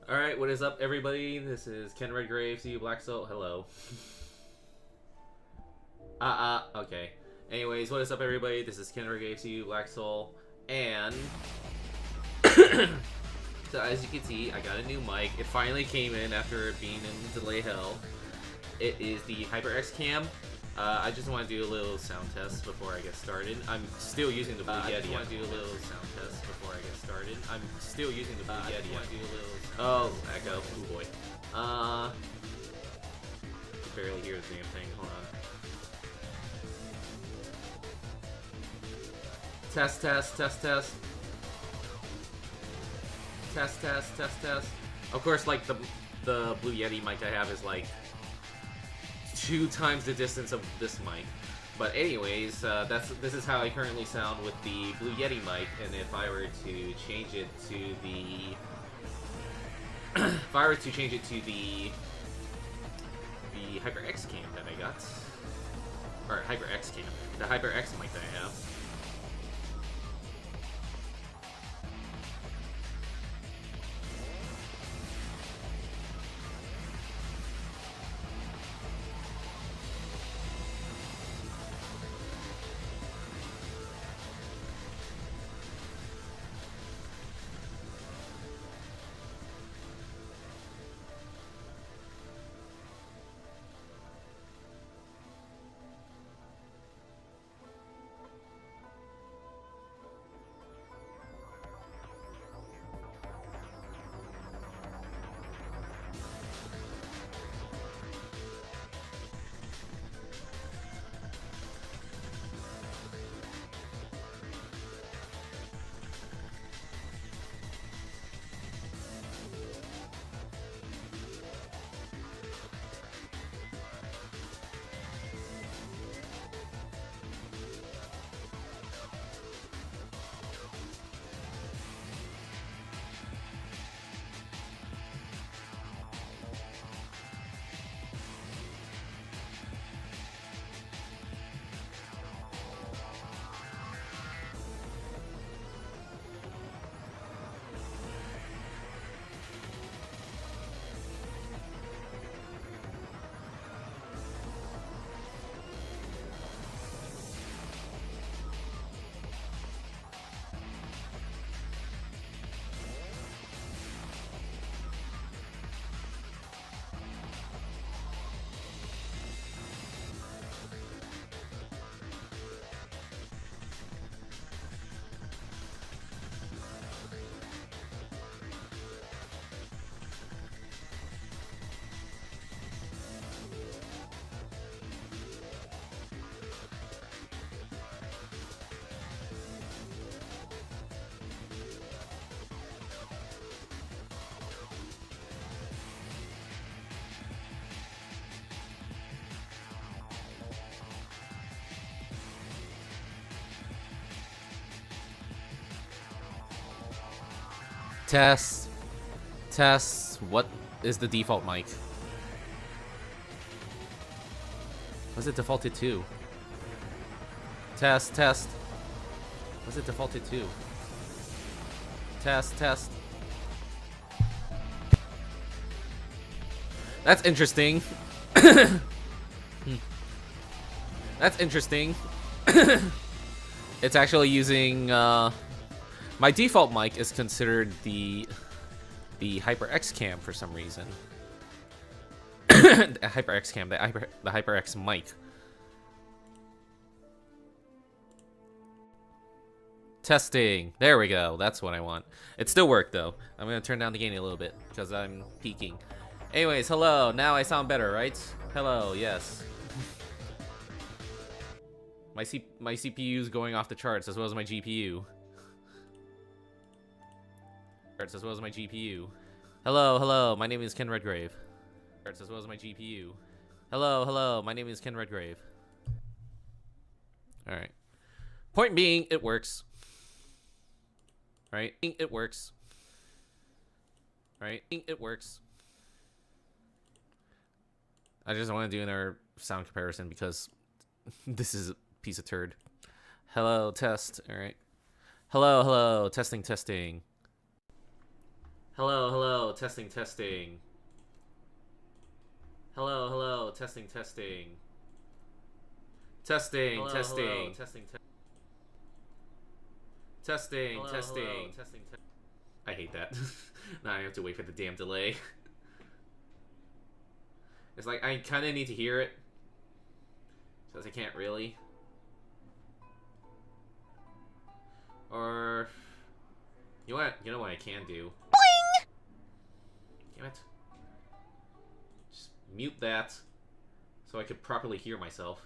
Alright, what is up, everybody? This is Ken Redgrave, see you, Black Soul. Hello. Okay. Anyways, what is up, everybody? This is Ken Redgrave, see you, Black Soul. And so as you can see, I got a new mic. It finally came in after being in delay hell. It is the HyperX Cam. I just want to do a little sound test before I get started. I'm still using the Blue Yeti. I just want to do a little sound test before I get started. I'm still using the Blue Yeti. I want to do a little oh, echo. Oh boy. I can barely hear the damn thing. Hold on. Test, test, test, test. Test, test, test, test. Of course, like, the Blue Yeti mic I have is, like, 2 times the distance of this mic. But anyways, this is how I currently sound with the Blue Yeti mic, and if I were to change it to the HyperX Cam that I got, or HyperX Cam, the HyperX mic that I have. Test. Test. What is the default mic? What's it defaulted to? Test, test. What's it defaulted to? Test, test. That's interesting. That's interesting. It's actually using, my default mic is considered the HyperX Cam for some reason. The HyperX Cam, the HyperX mic. Testing. There we go. That's what I want. It still worked though. I'm gonna turn down the gain a little bit because I'm peaking. Anyways, hello. Now I sound better, right? Hello. Yes. My CPU is going off the charts as well as my GPU. As well as my GPU. Hello, hello, my name is Ken Redgrave. As well as my GPU. Hello, hello, my name is Ken Redgrave. Alright. Point being, it works. Right? It works. Right? It works. I just want to do another sound comparison because this is a piece of turd. Hello, test. Alright. Hello, hello, testing, testing. Hello, hello, testing, testing. Hello, hello, testing, testing. Testing, Hello, testing. hello. Testing, testing, Hello, testing. hello. Testing, I hate that. Now I have to wait for the damn delay. It's like, I kind of need to hear it. Since I can't really. Or... You know what I can do? Boing! Damn it. Just mute that. So I could properly hear myself.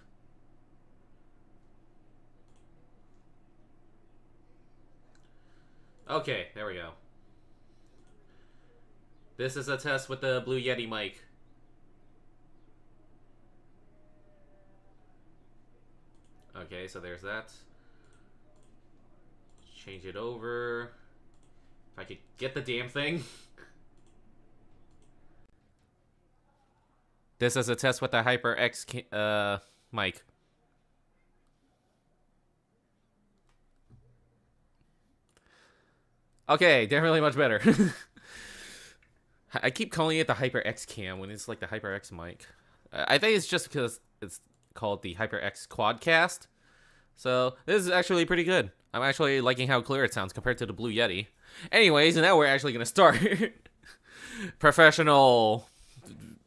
Okay, there we go. This is a test with the Blue Yeti mic. Okay, so there's that. Change it over. If I could get the damn thing. This is a test with the HyperX mic. Okay, definitely much better. I keep calling it the HyperX cam when it's like the HyperX mic. I think it's just because it's called the HyperX Quadcast. So this is actually pretty good. I'm actually liking how clear it sounds compared to the Blue Yeti. Anyways, now we're actually gonna start. Professional.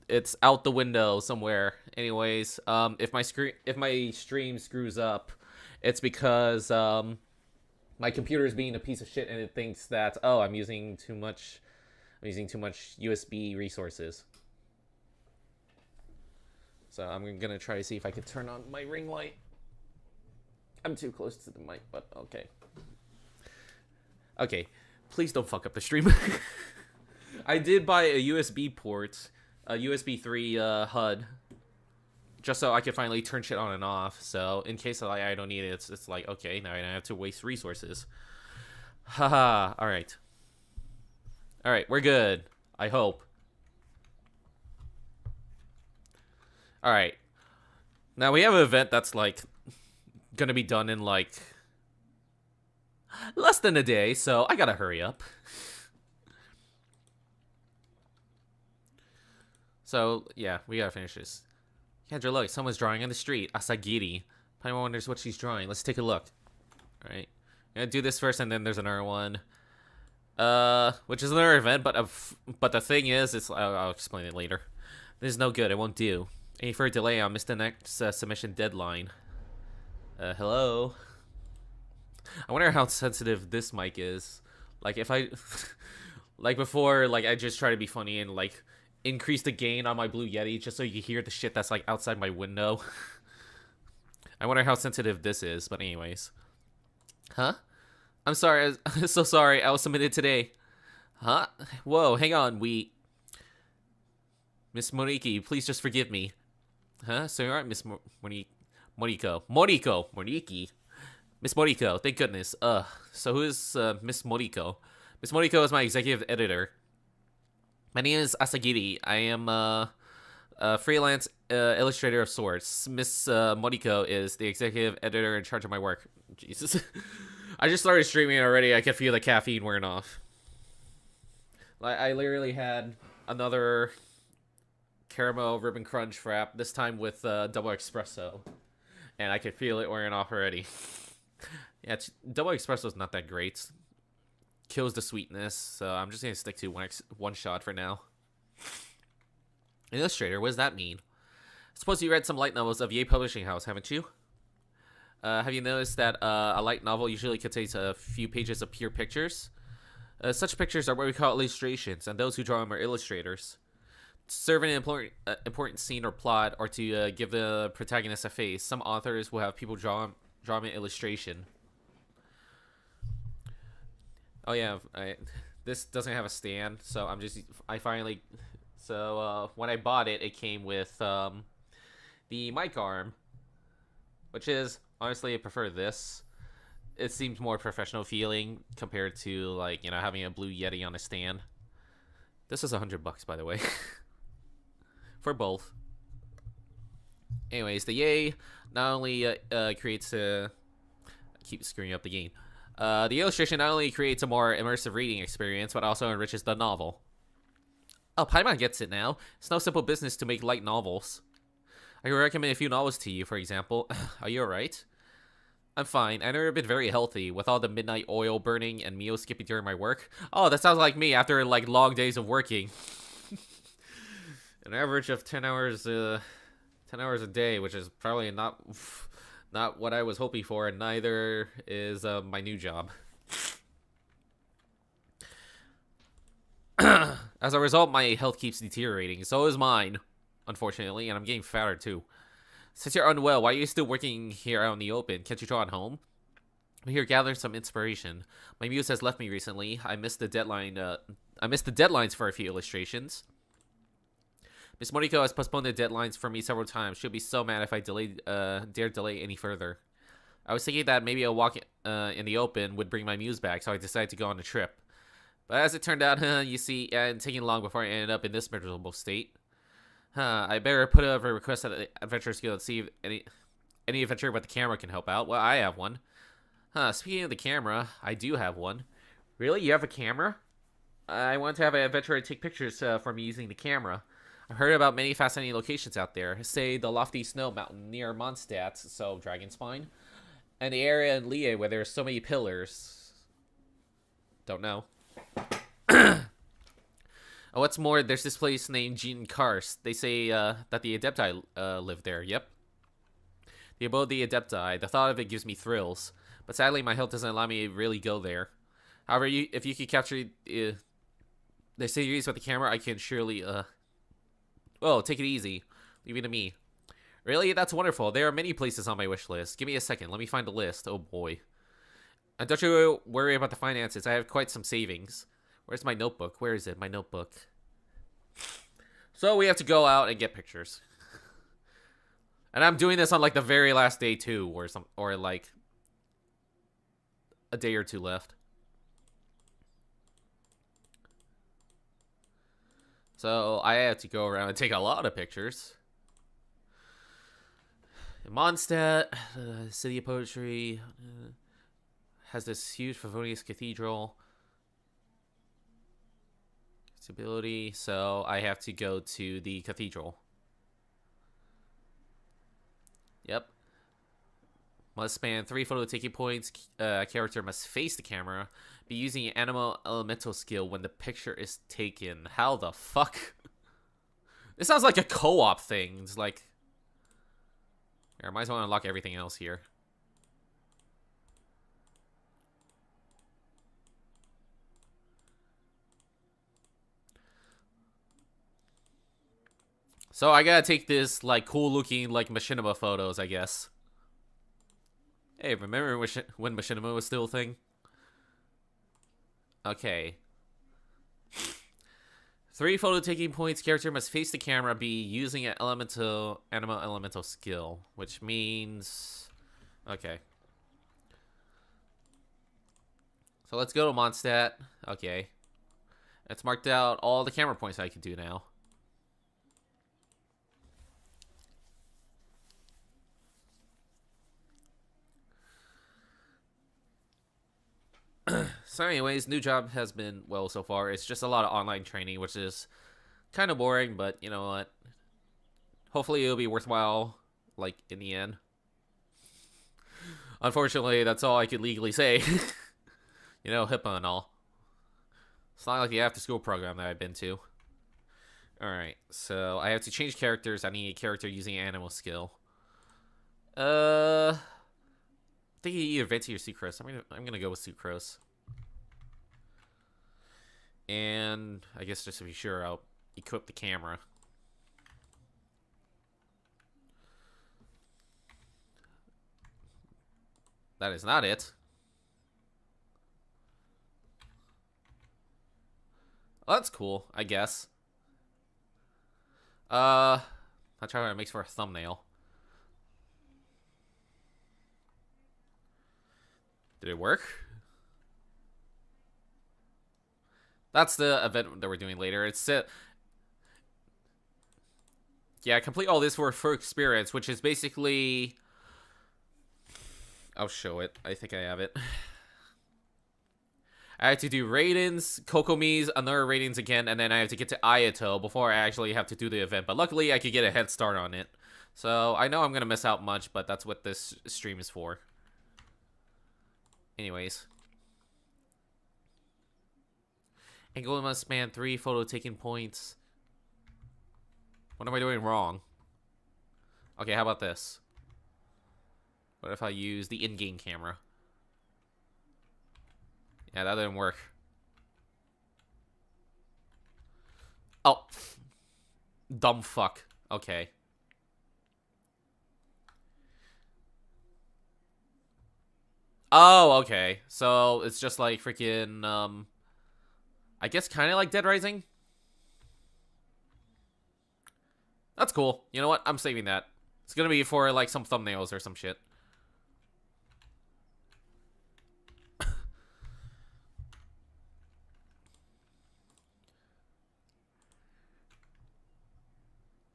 It's out the window somewhere. Anyways, if my stream screws up, it's because my computer is being a piece of shit and it thinks that, oh, I'm using too much USB resources. So I'm gonna try to see if I can turn on my ring light. I'm too close to the mic, but okay. Okay, please don't fuck up the stream. I did buy a USB port, a USB 3 HUD, just so I could finally turn shit on and off. So in case I don't need it, it's like, okay, now I don't have to waste resources. Haha, alright. Alright, we're good. I hope. Alright. Now we have an event that's like gonna be done in like less than a day, so I gotta hurry up. So yeah, we gotta finish this. Kendra, look, someone's drawing on the street. Asagiri. Paimon wonders what she's drawing. Let's take a look. Alright. I'm gonna do this first, and then there's another one. Which is another event, but the thing is, I'll explain it later. This is no good. It won't do. Any further delay, I'll miss the next submission deadline. Hello? I wonder how sensitive this mic is. Like, if I... like, before, like, I just try to be funny and, like, increase the gain on my Blue Yeti just so you can hear the shit that's, like, outside my window. I wonder how sensitive this is, but anyways. Huh? I'm sorry, I'm so sorry, I was submitted today. Huh? Whoa, hang on, Miss Moriki, please just forgive me. Huh? So you're right, Miss Moriko. Miss Moriko, thank goodness. So who is Miss Moriko? Miss Moriko is my executive editor. My name is Asagiri. I am a freelance illustrator of sorts. Miss Moriko is the executive editor in charge of my work. Jesus. I just started streaming already. I can feel the caffeine wearing off. Like, I literally had another caramel ribbon crunch wrap, this time with double espresso. And I could feel it wearing off already. Yeah, double espresso is not that great. Kills the sweetness, so I'm just gonna stick to one shot for now. Illustrator, what does that mean? Suppose you read some light novels of Ye Publishing House, haven't you? Have you noticed that a light novel usually contains a few pages of pure pictures? Such pictures are what we call illustrations, and those who draw them are illustrators. To serve an important scene or plot, or to give the protagonist a face, some authors will have people draw an illustration. Oh yeah, this doesn't have a stand, so when I bought it, it came with the mic arm, which is, honestly, I prefer this. It seems more professional feeling compared to, like, you know, having a Blue Yeti on a stand. This is $100, by the way. For both. Anyways, the Yay not only creates I keep screwing up the game. The illustration not only creates a more immersive reading experience, but also enriches the novel. Oh, Paimon gets it now. It's no simple business to make light novels. I can recommend a few novels to you, for example. Are you alright? I'm fine. I've never been very healthy, with all the midnight oil burning and meal skipping during my work. Oh, that sounds like me after, like, long days of working. An average of 10 hours a day, which is probably not what I was hoping for, and neither is my new job. As a result, my health keeps deteriorating. So is mine, unfortunately, and I'm getting fatter too. Since you're unwell, why are you still working here out in the open? Can't you draw at home? I'm here gathering some inspiration. My muse has left me recently. I missed the deadline. I missed the deadlines for a few illustrations. Miss Moriko has postponed the deadlines for me several times. She'll be so mad if I dare delay any further. I was thinking that maybe a walk in the open would bring my muse back, so I decided to go on a trip. But as it turned out, you see, and taking long before I ended up in this miserable state. I better put up a request at the Adventurers Guild to see if any adventurer with the camera can help out. Well, I have one. Speaking of the camera, I do have one. Really? You have a camera? I want to have an adventurer take pictures for me using the camera. I've heard about many fascinating locations out there. Say the lofty snow mountain near Mondstadt, so Dragonspine, and the area in Lie where there's so many pillars. Don't know. What's more, there's this place named Jean Karst. They say that the Adepti live there. Yep. The abode of the Adepti. The thought of it gives me thrills. But sadly, my health doesn't allow me to really go there. However, if you could capture the series with the camera, I can surely... Well, take it easy. Leave it to me. Really? That's wonderful. There are many places on my wish list. Give me a second. Let me find a list. Oh, boy. And don't you worry about the finances. I have quite some savings. Where's my notebook? Where is it? My notebook. So we have to go out and get pictures. And I'm doing this on like the very last day too, or like a day or two left. So I have to go around and take a lot of pictures. In Mondstadt, City of Poetry has this huge Favonius Cathedral. Stability, so I have to go to the cathedral. Yep. Must span 3 photo taking points. Character must face the camera. Be using an animal elemental skill when the picture is taken. How the fuck? This sounds like a co-op thing. It's like... Here, I might as well unlock everything else here. So I gotta take this, like, cool-looking, like, machinima photos, I guess. Hey, remember when machinima was still a thing? Okay. 3 photo taking points. Character must face the camera, be using an animal elemental skill, which means... Okay. So let's go to Mondstadt. Okay. It's marked out all the camera points I can do now. So anyways, new job has been well so far. It's just a lot of online training, which is kind of boring, but you know what? Hopefully it'll be worthwhile, like, in the end. Unfortunately, that's all I could legally say. You know, HIPAA and all. It's not like the after-school program that I've been to. Alright, so I have to change characters. I need a character using an animal skill. I think either Venti or Sucrose. I'm gonna go with Sucrose. And I guess just to be sure, I'll equip the camera. That is not it. Well, that's cool, I guess. I'll try what it makes for a thumbnail. Did it work? That's the event that we're doing later. It's yeah, complete all this for experience, which is basically... I'll show it. I think I have it. I have to do Raiden's, Kokomi's, another Raiden's again, and then I have to get to Ayato before I actually have to do the event. But luckily, I could get a head start on it. So, I know I'm gonna miss out much, but that's what this stream is for. Anyways. Angle must span 3 photo taking points. What am I doing wrong? Okay, how about this? What if I use the in-game camera? Yeah, that didn't work. Oh. Dumb fuck. Okay. Oh, okay. So, it's just like freaking, I guess kind of like Dead Rising? That's cool. You know what? I'm saving that. It's gonna be for, like, some thumbnails or some shit.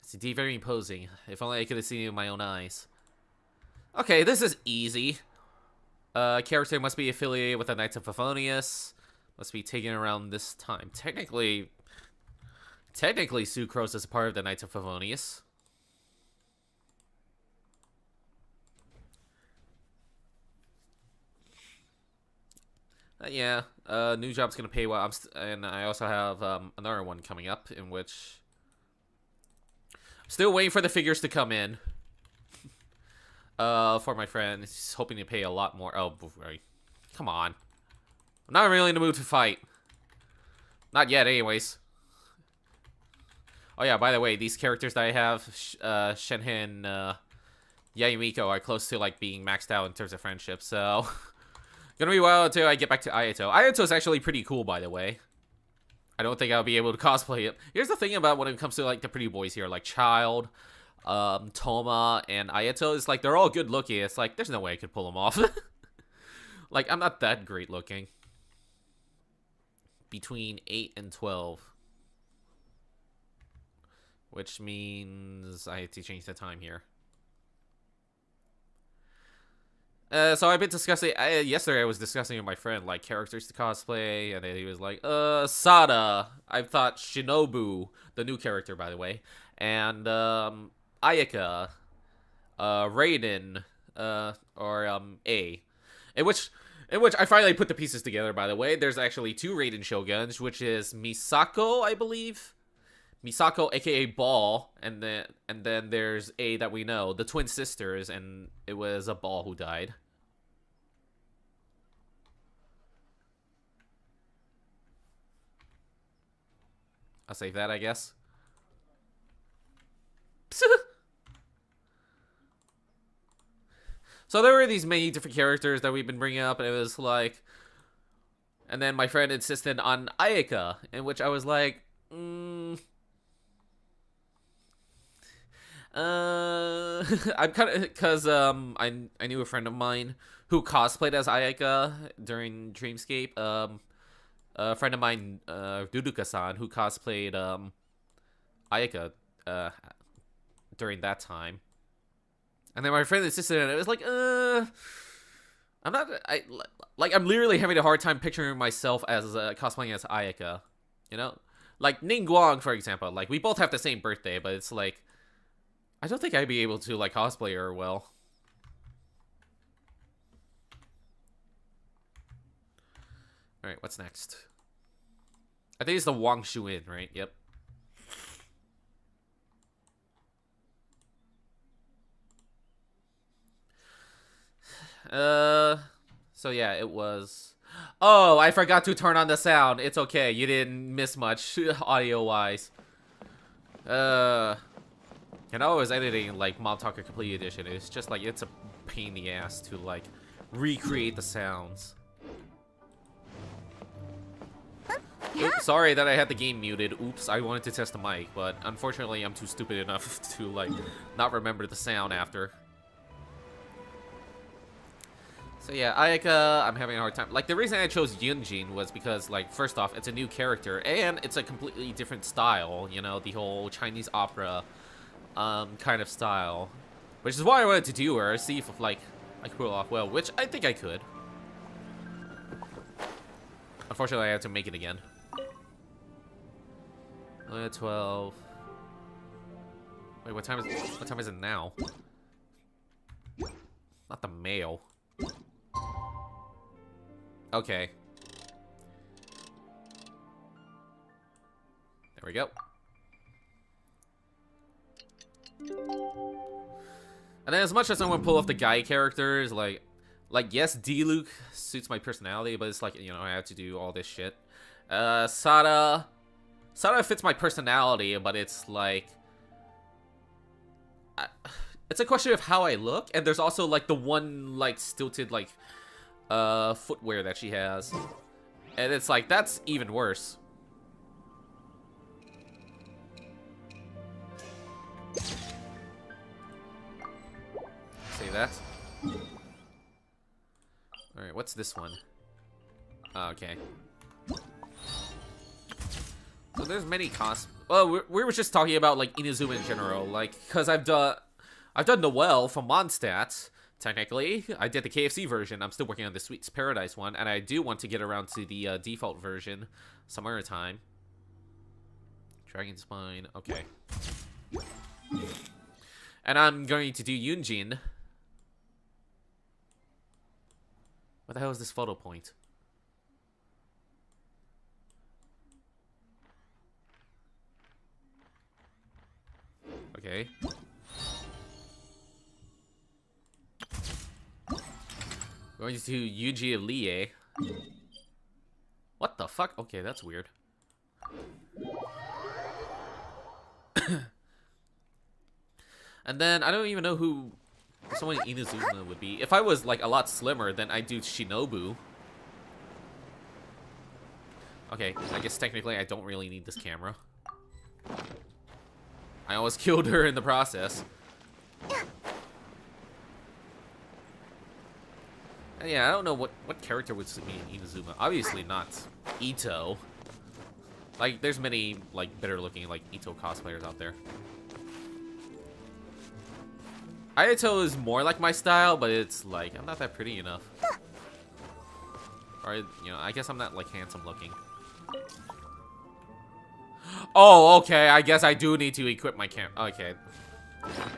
It's indeed very imposing. If only I could have seen it with my own eyes. Okay, this is easy. Character must be affiliated with the Knights of Favonius. Must be taken around this time. Technically, Sucrose is a part of the Knights of Favonius. Yeah, new job's gonna pay well. And I also have another one coming up in which I'm still waiting for the figures to come in. For my friend, he's hoping to pay a lot more. Oh, right. Come on. I'm not really in the mood to fight. Not yet, anyways. Oh yeah, by the way, these characters that I have, Shenhen, Yayumiko, are close to like being maxed out in terms of friendship. So, gonna be a while until I get back to Ayato. Ayato is actually pretty cool, by the way. I don't think I'll be able to cosplay it. Here's the thing about when it comes to like the pretty boys here, like Child, Toma, and Ayato. It's like they're all good looking. It's like there's no way I could pull them off. Like I'm not that great looking. Between 8 and 12. Which means I have to change the time here. So I've been discussing, yesterday I was discussing with my friend, like, characters to cosplay, and then he was like, Sada, I thought Shinobu, the new character, by the way, and, Ayaka, Raiden, or, A. In which I finally put the pieces together, by the way. There's actually 2 Raiden Shoguns, which is Misako, I believe. Misako, aka Ball, and then there's A that we know, the twin sisters, and it was a Ball who died. I'll save that, I guess. So there were these many different characters that we've been bringing up, and it was like... And then my friend insisted on Ayaka, in which I was like... I'm kind of... Because, I knew a friend of mine who cosplayed as Ayaka during Dreamscape. A friend of mine, Duduka-san, who cosplayed, Ayaka, during that time. And then my friend insisted on it. It was like, I'm literally having a hard time picturing myself as cosplaying as Ayaka. You know? Like, Ningguang, for example. Like, we both have the same birthday, but it's like... I don't think I'd be able to, like, cosplay her well. Alright, what's next? I think it's the Wang Shuin, right? Yep. So yeah, it was... Oh, I forgot to turn on the sound. It's okay, you didn't miss much, audio-wise. And I was editing, like, Mob Talker Complete Edition. It's just, like, it's a pain in the ass to, like, recreate the sounds. Oops, sorry that I had the game muted. Oops, I wanted to test the mic, but unfortunately I'm too stupid enough to, like, not remember the sound after. So yeah, Ayaka, I'm having a hard time. Like, the reason I chose Yunjin was because, like, first off, it's a new character, and it's a completely different style, you know, the whole Chinese opera kind of style. Which is why I wanted to do her, see if, like, I could pull it off well, which I think I could. unfortunately, I have to make it again. 12. Wait, what time is it now? Not the mail. Okay. There we go. And then as much as I want to pull off the guy characters, like yes, D-Luke suits my personality, but it's like, you know, I have to do all this shit. Sada fits my personality, but it's like... it's a question of how I look, and there's also, like, the one, like, stilted, like, footwear that she has. And it's like, that's even worse. Say that. Alright, what's this one? Oh, okay. So there's many costs. Well, we were just talking about, like, Inazuma in general. Like, because I've done Noelle from Mondstadt, technically. I did the KFC version. I'm still working on the Sweets Paradise one. And I do want to get around to the default version some other time. Dragon Spine. Okay. And I'm going to do Yunjin. What the hell is this photo point? Okay. Going to Yuji of Lie. What the fuck? Okay, that's weird. And then I don't even know who someone Inazuma would be. If I was like a lot slimmer, then I'd do Shinobu. Okay, I guess technically I don't really need this camera. I almost killed her in the process. And yeah, I don't know what character would suit me in Inazuma. Obviously not Ito. Like, there's many like better looking like Ito cosplayers out there. Ayato is more like my style, but it's like I'm not that pretty enough. Or, you know, I guess I'm not like handsome looking. Oh, okay, I guess I do need to equip my camera. Okay.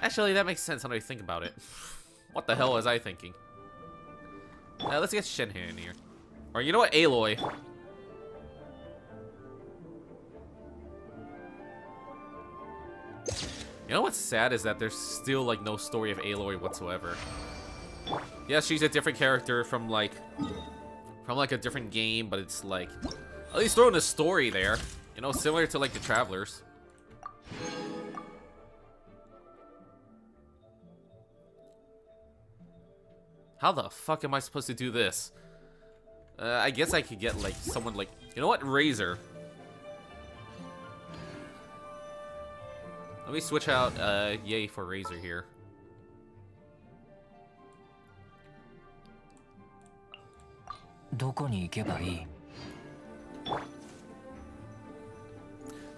Actually, that makes sense when I think about it. What the hell was I thinking? Let's get Shenhe in here. Or you know what, Aloy. You know what's sad is that there's still like no story of Aloy whatsoever. Yeah, she's a different character from like a different game, but it's like at least throwing a story there. You know, similar to like the Travelers. How the fuck am I supposed to do this? I guess I could get like someone like, you know what, Razor. Let me switch out Yay for Razor here.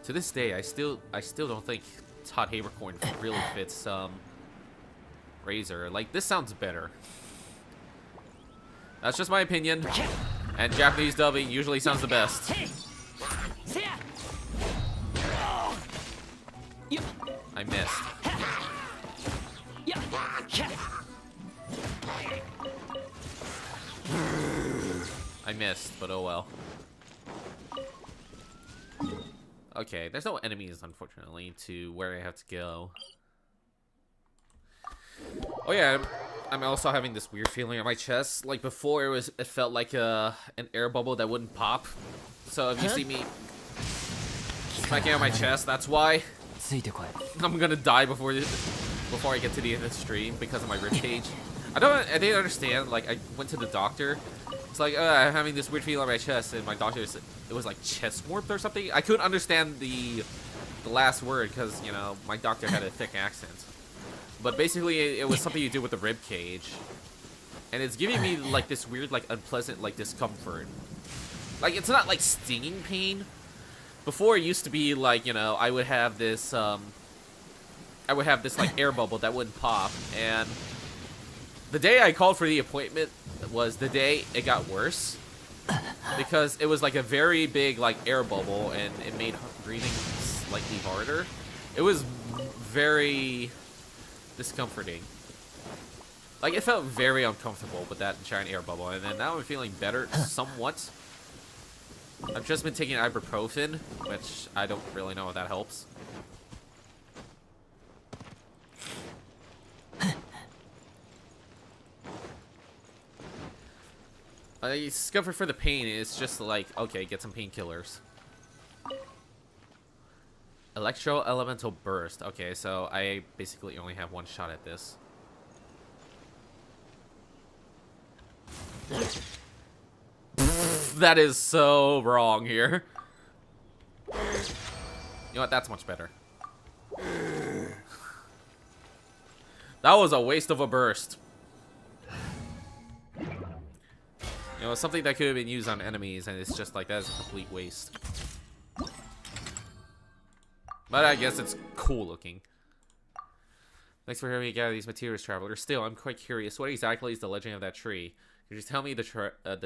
To this day, I still don't think Todd Habercorn really fits Razor. Like, this sounds better. That's just my opinion. And Japanese dubbing usually sounds the best. I missed. I missed, but oh well. Okay, there's no enemies, unfortunately, to where I have to go. Oh yeah, I'm also having this weird feeling on my chest. Like before, it felt like an air bubble that wouldn't pop. So if you see me smacking on my chest, that's why. I'm gonna die before I get to the end of the stream because of my ribcage. I didn't understand. Like I went to the doctor. It's like I'm having this weird feeling on my chest, and my doctor said it was like chest warmth or something. I couldn't understand the last word because you know my doctor had a thick accent. But basically, it was something you do with the rib cage, and it's giving me like this weird, like unpleasant, like discomfort. Like it's not like stinging pain. Before it used to be like, you know, I would have this like air bubble that wouldn't pop, and the day I called for the appointment was the day it got worse. because it was like a very big like air bubble and it made breathing slightly harder. It was very discomforting. Like, it felt very uncomfortable with that giant air bubble, and then now I'm feeling better somewhat. I've just been taking ibuprofen, which I don't really know if that helps. I discovered for the pain, it's just like, okay, get some painkillers. Electro Elemental Burst. Okay, so I basically only have one shot at this. That is so wrong here. You know what? That's much better. That was a waste of a burst. You know, something that could have been used on enemies, and it's just like, that is a complete waste. But I guess it's cool looking. Thanks for hearing me gather these materials, Traveler. Still, I'm quite curious. What exactly is the legend of that tree? Could you tell me the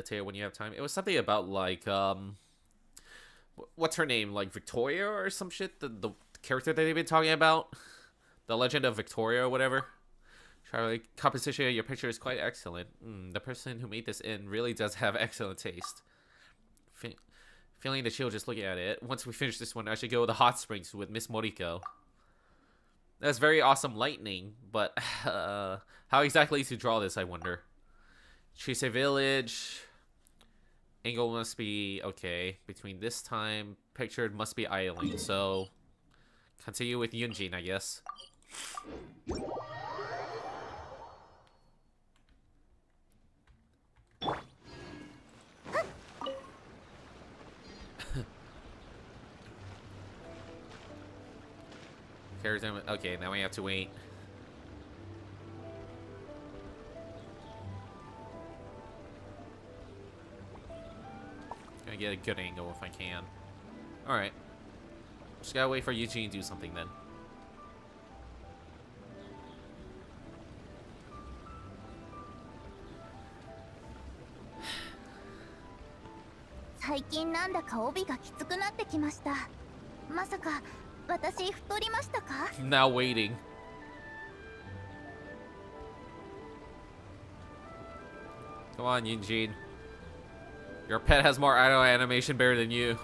tale when you have time? It was something about, like, what's her name? Like, Victoria or some shit? The character that they've been talking about? The Legend of Victoria or whatever? Traveler, composition of your picture is quite excellent. The person who made this inn really does have excellent taste. Feeling the chill just looking at it. Once we finish this one, I should go to the hot springs with Miss Moriko. That's very awesome lightning, but how exactly to draw this, I wonder. Chise Village. Angle must be, okay, between this time, pictured must be idling, so continue with Yunjin, I guess. Okay, now we have to wait. Gonna get a good angle if I can. Alright. Just gotta wait for Eugene to do something then. Now waiting. Come on, Eugene. Your pet has more idle animation better than you.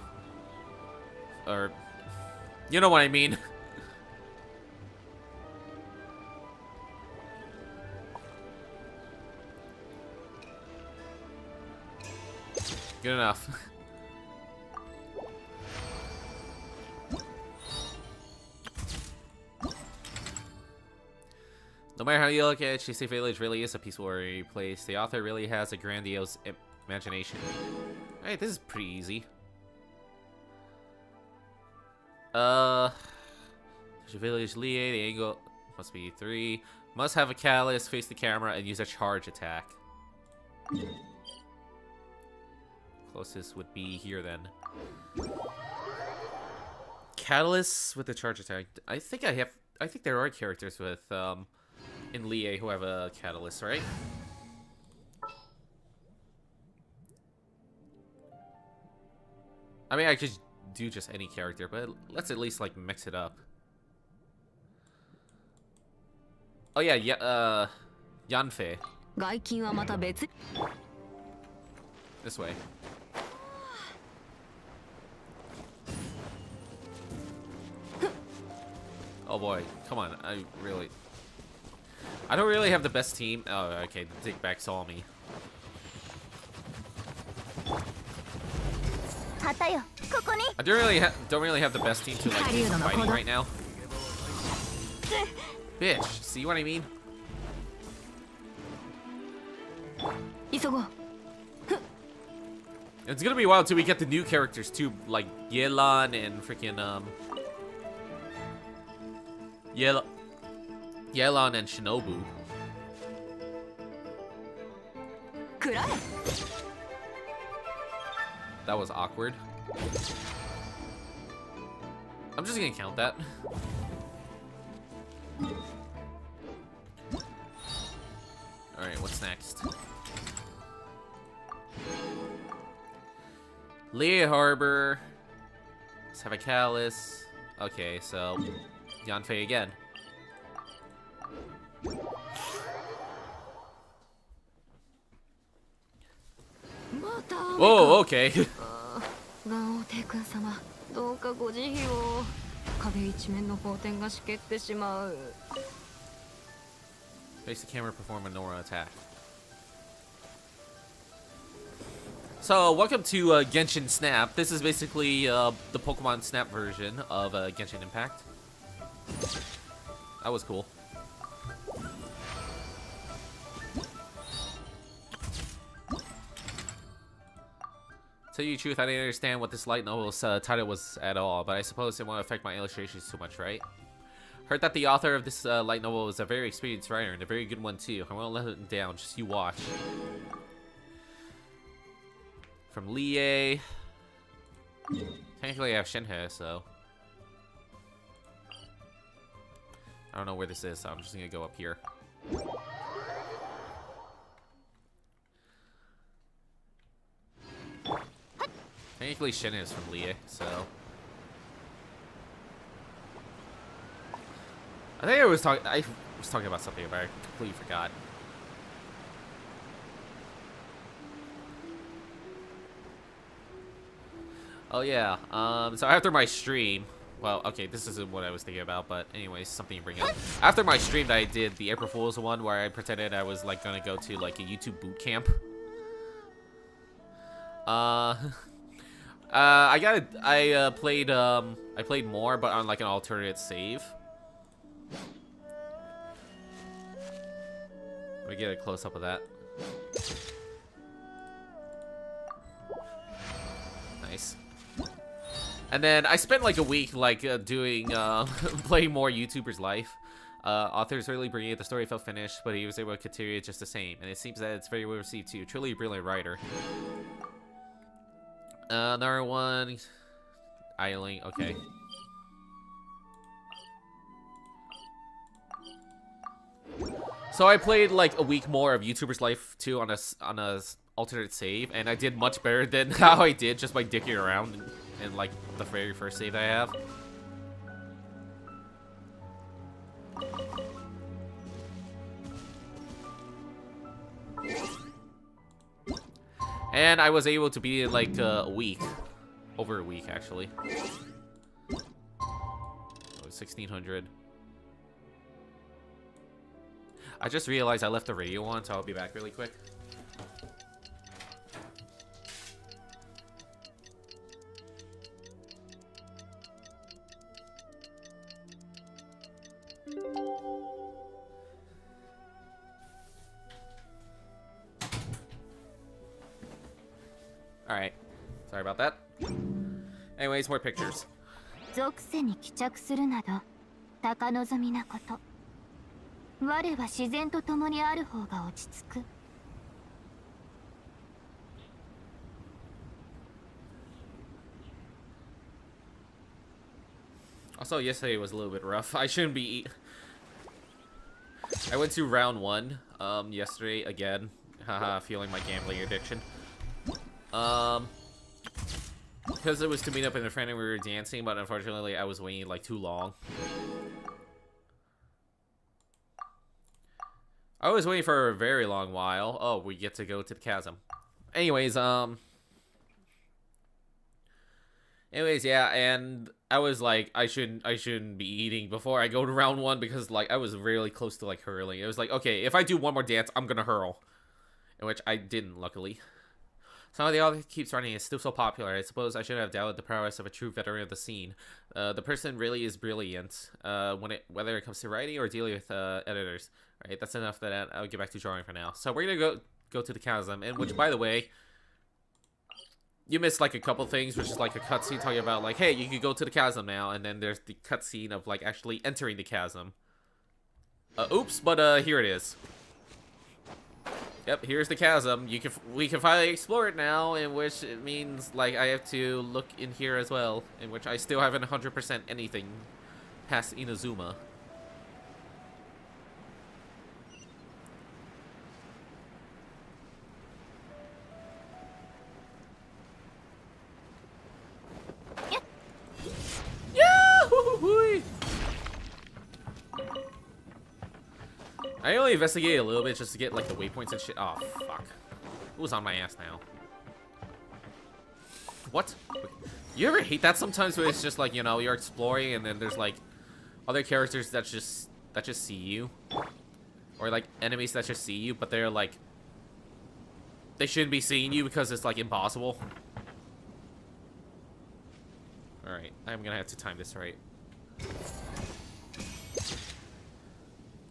Or, you know what I mean. Good enough. No matter how you look at it, Chise Village really is a peaceful place. The author really has a grandiose imagination. Alright, this is pretty easy. Chise Village Lie, the angle must be 3. Must have a catalyst, face the camera, and use a charge attack. Closest would be here then. Catalyst with the charge attack. I think there are characters with in Lie who have a catalyst, right? I mean, I could do just any character, but let's at least like mix it up. Oh yeah, Yanfei. This way. Oh boy, come on, I don't really have the best team. Oh, okay, the Digback saw me. I don't really have the best team to like do some fighting right now. Bitch, see what I mean? It's gonna be a while till we get the new characters too, like Yelan and freaking Yelan and Shinobu. That was awkward. I'm just gonna count that. Alright, what's next? Lea Harbor. Let's have a Callus. Okay, so Yanfei again. Whoa, okay. Makes the camera perform a Nora attack. So, welcome to Genshin Snap. This is basically the Pokemon Snap version of Genshin Impact. That was cool. Tell you the truth, I didn't understand what this light novel's title was at all, but I suppose it won't affect my illustrations too much, right? Heard that the author of this light novel is a very experienced writer, and a very good one too. I won't let him down, just you watch. From Lie. Technically I have Shenhe, so I don't know where this is, so I'm just gonna go up here. Technically Shenhe is from Lie, so I think I was talking about something, but I completely forgot. Oh yeah, so after my stream, well, okay, this isn't what I was thinking about, but anyways, something to bring up. After my stream that I did, the April Fool's one, where I pretended I was, like, gonna go to, like, a YouTube boot camp. I played more, but on, like, an alternate save. Let me get a close-up of that. Nice. And then I spent like a week like doing playing more YouTubers' life. Author's really brilliant. The story felt finished, but he was able to continue it just the same. And it seems that it's very well received too. Truly a brilliant writer. Another one. Idling. Okay. So I played like a week more of YouTuber's Life too on a alternate save, and I did much better than how I did just by dicking around in like the very first save I have. And I was able to beat it like a week, over a week actually. Oh, 1600. I just realized I left the radio on, so I'll be back really quick. Alright. Sorry about that. Anyways, more pictures. Also, yesterday was a little bit rough. I shouldn't be... I went to round 1 yesterday again. Haha, feeling my gambling addiction. Because it was to meet up with a friend and we were dancing, but unfortunately I was waiting like too long. I was waiting for a very long while. Oh, we get to go to the chasm. Anyways, yeah, and I was like, I shouldn't be eating before I go to round 1 because like I was really close to like hurling. It was like, okay, if I do one more dance, I'm gonna hurl, in which I didn't, luckily. Some of the author keeps running. It's still so popular. I suppose I should have doubted the prowess of a true veteran of the scene. The person really is brilliant. Whether it comes to writing or dealing with editors. All right, that's enough. That I'll get back to drawing for now. So we're gonna go to the chasm, and which, by the way, you missed like a couple things, which is like a cutscene talking about like, hey, you can go to the chasm now, and then there's the cutscene of like actually entering the chasm. Oops, but here it is. Yep, here's the chasm. We can finally explore it now, in which it means like I have to look in here as well, in which I still haven't 100% anything past Inazuma. I only investigated a little bit just to get like the waypoints and shit. Oh fuck! Who's on my ass now? What? You ever hate that sometimes where it's just like, you know, you're exploring and then there's like other characters that just see you, or like enemies that just see you, but they're like they shouldn't be seeing you because it's like impossible. All right, I'm gonna have to time this right.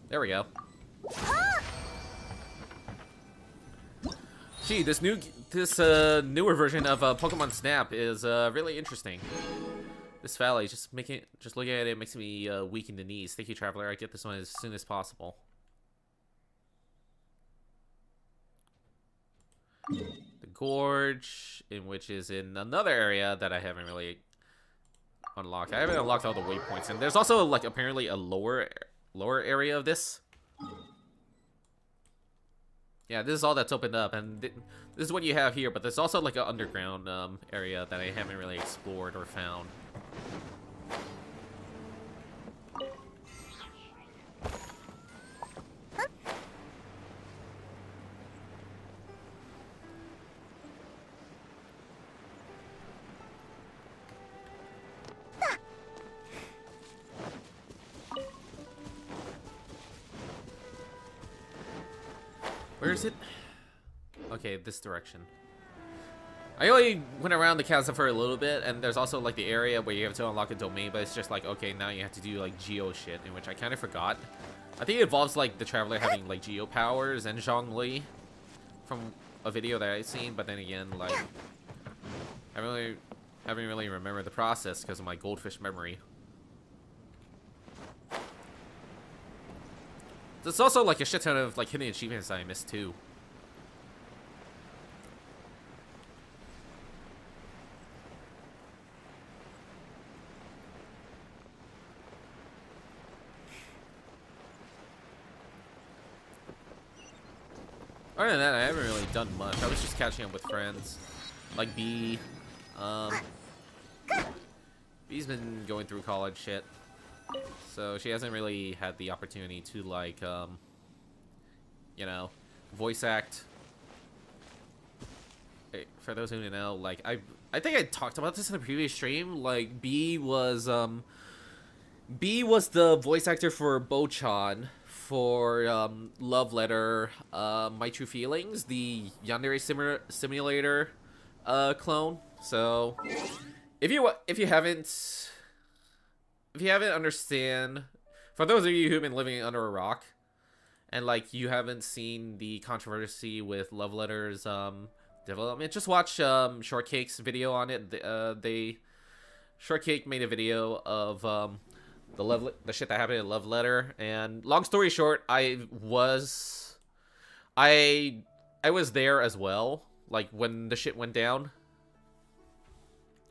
There we go. Gee, this newer version of Pokemon Snap is really interesting. This valley, just looking at it makes me weak in the knees. Thank you, Traveler. I get this one as soon as possible. The Gorge, in which is in another area that I haven't really unlocked. I haven't unlocked all the waypoints, and there's also like apparently a lower area of this. Yeah, this is all that's opened up, and this is what you have here, but there's also like an underground area that I haven't really explored or found. Where is it? Okay, this direction. I only went around the castle for a little bit, and there's also like the area where you have to unlock a domain, but it's just like, okay, now you have to do like geo shit, in which I kind of forgot. I think it involves like the Traveler having like geo powers and Zhongli from a video that I've seen, but then again, like I haven't really remembered the process because of my goldfish memory. There's also like a shit ton of like hidden achievements that I missed too. Other than that, I haven't really done much. I was just catching up with friends, like B. B's been going through college shit, so she hasn't really had the opportunity to like, you know, voice act. For those who don't know, like I think I talked about this in the previous stream. Like B was the voice actor for Bochan for Love Letter, My True Feelings, the Yandere Simulator clone. So if you haven't understand, for those of you who've been living under a rock and like you haven't seen the controversy with Love Letter's development, just watch Shortcake's video on it. Shortcake made a video of the shit that happened in Love Letter, and long story short, I was there as well, like when the shit went down.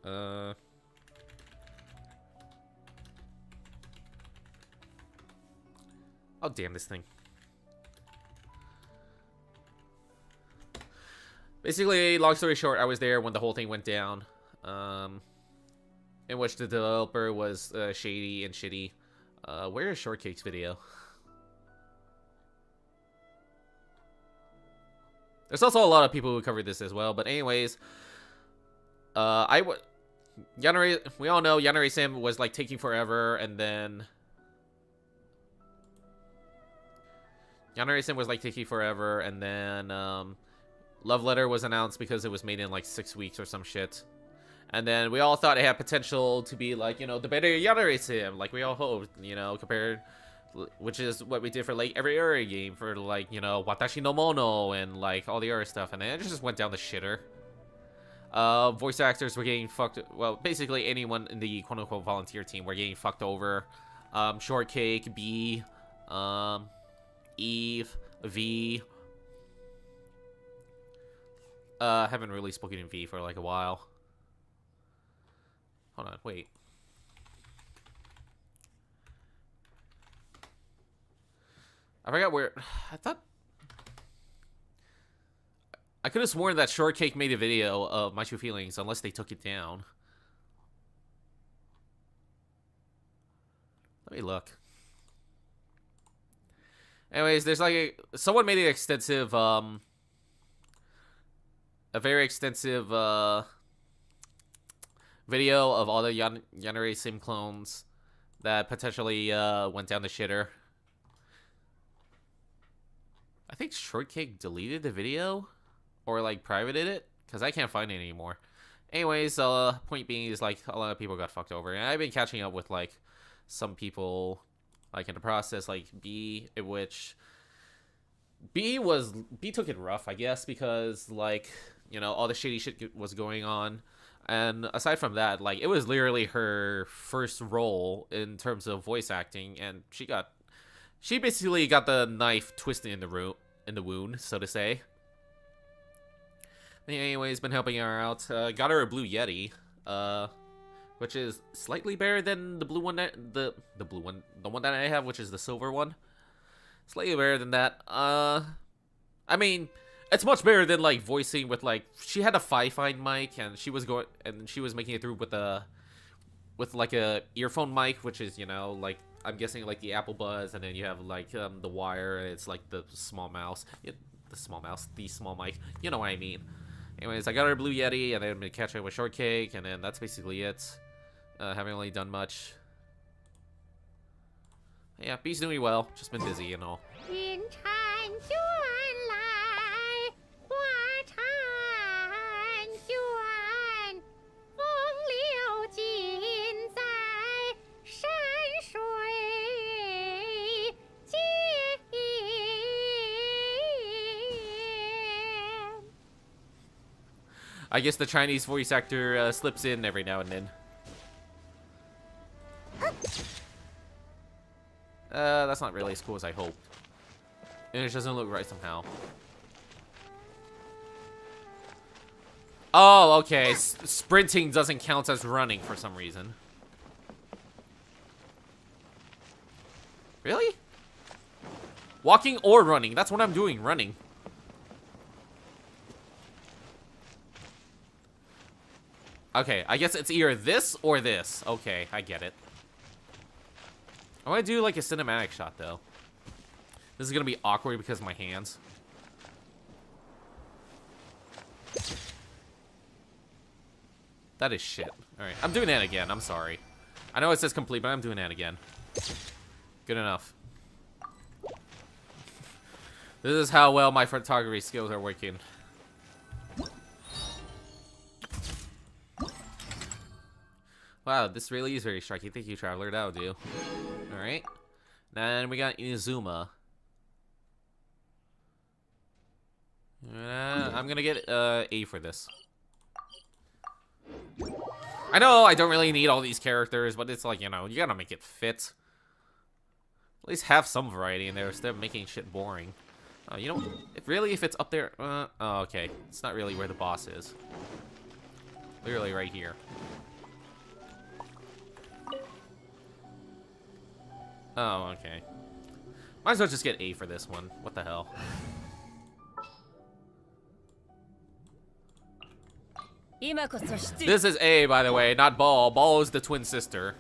Oh damn this thing. Basically, long story short, I was there when the whole thing went down. In which the developer was shady and shitty. Where is Shortcake's video? There's also a lot of people who covered this as well, but anyways, Yanare, we all know Yanare Sim was like taking forever, and then Love Letter was announced because it was made in like 6 weeks or some shit. And then we all thought it had potential to be like, you know, the better Yanare Sim, like we all hoped, you know, compared, which is what we did for like every other game for like, you know, Watashi no Mono and like all the other stuff, and then it just went down the shitter. Voice actors were getting fucked, well, basically anyone in the quote-unquote volunteer team were getting fucked over. Shortcake, B, Eve, V. Haven't really spoken in V for like a while. Hold on, wait. I forgot where. I thought I could have sworn that Shortcake made a video of My True Feelings, unless they took it down. Let me look. Anyways, there's like someone made an extensive, a very extensive, video of all the Yanare Sim clones that potentially, went down the shitter. I think Shortcake deleted the video, or like privated it, because I can't find it anymore. Anyways, point being is like a lot of people got fucked over, and I've been catching up with like some people, like in the process, like B, in which B took it rough, I guess, because like, you know, all the shady shit was going on. And aside from that, like, it was literally her first role in terms of voice acting, and she basically got the knife twisted in the wound, so to say. Anyways, been helping her out. Got her a blue Yeti, which is slightly better than the blue one the one that I have, which is the silver one. Slightly better than that. I mean, it's much better than like voicing with like, she had a Fi-Fi mic, and she was making it through with like a earphone mic, which is, you know, like, I'm guessing like the Apple Buzz, and then you have like the wire, and it's like the small mouse, the small mic. You know what I mean. Anyways, I got her Blue Yeti, and then I'm gonna catch up with Shortcake, and then that's basically it. Haven't really done much. Yeah, B's doing well. Just been busy and all. I guess the Chinese voice actor slips in every now and then. That's not really as cool as I hoped. And it doesn't look right somehow. Oh, okay. Sprinting doesn't count as running for some reason. Really? Walking or running. That's what I'm doing, running. Okay, I guess it's either this or this. Okay, I get it. I want to do like a cinematic shot though. This is gonna be awkward because of my hands. That is shit. Alright, I'm doing that again. I'm sorry. I know it says complete, but I'm doing that again. Good enough. This is how well my photography skills are working. Wow, this really is very striking. Thank you, Traveler. That'll do. Alright. Then we got Inazuma. I'm gonna get A for this. I know I don't really need all these characters, but it's like, you know, you gotta make it fit. At least have some variety in there instead of making shit boring. You know, if it's up there... oh, okay. It's not really where the boss is. Literally right here. Oh, okay. Might as well just get A for this one. What the hell? This is A, by the way, not Ball. Ball is the twin sister.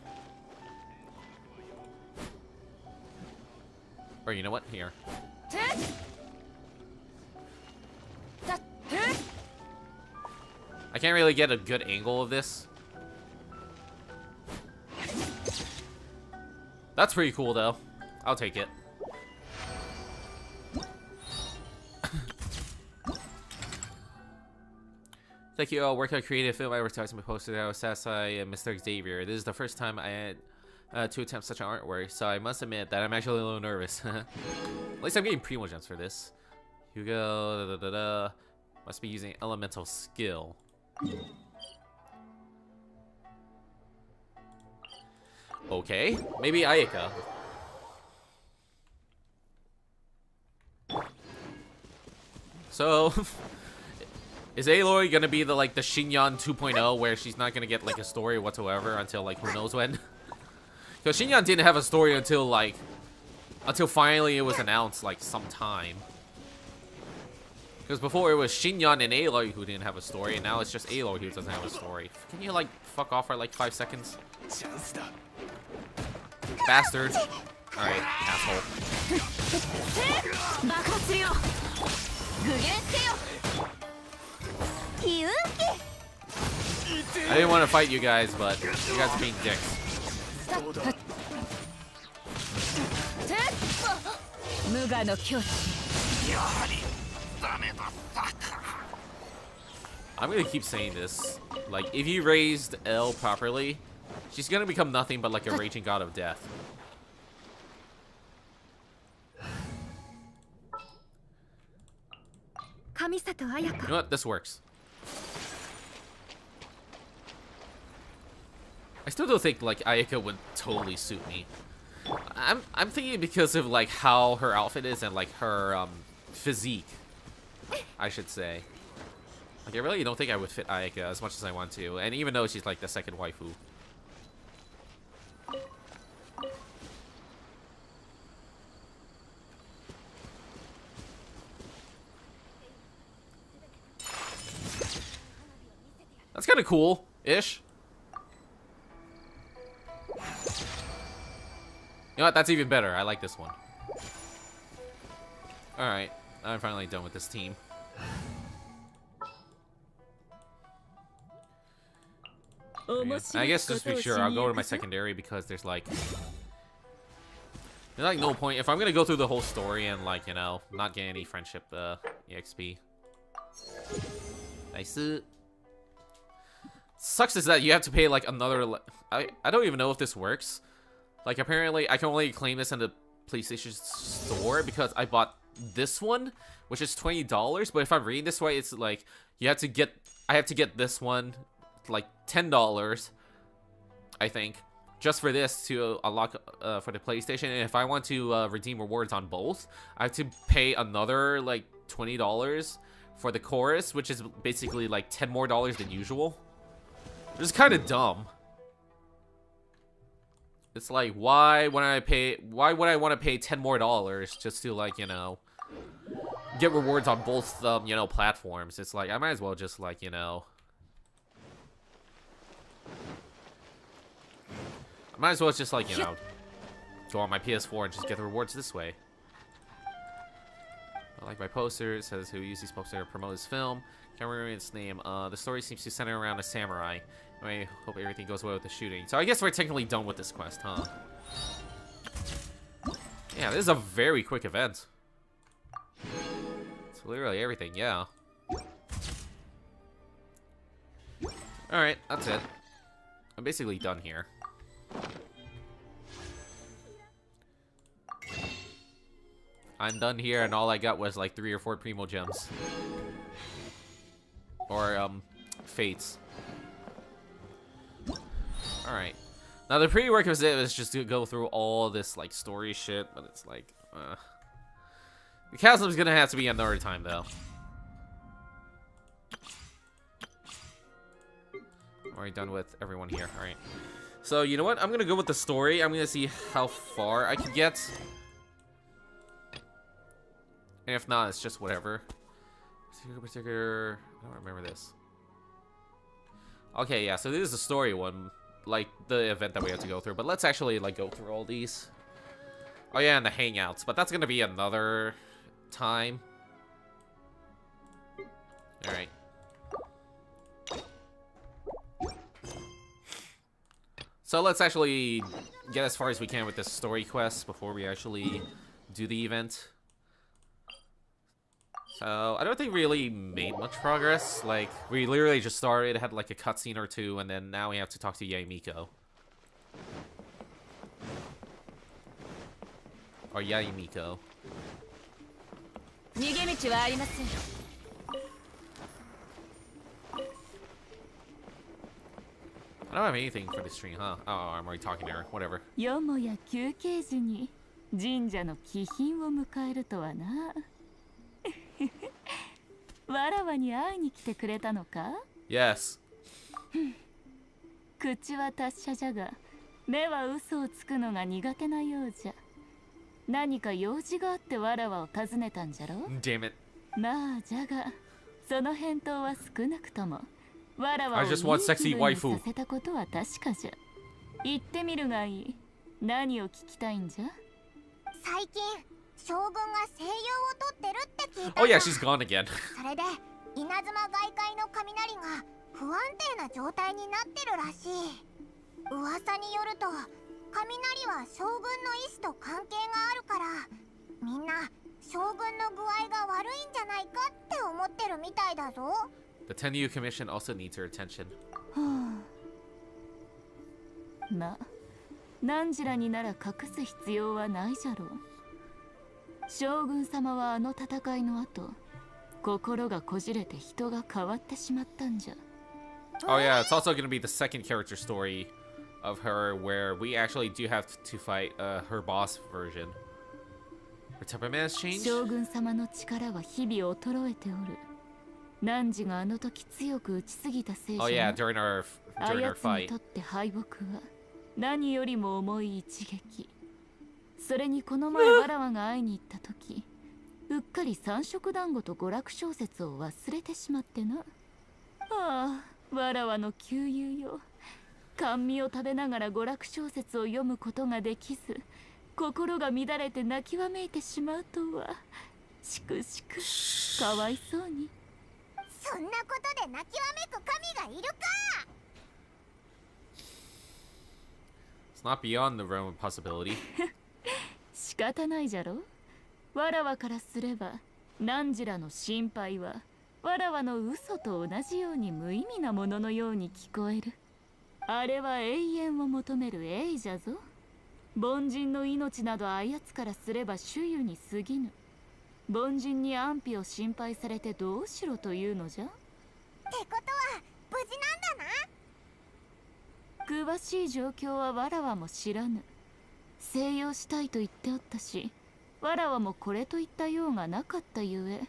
Or you know what? Here. I can't really get a good angle of this. That's pretty cool, though. I'll take it. Thank you all. Work on creative film advertisement posted out Sasai and Mr. Xavier. This is the first time I had to attempt such an artwork, so I must admit that I'm actually a little nervous. At least I'm getting primo gems for this. Hugo, must be using elemental skill. Okay, maybe Ayaka. So, is Aloy gonna be the like the Xinyan 2.0 where she's not gonna get like a story whatsoever until like who knows when? Because Xinyan didn't have a story until finally it was announced like sometime. Because before it was Xinyan and Aloy who didn't have a story, and now it's just Aloy who doesn't have a story. Can you like fuck off for like 5 seconds? Bastard. Alright, asshole. I didn't want to fight you guys, but you guys are being dicks. I'm gonna keep saying this. Like, if you raised L properly, she's gonna become nothing but like a raging god of death. You know what? This works. I still don't think like Ayaka would totally suit me. I'm thinking because of like how her outfit is and like her physique, I should say. Like I really don't think I would fit Ayaka as much as I want to, and even though she's like the second waifu. That's kind of cool-ish. You know what? That's even better. I like this one. Alright. I'm finally done with this team. Okay. I guess just to be sure, I'll go to my secondary because there's like no point. If I'm gonna go through the whole story and like, you know, not get any friendship EXP. Nice. Sucks is that you have to pay like another I don't even know if this works. Like apparently I can only claim this in the PlayStation store because I bought this one, which is $20, but if I'm reading this way, it's like I have to get this one like $10, I think, just for this to unlock for the PlayStation. And if I want to redeem rewards on both, I have to pay another like $20 for the chorus, which is basically like $10 more than usual. Which is kind of dumb. It's like, why would I want to pay $10 more just to, like, you know, get rewards on both you know, platforms? It's like I might as well just, like, you know, go on my PS4 and just get the rewards this way. I like my poster. It says who used these posters to promote his film. Can't remember its name. The story seems to center around a samurai. I hope everything goes well with the shooting. So I guess we're technically done with this quest, huh? Yeah, this is a very quick event. It's literally everything, yeah. Alright, that's it. I'm basically done here. I'm done here, and all I got was like 3 or 4 Primo Gems. Or, Fates. Alright. Now, the prerequisite is just to go through all this, like, story shit, but it's like, The chasm's gonna have to be another time, though. Already done with everyone here. Alright. So, you know what? I'm gonna go with the story. I'm gonna see how far I can get. And if not, it's just whatever. I don't remember this. Okay, yeah, so this is the story one. Like, the event that we have to go through. But let's actually, like, go through all these. Oh, yeah, and the hangouts. But that's gonna be another time. Alright. So let's actually get as far as we can with this story quest before we actually do the event. So, I don't think we really made much progress. Like, we literally just started, had like a cutscene or two, and then now we have to talk to Yaimiko. Or Yaimiko. I don't have anything for this stream, huh? Oh, I'm already talking to her. Whatever. Yes. 口は達者じゃが、目は嘘をつくのが苦手なようじゃ。何か用事があってわらわを訪ねたんじゃろ。Damn it. まあじゃが、その返答は少なくともわらわを I just want sexy さ waifu. せたことは確かじゃ。言ってみるがいい。何を聞きたいんじゃ。最近将軍が声優を取ってるって聞いた。 Oh yeah, she's gone again. それで稲妻外界の雷が不安定な状態になってるらしい。噂によると雷は将軍の意志と関係があるから、みんな将軍の具合が悪いんじゃないかって思ってるみたいだぞ。 The Tenryu Commission also needs her attention. まあ何時らになら隠す必要はないじゃろう。将軍様はあの戦いの後、心がこじれて人が変わってしまったんじゃ。 Oh yeah, it's also going to be the second character story of her where we actually do have to fight her boss version. Her temperament has changed? 将軍様の力は日々衰えておる。汝があの時強く打ちすぎたせいじゃ。 Oh yeah, during our あやつに fight. とって敗北は何よりも重い一撃。それにこの前わらわが会いに行った時、うっかり三色団子と娯楽小説を忘れてしまってな。ああ、わらわの旧友よ。甘味を食べながら娯楽小説を読むことができず、心が乱れて泣きわめいてしまうとは。しくしく、かわいそうに。そんなことで泣きわめく神がいるか。 It's not beyond the realm of possibility. 仕方ないじゃろ。わらわからすれば汝らの心配はわらわの嘘と同じように無意味なもののように聞こえる。あれは永遠を求める永じゃぞ。凡人の命などあやつからすれば主湯に過ぎぬ。凡人に安否を心配されてどうしろというのじゃ。ってことは無事なんだな。詳しい状況はわらわも知らぬ。静養したいと言っておったし、わらわもこれといった用がなかったゆえ、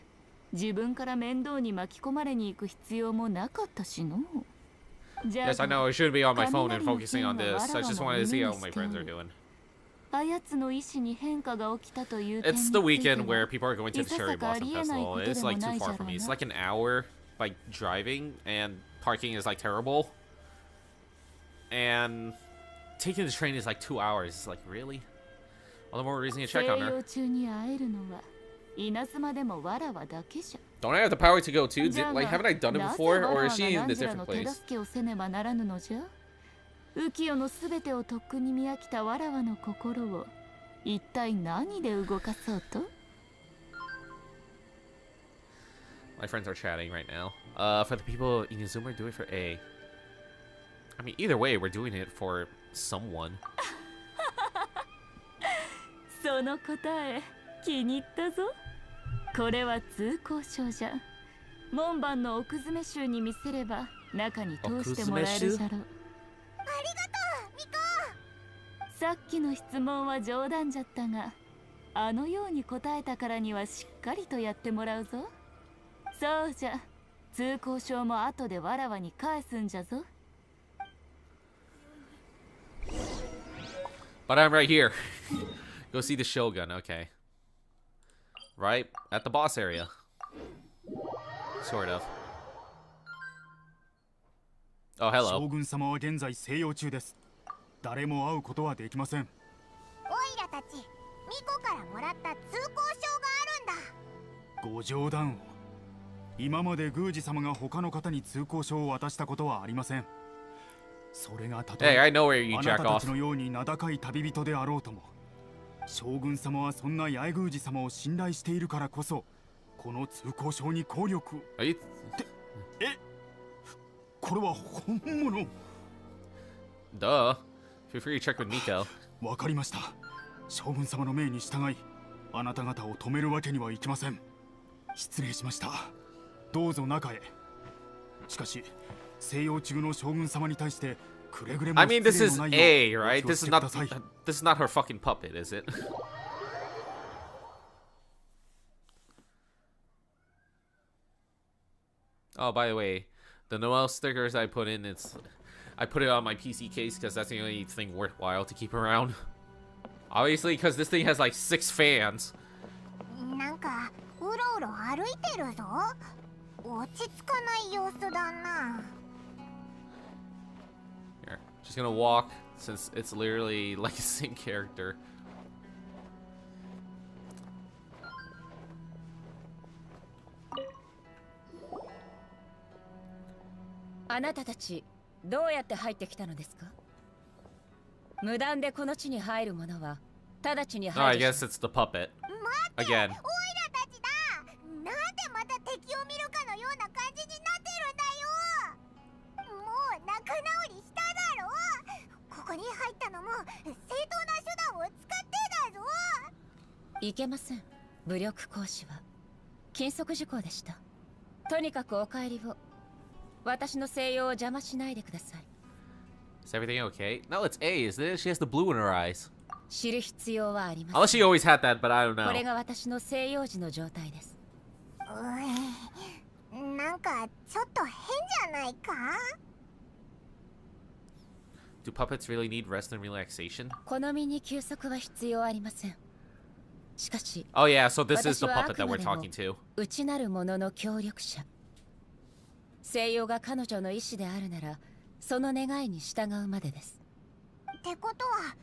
自分から面倒に巻き込まれに行く必要もなかったしの。 Yes, I know. I should be on my phone and focusing on this. I just wanted to see how my friends are doing. あやつの意志に変化が起きたという点に It's つ the いて weekend は where people are going to the Cherry Blossom Festival. It's like too far from me. It's like an hour by driving, and parking is like terrible. And taking the train is like 2 hours. It's like, really? All the more reason to check on 静 her. 養中に会えるのは稲妻でもわらわだけじゃ。 Don't I have the power to go too? じゃが Like, haven't I done it なぜ before? わ Or ら is わ she が in a 汝ら different の手 place? 助けをせねばならぬのじゃ。浮世のすべてをとっくに見飽きたわらわの心を一体何で動かそうと。 My friends are chatting right now. For the people in Zoom, do it for A. I mean, either way, we're doing it for someone. その答え気に入ったぞ。これは通行証じゃ。門番の奥詰衆に見せれば中に通してもらえるじゃろう。ありがとうミコ。さっきの質問は冗談じゃったが、あのように答えたからにはしっかりとやってもらうぞ。そうじゃ、通行証も後でわらわに返すんじゃぞ。 But I'm right here. Go see the Shogun, okay. Right at the boss area. Sort of. Oh, hello. 将軍様は現在静養中です。誰も会うことはできません。オイラたちミコからもらった通行証があるんだ。ご冗談を。今まで宮司様が他の方に通行証を渡したことはありません。それがたと Hey, え I know where you あな jack たた off. ちのように名高い旅人であろうとも、将軍様はそんな八重宮司様を信頼しているからこそ、この通行証に効力を。 Are you... これは本物。 Duh. Feel free to check with Miko. わかりました。将軍様の命に従い、あなた方を止めるわけにはいきません。失礼しました。どうぞ中へ。しかし、静養中の将軍様に対してくれぐれも I mean, this 失礼 is のない A, よう right? お気を This つ is け not ください。 this is not her fucking puppet, is it? Oh, by the way, the Noel stickers I put in, I put it on my PC case because that's the only thing worthwhile to keep around. Obviously, because this thing has like 6 fans. なんかうろうろ歩いてるぞ。落ち着かない様子だな。 Here, just gonna walk since it's literally like the same character. あなたたちどうやって入ってきたのですか？無断でこの地に入る者は直ちに No, I 排除 guess it's the puppet. Again. オイラたちだ。なんでまた敵を見るかのような感じになってるんだよ。もう仲直りしただろ。ここに入ったのも正当な手段を使ってだぞ。いけません。武力行使は禁則事項でした。とにかくお帰りを。私の静養を邪魔しないでください。Is everything okay? No, it's A, isn't it? She has the blue in her eyes. 知る必要はありま Unless せ she ん。 always had that, but I don't これ know. が私の静養時の状態です。なんかちょっと変じゃないか。 Do puppets really need rest and relaxation? この身に休息は必要ありません。しかし、 Oh yeah, so this is the 私は puppet that we're あくまでも talking to. 内なる者の協力者。静養が彼女の意志であるなら、その願いに従うまでです。ってことは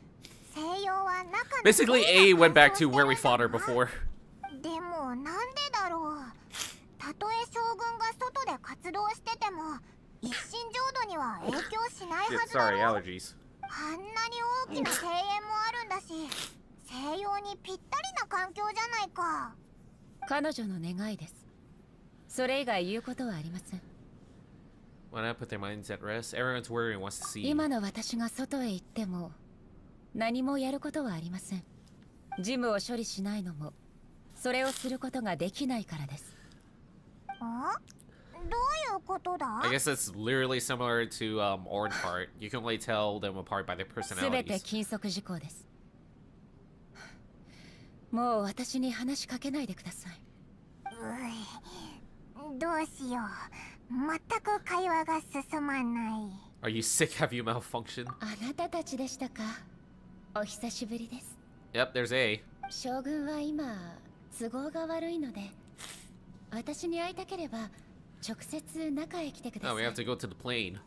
西洋は中の Basically, A went back to where we fought her before. でもなんでだろう。たとえ将軍が外で活動してても一心浄土には影響しないは Shit, ずだ sorry, ろう。 allergies. あんなに大きな庭園もあるんだし西洋にぴったりな環境じゃないか。彼女の願いです。それ以外言うことはありません。Why not put their minds at rest? Everyone's worried and wants to see. 今の私が外へ行っても何もやることはありません。事務を処理しないのもそれをすることができないからです。どういうことだ？ I guess that's literally similar to Orange Heart. You can only tell them apart by their すべて personalities. 禁則事項です。もう私に話しかけないでください。どうしよう。全く会話が進まない。 Are you sick? Have you malfunctioned? あなたたちでしたか。お久しぶりです。 Yep, there's A. 将軍は今都合が悪いので、私に会いたければ直接中へ来てくだ No, さ we い。 have to go to the plane.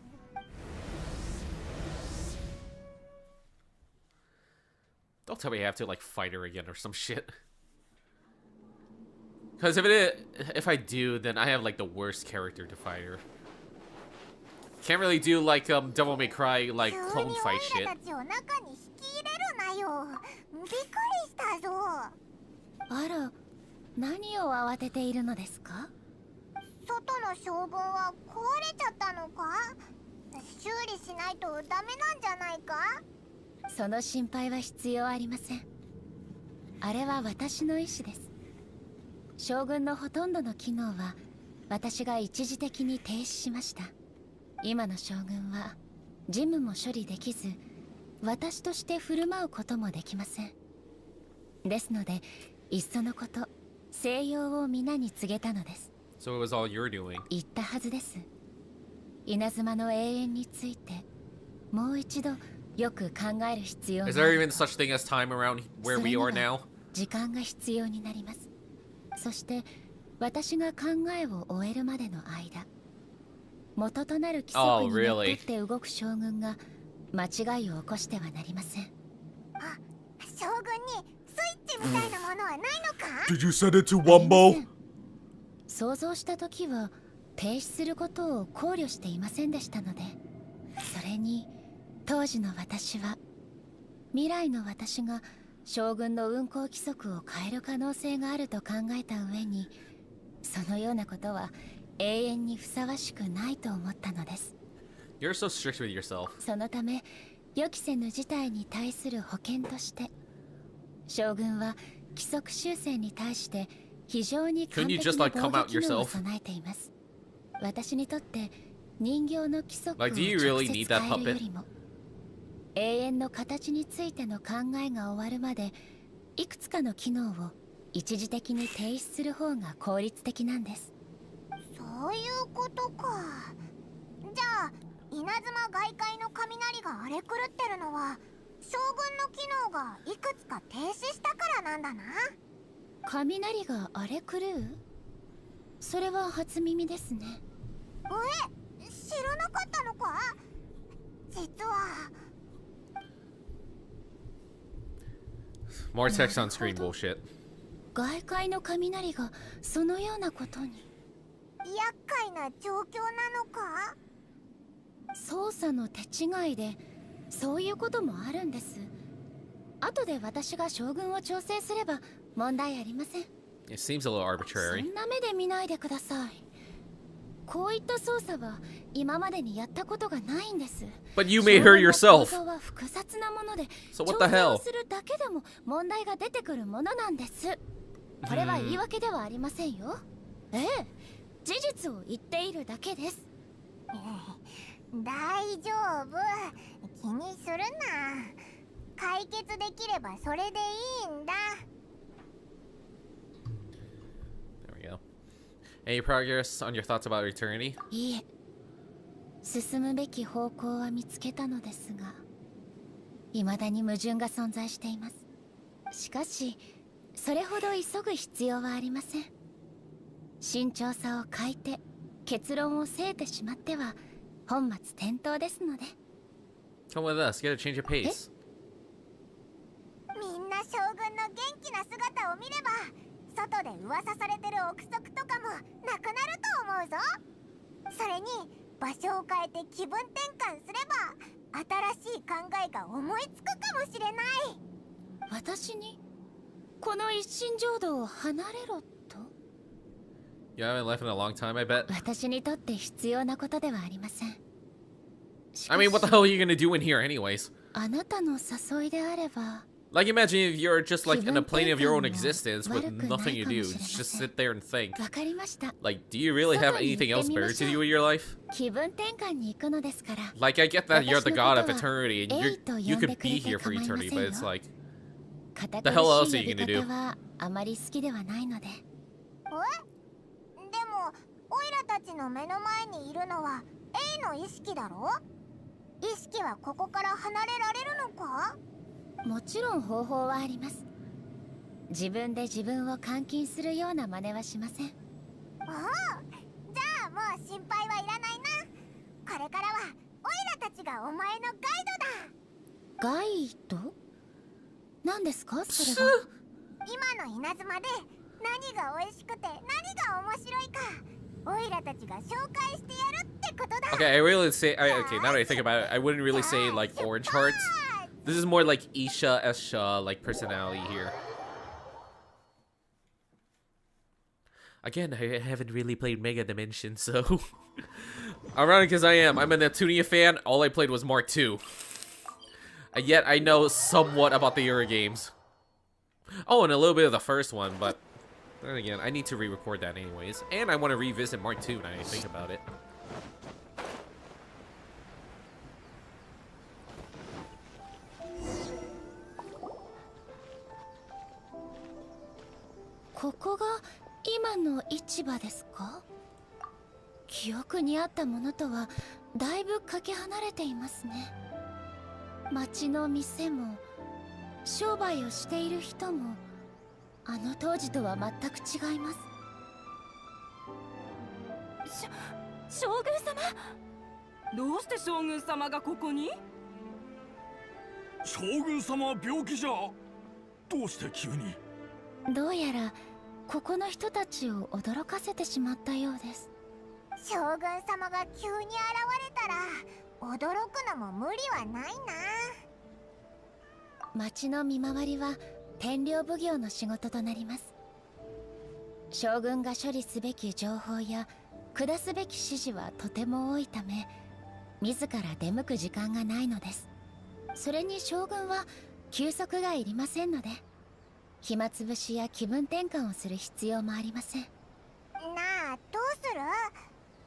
Don't tell me I have to like fight her again or some shit. Because if I do, then I have like the worst character to fight her. Can't really do like Devil May Cry like 急 clone に fight オイ shit. ラたちを中に引き入れるなよ。びっくりしたぞ。あら、何を慌てているのですか？外の将軍は壊れちゃったのか？修理しないとダメなんじゃないか？その心配は必要ありません。あれは私の意思です。将軍のほとんどの機能は私が一時的に停止しました。今の将軍は事務も処理できず、私として振る舞うこともできません。ですので、いっそのこと静養を皆に告げたのです。So it was all you're doing. 言ったはずです。稲妻の永遠についてもう一度よく考える必要があ Is る there even と。 such thing as time around where we are now? 時間が必要になります。そして私が考えを終えるまでの間、元となる規則 Oh, にのっ really? とって動く将軍が間違いを起こしてはなりません。あ、将軍にスイッチみたいなものはないのか？ Did you set it to ありま Wumbo? せん。想像した時は停止することを考慮していませんでしたので、それに当時の私は未来の私が将軍の運行規則を変える可能性があると考えた上に、そのようなことは永遠にふさわしくないと思ったのです。 You're so strict with yourself. そのため予期せぬ事態に対する保険として、将軍は規則修正に対して非常に完 Couldn't you 璧 just な like 防 come 御 out 機能を yourself? 備えています。私にとって人形の規則を Like, do you 直 really 接 need that 変える puppet? よりも、永遠の形についての考えが終わるまでいくつかの機能を一時的に停止する方が効率的なんです。そういうことか。じゃあ稲妻外界の雷が荒れ狂ってるのは将軍の機能がいくつか停止したからなんだな。雷が荒れ狂う？それは初耳ですね。知らなかったのか？実は More text on screen bullshit. 外界の雷がそのようなことに。厄介な状況なのか？作の手違いでそういうこともあるんです。後で私が将軍を調整すれば問題ありません。 It seems a little そ arbitrary. んな目で見ないでください。こういった操作は今までにやったことがないんです。 But you made her 将軍の yourself. 構造は複雑なもので、 So 調 what the 整を hell? するだけでも問題が出てくるものなんです。これは言い訳ではありませんよ。ええ、事実を言っているだけです。大丈夫、気にするな。解決できればそれでいいんだ。 There we go. Any progress on your thoughts about eternity? いいえ、進むべき方向は見つけたのですが、未だに矛盾が存在しています。しかしそれほど急ぐ必要はありません。慎重さを欠いて結論をせいてしまっては本末転倒ですので。 Come with us. Get a change of pace. みんな将軍の元気な姿を見れば、外で噂されてる憶測とかもなくなると思うぞ。それに場所を変えて気分転換すれば新しい考えが思いつくかもしれない。私にこの一心浄土を離れろと？ You haven't left in a long time, I bet. 私にとって必要なことではありません。し I かし mean, what the hell are you gonna do in here, anyways? あなたの誘いであれば、 Like, imagine if you're just like in a plane of your own 気分転換も existence with 悪くない nothing to かも do. しれません。 Just sit there and think. わかりました。 Like, do you really have 外に anything 行っ else てみま better しょ to う。 do in your life? 気分転換に行くのですから。 Like, I get that you're the god of 私のことは eternity and エイと you 呼んで could くれ be て here for 構いません eternity, よ。 but it's like, 堅 The hell else 苦 are し you い gonna 呼び do? 方はあまり好きではないので。でもオイラたちの目の前にいるのはエイの意識だろ。意識はここから離れられるのか？もちろん方法はあります。自分で自分を監禁するような真似はしません。おお、じゃあもう心配はいらないな。これからはオイラたちがお前のガイドだ。ガイド？何ですかそれは？今の稲妻で何が美味しくて何が面白いかオイラたちが紹介してやるってことだ。 okay, I really say, okay, now that I think about it, I wouldn't really say like orange hearts. This is more like Isha Esha, like personality here. Again, I haven't really played Mega Dimension, so ironic as I am, I'm a Neptunia fan. All I played was Mark II, and yet I know somewhat about the Euro games. Oh, and a little bit of the first one, but then again, I need to re-record that anyways, and I want to revisit Mark II now that I think about it. ここが今の市場ですか？記憶にあったものとはだいぶかけ離れていますね。町の店も商売をしている人もあの当時とは全く違います。将軍様、どうして将軍様がここに？将軍様は病気じゃ。どうして急に？どうやらここの人たちを驚かせてしまったようです。将軍様が急に現れたら驚くのも無理はないな。町の見回りは天領奉行の仕事となります。将軍が処理すべき情報や下すべき指示はとても多いため、自ら出向く時間がないのです。それに将軍は休息がいりませんので、暇つぶしや気分転換をする必要もありません。なあ、どうする？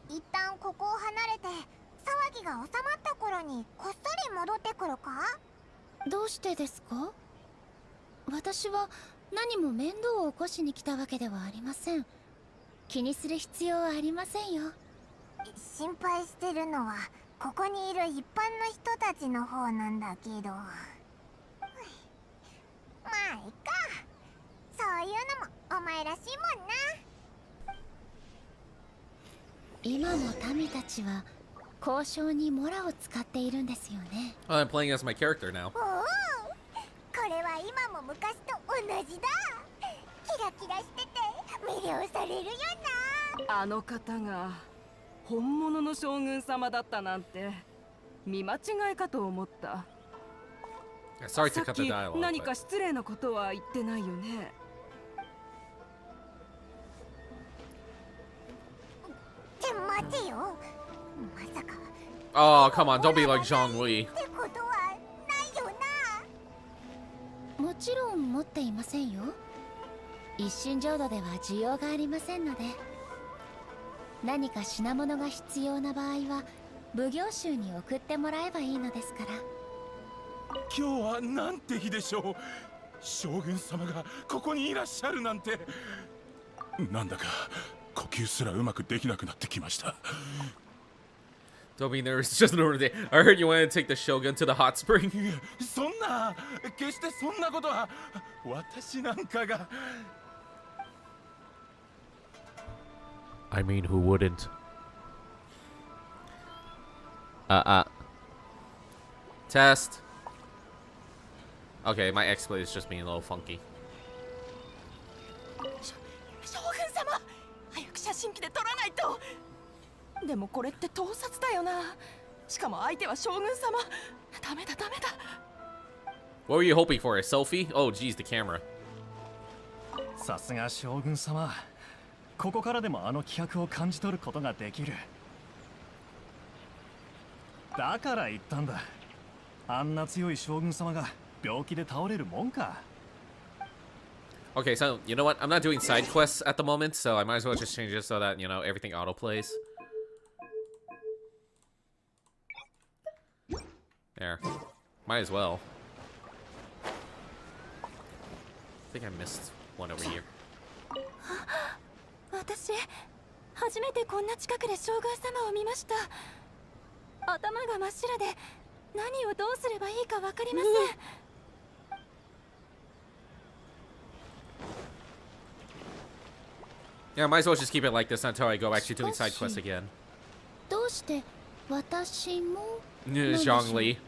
一旦ここを離れて騒ぎが収まった頃にこっそり戻ってくるか？どうしてですか？私は何も面倒を起こしに来たわけではありません。気にする必要はありませんよ。心配してるのはここにいる一般の人たちの方なんだけど。まあいいか。そういうのもお前らしいもんな。今も民たちは交渉にモラを使っているんですよね。Oh, I'm playing as my character now. おお、これは今も昔と同じだ。キラキラしてて魅了されるよな。あの方が本物の将軍様だったなんて見間違いかと思った。 Sorry さ to っ cut the き dialogue. 何か But... 失礼なことは言ってないよね。って待てよ。まさか Oh, come on, don't be like Zhongli. ってことはないよな。もちろん持っていませんよ。一身浄土では需要がありませんので、何か品物が必要な場合は奉行衆に送ってもらえばいいのですから。今日はなんて日でしょう。将軍様がここにいらっしゃるなんて。なんだか呼吸すらうまくできなくなってきました。 Don't be nervous, it's just an order day. I heard you wanted to take the Shogun to the hot spring. そんな、決してそんなことは。私なんかが。 I mean, who wouldn't? Test. Okay, my XSplit is just being a little funky. 将軍様、早く写真機で撮らないと。でもこれって盗撮だよな。しかも相手は将軍様。ダメだダメだ。 What were you hoping for? A selfie? Oh, geez, the camera. さすが将軍様。ここからでもあの気迫を感じ取ることができる。だから言ったんだ。あんな強い将軍様が病気で倒れるもんか。 Okay, so, you know what? I'm not doing side quests at the moment, so I might as well just change it so that, you know, everything autoplays. There. Might as well. I think I missed one over here. 私、初めてこんな近くで将軍様を見ました。頭が真っ白で何をどうすればいいかわかりません。Yeah, might as well just keep it like this until I go back to doing side quests again. どうして私も Zhongli.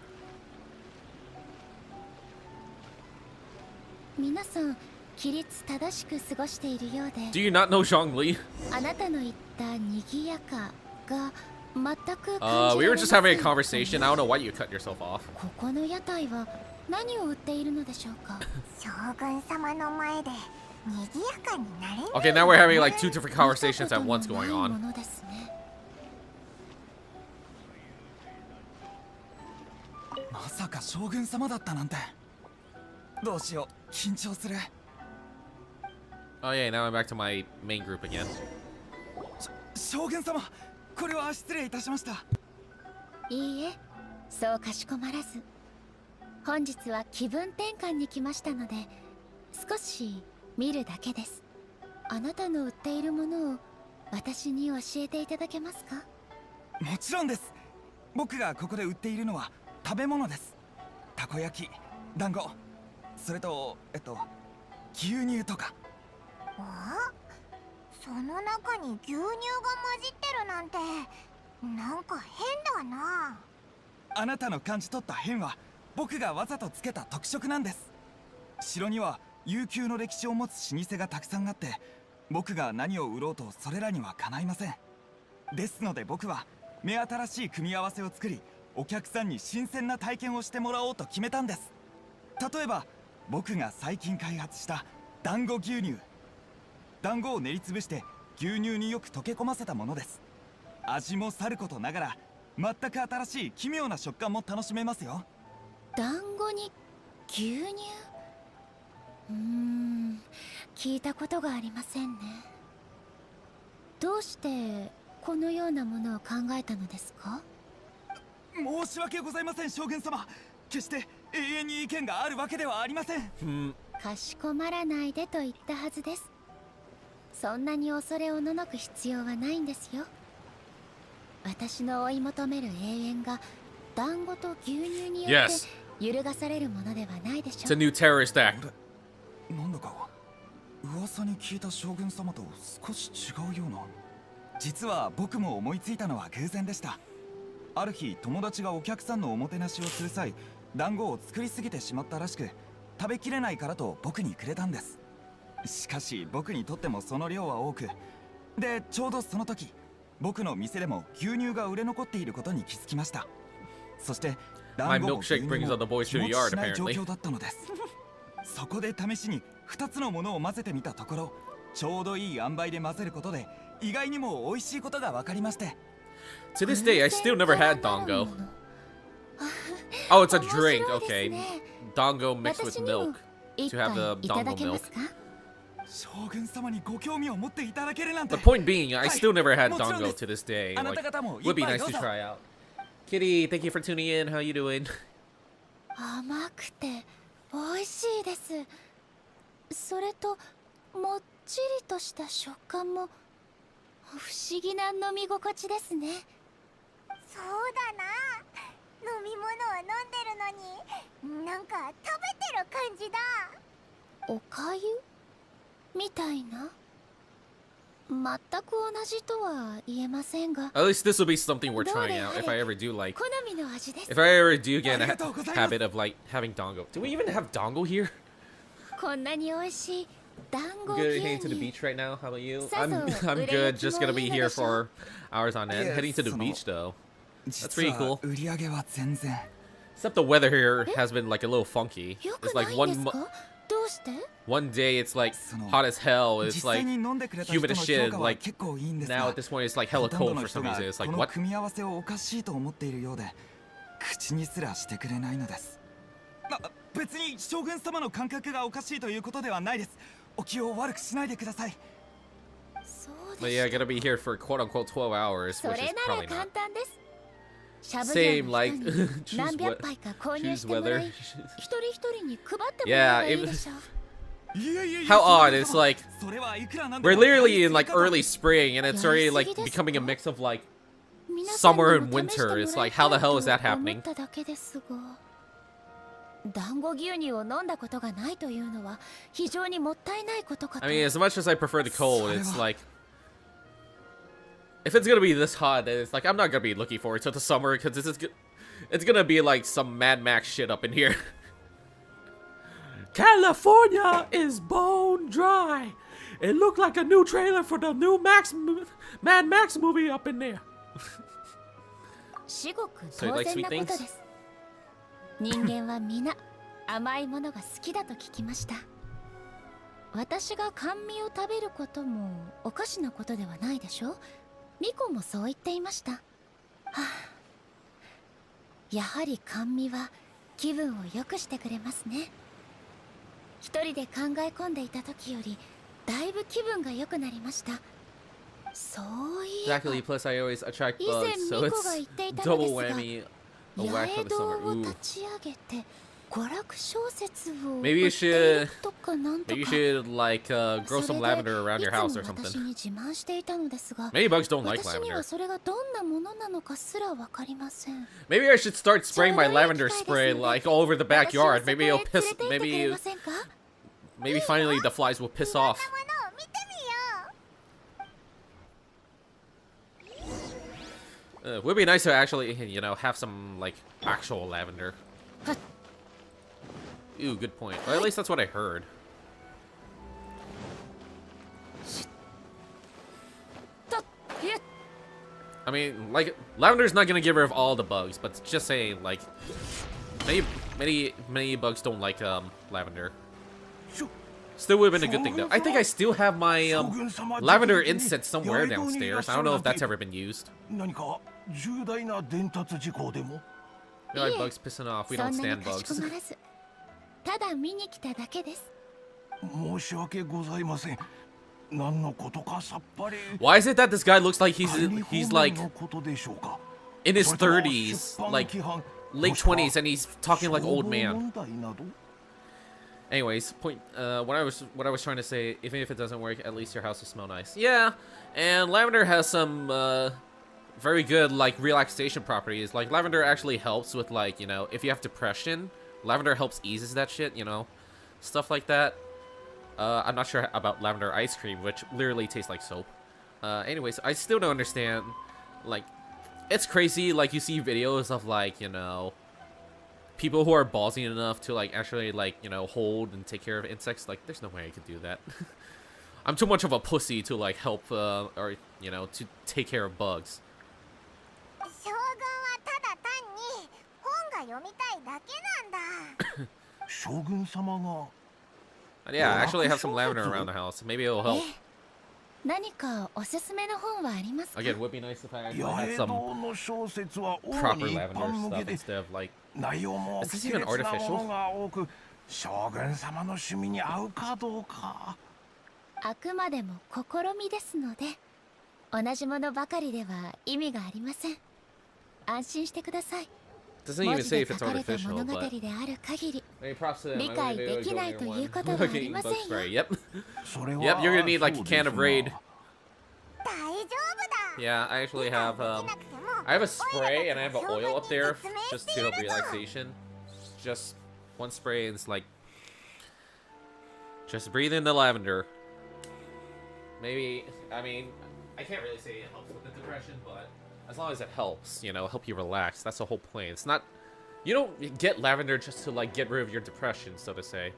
皆さん規律正しく過ごしているようで、 Do you not know Zhongli? あなたの言った賑やかが全く感じ We ら were れま just せ having a ん。 conversation. I don't know why you cut yourself off. ここの屋台は何を売っているのでしょうか。将軍様の前で賑やかになれない。 Okay, now we're having like two different conversations at once 見 going たことのない on. ものですね。まさか将軍様だったなんて。どうしよう、緊張する。 Oh yeah, now I'm back to my main group again. 将軍様、これは失礼いたしました。いいえ、そうかしこまらず。本日は気分転換に来ましたので、少し見るだけです。あなたの売っているものを私に教えていただけますか？もちろんです。僕がここで売っているのは食べ物です。たこ焼き、団子、それと牛乳とか。あ、その中に牛乳が混じってるなんてなんか変だな。あなたの感じ取った変は僕がわざとつけた特色なんです。城には悠久の歴史を持つ老舗がたくさんあって、僕が何を売ろうとそれらにはかないません。ですので僕は目新しい組み合わせを作り、お客さんに新鮮な体験をしてもらおうと決めたんです。例えば僕が最近開発した団子牛乳。団子を練りつぶして牛乳によく溶け込ませたものです。味もさることながら全く新しい奇妙な食感も楽しめますよ。団子に牛乳、聞いたことがありませんね。どうしてこのようなものを考えたのですか？申し訳ございません将軍様。決して永遠に意見があるわけではありません。かしこまらないでと言ったはずです。そんなに恐れおののく必要はないんですよ。私の追い求める永遠が団子と牛乳によって Yes. 揺るがされるものではないでし It's ょ a new terrorist act. なんだか噂に聞いた将軍様と少し違うような。実は僕も思いついたのは偶然でした。ある日友達がお客さんのおもてなしをする際、団子を作りすぎてしまったらしく、食べきれないからと僕にくれたんです。しかし僕にとってもその量は多くで、ちょうどその時僕の店でも牛乳が売れ残っていることに気づきました。そして My 団子も milkshake 牛乳 brings も all the boys 日 to 持 the ち yard, しない状 apparently. 況だったのですそこで試しに2つのものを混ぜてみたところちょうどいい塩梅で混ぜることで意外にも美味しいことが分かりまして To this day, I still never had Dongo. Oh, it's a drink. Okay. Dongo mixed with milk. To have the Dongo milk. 将軍様にご興味を持っていただけるなんて The point being, I still never had もちろん Dongo です to this day. あなた Like, 方もい would っ be ぱい nice どう to ぞ try out. Kitty, thank you for tuning in. How you doing? 甘くて美味しいです。それともっちりとした食感も不思議な飲み心地ですね。そうだな。飲み物は飲んでるのになんか食べてる感じだ。おかゆみたいな。全く同じとは言えませんが。 At least this will be something we're trying out if I ever do like. 好みの味です。 If I ever do get a ありがとうございます。 habit of like having Dongo. Do we even have Dongo here? こんなに美味しい団子 Good 牛 heading to the 乳。 beach right now. How about you? Sazo, I'm ure good. yuki Just mo gonna be ii here de shou? for hours on end. Yes, Heading to the その beach though. 実 pretty は cool. 売り上げは全然 Except the weather here has been like a little funky. よ It's くな like いんですか？どうして？ one day it's like その hot as hell. It's 実際 like に飲んでくれた人 humid の as 評 shit. 価は Like 結構いいんです now が at this point it's like hella ほとんど cold の for 人 some が reason. It's こ like の what? 組み合わせをおかしいと思っているようで口にすらしてくれないのです別に将軍様の感覚がおかしいということではないですお気を悪くしないでくださいそう But で yeah, し I gotta be here for quote unquote 12 hours, た。そ which れ is なら probably 簡 not. 単です。しゃぶ Same 業 like の人に choose 何百 what 杯か購入 choose してもら whether. い、一人一人に配ってもらえばいいでしょう。 How odd! It's like それはいくらなんで we're も literally in やり like すぎかと early spring and it's already like becoming a mix of like 皆さんにも summer and 試して winter. もらい It's たい like how the hell is that と思 happening? っただけですが、団子牛乳を飲んだことがないというのは非常にもったいないことかと。 I mean, as much as I prefer the cold, it's それは like if it's gonna be this hot, then it's like I'm not gonna be looking forward to the summer because it's gonna be like some Mad Max shit up in here. California is bone dry. It looked like a new trailer for the new Mad Max movie up in there. 至極 So you 当 like 然 sweet なこと things? です。人間は皆甘いものが好きだと聞きました。私が甘味を食べることもおかしなことではないでしょ。ミコもそう言っていました。はあ、やはり甘味は気分を良くしてくれますね。一人で考え込んでいた時よりだいぶ気分が良くなりました。そういえば Exactly. Plus, I always attract 以前 bugs, so ミコが it's 言っていたのです double が、 whammy. A 八 whack 重 for the 堂 summer. を Ooh. 立ち上げて娯楽小説を Maybe you 売っている should- とかなんと Maybe you か should like grow そ some れで lavender around your house or いつも私 something. に自慢していたのですが、 Many bugs don't like 私に lavender. はそれがどんなものなのかすらわかりません。 Maybe I should start spraying my lavender spray like all over the 私を backyard. そこ Maybe へ it'll 連れ piss. て行ってくれ Maybe ませんか？ maybe finally the flies will piss off. ものを見てみよう。It would be nice to actually, you know, have some like actual lavender. Ooh, good point. Or at least that's what I heard. I mean, like, lavender's not gonna get rid of all the bugs, but just saying, like, many bugs don't like lavender. Still would have been a good thing though. I think I still have my lavender incense somewhere downstairs. I don't know if that's ever been used. 何か重大な伝達事項でも You know, bugs pissing off. We そ don't んな stand にかしこ bugs. まらず、ただ見に来ただけです。申し訳ございません何のことかさっぱり Why is it that this guy looks like he's 管理 he's 方 like 面のことでしょうか in his それとも 30s, 出版 like 規範 late もしくは 20s, and he's talking like old 消防 man. 問題など Anyways, what I was trying to say, even if it doesn't work, at least your house will smell nice. Yeah, and lavender has some very good like relaxation properties. Like lavender actually helps with like, you know, if you have depression, lavender helps eases that shit, you know, stuff like that. I'm not sure about lavender ice cream, which literally tastes like soap. Anyways, I still don't understand. Like, it's crazy. Like you see videos of like, you know, people who are ballsy enough to like actually like, you know, hold and take care of insects. Like, there's no way I could do that. I'm too much of a pussy to like help or, you know, to take care of bugs. 将軍はただ単にみたいだけなんだ。将軍様が Yeah, I actually have some lavender around the house. Maybe it'll help. 何かおすすめの本はありますか？ Again, would be nice if I actually 八 had 重 some 堂の小説は主 proper に一 lavender 般向け stuff で instead of like. 内容も Is 奇 this 烈 even な artificial? ものが多く将軍様の趣味に合うかどうか。あくまでも試みですので、同じものばかりでは意味がありません。安心してください。 Doesn't 文 even 字 say で if 書 it's かれた artificial, 物語 but である限り、 hey, props to them. 理解できないということはありませんよ。 Yep. それは Yep, you're gonna need like a can of Raid. 大丈夫だ。 Yeah, I actually have I have a spray and I have an oil up there just to help relaxation. Just one spray and it's like just breathe in the lavender. Maybe I mean I can't really say it helps with the depression, but as long as it helps, you know, help you relax. That's the whole point. It's not you don't get lavender just to like get rid of your depression, so to say.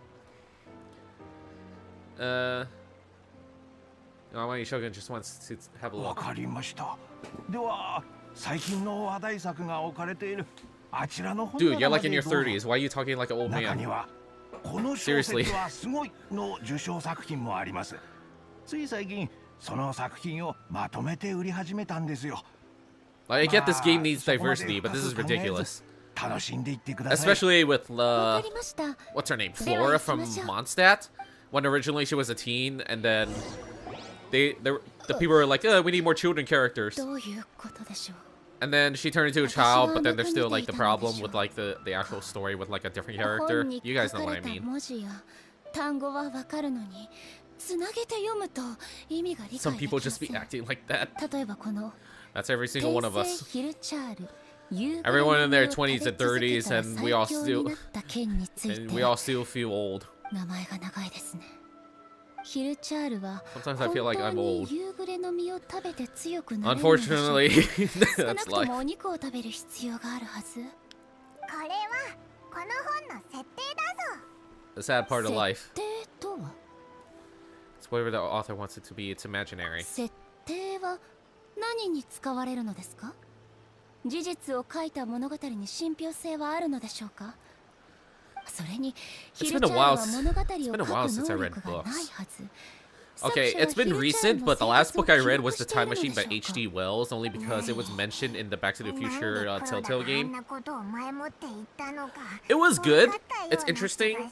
My Shogun just wants to have a わ look. かりました。では最近の話題作が置かれているあちらの本 Dude, 棚 you're ま like in で your どうぞ。 30s. Why are you talking like an old 中 man? にはこの小説はすごいの受賞作品もあります。つい最近その作品をまとめて売り始めたんですよ。 Like, I get this game needs diversity, but this is ridiculous. 楽しんでいってください。 Especially with わかりました。 what's her name? Flora from Mondstadt. When originally she was a teen, and then the people were like, we need more children characters. どういうことでしょう。 And then she turned into a child, but then there's still like the problem with like the actual story with like a different character. 本に You 書 guys か know what れ I た mean. 文字や単語はわかるのに、つなげて読むと意味が理解 Some でき people ま just せ be ん。 acting like that. 例えばこの That's every single one of 天 us. 聖ヒルチャール、夕暮れ Everyone in their の実を 20s 食べ and 続け 30s, たら and we all 最強 still になった剣につい and て we all still feel old. 名前が長いですね。ヒルチャールは Sometimes I feel like 本 I'm 当 old. に夕暮れの実を食べて強くなれるのでしょうか。 Unfortunately, 少な that's くと life. もお肉を食べる必要があるはず。これはこの本の設定だぞ。 The sad part of life. 設定とは It's whatever the author wants it to be. It's imaginary. 設定は何に使われるのですか？事実を書いた物語に信憑性はあるのでしょうか？それにヒルチャールは物語を書く能力がないはず。 Okay, it's been recent, but the last book I read was The Time Machine by H.G. Wells, only because it was mentioned in the Back to the Future Telltale game. It was good. It's interesting.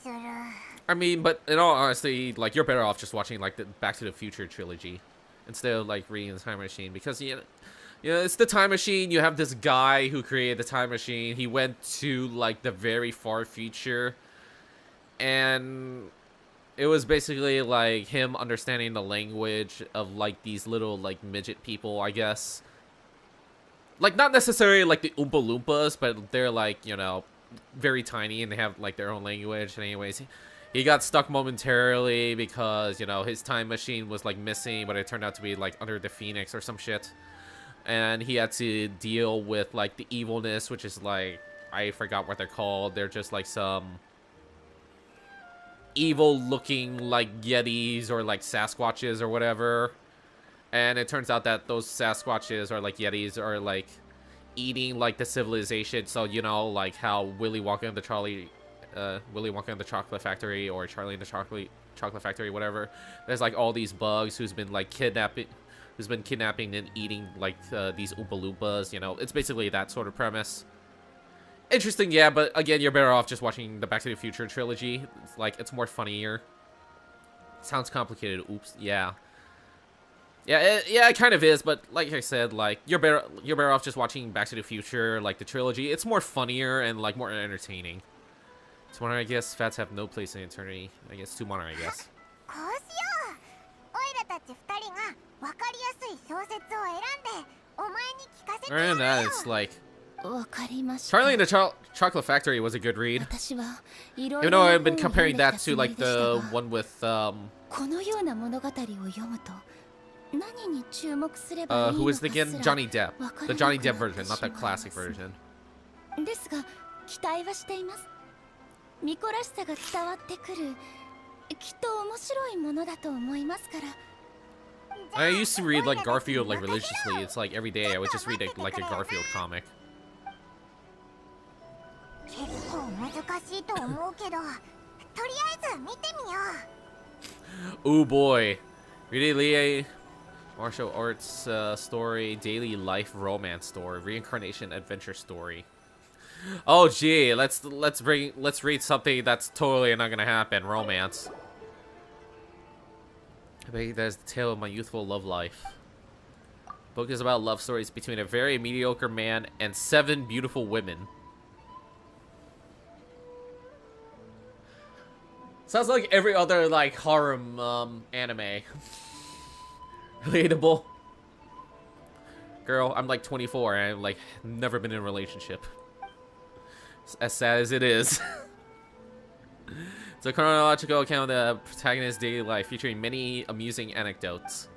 I mean, but in all honesty, like, you're better off just watching, like, the Back to the Future trilogy instead of, like, reading The Time Machine, because, you know, it's the Time Machine. You have this guy who created the Time Machine. He went to, like, the very far future, and it was basically like him understanding the language of like these little like midget people, I guess. Like not necessarily like the Oompa Loompas, but they're like, you know, very tiny and they have like their own language. And anyways, he got stuck momentarily because, you know, his time machine was like missing, but it turned out to be like under the Phoenix or some shit. And he had to deal with like the evilness, which is like, I forgot what they're called. They're just like some evil looking like Yetis or like Sasquatches or whatever, and it turns out that those Sasquatches or like Yetis are like eating like the civilization. So you know, like how Willy Wonka and the Chocolate Factory, or Charlie and the Chocolate Factory, whatever, there's like all these bugs who's been kidnapping and eating like these Oompa Loompas. You know, it's basically that sort of premise. Interesting, yeah, but again, you're better off just watching the Back to the Future trilogy. It's like, it's more funnier. Sounds complicated. Oops. Yeah. Yeah, it kind of is, but like I said, like, you're better off just watching Back to the Future, like the trilogy. It's more funnier and like more entertaining. Tomorrow, I guess. Fats have no place in eternity. I guess tomorrow, I guess. こうしよう。オイラたち二人がわかりやすい小説を選んでお前に聞かせてや Other る than よ。 that, it's like, わかりました。 Charlie and the Chocolate Factory was a good read. 私はいろ Even いろ though な I've been 本を読ん comparing できた that つ to もり like でした the が、 one with このような物語を読むと何に注目すればいい who の is か it す again? ら Johnny Depp. わから The な Johnny く Depp なっ version, て not し the まい classic ます。 version. ですが期待はしています。巫女らしさが伝わってくる、きっと面白いものだと思いますから。 I used to read like Garfield like religiously. It's like every day I would just read like a Garfield comic. 結しいと思うけど、とりあえず見てみよう。 Ooh boy. Read Lie martial arts story, daily life romance story, reincarnation adventure story. Oh gee, let's read something that's totally not gonna happen. Romance. I bet there's the tale of my youthful love life. Book is about love stories between a very mediocre man and 7 beautiful women. Sounds like every other like harem anime. Relatable. Girl, I'm like 24 and I've like never been in a relationship. As sad as it is. It's a chronological account of the protagonist's daily life, featuring many amusing anecdotes.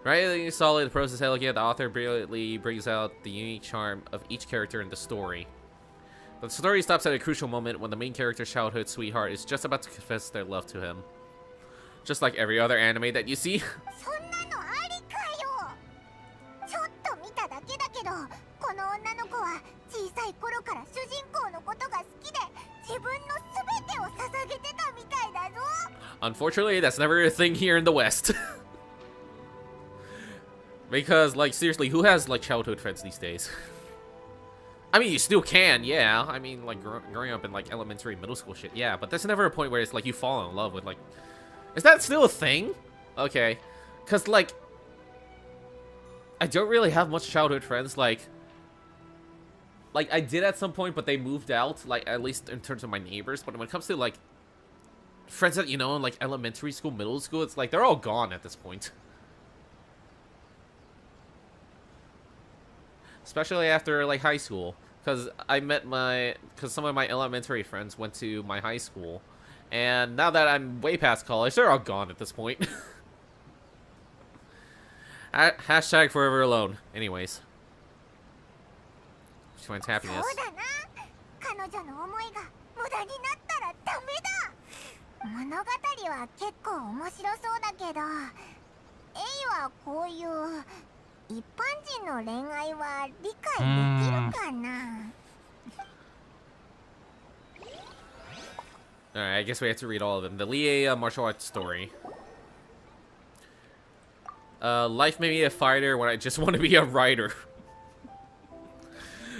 Rightly solid, the prose is elegant. The author brilliantly brings out the unique charm of each character in the story. But the story stops at a crucial moment when the main character's childhood sweetheart is just about to confess their love to him. Just like every other anime that you see. そんなのありかよ。ちょっと見ただけだけど、この女の子は小さい頃から主人公のことが好きで、自分の全てを捧げてたみたいだぞ。 Unfortunately, that's never a thing here in the West. Because, like, seriously, who has, like, childhood friends these days? I mean, you still can, yeah. I mean, like, growing up in, like, elementary, middle school shit, yeah. But there's never a point where it's, like, you fall in love with, like... Is that still a thing? Okay. Because, like... I don't really have much childhood friends, like... Like, I did at some point, but they moved out, like, at least in terms of my neighbors. But when it comes to, like... friends that, you know, in, like, elementary school, middle school, it's like, they're all gone at this point. Especially after, like, high school. Because some of my elementary friends went to my high school. And now that I'm way past college, they're all gone at this point. Hashtag forever alone. Anyways. She finds happiness. そうだな。彼女の思いが無駄になったらダメだ。物語は結構面白そうだけど、エイはこういう一般人の恋愛は理解できるかな。 Alright, I guess we have to read all of them. The Lie martial arts story. Life made me a fighter when I just want to be a writer.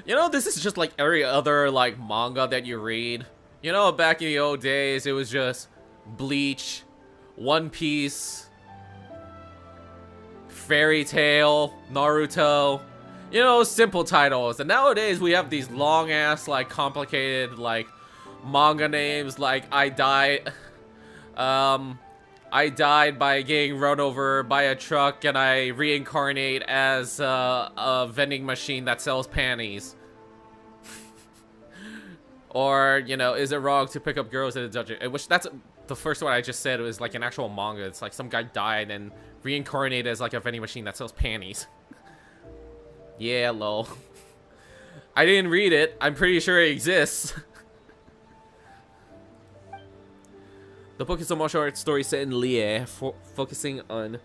You know, this is just like every other, like, manga that you read. You know, back in the old days, it was just Bleach, One Piece, Fairy Tail, Naruto. You know, simple titles. And nowadays, we have these long-ass, like, complicated, like, manga names. Like, I died by getting run over by a truck, and I reincarnate as a vending machine that sells panties. Or, you know, is it wrong to pick up girls in a dungeon? Which, that's the first one I just said. It was like an actual manga. It's like some guy died and reincarnated as like a vending machine that sells panties. Yeah, lol. I didn't read it. I'm pretty sure it exists. The book is a martial arts story set in Lie, focusing on...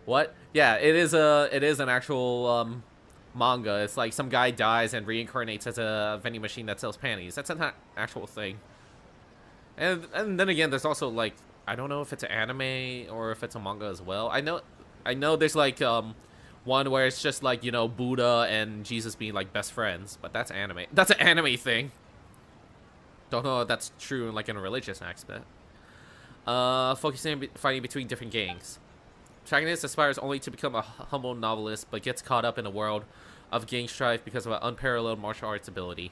What? Yeah, it is an actual manga. It's like some guy dies and reincarnates as a vending machine that sells panties. That's an actual thing. And then again, there's also like, I don't know if it's an anime or if it's a manga as well. I know there's like one where it's just like, you know, Buddha and Jesus being like best friends, but that's anime. That's an anime thing. Don't know if that's true like in a religious aspect. Focusing on fighting between different gangs. Protagonist aspires only to become a humble novelist, but gets caught up in a world of gang strife because of an unparalleled martial arts ability.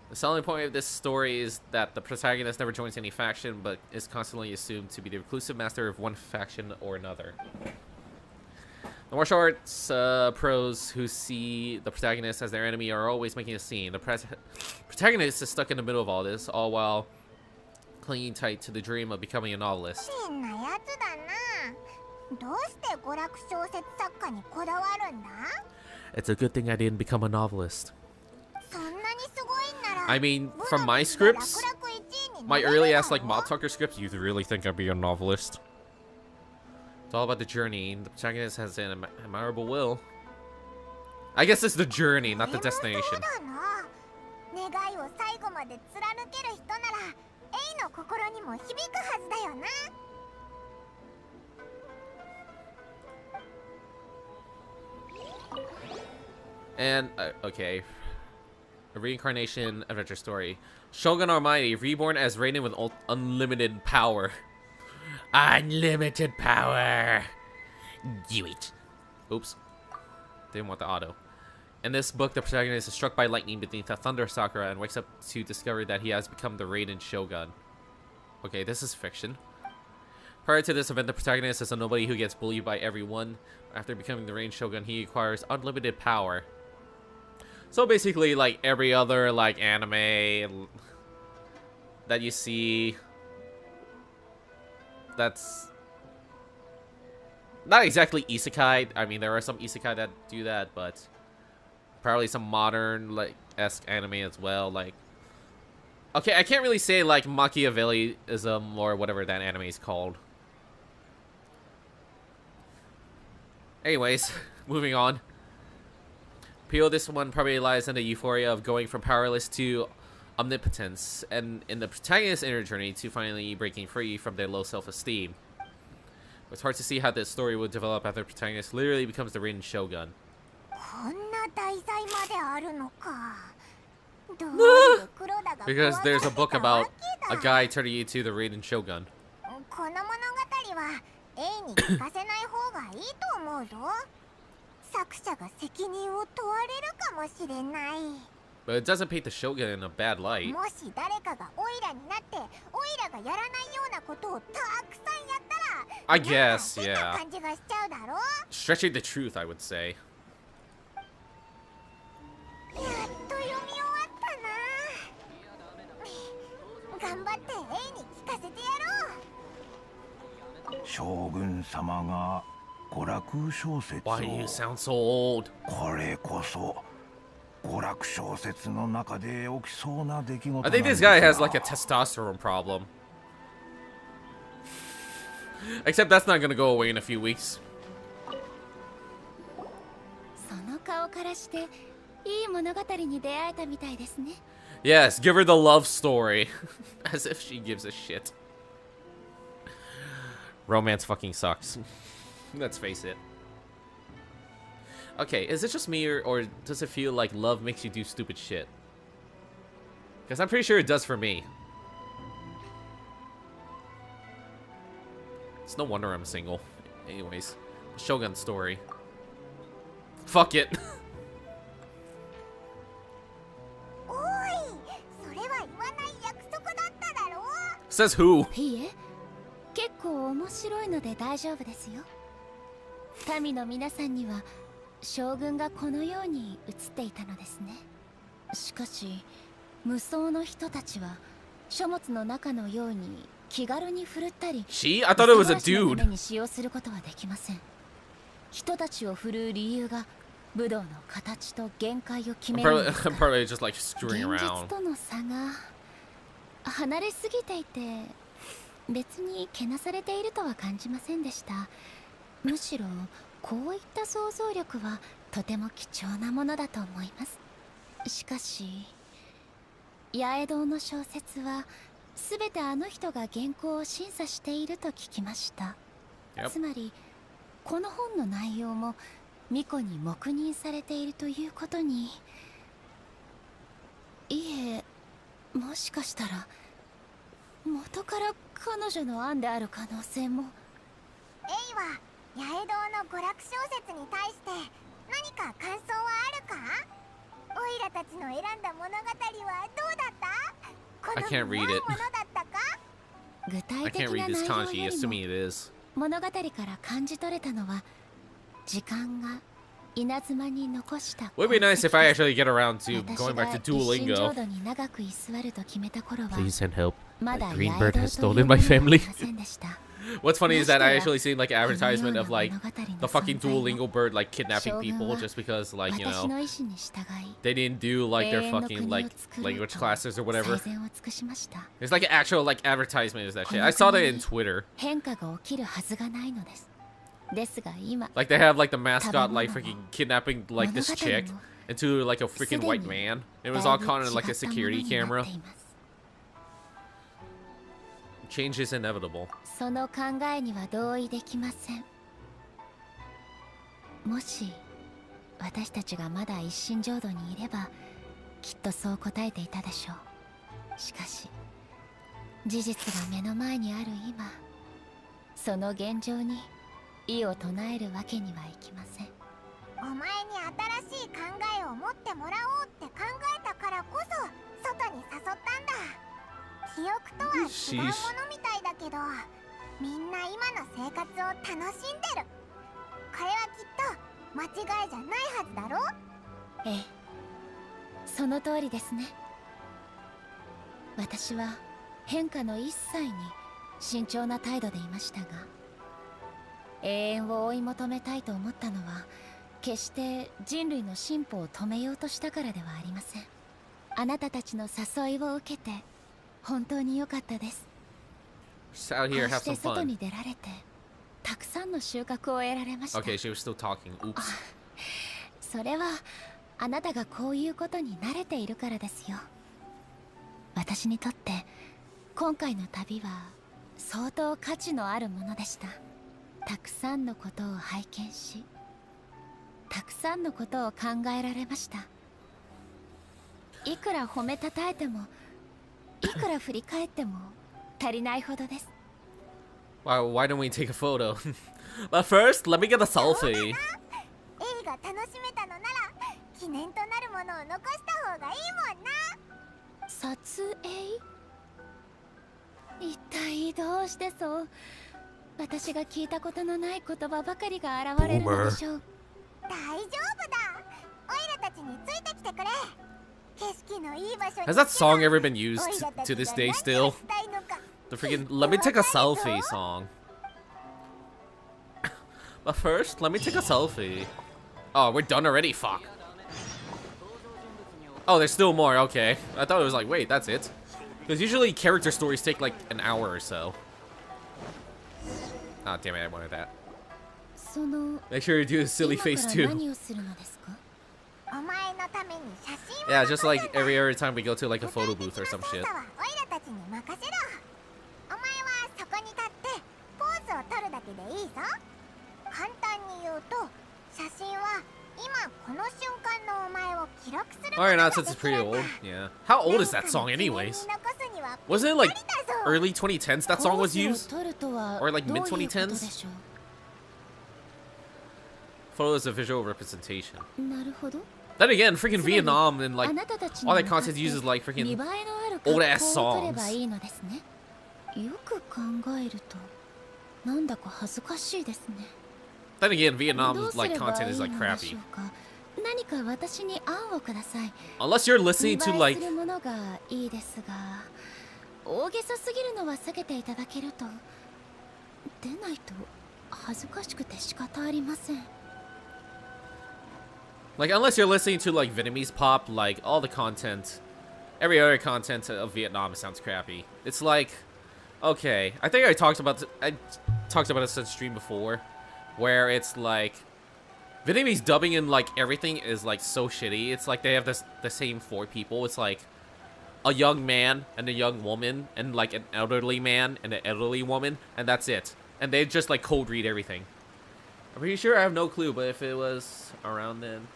The selling point of this story is that the protagonist never joins any faction, but is constantly assumed to be the reclusive master of one faction or another. The martial arts pros who see the protagonist as their enemy are always making a scene. The protagonist is stuck in the middle of all this, all while clinging tight to the dream of becoming a novelist. 変なやつだな。どうして娯楽小説作家にこだわるんだ？ It's a good thing I didn't become a novelist. そんなにすごいんなら I mean, from my scripts, my early ass like Mob Talker scripts, you really think I'd be a novelist? It's all about the journey. The protagonist has an admirable will. I guess it's the journey, not the でもそう destination. だな。願いを最後まで貫ける人ならエイの心にも響くはずだよな。And, okay. A reincarnation adventure story. Shogun Almighty, reborn as Raiden with unlimited power. Unlimited power! Do it. Oops. Didn't want the auto. In this book, the protagonist is struck by lightning beneath a thunder sakura and wakes up to discover that he has become the Raiden Shogun. Okay, this is fiction. Prior to this event, the protagonist is a nobody who gets bullied by everyone. After becoming the Raiden Shogun, he acquires unlimited power. So basically, like every other like anime that you see, that's not exactly isekai. I mean, there are some isekai that do that, but probably some modern like esque anime as well. Like, okay, I can't really say like Machiavellism or whatever that anime is called. Anyways, moving on. Appeal this one probably lies in the euphoria of going from powerless to omnipotence, and in the protagonist's inner journey to finally breaking free from their low self-esteem. It's hard to see how this story would develop after the protagonist literally becomes the Raiden Shogun. こんな題材まであるのか。どういう黒田が Because there's a book 怖が about ってた a わけだ。 guy turning into the Raiden Shogun. この物語はエイに聞かせない方がいいと思うぞ。作者が責任を問われるかもしれない。 But it doesn't paint the Shogun in a bad light. もし誰かがオイラになってオイラがやらないようなことをたくさんやったら I guess, なんか変 yeah. な感じがしちゃうだろ。 Stretching the truth, I would say. やっと読み終わったな。頑張ってエイに聞かせてやろう。将軍様が娯楽小説を Why do you sound so old? これこそ娯楽小説の中で起きそうな出来事 I think this guy has like a testosterone problem. Except that's not gonna go away in a few weeks. その顔からしていい物語に出会えたみたいですね。 Yes, give her the love story. As if she gives a shit. Romance fucking sucks. Let's face it. Okay, is it just me or does it feel like love makes you do stupid shit? Because I'm pretty sure it does for me. It's no wonder I'm single. Anyways, Shogun story. Fuck it. おい、それは言わない約束だっただろう。 Says who? いいえ、結構面白いので大丈夫ですよ。民の皆さんには将軍がこのように映っていたのですね。しかし無双の人たちは書物の中のように気軽に振るったり She? I thought it was a 憂さ晴らしのた dude. めに使用することはできません。人たちを振るう理由が武道の形と限界を決 I'm めるの probably, ですか I'm probably just like screwing 現実 around. との差が離れすぎていて別にけなされているとは感じませんでした。むしろこういった想像力はとても貴重なものだと思います。しかし八重堂の小説は全てあの人が原稿を審査していると聞きました。 Yep. つまりこの本の内容も巫女に黙認されているということに。いえ、もしかしたら元から彼女の案である可能性も。エイは八重堂の娯楽小説に対して何か感想はあるか？オイラたちの選んだ物語はどうだった？こ I の can't 見 read 合う it. ものだったか？具 I 体的 can't な read this 内容 kanji, より assuming も it is. 物語から感じ取れたのは時間が稲妻に残した Would be nice if I actually get around to 私 going が back to 一心浄 Duolingo. 土に長く居座ると決めた頃は Please send help. まだ Green 八 Bird 重 has 堂という stolen も my のはあ family. りませんでした。 What's funny is that I まして actually seen like an このよう advertisement な of like 物語の the fucking 存在を Duolingo bird like kidnapping 将軍 people は just because like, you 私 know, の意志に従い they didn't do like their 永遠の fucking 国を like 作ろう language と classes or whatever. 最善を尽くしました。 There's like an actual like advertisement is that こ shit. の I saw that 国 in に Twitter. 変化が起きるはずがないのです。ですが今 Like they have like the mascot like freaking kidnapping like this chick into like a freaking white man. It was all caught in like a security camera. Change is inevitable. その考えには同意できません。もし私たちがまだ一心浄土にいればきっとそう答えていたでしょう。しかし事実が目の前にある今、その現状に異を唱えるわけにはいきません。お前に新しい考えを持ってもらおうって考えたからこそ外に誘ったんだ。記憶とは違うものみたいだけど、みんな今の生活を楽しんでる。これはきっと間違いじゃないはずだろ。ええ、その通りですね。私は変化の一切に慎重な態度でいましたが、永遠を追い求めたいと思ったのは決して人類の進歩を止めようとしたからではありません。あなたたちの誘いを受けて本当に良かったです。Just out here, こう have して some 外 fun. に出られてたくさんの収穫を得られました。 Okay, she was still talking. Oops. それはあなたがこういうことに慣れているからですよ。私にとって今回の旅は相当価値のあるものでした。たくさんのことを拝見し、たくさんのことを考えられました。いくら褒めたたえても、いくら振り返っても足りないほどです。Why don't we take a photo? But first, let me get a selfie. 映画楽しめたのなら記念となるものを残した方がいいもんな。撮影？一体どうしてそう、私が聞いたことのない言葉ばかりが現れるのでしょう。大丈夫だ。オイラたちについてきてくれ。景色のいい場所に。 Has that song ever been used to this day still? The freaking "Let me take a selfie" song. But first, let me take a selfie. Oh, we're done already. Fuck. Oh, there's still more. Okay, I thought it was like, wait, that's it. Because usually character stories take like an hour or so. Ah, damn it! I wanted that. Make sure you do the silly face too. Yeah, just like every other time we go to like a photo booth or some shit. 簡単に言うと、写真は今この瞬間のお前を記録する。 Alright, now since it's pretty old. Yeah. How old is that song, anyways? Wasn't it like early 2010s that song was used? Or like mid 2010s? Photo is a visual representation. Then again, freaking Vietnam and like all that content uses like freaking old ass songs. よく考えるとなんだか恥ずかしいですね。 Then again, Vietnam's like content is like crappy. 何か私に案をください。 Unless you're listening to 見栄え like するものがいいですが、大げさすぎるのは避けていただけると。でないと恥ずかしくて仕方ありません。 Like unless you're listening to like Vietnamese pop, like all the content, every other content of Vietnam sounds crappy. It's like, okay, I think I talked about this on stream before, where it's like Vietnamese dubbing and like everything is like so shitty. It's like they have the same four people. It's like a young man and a young woman and like an elderly man and an elderly woman, and that's it. And they just like cold read everything. I'm pretty sure I have no clue, but if it was around then,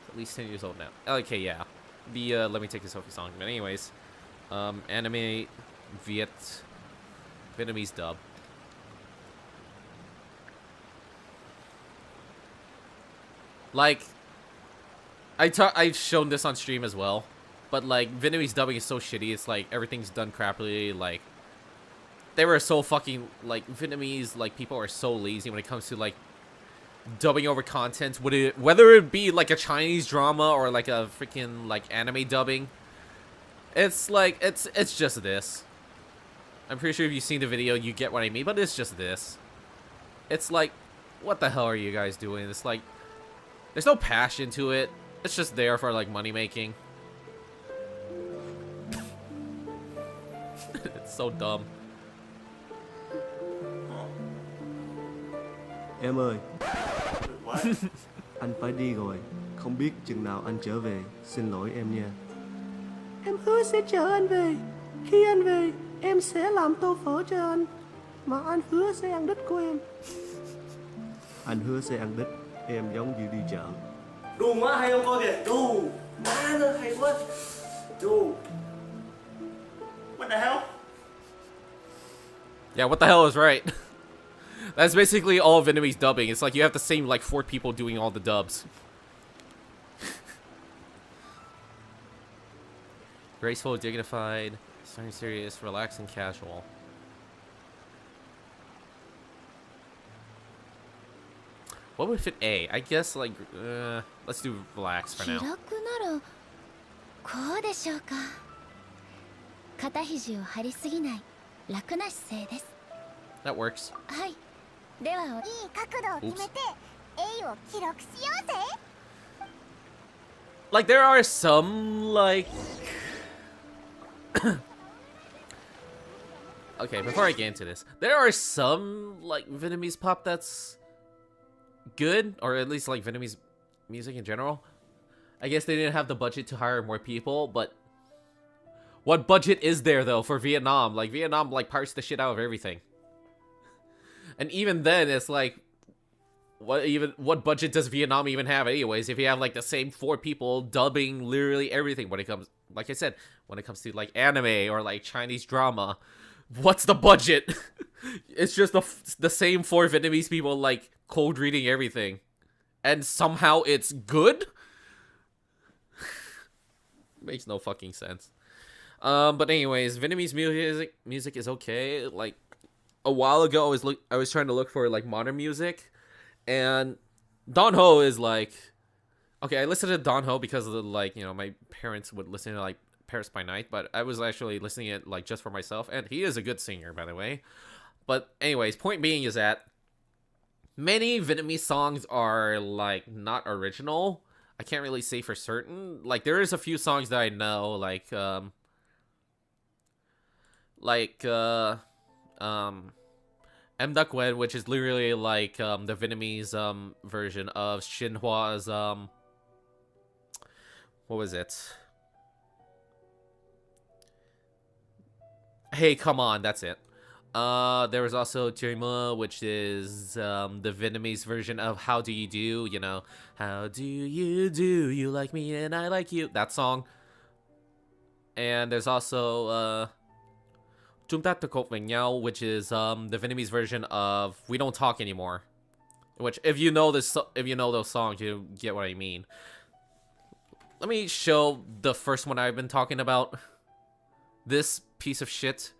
at least 10 years old now. Okay, yeah. The Let Me Take a Selfie song. But anyways, anime Vietnamese dub. Like, I've shown this on stream as well, but like Vietnamese dubbing is so shitty. It's like everything's done crappily. Like, they were so fucking like Vietnamese like people are so lazy when it comes to like dubbing over content. Whether it be like a Chinese drama or like a freaking like anime dubbing, it's like it's just this. I'm pretty sure if you've seen the video, you get what I mean. But it's just this. It's like, what the hell are you guys doing? It's like, there's no passion to it. It's just there for like money making. It's so dumb. Em ơi. Anh phải đi rồi. Không biết chừng nào anh trở về. Xin lỗi em nha. Em hứa sẽ chở anh về. Khi anh về, em sẽ làm tô phở cho anh. Mà anh hứa sẽ ăn đít của em. Anh hứa sẽ ăn đít. Em giống như đi chợ. Đù quá hay không coi kìa. Đù. Má nó hay quá. Đù. What the hell? Yeah, what the hell is right? That's basically all Vietnamese dubbing. It's like you have the same like 4 people doing all the dubs. Graceful, dignified, starting serious, relaxed, and casual. What would fit A? I guess like let's do relax for now. 気楽ならこうでしょうか。肩肘を張りすぎない楽な姿勢です。 That works. はい。では、いい角度を決めて A を記録しようぜ。Like there are some like okay, before I get into this, there are some like Vietnamese pop that's good, or at least like Vietnamese music in general. I guess they didn't have the budget to hire more people, but what budget is there though for Vietnam? Like Vietnam like pirates the shit out of everything. And even then it's like what budget does Vietnam even have anyways if you have like the same 4 people dubbing literally everything when it comes, like I said, when it comes to like anime or like Chinese drama. What's the budget? It's just the same 4 Vietnamese people like cold reading everything. And somehow it's good? Makes no fucking sense. But anyways, Vietnamese music is okay. Like a while ago I was trying to look for like modern music, and Don Ho is like, okay, I listened to Don Ho because of the, like, you know, my parents would listen to like Paris by Night, but I was actually listening it like just for myself, and he is a good singer, by the way. But anyways, point being is that many Vietnamese songs are like not original. I can't really say for certain. Like there is a few songs that I know, like Em Duc Nguyen, which is literally like the Vietnamese version of Xinhua's what was it? Hey, come on, that's it. There was also Chơi Mơ, which is the Vietnamese version of How Do You Do, you know, how do, you like me and I like you, that song. And there's also Chúng ta thực hợp với nhau, which is the Vietnamese version of We Don't Talk Anymore. Which, if you know those songs, you get what I mean. Let me show the first one I've been talking about. This piece of shit.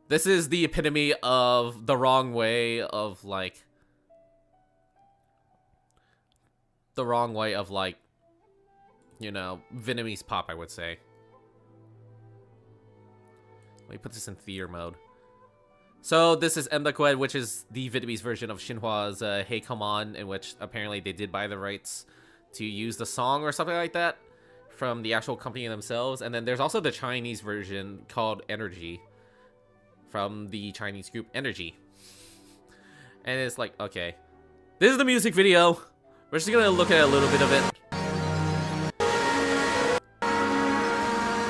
This is the epitome of the wrong way of like you know, Vietnamese pop, I would say. Let me put this in theater mode. So this is Em Duc Nguyen, which is the Vietnamese version of Xinhua's Hey Come On, in which apparently they did buy the rights to use the song or something like that from the actual company themselves. And then there's also the Chinese version called Energy from the Chinese group Energy. And it's like, okay, this is the music video. We're just gonna look at a little bit of it.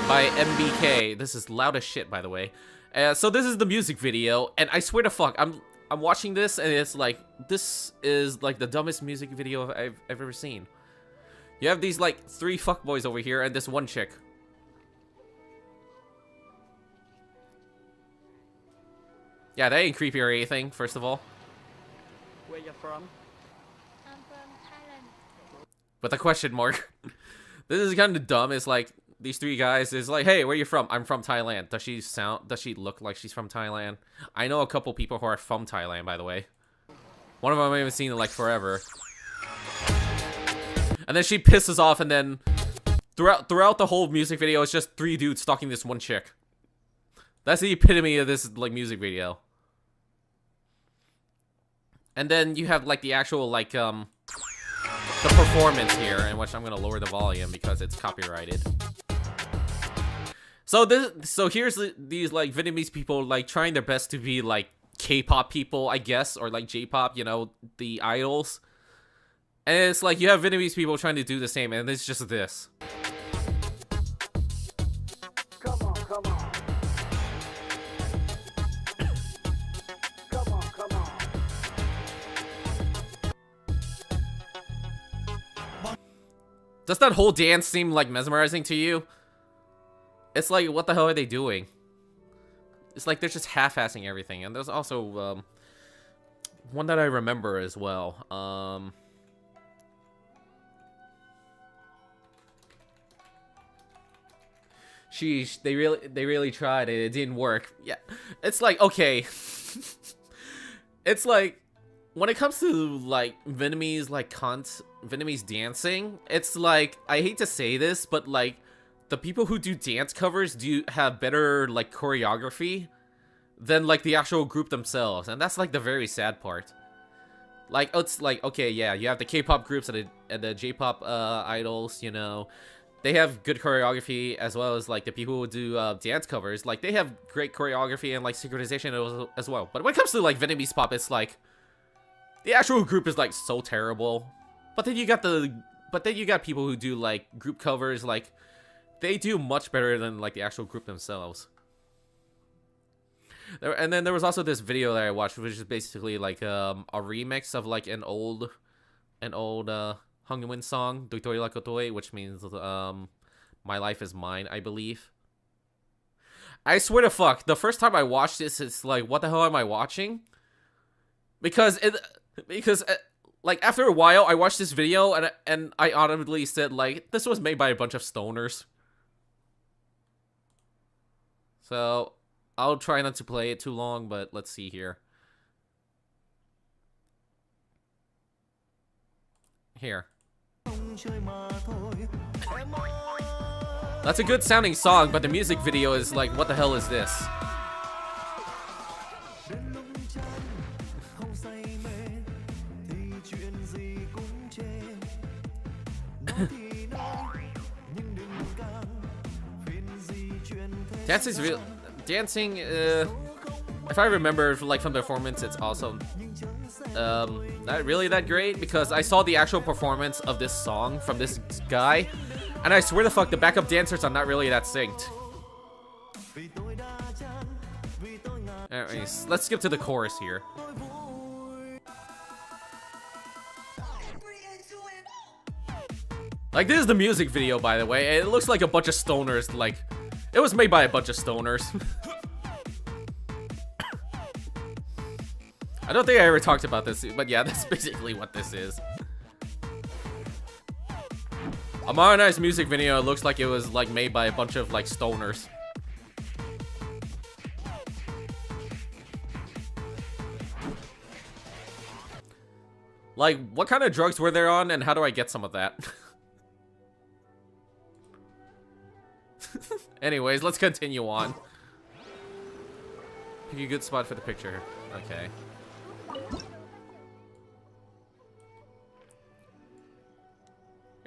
By MBK. This is loud as shit, by the way. So this is the music video, and I swear to fuck, I'm watching this, and it's like, this is like the dumbest music video I've ever seen. You have these like 3 fuckboys over here, and this one chick. Yeah, that ain't creepy or anything, first of all. Where you from? I'm from Thailand. With a question mark. This is kind of dumb. It's like, these 3 guys is like, hey, where you from? I'm from Thailand. Does she look like she's from Thailand? I know a couple people who are from Thailand, by the way. One of them I haven't seen in like forever. And then she pisses off, and then throughout the whole music video, it's just 3 dudes stalking this one chick. That's the epitome of this like music video. And then you have like the actual like the performance here, in which I'm gonna lower the volume because it's copyrighted. So here's these like Vietnamese people like trying their best to be like K-pop people, I guess, or like J-pop, you know, the idols. And it's like you have Vietnamese people trying to do the same, and it's just this. Come on, come on. Come on, come on. Does that whole dance seem like mesmerizing to you? It's like, what the hell are they doing? It's like they're just half-assing everything. And there's also one that I remember as well. Sheesh, they really tried and it didn't work. Yeah, it's like, okay. It's like, when it comes to like Vietnamese Vietnamese dancing, it's like, I hate to say this, but like the people who do dance covers do have better like choreography than like the actual group themselves, and that's like the very sad part. Like, it's like, okay, yeah, you have the K-pop groups and the J-pop idols, you know, they have good choreography, as well as like the people who do dance covers, like they have great choreography and like synchronization as well. But when it comes to like Vietnamese pop, it's like the actual group is like so terrible. But then you got people who do like group covers, like they do much better than like the actual group themselves. And then there was also this video that I watched, which is basically like a remix of like an old Hungmin song, Doi Toi La Kotoi, which means My Life Is Mine, I believe. I swear to fuck, the first time I watched this, it's like, what the hell am I watching? Because like after a while, I watched this video and I audibly said like, this was made by a bunch of stoners. So I'll try not to play it too long, but let's see here. Here. That's a good sounding song, but the music video is like, what the hell is this? Dancing, if I remember, like from the performance, it's also not really that great, because I saw the actual performance of this song from this guy, and I swear to fuck, the backup dancers are not really that synced. Anyways, let's skip to the chorus here. Like, this is the music video, by the way. It looks like a bunch of stoners, like, it was made by a bunch of stoners. I don't think I ever talked about this, but yeah, that's basically what this is. A modernized music video, it looks like it was like made by a bunch of like stoners. Like, what kind of drugs were they on, and how do I get some of that? Anyways, let's continue on. Pick a good spot for the picture. Okay.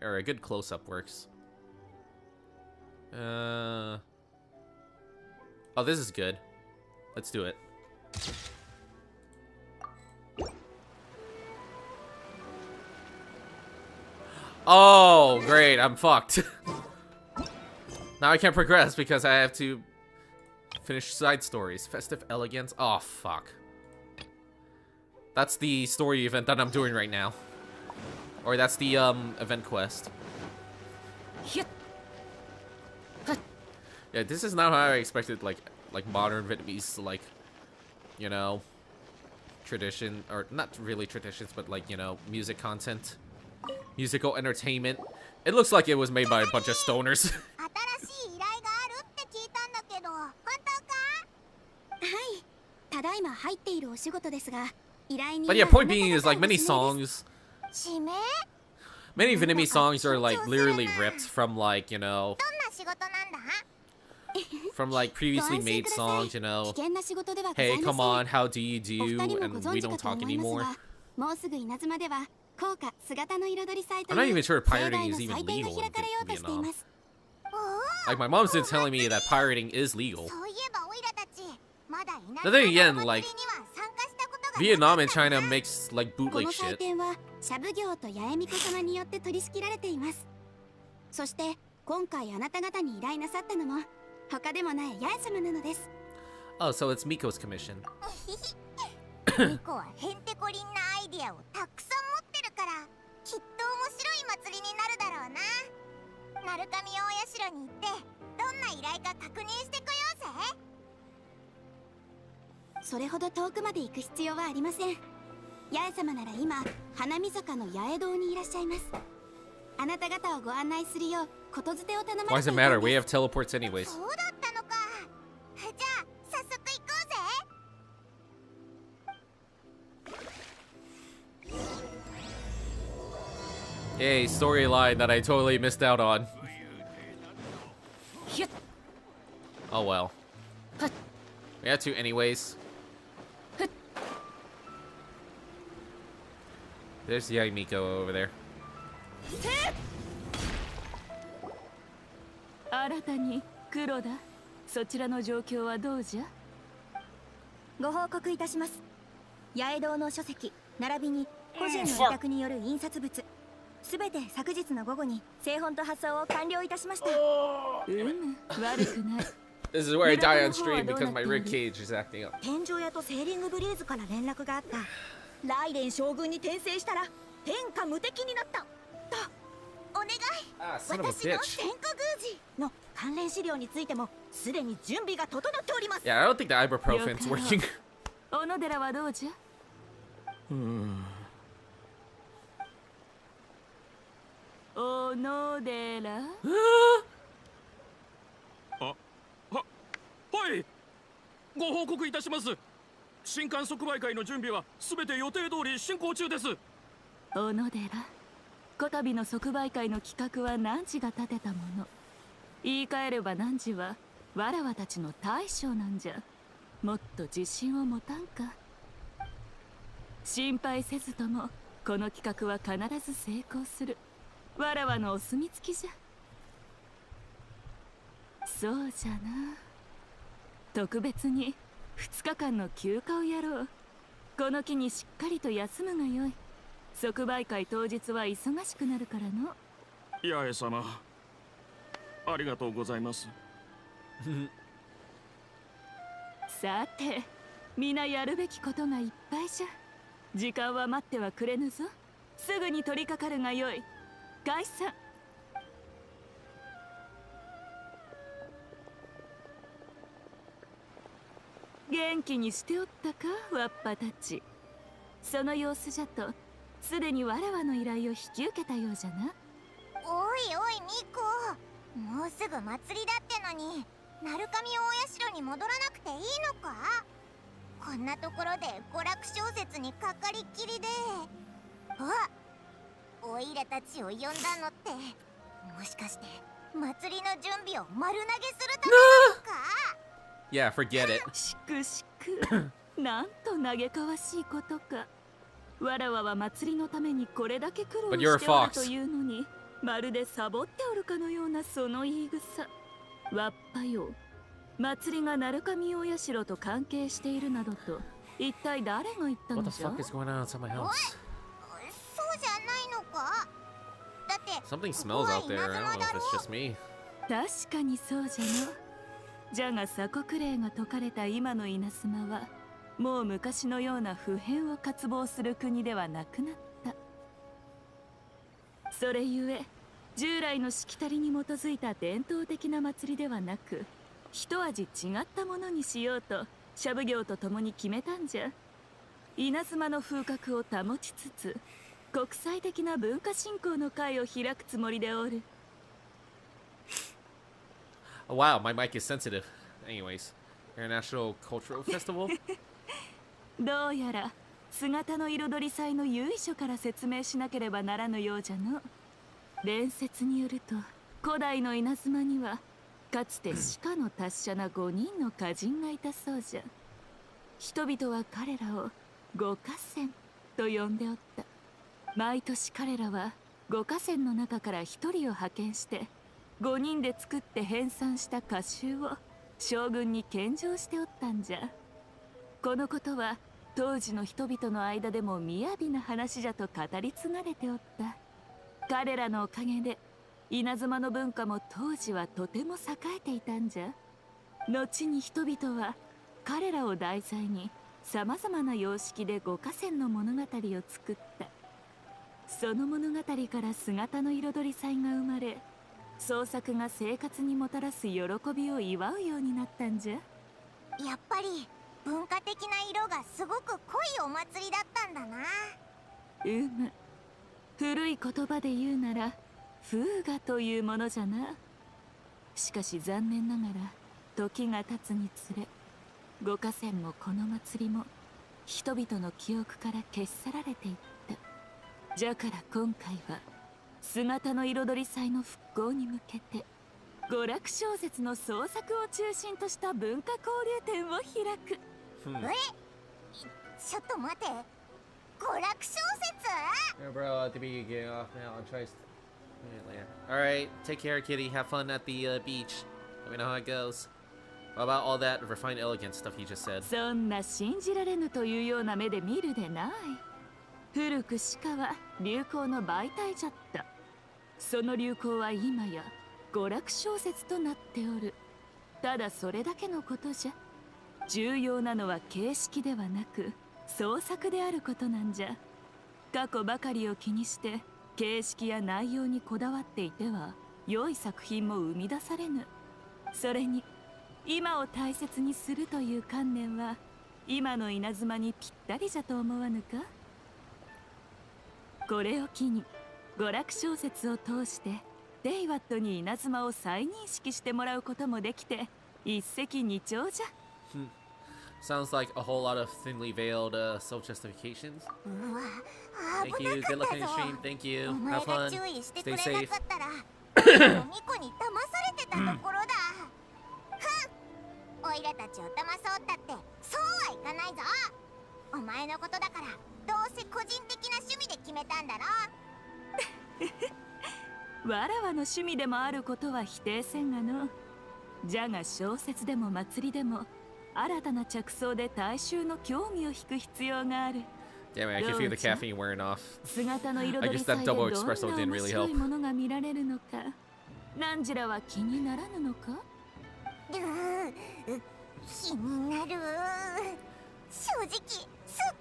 Alright, good close-up works. Oh, this is good. Let's do it. Oh, great, I'm fucked. Now I can't progress because I have to finish side stories. Festive Elegance. Oh, fuck. That's the story event that I'm doing right now. Or that's the event quest. Yeah, this is not how I expected like modern Vietnamese, like, you know, tradition, or not really traditions, but like, you know, music content, musical entertainment. It looks like it was made by a bunch of stoners. But yeah, point being is like many Vietnamese songs are like literally ripped from like, you know, from like previously made songs, you know. Hey, come on, how do you do? And we don't talk anymore. I'm not even sure pirating is even legal in Vietnam. Like, my mom's been telling me that pirating is legal. But then again, like, Vietnam and China makes like こ bootleg の祭 shit. 典はシャブ業と八重巫女様によって取り仕切られています。そして今回あなた方に依頼なさったのも他でもない八重様なのです。 Oh, so it's Miko's commission. ミコはへんてこりんなアイディアをたくさん持ってるからきっと面白い祭りになるだろうな。鳴神大社に行ってどんな依頼か確認してこようぜ。それほど遠くまで行く必要はありません。八重様なら今花見坂の八重堂にいらっしゃいます。あなた方をご案内するようことづてを頼まれてい Why た does ん it です。 matter? We have teleports anyways. そうだったのか。じゃあ早速行こうぜ。Yay, storyline that I totally missed out on. Oh well. We had to anyways. There's Yamiko over there. 新たに黒田、そちらの状況はどうじゃ？ご報告いたします。八重堂の書籍並びに個人の委託による印刷物すべて昨日の午後に製本と発送を完了いたしました。悪くない。 This is where I die on stream because my rib cage is acting up. 天井屋とセーリングブリーズから連絡があった。ライデン将軍に転生したら天下無敵になったと。お願い。 Ah, son of a 私の bitch. 天下宮司の関連資料についてもすでに準備が整っております。 Yeah, I don't think the ibuprofen's working. 小野寺はどうじゃ？小野寺？はい、ご報告いたします。新刊即売会の準備はすべて予定通り進行中です。小野寺、こたびの即売会の企画は汝が立てたもの。言い換えれば汝はわらわたちの大将なんじゃ。もっと自信を持たんか。心配せずともこの企画は必ず成功する。わらわのお墨付きじゃ。そうじゃな。特別に2日間の休暇をやろう。この機にしっかりと休むがよい。即売会当日は忙しくなるからの。八重様、ありがとうございます。さて、皆やるべきことがいっぱいじゃ。時間は待ってはくれぬぞ。すぐに取り掛かるがよい。解散。元気にしておったか、わっぱたち。その様子じゃと、すでにわらわの依頼を引き受けたようじゃな。おいおいミコ、もうすぐ祭りだってのに鳴神大社に戻らなくていいのか。こんなところで娯楽小説にかかりっきりで。あ、おいらたちを呼んだのってもしかして祭りの準備を丸投げするためなのか。Yeah, forget it. しくしく。なんと嘆かわしいことか。わらわは祭りのためにこれだけ苦労 But you're a しておる fox. というのに、まるでサボっておるかのようなその言い草。わっぱよ、祭りが鳴神大社と関係しているなどと一体誰が言ったの What the じゃ？ fuck is going on outside my house? そうじゃないのか。だって Something smells out there. I don't know if it's just me. 確かにそうじゃの。じゃが鎖国令が解かれた今の稲妻はもう昔のような不変を渇望する国ではなくなった。それゆえ従来のしきたりに基づいた伝統的な祭りではなく、一味違ったものにしようとシャブ業と共に決めたんじゃ。稲妻の風格を保ちつつ国際的な文化振興の会を開くつもりでおる。 Oh, wow, my mic is sensitive. Anyways, International Cultural Festival? どうやら姿の彩り祭の由緒から説明しなければならぬようじゃの。伝説によると古代の稲妻にはかつて鹿の達者な5人の歌人がいたそうじゃ。人々は彼らを五歌仙と呼んでおった。毎年彼らは五歌仙の中から1人を派遣して5人で作って編纂した歌集を将軍に献上しておったんじゃ。このことは当時の人々の間でも雅な話じゃと語り継がれておった。彼らのおかげで稲妻の文化も当時はとても栄えていたんじゃ。後に人々は彼らを題材にさまざまな様式で五河川の物語を作った。その物語から姿の彩り祭が生まれ、創作が生活にもたらす喜びを祝うようになったんじゃ。やっぱり文化的な色がすごく濃いお祭りだったんだな。古い言葉で言うなら風雅というものじゃな。しかし残念ながら時が経つにつれ、五河川もこの祭りも人々の記憶から消し去られていった。じゃから今回は姿の彩り祭の復興に向けて娯楽小説の創作を中心とした文化交流展を開く。ちょっと待って、娯楽小説？ Yeah, bro, to be getting off now. I'll try later. Alright, take care, kitty. Have fun at the beach. Let me know how it goes. What about all that refined elegance stuff you just said? そんな信じられぬというような目で見るでない。古く鹿は流行の媒体じゃった。その流行は今や娯楽小説となっておる。ただそれだけのことじゃ。重要なのは形式ではなく創作であることなんじゃ。過去ばかりを気にして形式や内容にこだわっていては良い作品も生み出されぬ。それに今を大切にするという観念は今の稲妻にぴったりじゃと思わぬか。これを機に娯楽小説を通してデイワットに稲妻を再認識してもらうこともできて一石二鳥じゃ。Sounds like a whole lot of thinly veiled self-justifications. Thank you. Good luck on your stream. Thank you. Have fun. Stay safe. ミコに騙されてたところだ。オイラたちを騙そうったってそうはいかないぞ。お前のことだからどうせ個人的な趣味で決めたんだろ。わらわの趣味でもあることは否定せんがの。じゃが小説でも祭りでも新たな着想で大衆の興味を引く必要がある。Damn it, I can feel the caffeine wearing off. 姿の彩 I り guess 祭 that で double どん espresso な didn't 面 really 白 help. いものが見られるのか、ナンジラは気にならぬのか。気になる。正直すっ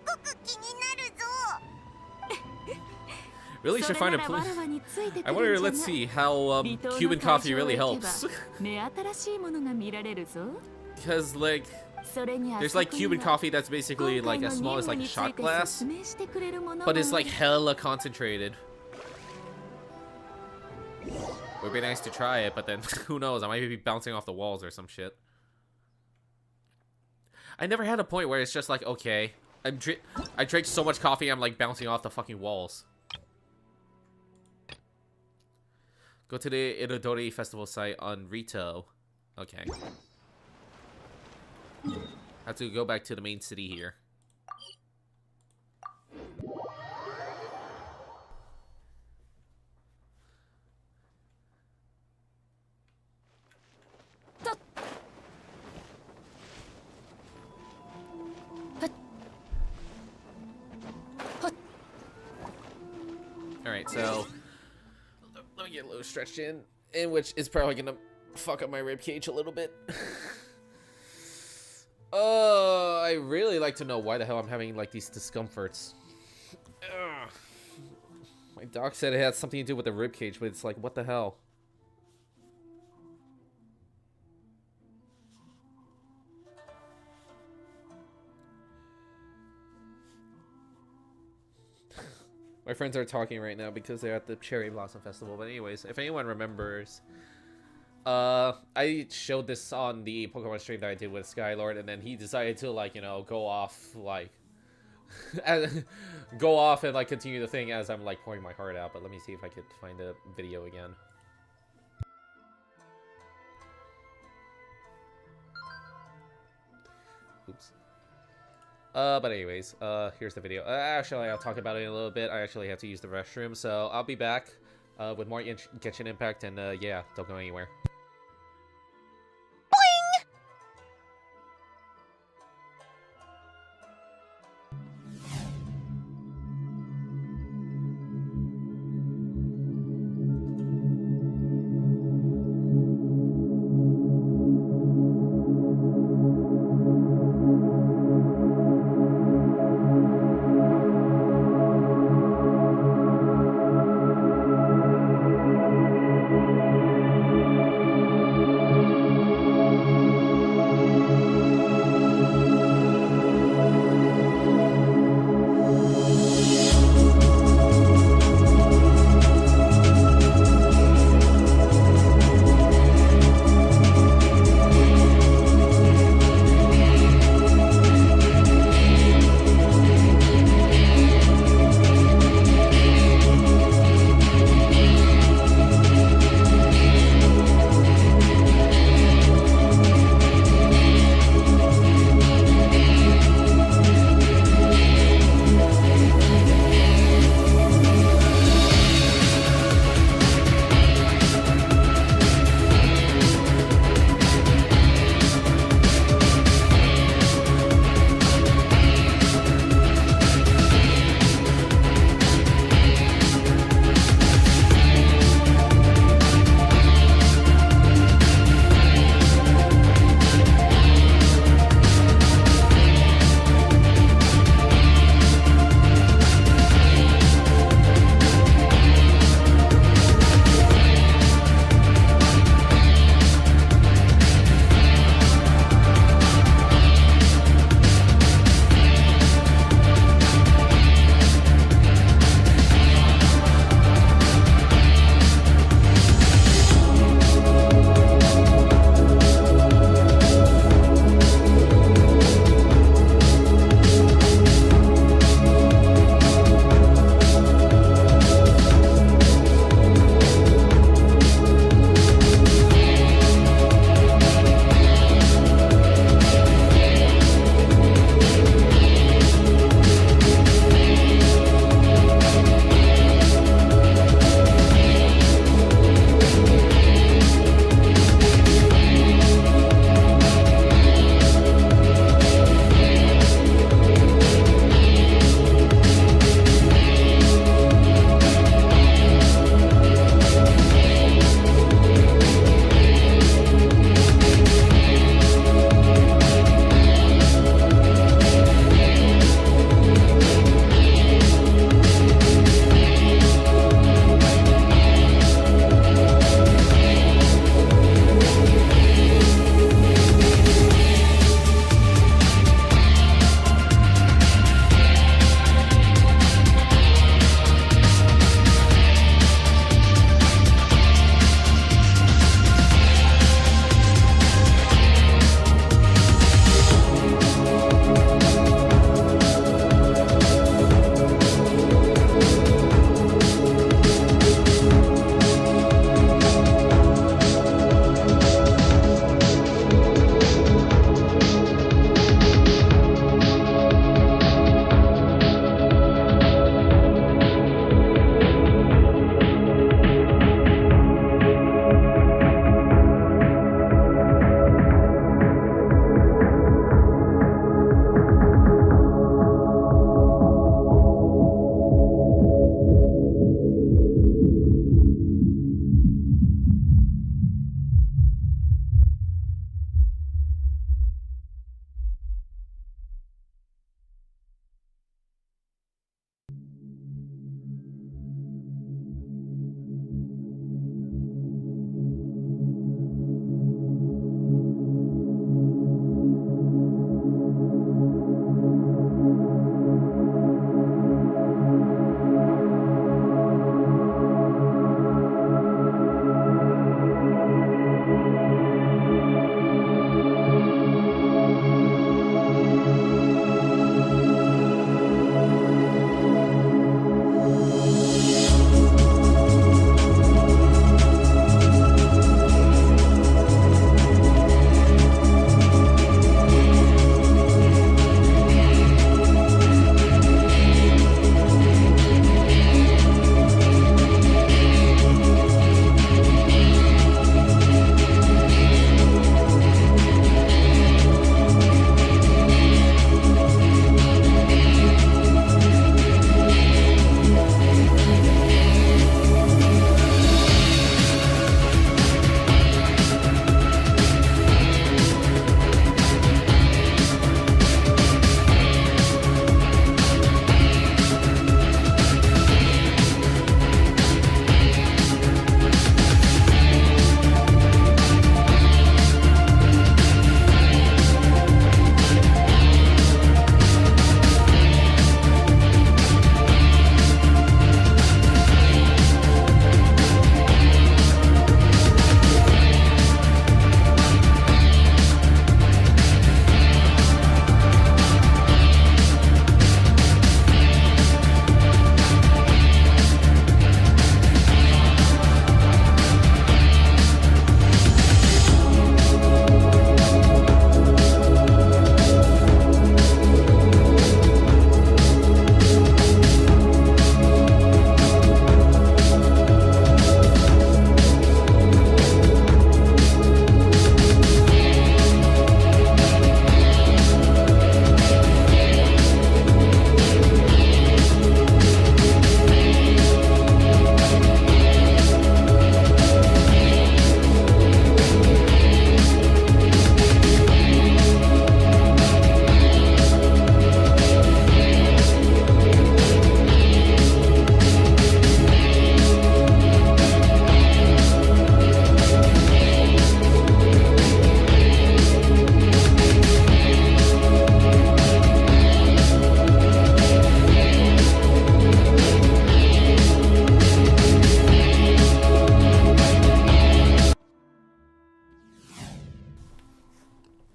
ごく気になるぞ。Really should find a place. I wonder, let's see how Cuban coffee really helps. 目新しいものが見られるぞ。Because like there's like Cuban coffee that's basically like as small as like a shot glass, but it's like hella concentrated. Would be nice to try it, but then who knows? I might be bouncing off the walls or some shit. I never had a point where it's just like, okay, I drank so much coffee, I'm like bouncing off the fucking walls. Go to the Itadori Festival site on Rito. Okay. Have to go back to the main city here. Alright, so let me get a little stretched in which is probably gonna fuck up my rib cage a little bit. I really like to know why the hell I'm having like these discomforts. My doc said it had something to do with the rib cage, but it's like, what the hell? My friends are talking right now because they're at the Cherry Blossom Festival. But anyways, if anyone remembers, I showed this on the Pokemon stream that I did with Skylord, and then he decided to, like, you know, go off, like, go off and, like, continue the thing as I'm, like, pouring my heart out. But let me see if I could find the video again. Oops. But anyways, here's the video. Actually, I'll talk about it in a little bit. I actually have to use the restroom, so I'll be back with more Genshin Impact, and yeah, don't go anywhere. Boing! 」 「 「」 「」 「」 「」 「」 「」 「」 「」 「」 「」 「」 「」 「」 「」 「」 「」 「」 "」 「」 "」 「」 "」 「」 "」 「」 "」 「」 "」 「」 "」 「」 "」 「」 "」 「」 "」 「」 "」 "」 "」 "」 "」 "」 "」 "」 "」 "」 "」 "」 "」 "」 "」 "」 "」 "」 "」 "」 "」 "」 "」 "」 "」 "」 "」 "」 "」 "」 "」 "」 "」 "」 "」 "」 "」 "」 "」 "」 "」 "」 "」 "」 "」 "」 "」 "」 "」 "」 "」 "」 "」 "」 "」 "」 "」 "」 "」 "」 "」 "」 "」 "」 "」 "」 "」 "」 "| Alright,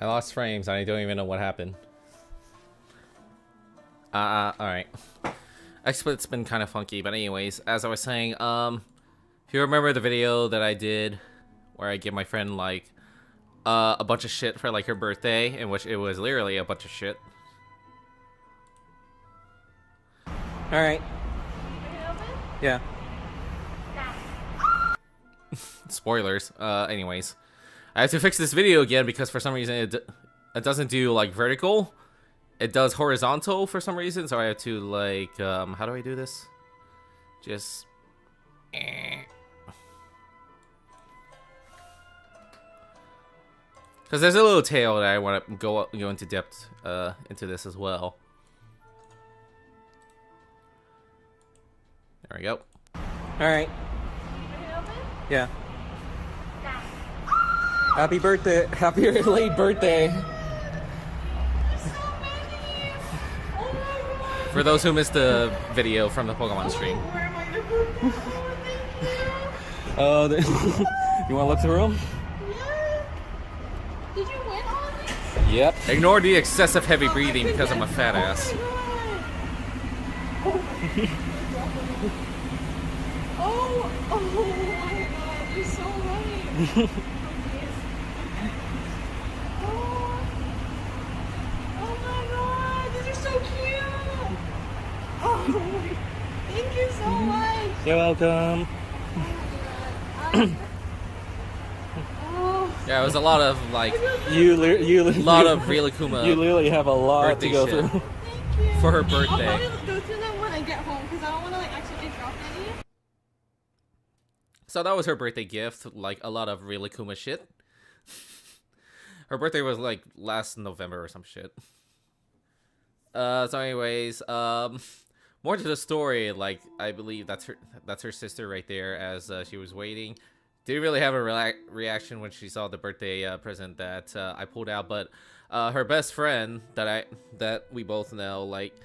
I lost frames. I don't even know what happened. Alright. XSplit's been kind of funky, but anyways, as I was saying, if you remember the video that I did where I give my friend, like, a bunch of shit for, like, her birthday, in which it was literally a bunch of shit. Alright. Yeah. Spoilers. Anyways. I have to fix this video again because for some reason it doesn't do, like, vertical. It does horizontal for some reason, so I have to, like, how do I do this? Just... Because there's a little tail that I want to go into depth into this as well. There we go. Alright. Yeah. Happy birthday. Happy late birthday. For those who missed the video from the Pokemon stream. Oh, you want to look through them? Did you win all of this? Yep. Ignore the excessive heavy breathing because I'm a fat ass. Oh my god, you're so right. Oh my god, these are so cute. Oh, thank you so much. You're welcome. Yeah, it was a lot of, like, You lot of Rilakkuma. You literally have a lot to go shit through. for her I'll birthday. probably go through them when I get home because I don't want to like accidentally drop any. So that was her birthday gift, like a lot of Rilakkuma shit. Her birthday was like last November or some shit. So anyways, more to the story, like I believe that's her sister right there as she was waiting. Didn't really have a reaction when she saw the birthday present that I pulled out, but her best friend that we both know, like,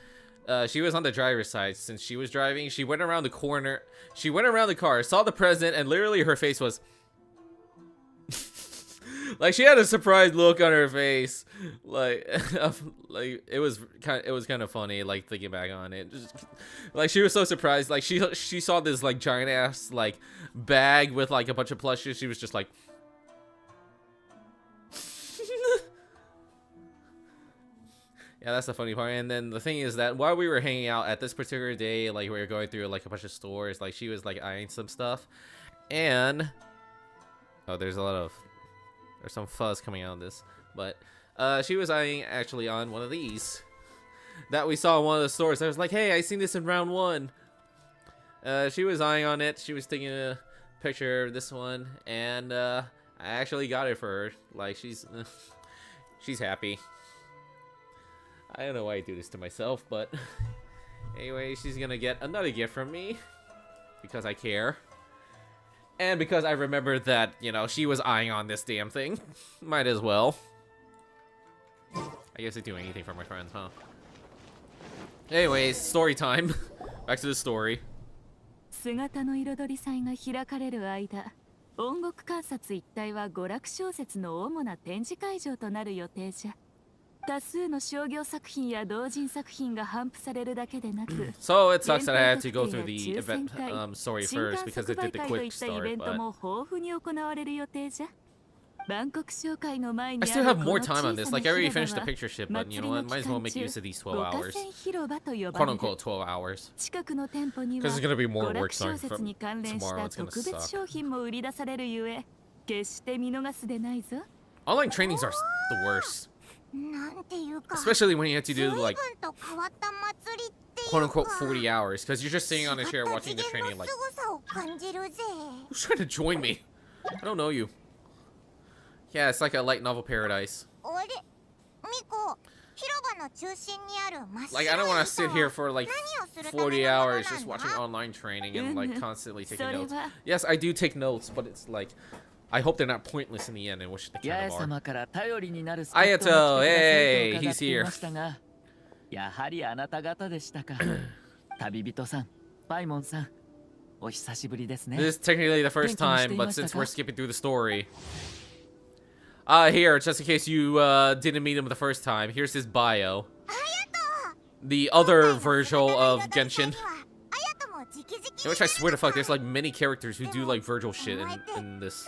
she was on the driver's side since she was driving. She went around the corner. She went around the car, saw the present, and literally her face was like she had a surprised look on her face. Like, like it was kind of funny. Like thinking back on it, just, like she was so surprised. Like she saw this like giant ass like bag with like a bunch of plushes. She was just like. Yeah, that's the funny part. And then the thing is that while we were hanging out at this particular day, like we were going through like a bunch of stores, like she was like eyeing some stuff, and oh, there's some fuzz coming out of this, but she was eyeing actually on one of these that we saw in one of the stores. I was like, hey, I seen this in round 1. She was eyeing on it. She was taking a picture of this one, and I actually got it for her. Like she's happy. I don't know why I do this to myself, but anyway, she's gonna get another gift from me because I care. And because I remember that, you know, she was eyeing on this damn thing. Might as well. I guess I'd do anything for my friends, huh? Anyways, story time. Back to the story. 姿の彩り祭が開かれる間、音楽観察一帯は娯楽小説の主な展示会場となる予定じゃ。多数の商業作品や同人作品が頒布されるだけでなく、 So it sucks that I had to go through the event story first because it did the quick start, but も豊富に行われる予定じゃ。万国商会の前 I に still あ have る more この time on 小 this. さな Like I already 広 finished 場 the は picture shit, but you know what? Might as well make use of these 12五河 hours. 川広場と呼ば Quote れる unquote 12 hours. 近くの店舗には Because there's gonna be more 娯 work 楽小 starting 説 from に関連し tomorrow. た It's gonna 特別 suck. 商品も売り出されるゆえ、決して見逃すでないぞ。 Online trainings are the worst. なんていうか Especially when you have to do like 随分と変わった祭りっていう quote unquote か 40 hours. Because you're just sitting on a chair watching the 違った次 training 元の like, 凄さを感じるぜ who's trying to join me? I don't know you. Yeah, it's like a light novel paradise. あれミコ広場の中心にある真っ白 Like, I don't want to sit here for like 何をするためのもの 40 hours just なんだ watching online training and like constantly taking それ notes. は Yes, I do take notes, but it's like, I hope they're not pointless in the end, and which they 八 kind 重 of are. 様から頼りになる助っ人 Ayato, が来てくださる hey, と伺 he's ってい here. ましたが、やはりあなた方でしたか。旅人さん、パイモンさん、お久しぶりですね。 This is technically the first 元気にして time, い but ました since か？ we're skipping through the story, Here, just in case you didn't meet him the first time, here's his bio. The other Virgil of Genshin. In which I swear to fuck, there's like many characters who do like Virgil shit in this.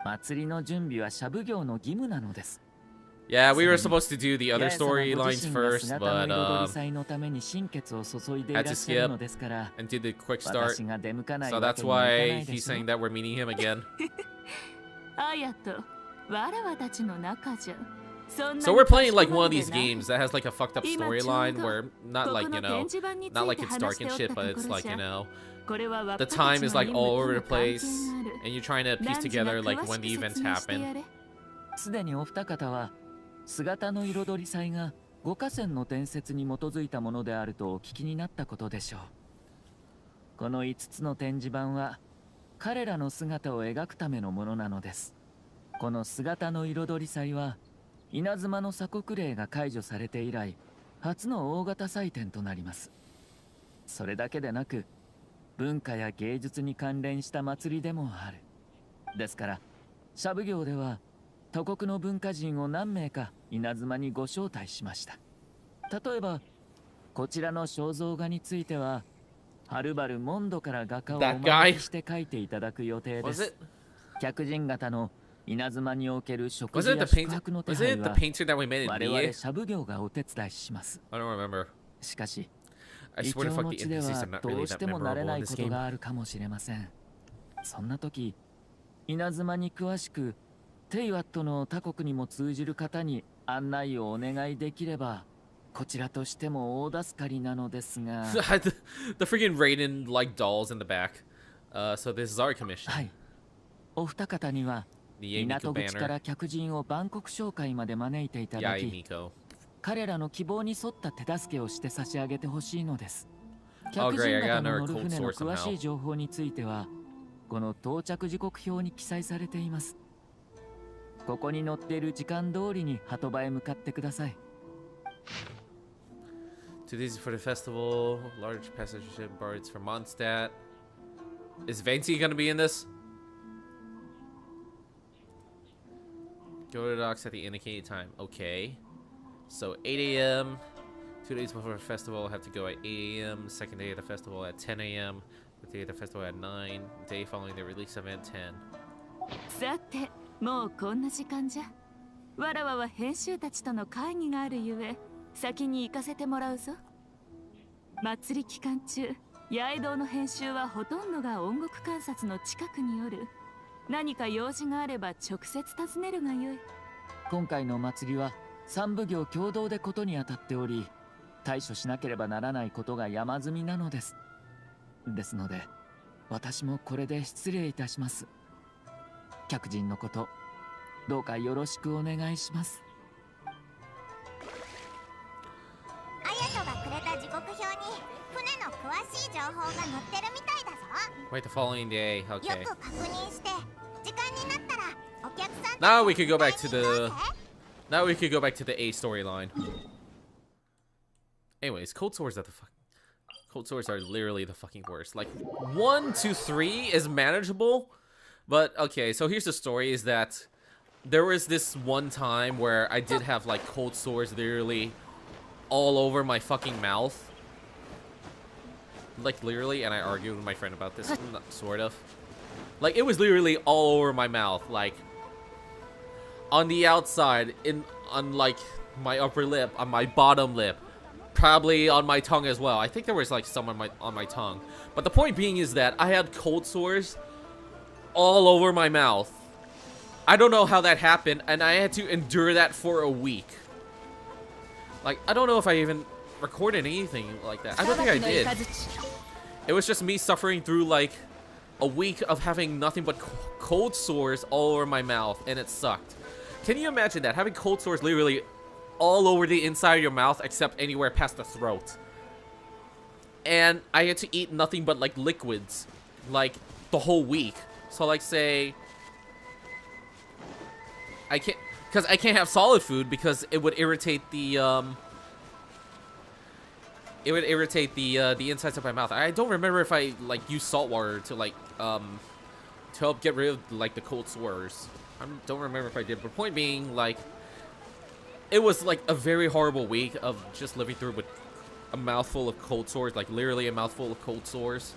祭りの準備はシャブ業の義務なのです。 Yeah, we were supposed to do the other storylines first, but had to skip and did the quick start. So that's why he's saying that we're meeting him again. So we're playing like one of these games that has like a fucked up storyline where not like, you know, not like it's dark and shit, but it's like, you know, the time is like all over the place and you're trying to piece together like when the events happen. 姿の彩り祭が五河川の伝説に基づいたものであるとお聞きになったことでしょう。この5つの展示板は彼らの姿を描くためのものなのです。この姿の彩り祭は稲妻の鎖国令が解除されて以来初の大型祭典となります。それだけでなく文化や芸術に関連した祭りでもある。ですからシャブ業では 他国の文化人を何名か稲妻にご招待しました。例えばこちらの肖像画についてははるばるモンドから画家をお招きして描いていただく予定です。客人型の稲妻における食事や宿泊の手配は我々シャブ業がお手伝いします。しかし異教の地ではどうしても慣れないことがあるかもしれません。そんな時稲妻に詳しく テイワットの他国にも通じる方に案内をお願いできればこちらとしても大助かりなのですが The freaking Raiden like dolls in the back. So this is our commission. はい。お二方には港口から客人をバンコク商会まで招いていただき彼らの希望に沿った手助けをして差し上げてほしいのです。客人方の乗る船の詳しい情報についてはこの到着時刻表に記載されています。 ここに載っている時間通りに鳩場へ向かってください。 2 days for the festival, large passenger ship bards from Mondstadt. Is Venti gonna be in this? Go to the docks at the indicated time. Okay. So 8 a.m. 2 days before the festival, have to go at 8 a.m. Second day of the festival at 10 a.m. The day of the festival at 9. Day following the release of it at 10. さて、もうこんな時間じゃ。わらわは編集たちとの会議があるゆえ、先に行かせてもらうぞ。祭り期間中、八重堂の編集はほとんどが音楽観察の近くによる。何か用事があれば直接訪ねるがよい。今回の祭りは三部業共同でことにあたっており、対処しなければならないことが山積みなのです。ですので、私もこれで失礼いたします。 客人のこと、どうかよろしくお願いします。あやとがくれた時刻表に船の詳しい情報が載ってるみたいだぞ。 Wait, the following day. Okay. よく確認して、時間になったらお客さん Now we could go back to the. Now we could go back to the A storyline. Anyways, cold sores are the fuck. Cold sores are literally the fucking worst. Like 1, 2, 3 is manageable. But okay, so here's the story is that there was this one time where I did have like cold sores literally all over my fucking mouth. Like literally, and I argued with my friend about this, sort of. Like it was literally all over my mouth, like on the outside, on like my upper lip, on my bottom lip, probably on my tongue as well. I think there was like some on my tongue. But the point being is that I had cold sores all over my mouth. I don't know how that happened, and I had to endure that for a week. Like, I don't know if I even recorded anything like that. I don't think I did. It was just me suffering through like a week of having nothing but cold sores all over my mouth, and it sucked. Can you imagine that? Having cold sores literally all over the inside of your mouth except anywhere past the throat. And I had to eat nothing but like liquids, like the whole week. So like say I can't have solid food because it would irritate the insides of my mouth. I don't remember if I like used salt water to like to help get rid of like the cold sores. I don't remember if I did, but point being, like, it was like a very horrible week of just living through with a mouthful of cold sores, like literally a mouthful of cold sores.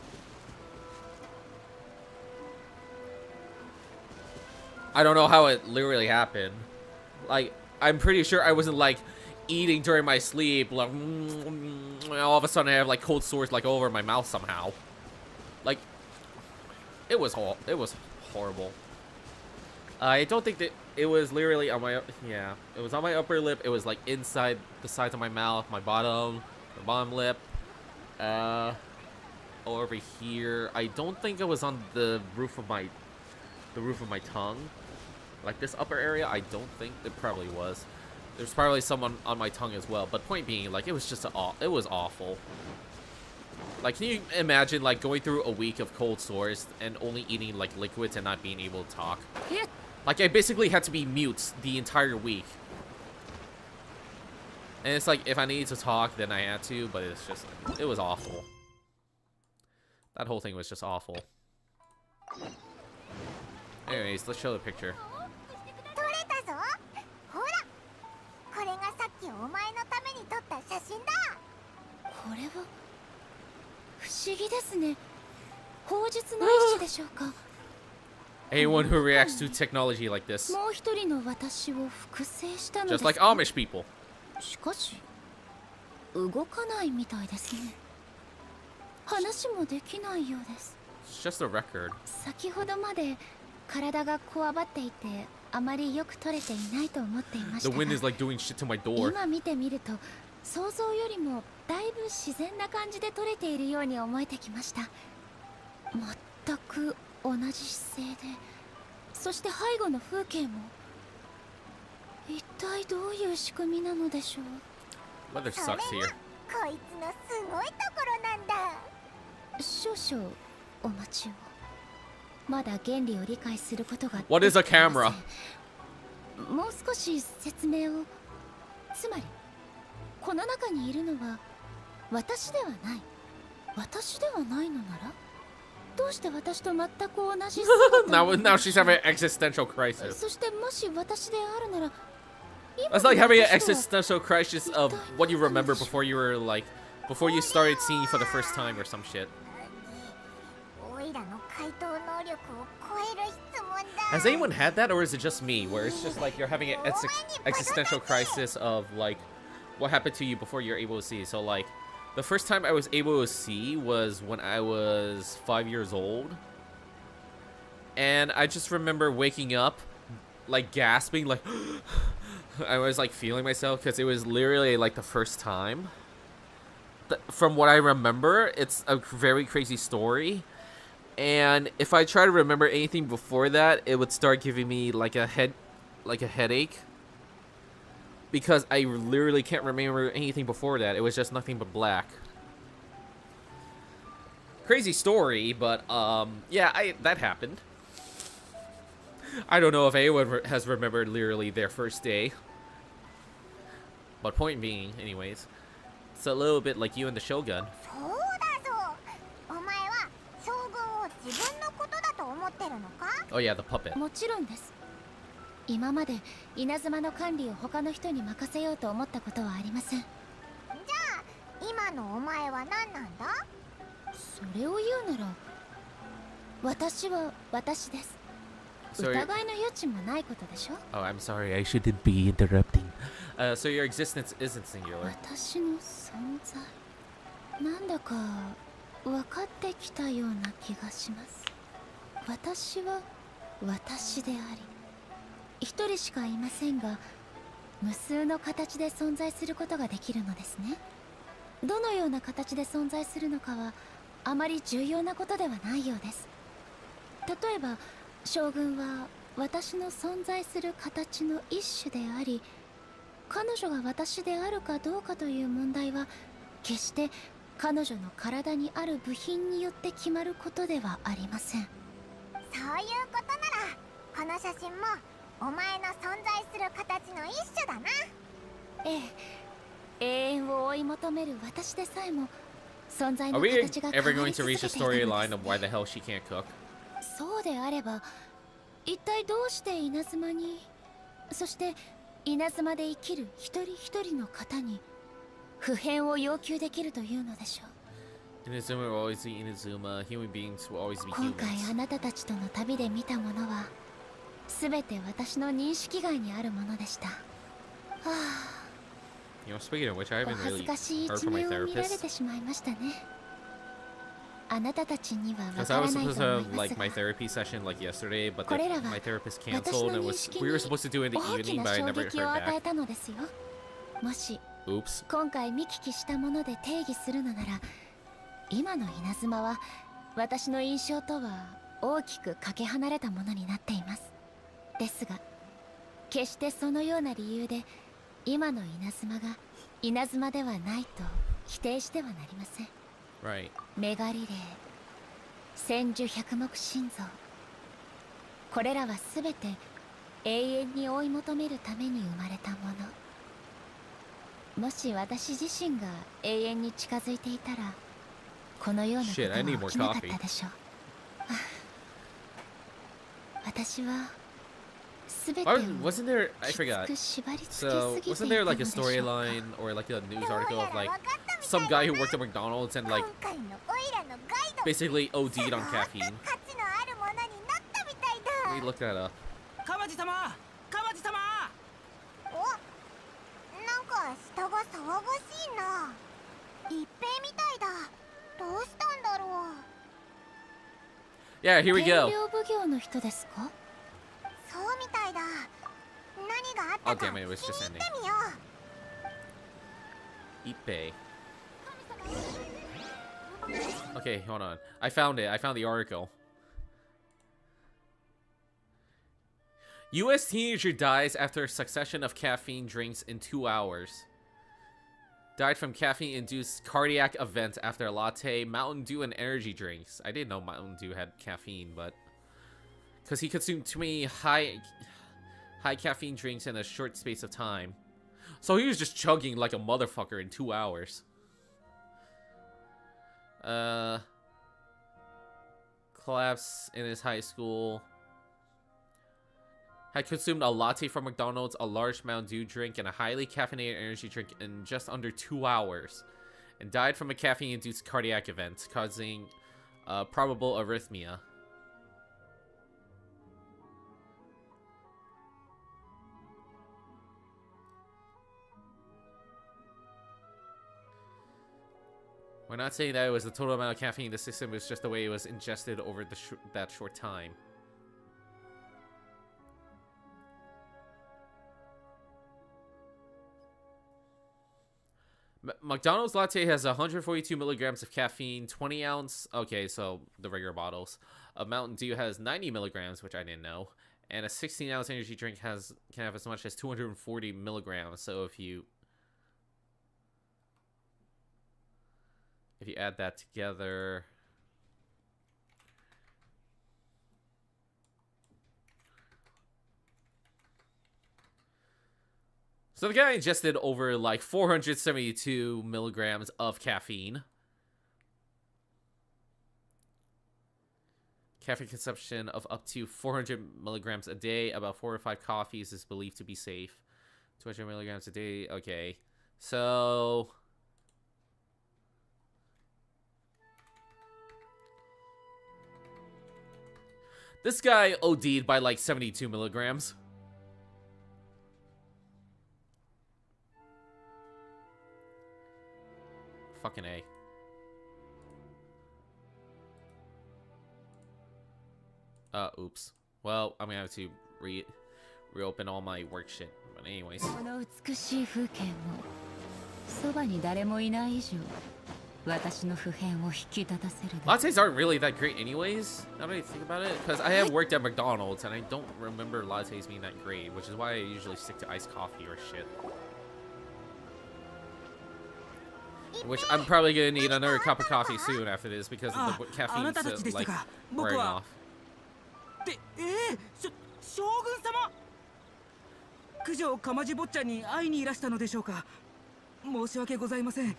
I don't know how it literally happened. Like, I'm pretty sure I wasn't like eating during my sleep, like all of a sudden I have like cold sores like all over my mouth somehow. Like, it was horrible. I don't think that it was literally on my, yeah, it was on my upper lip. It was like inside the sides of my mouth, my bottom lip, over here. I don't think it was on the roof of my tongue, like this upper area. I don't think it probably was. There's probably some on my tongue as well. But point being, like, it was just it was awful. Like, can you imagine like going through a week of cold sores and only eating like liquids and not being able to talk? Like, I basically had to be mute the entire week. And it's like, if I needed to talk, then I had to, but it's just, it was awful. That whole thing was just awful. Anyways, let's show the picture. Anyone who reacts to technology like this, just like Amish people. しかし動かないみたいですね。話もできないようです。 It's just a record. 先ほどまで体がこわばっていてあまりよく取れていないと思っていました The wind is like doing shit to my door. 今見てみると想像よりもだいぶ自然な感じで取れているように思えてきました。全く同じ姿勢で、そして背後の風景も一体どういう仕組みなのでしょう。 Weather sucks here. こいつのすごいところなんだ。少々お待ちを。まだ原理を理解することが。 What is a camera? もう少し説明を。つまりこの中にいるのは私ではない。私ではないのならどうして私と全く同じ姿 now she's having an existential crisis. そしてもし私であるなら It's like having an existential crisis of what you remember before you were like, before you started seeing for the first time or some shit. Has anyone had that, or is it just me, where it's just like you're having an existential crisis of like what happened to you before you're able to see? So like, the first time I was able to see was when I was 5 years old, and I just remember waking up, like gasping, like I was like feeling myself because it was literally like the first time. From what I remember, it's a very crazy story. And if I try to remember anything before that, it would start giving me like a headache. Because I literally can't remember anything before that. It was just nothing but black. Crazy story, but yeah, that happened. I don't know if anyone has remembered literally their first day. But point being, anyways, it's a little bit like you and the Shogun. Oh yeah, the puppet. もちろんです。今まで稲妻の管理を他の人に任せようと思ったことはありません。じゃあ今のお前は何なんだ？それを言うなら私は私です。疑いの余地もないことでしょ？ Oh, I'm sorry, I shouldn't be interrupting. So your existence isn't singular. 私の存在なんだか分かってきたような気がします。私は私であり一人しかいませんが無数の形で存在することができるのですね。どのような形で存在するのかはあまり重要なことではないようです。例えば将軍は私の存在する形の一種であり、彼女が私であるかどうかという問題は決して彼女の体にある部品によって決まることではありません。そういうことならこの写真もお前の存在する形の一種だな。ええ、永遠を追い求める私でさえも存在の形が Are we ever going to reach a storyline of why the hell she can't cook? そうであれば一体どうして稲妻に、そして稲妻で生きる一人一人の方に普遍を要求できるというのでしょう。 Inazuma will always be Inazuma. Human beings will always be 今回 humans. あなたたちとの旅で見たものは全て私の認識外にあるものでした。はあ、 You know, speaking of which, I お haven't 恥 really ずかしい heard 一 from my 面を見られ therapist. てしまいましたね。あなたたちにはわ Because か I ら was ないと supposed to 思い have ま like す my が、 therapy session like yesterday, but これらは my therapist 私 canceled の and 認 was 識 we に were supposed to do it in the 大き evening, な but I 衝 never 撃を heard 与え back. たのですよ。もし Oops. 今回見聞きしたもので定義するのなら、今の稲妻は私の印象とは大きくかけ離れたものになっています。ですが決してそのような理由で今の稲妻が稲妻ではないと否定してはなりません。 Right. メガリレー、千手百目心臓、これらはすべて永遠に追い求めるために生まれたもの。もし私自身が永遠に近づいていたら、このようなこと Shit, I need は more 起きなかっ coffee. たでしょう。私はすべてを Wasn't there? I きつ forgot. く縛り付けす So ぎてい wasn't た there の like で a しょうか。 storyline or like a news article of like some guy who worked at McDonald's and like 今回のオイラのガイド basically OD'd on caffeine? 価値のあるものになったみたい Let me だ。 look that up. 川地様、川地様。お、なんか下が騒がしいな。一平みたいだ。どうしたんだろう。 Yeah, here we 天 go. 領奉行の人ですか？そうみたいだ。何があったか Oh, damn it, it was 聞き just に ending. 行ってみよう。 Ippei. Okay, hold on. I found it. I found the article. U.S. teenager dies after a succession of caffeine drinks in 2 hours. Died from caffeine-induced cardiac event after a latte, Mountain Dew, and energy drinks. I didn't know Mountain Dew had caffeine, but because he consumed too many high caffeine drinks in a short space of time. So he was just chugging like a motherfucker in 2 hours. Collapse in his high school. Had consumed a latte from McDonald's, a large Mountain Dew drink, and a highly caffeinated energy drink in just under 2 hours. And died from a caffeine-induced cardiac event, causing probable arrhythmia. We're not saying that it was the total amount of caffeine in the system, it was just the way it was ingested over that short time. McDonald's latte has 142 milligrams of caffeine, 20 ounce, okay, so the regular bottles. A Mountain Dew has 90 milligrams, which I didn't know. And a 16 ounce energy drink can have as much as 240 milligrams, so if you add that together, so the guy ingested over like 472 milligrams of caffeine. Caffeine consumption of up to 400 milligrams a day, about 4 or 5 coffees is believed to be safe. 200 milligrams a day, okay. So this guy OD'd by like 72 milligrams. Fucking A. Oops. Well, I'm gonna have to reopen all my work shit. But anyways. この美しい風景もそばに誰もいない以上私の普遍を引き立たせるだけ。 Lattes aren't really that great anyways, now that I think about it. Because I have worked at McDonald's and I don't remember lattes being that great, which is why I usually stick to iced coffee or shit. Which I'm probably gonna need another cup of coffee soon after this because of the caffeine like wearing off. 将軍様。九条鎌地坊ちゃんに会いにいらしたのでしょうか。申し訳ございません。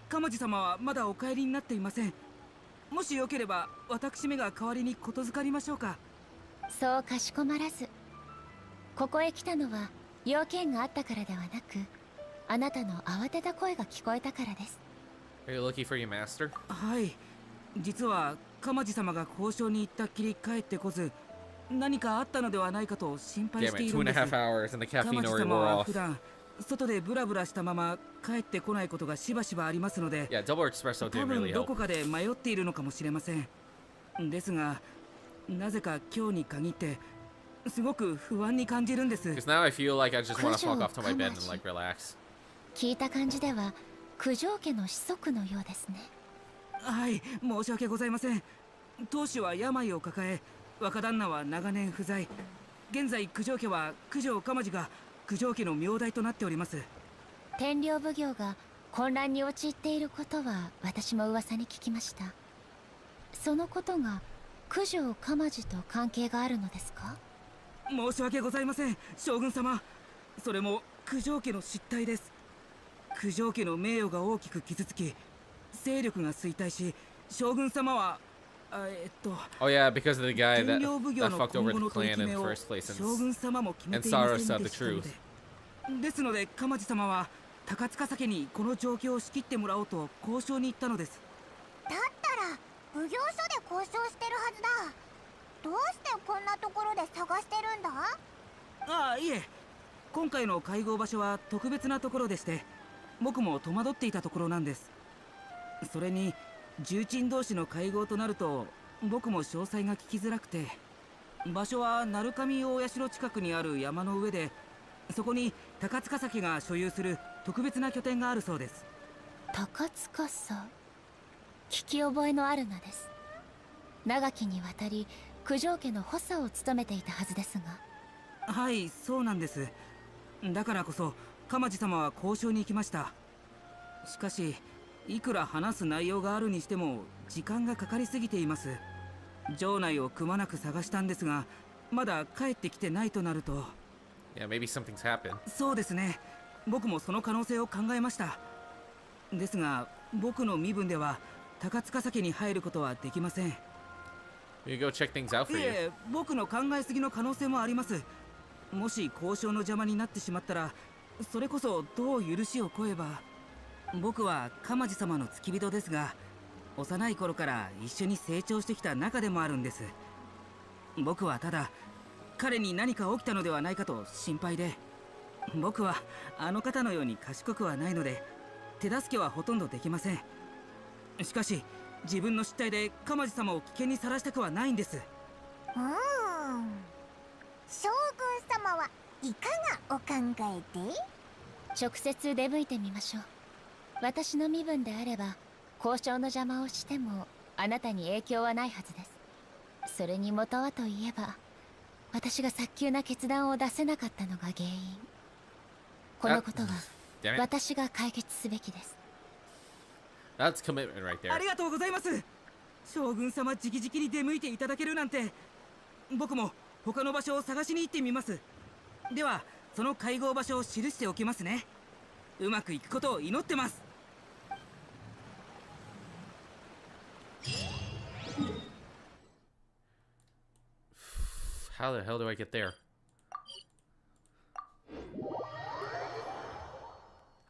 鎌地様はまだお帰りになっていません。もしよければ私めが代わりにことづかりましょうか。そうかしこまらず。ここへ来たのは要件があったからではなく、あなたの慌てた声が聞こえたからです。 Are you looking for your master? はい、実は鎌地様が交渉に行ったっきり帰ってこず、何かあったのではないかと心配 Yeah, してい man, るんです。 2.5 hours and the 鎌 caffeine 地 already 様 wore は off. 普段外でブラブラしたまま帰ってこないことがしばしばありますので、 Yeah, double espresso 多 didn't 分 really ど help. こかで迷っているのかもしれません。ですが、なぜか今日に限ってすごく不安に感じるんです。 Because now I feel like I just want to walk off to my bed and like relax. 聞いた感じでは九条家の子息のようですね。はい、申し訳ございません。当主は病を抱え、若旦那は長年不在。現在九条家は九条鎌地が九条家の名代となっております。天領奉行が混乱に陥っていることは私も噂に聞きました。そのことが九条鎌地と関係があるのですか？申し訳ございません、将軍様。それも九条家の失態です。九条家の名誉が大きく傷つき、勢力が衰退し、将軍様はOh yeah, because of the guy 天 that 領奉行の fucked over 今後 the の取り clan 決 in め the を first place 将軍様も決め and ていま Saros せん of で the したの truth. で、ですので鎌地様は高塚家にこの状況を仕切ってもらおうと交渉に行ったのです。だったら奉行所で交渉してるはずだ。どうしてこんなところで探してるんだ？ああ、いえ、今回の会合場所は特別なところでして、僕も戸惑っていたところなんです。それに重鎮同士の会合となると僕も詳細が聞きづらくて、場所は鳴上大社近くにある山の上で、そこに高塚家が所有する特別な拠点があるそうです。高塚家、聞き覚えのある名です。長きにわたり九条家の補佐を務めていたはずですが。はい、そうなんです。だからこそ鎌地様は交渉に行きました。しかしいくら話す内容があるにしても時間がかかりすぎています。城内をくまなく探したんですが、まだ帰ってきてないとなると。Yeah, maybe something's happened. そうですね、僕もその可能性を考えました。ですが僕の身分では高塚家に入ることはできません。 You go check things out for い you. え、僕の考えすぎの可能性もあります。もし交渉の邪魔になってしまったら、それこそどう許しを請えば。僕は鎌地様の付き人ですが、幼い頃から一緒に成長してきた仲でもあるんです。僕はただ彼に何か起きたのではないかと心配で、僕はあの方のように賢くはないので手助けはほとんどできません。しかし自分の失態で鎌地様を危険にさらしたくはないんです。将軍様はいかがお考えで？直接出向いてみましょう。私の身分であれば交渉の邪魔をしてもあなたに影響はないはずです。それに元はといえば、私が早急な決断を出せなかったのが原因。このことは私が解決すべきです。 That's commitment right there. ありがとうございます。将軍様直々に出向いていただけるなんて。僕も他の場所を探しに行ってみます。ではその会合場所を記しておきますね。うまくいくことを祈ってます。How the hell do I get there?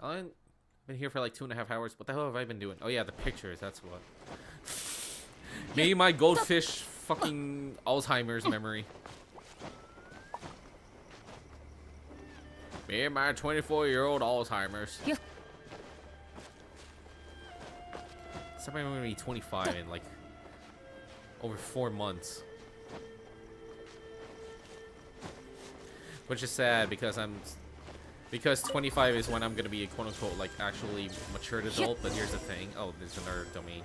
I've been here for like 2.5 hours. What the hell have I been doing? Oh yeah, the pictures, that's what. Maybe my goldfish fucking Alzheimer's memory. Me and my 24-year-old Alzheimer's. Somebody gonna be 25 in like over 4 months. Which is sad because because 25 is when I'm gonna be a quote-unquote like actually matured adult. But here's the thing. Oh, there's another domain.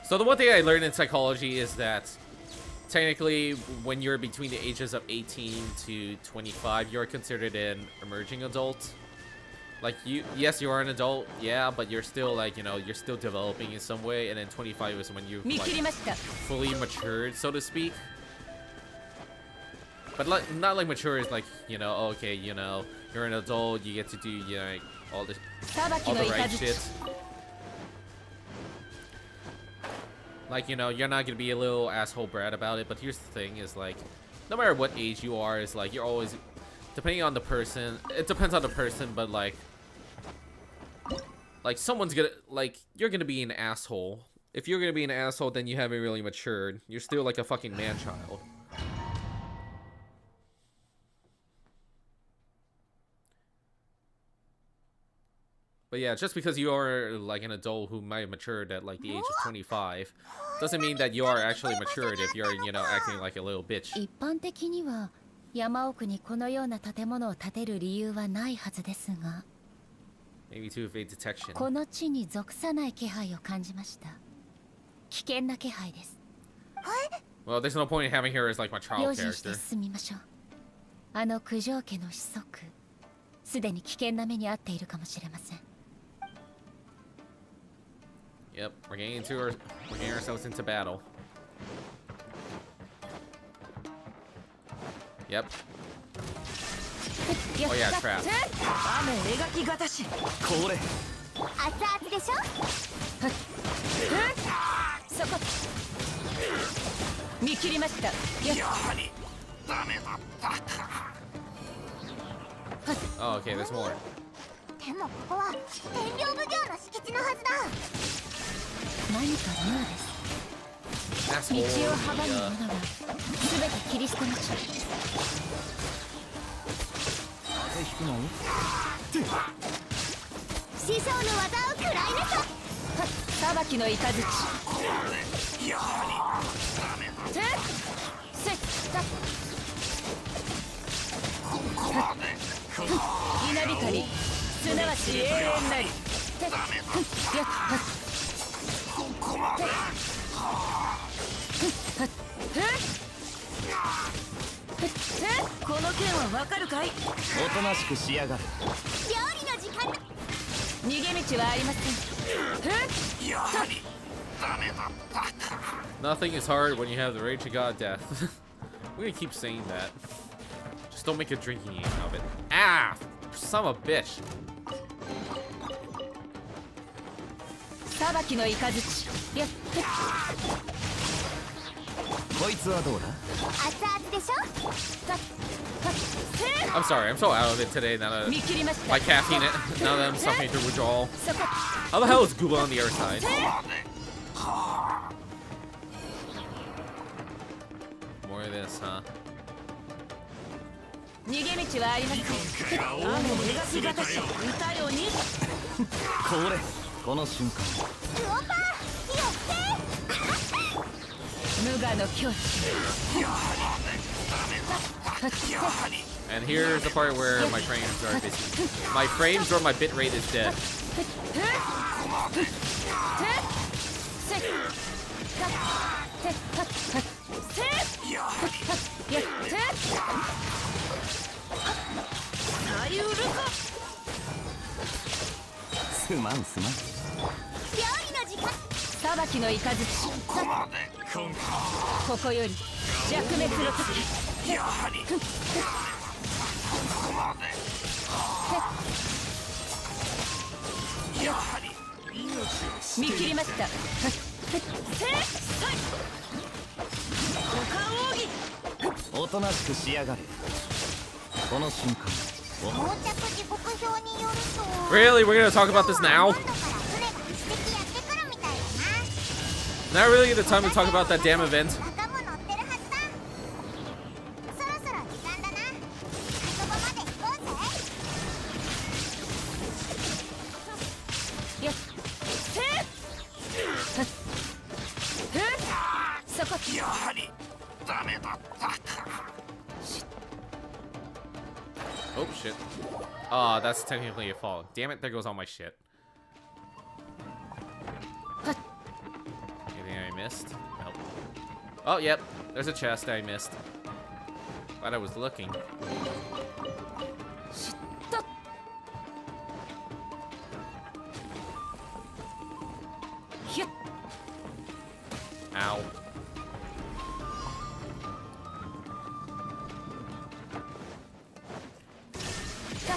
So the one thing I learned in psychology is that technically when you're between the ages of 18 to 25, you're considered an emerging adult. Like yes, you are an adult, yeah, but you're still like, you know, you're still developing in some way. And then 25 is when you've like fully matured, so to speak. But like, not like mature is like, you know, okay, you know, you're an adult, you get to do, you know, like, all the right shit. Like, you know, you're not gonna be a little asshole brat about it, but here's the thing, is like, no matter what age you are, is like, you're always, depending on the person, it depends on the person, but like someone's gonna, like, you're gonna be an asshole. If you're gonna be an asshole, then you haven't really matured. You're still like a fucking man-child. But yeah, just because you are like an adult who might have matured at like the age of 25 doesn't mean that you are actually matured if you're, you know, acting like a little bitch. 一般的には山奥にこのような建物を建てる理由はないはずですが、 Maybe to evade detection. この地に属さない気配を感じました。危険な気配です。 Well, there's no point in having her as like my child 用心して character. 進みましょう。あの九条家の子息、すでに危険な目に遭っているかもしれません。 Yep, we're getting ourselves into battle. Yep. Oh yeah, trap. 雨描きがたしこれ熱々でしょ。そこ見切りました。やはりダメだったか。 Oh, okay, there's more. でもここは天領奉行の敷地のはずだ。何か妙です。 That's 道を阻むものが全て切り捨てましょう。 風邪ひくなよ。師匠の技を食らいなさい。裁きの雷。やはりダメだ。せっここまで。稲光すなわち永遠なり。ダメだ。ここまで。この件はわかるかい。おとなしくしやがる。料理の時間だ。逃げ道はありません。やはりダメだったか。 Nothing is hard when you have the rage of god death. We're gonna keep saying that. Just don't make a drinking game of it. Ah! Son of a bitch. 裁きの雷。こいつはどうだ。熱々でしょ。 I'm sorry, I'm so out of it today now that 見切りました。 my caffeine now that I'm suffering through withdrawal. How the hell is Google on the other side? More of this, huh? 逃げ道はありません。雨描きがたし歌よに。これこの瞬間。クオパー火をつけ。無我の境地。 And here's the part where my frames are busy. My frames or my bitrate is dead. Koこより弱滅の時。やはりここまで。やはり見切りました。おとなしくしやがれ。この瞬間。到着時刻表によると。 Really? We're gonna talk about this now? 今度から船が一隻やってくるみたいだな。 Not really the time to talk about that damn event. 赤も乗ってるはずだ。そろそろ時間だな。そこまで行こうぜ。よっ。そこ。やはりダメだったか。 Oh shit. Ah, that's technically a fall. Damn it, there goes all my shit. Anything I missed? Nope. Oh, yep. There's a chest I missed. Glad I was looking. Ow.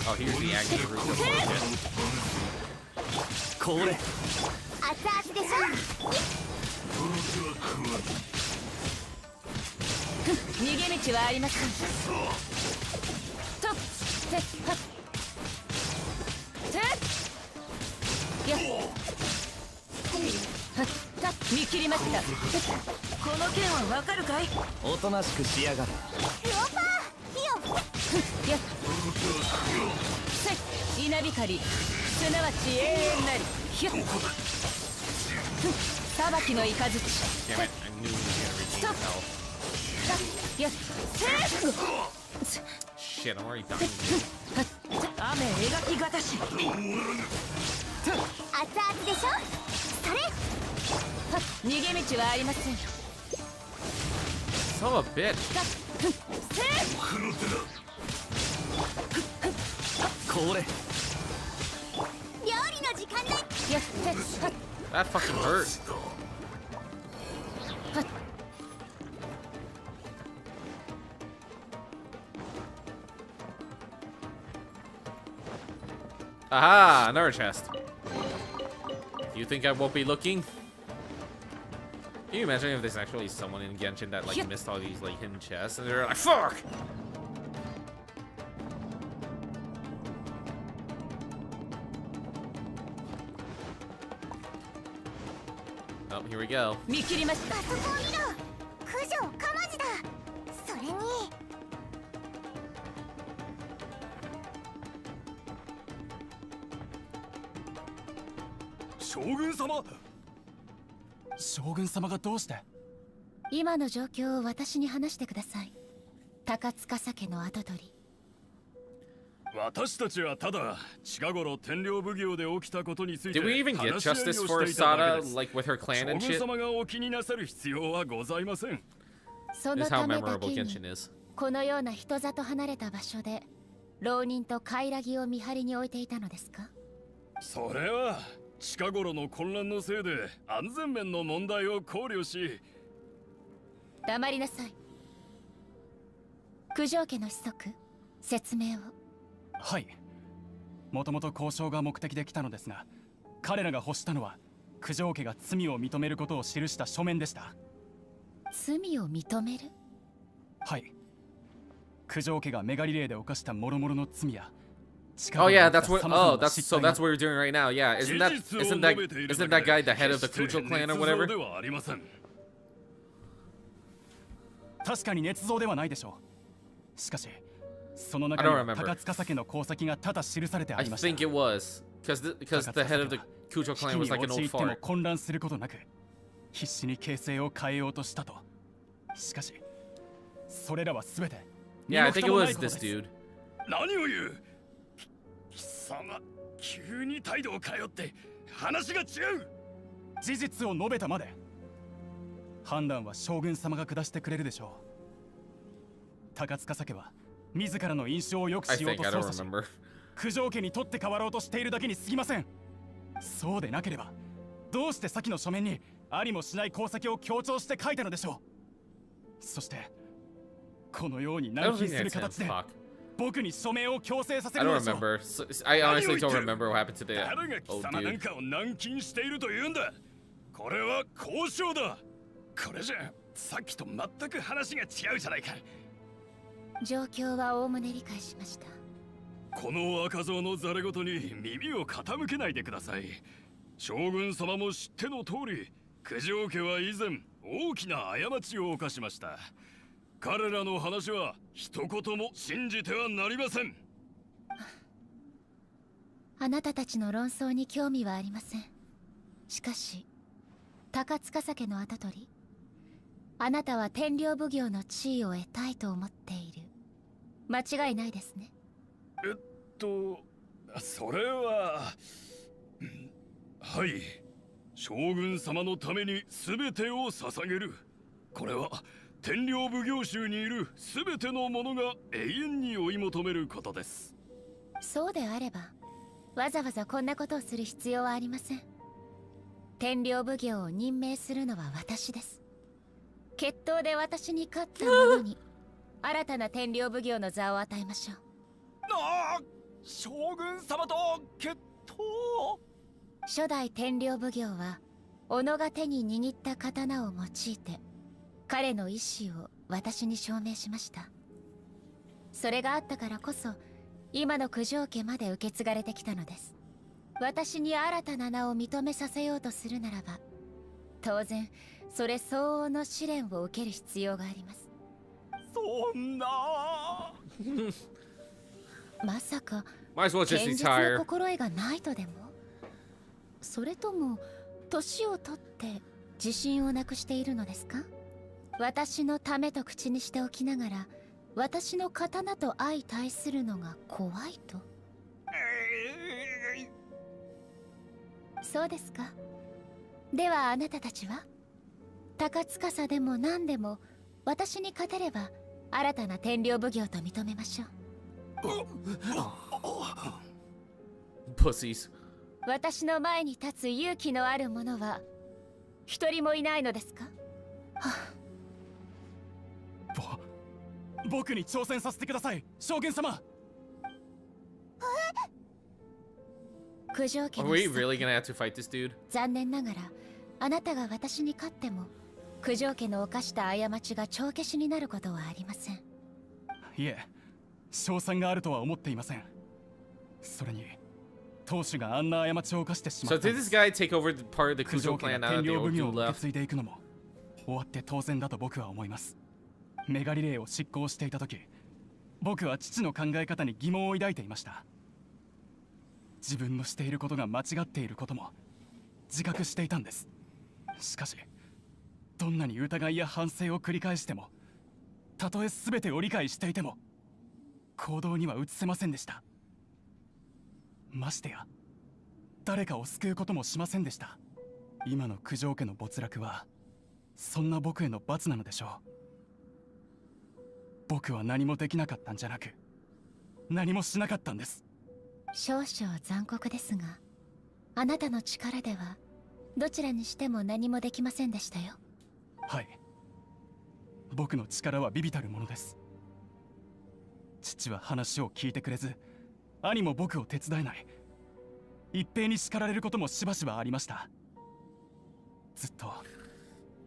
Oh, here's the agony root of bullshit. これ熱々でしょ。逃げ道はありません。とってはってやっはった見切りました。この剣はわかるかい？おとなしくしやがる。ルオパー火をやっせっ稲光すなわち永遠なりひゃっ裁きの雷 Damn it, I knew he was gonna regain his health. やっせっ Shit, I'm already dying. Dude. 雨描きがたし熱々でしょ。それ逃げ道はありません。 Son of a bitch. これ料理の時間だ。やってはっ That fucking hurt. Aha! Another chest. You think I won't be looking? Can you imagine if there's actually someone in Genshin that like missed all these like hidden chests and they're like, fuck! Oh, here we go. 見切りました。あそこを見ろ。九条かまじだ。それに将軍様。将軍様がどうして？今の状況を私に話してください。高塚家の跡取り。私たちはただ近頃天領奉行で起きたことについて Did we even get 話し合いを justice して for いただけ Sada です。 like with her clan 将 and 軍 shit? 様がお気になさる必要はございません。そ This の is how ためだ memorable け Genshin に is. このような人里離れた場所で浪人とカイラギを見張りに置いていたのですか？それは近頃の混乱のせいで安全面の問題を考慮し。黙りなさい。九条家の子息説明を。はい。もともと交渉が目的で来たのですが、彼らが欲したのは九条家が罪を認めることを記した書面でした。罪を認める？はい。九条家がメガリレーで犯した諸々の罪や。Oh yeah, that's what. Oh, that's so. That's what we're doing right now. Yeah, isn't that guy the head of the Kujo clan or whatever? 確かに捏造ではないでしょう。しかし、その中 I に don't は remember. 高塚家の功績が多々記されてあ I りました。 think it was because the head of the Kujo clan was like an 危機 old に陥っても fart. 混乱することなく、必死に形勢を変えようとしたと。しかし、それらはすべて Yeah, I think it 身も was 蓋もない this ことです。 dude. 何を言う。貴様急に態度を変えよって話が違う。事実を述べたまで。判断は将軍様が下してくれるでしょう。高塚家は自らの印象を良く I しよう think と I don't 操作し、 remember. 九条家に取って代わろうとしているだけに過ぎません。そうでなければ、どうして先の書面にありもしない功績を強調して書いたのでしょう。そして、このように I 軟 don't 禁 think する that's him. 形で Fuck. 僕に署名を強制させ I る don't のでしょう。 remember. I honestly don't remember what happened to the 誰が貴 old 様なん dude. かを軟禁していると言うんだ。これは交渉だ。これじゃさっきと全く話が違うじゃないか。状況はおおむね理解しました。この赤蔵のざれ言に耳を傾けないでください。将軍様も知っての通り、九条家は以前大きな過ちを犯しました。彼らの話は一言も信じてはなりません。あなたたちの論争に興味はありません。しかし、高塚家の跡取り、あなたは天領奉行の地位を得たいと思っている。間違いないですね。それははい。将軍様のために全てを捧げる。これは天領奉行衆にいる全ての者が永遠に追い求めることです。そうであれば、わざわざこんなことをする必要はありません。天領奉行を任命するのは私です。決闘で私に勝った者に新たな天領奉行の座を与えましょう。将軍様と決闘。初代天領奉行は己が手に握った刀を用いて彼の意志を私に証明しました。それがあったからこそ今の九条家まで受け継がれてきたのです。私に新たな名を認めさせようとするならば、当然それ相応の試練を受ける必要があります。そんなまさか Might as well just 堅実な retire. 心得がないとでも、それとも年を取って自信をなくしているのですか？私のためと口にしておきながら、私の刀と相対するのが怖いと。そうですか。ではあなたたちは高司でも何でも私に勝てれば新たな天領奉行と認めましょう。Pussies. 私の前に立つ勇気のある者は一人もいないのですか？僕に挑戦させてください、将軍様。九条家 Are の we 子息 really gonna have to fight this dude? 残念ながらあなたが私に勝っても九条家の犯した過ちが帳消しになることはありません。いえ、賞賛があるとは思っていません。それに当主があんな過ちを犯してしま So ったん did で this す。 guy take over the part of the 九 Kujo 条家 clan が now 天 that the 領奉 old 行 dude を受け left? 継いでいくのも終わって当然だと僕は思います。メガリレーを執行していた時、僕は父の考え方に疑問を抱いていました。自分のしていることが間違っていることも自覚していたんです。しかしどんなに疑いや反省を繰り返しても、たとえ全てを理解していても行動には移せませんでした。ましてや誰かを救うこともしませんでした。今の九条家の没落はそんな僕への罰なのでしょう。僕は何もできなかったんじゃなく、何もしなかったんです。少々残酷ですが、あなたの力ではどちらにしても何もできませんでしたよ。はい、僕の力は微々たるものです。父は話を聞いてくれず、兄も僕を手伝えない。一平に叱られることもしばしばありました。ずっと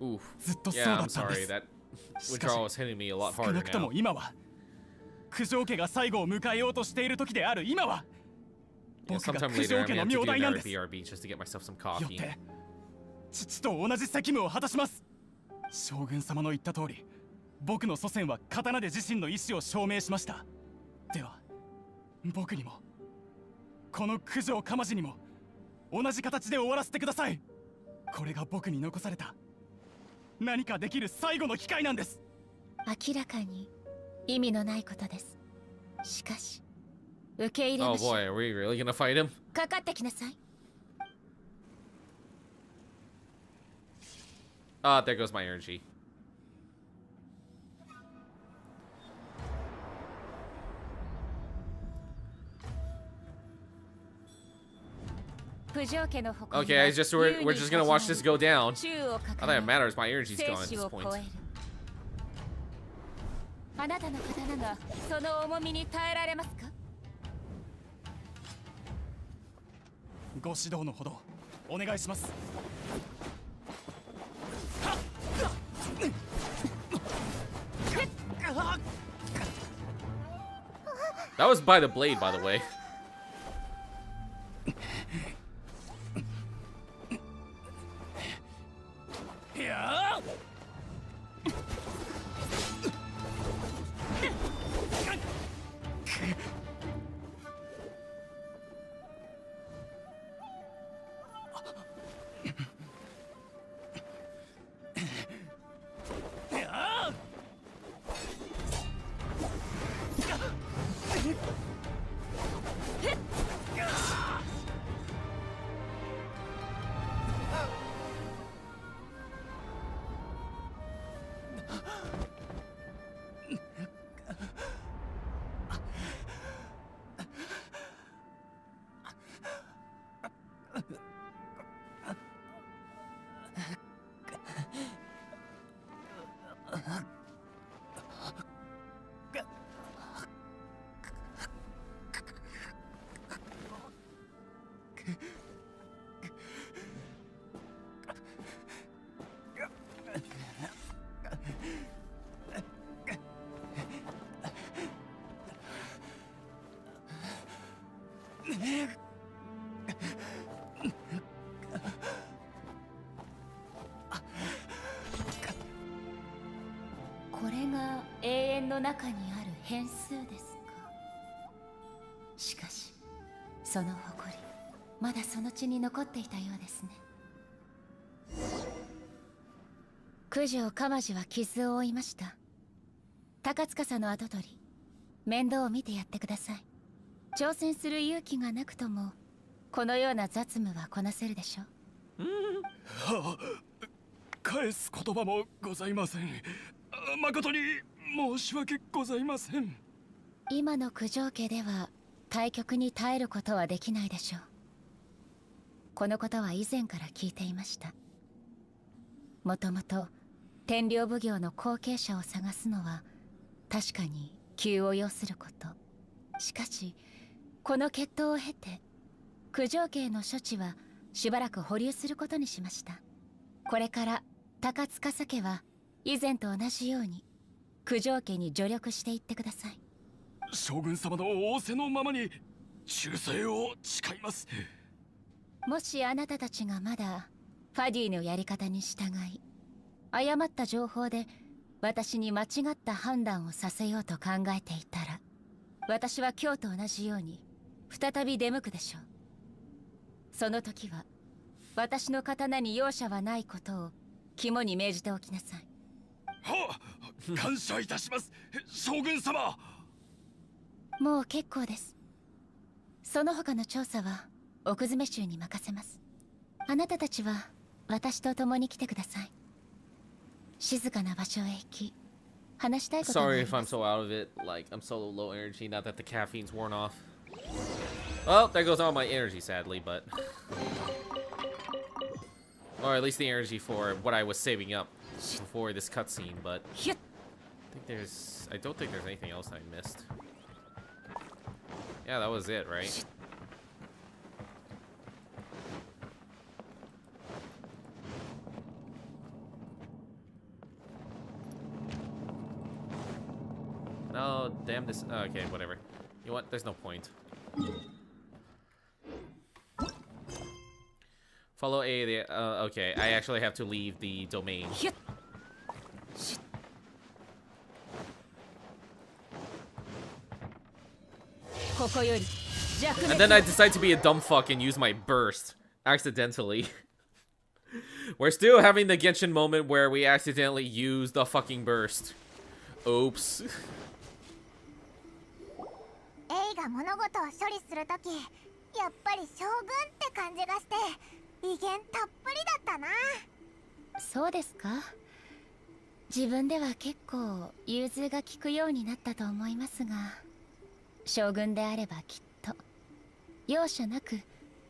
Oof. ずっとそう Yeah, だ I'm ったんで sorry. す。 That しかし withdrawal was hitting me a lot 少 harder なくと now. も今は九条家が最後を迎えようとしている時である今は、 Yeah, 僕が sometime 九 later 条 I'm 家 gonna の have to 名 do 代なん another です。 BRB just to get myself some よっ coffee. て父と同じ責務を果たします。将軍様の言った通り、僕の祖先は刀で自身の意志を証明しました。では僕にもこの九条鎌地にも同じ形で終わらせてください。これが僕に残された何かできる最後の機会なんです。明らかに意味のないことです。しかし受け入れ Oh ましょう。 boy, are we really gonna fight him? かかってきなさい。 Ah, there goes my energy. 九条家の誇り Okay, は I just we're just gonna watch this go down. 宙を I か think け it matters. My energy's 生 gone at 死 this を point. 超える。あなたの刀がその重みに耐えられますか？ご指導のほどお願いします。 That was by the blade, by the way. これが永遠の中にある変数ですか。しかしその誇りまだその血に残っていたようですね。九条鎌地は傷を負いました。高司の跡取り、面倒を見てやってください。挑戦する勇気がなくともこのような雑務はこなせるでしょう。はあ、返す言葉もございません。誠に申し訳ございません。今の九条家では対局に耐えることはできないでしょう。このことは以前から聞いていました。もともと天領奉行の後継者を探すのは確かに急を要すること。しかしこの決闘を経て九条家の処置はしばらく保留することにしました。これから高司家は以前と同じように九条家に助力していってください。将軍様の仰せのままに忠誠を誓います。もしあなたたちがまだファディのやり方に従い誤った情報で私に間違った判断をさせようと考えていたら、私は今日と同じように再び出向くでしょう。その時は私の刀に容赦はないことを肝に銘じておきなさい。はっ、感謝いたします、将軍様。もう結構です。その他の調査は奥詰衆に任せます。あなたたちは私と共に来てください。静かな場所へ行き話したいことがあ Sorry り if ま I'm す。 so out of it. Like, I'm so low energy now that the caffeine's worn off. Well, there goes all my energy, sadly, but... Or at least the energy for what I was saving up before this cutscene, but... I don't think there's anything else I missed. Yeah, that was it, right? No, damn this. Okay, whatever. You know what? There's no point. Follow A. Okay, I actually have to leave the domain. And then I decide to be a dumb fuck and use my burst accidentally. We're still having the Genshin moment where we accidentally use the fucking burst. Oops. エイが物事を処理するとき、やっぱり将軍って感じがして威厳たっぷりだったな。そうですか。自分では結構融通が利くようになったと思いますが、将軍であればきっと容赦なく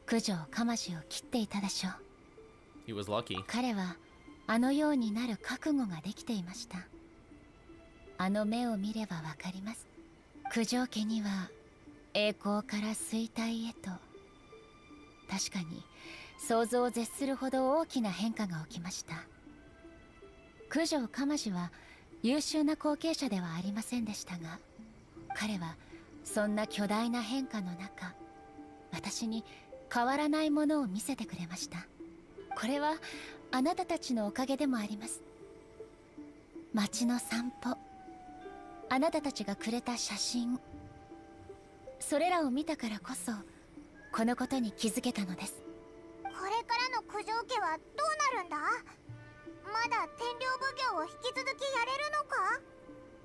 九条鎌地を切っていたでしょう。He was lucky. 彼はあのようになる覚悟ができていました。あの目を見ればわかります。九条家には栄光から衰退へと、確かに想像を絶するほど大きな変化が起きました。九条鎌地は優秀な後継者ではありませんでしたが、彼はそんな巨大な変化の中、私に変わらないものを見せてくれました。これはあなたたちのおかげでもあります。街の散歩、あなたたちがくれた写真、それらを見たからこそこのことに気づけたのです。これからの九条家はどうなるんだ？まだ天領奉行を引き続きやれる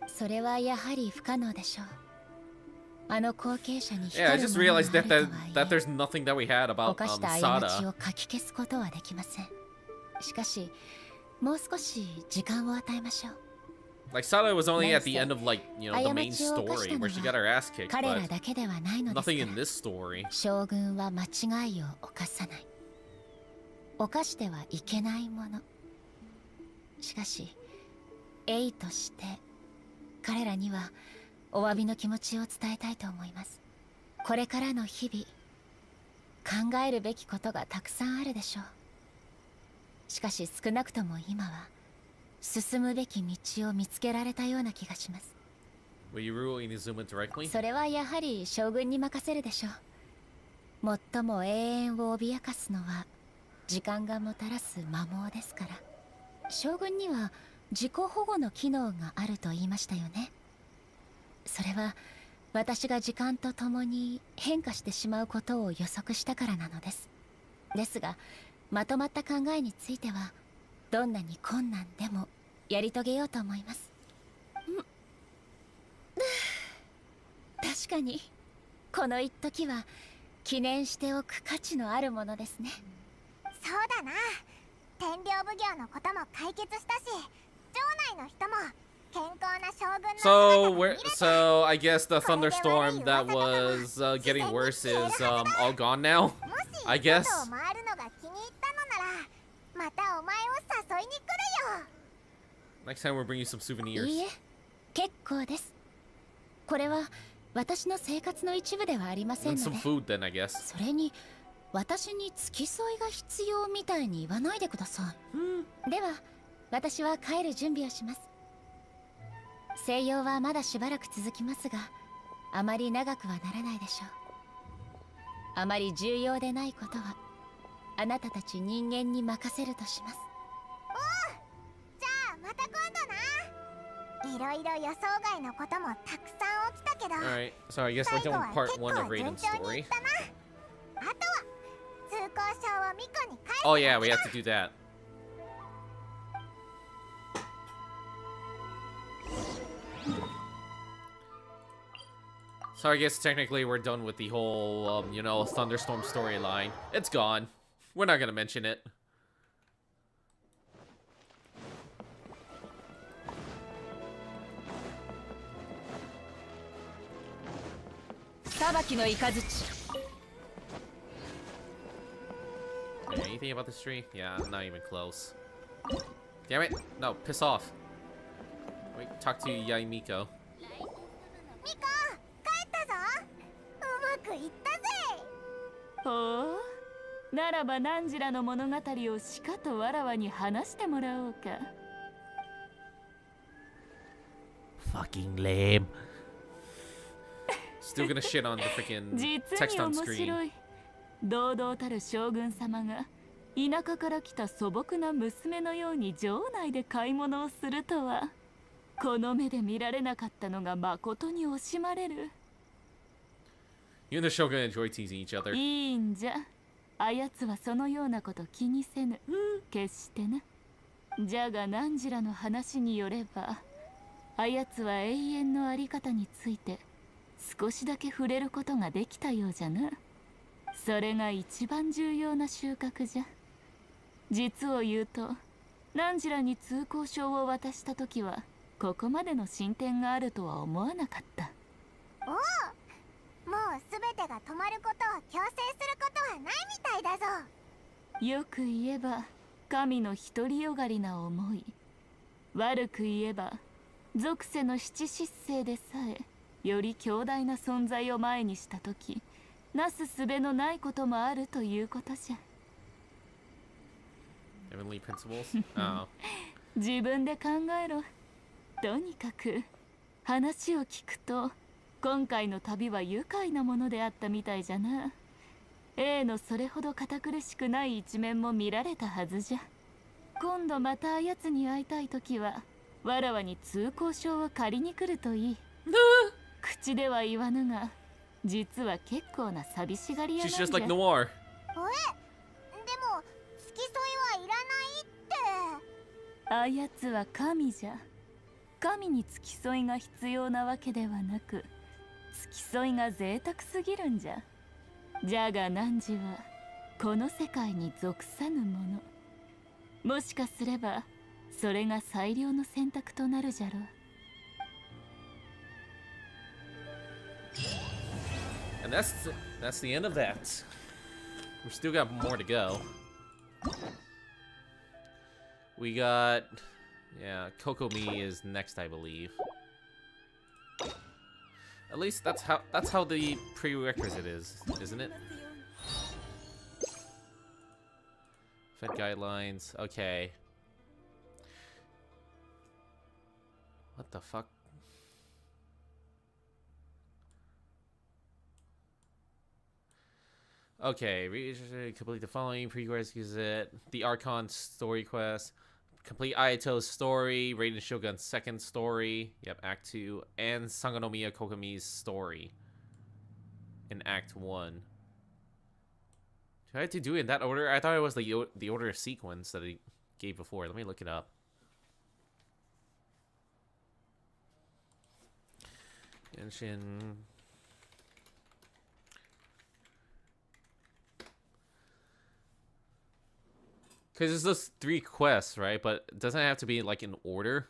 のか？それはやはり不可能でしょう。あの後継者に Yeah, I just realized that there's nothing that we had about 犯した過ちを書き消すことはできません。しかしもう少し時間を与えましょう。Like, Sada was only at the end of, like, you know, the main story where she got her ass kicked, but nothing in this story. 将軍は間違いを犯さない。犯してはいけないもの。しかし、エイとして彼らにはお詫びの気持ちを伝えたいと思います。これからの日々、考えるべきことがたくさんあるでしょう。しかし少なくとも今は進むべき道を見つけられたような気がします。Will you rule Inazuma directly? それはやはり将軍に任せるでしょう。最も永遠を脅かすのは時間がもたらす摩耗ですから。将軍には自己保護の機能があると言いましたよね。それは私が時間とともに変化してしまうことを予測したからなのです。ですがまとまった考えについてはどんなに困難でもやり遂げようと思います。確かにこの一時は記念しておく価値のあるものですね。そうだな。天領奉行のことも解決したし、城内の人も健康な将軍の So so I guess the thunderstorm that was getting worse is all gone now. I guess. 外を回るのが気に入ったのなら、またお前を誘いに来るよ。 Next time we'll bring you some souvenirs. いいえ、結構です。これは私の生活の一部ではありません And の some で。 food then, I guess. それに私に付き添いが必要みたいに言わないでください。では私は帰る準備をします。静養はまだしばらく続きますが、あまり長くはならないでしょう。あまり重要でないことはあなたたち人間に任せるとします。おう、じゃあまた今度な。いろいろ予想外のこともたくさん起きたけど、 Alright, so I guess we're 最後 doing は part 結 one 構 of 順 Raiden's 調にい story. ったな。あとは通行証をミコに返す Oh yeah, we have to do that. So I guess technically we're done with the whole, you know, thunderstorm storyline. It's gone. We're not gonna mention it. Hey, anything about this tree? Yeah, not even close. Damn it! No, piss off. Wait, talk to Yai Miko. ミコ、帰ったぞ。うまくいったぜ。ほう、ならば何らの物語をしかとわらわに話してもらおうか。Fucking lame. Still gonna shit on the freaking 実 text に on 面 screen. 白い。堂々たる将軍様が田舎から来た素朴な娘のように城内で買い物をするとは、この目で見られなかったのが誠に惜しまれる。 You and the Shogun enjoy teasing each other. いいんじゃ。あやつはそのようなこと気にせぬ。決してな。じゃが何らの話によれば、あやつは永遠のあり方について少しだけ触れることができたようじゃな。それが一番重要な収穫じゃ。実を言うと、何らに通行証を渡した時はここまでの進展があるとは思わなかった。おう、もうすべてが止まることを強制することはないみたいだぞ。よく言えば神の独りよがりな思い、悪く言えば属性の七失星でさえより強大な存在を前にした時、なすすべのないこともあるということじゃ。 Heavenly principles? Oh. 自分で考えろ。とにかく話を聞くと今回の旅は愉快なものであったみたいじゃな。A のそれほど堅苦しくない一面も見られたはずじゃ。今度またあやつに会いたいときはわらわに通行証を借りに来るといい。口では言わぬが実は結構な寂しがり屋なん She's じゃ。 just like Noir. でも付き添いはいらないって。あやつは神じゃ。神に付き添いが必要なわけではなく、付き添いが贅沢すぎるんじゃ。じゃが汝はこの世界に属さぬもの。もしかすればそれが最良の選択となるじゃろう。 And that's the end of that. We still got more to go. We got, yeah, Kokomi is next, I believe. At least that's how the prerequisite is, isn't it? Fed guidelines. Okay. What the fuck? Okay, complete the following prerequisite: the Archon story quest, Complete Ayato's story, Raiden Shogun's second story, yep, Act 2, and Sangonomiya Kokomi's story in Act 1. Do I have to do it in that order? I thought it was the order of sequence that he gave before. Let me look it up. Genshin... Because it's those 3 quests, right? But it doesn't have to be, like, in order.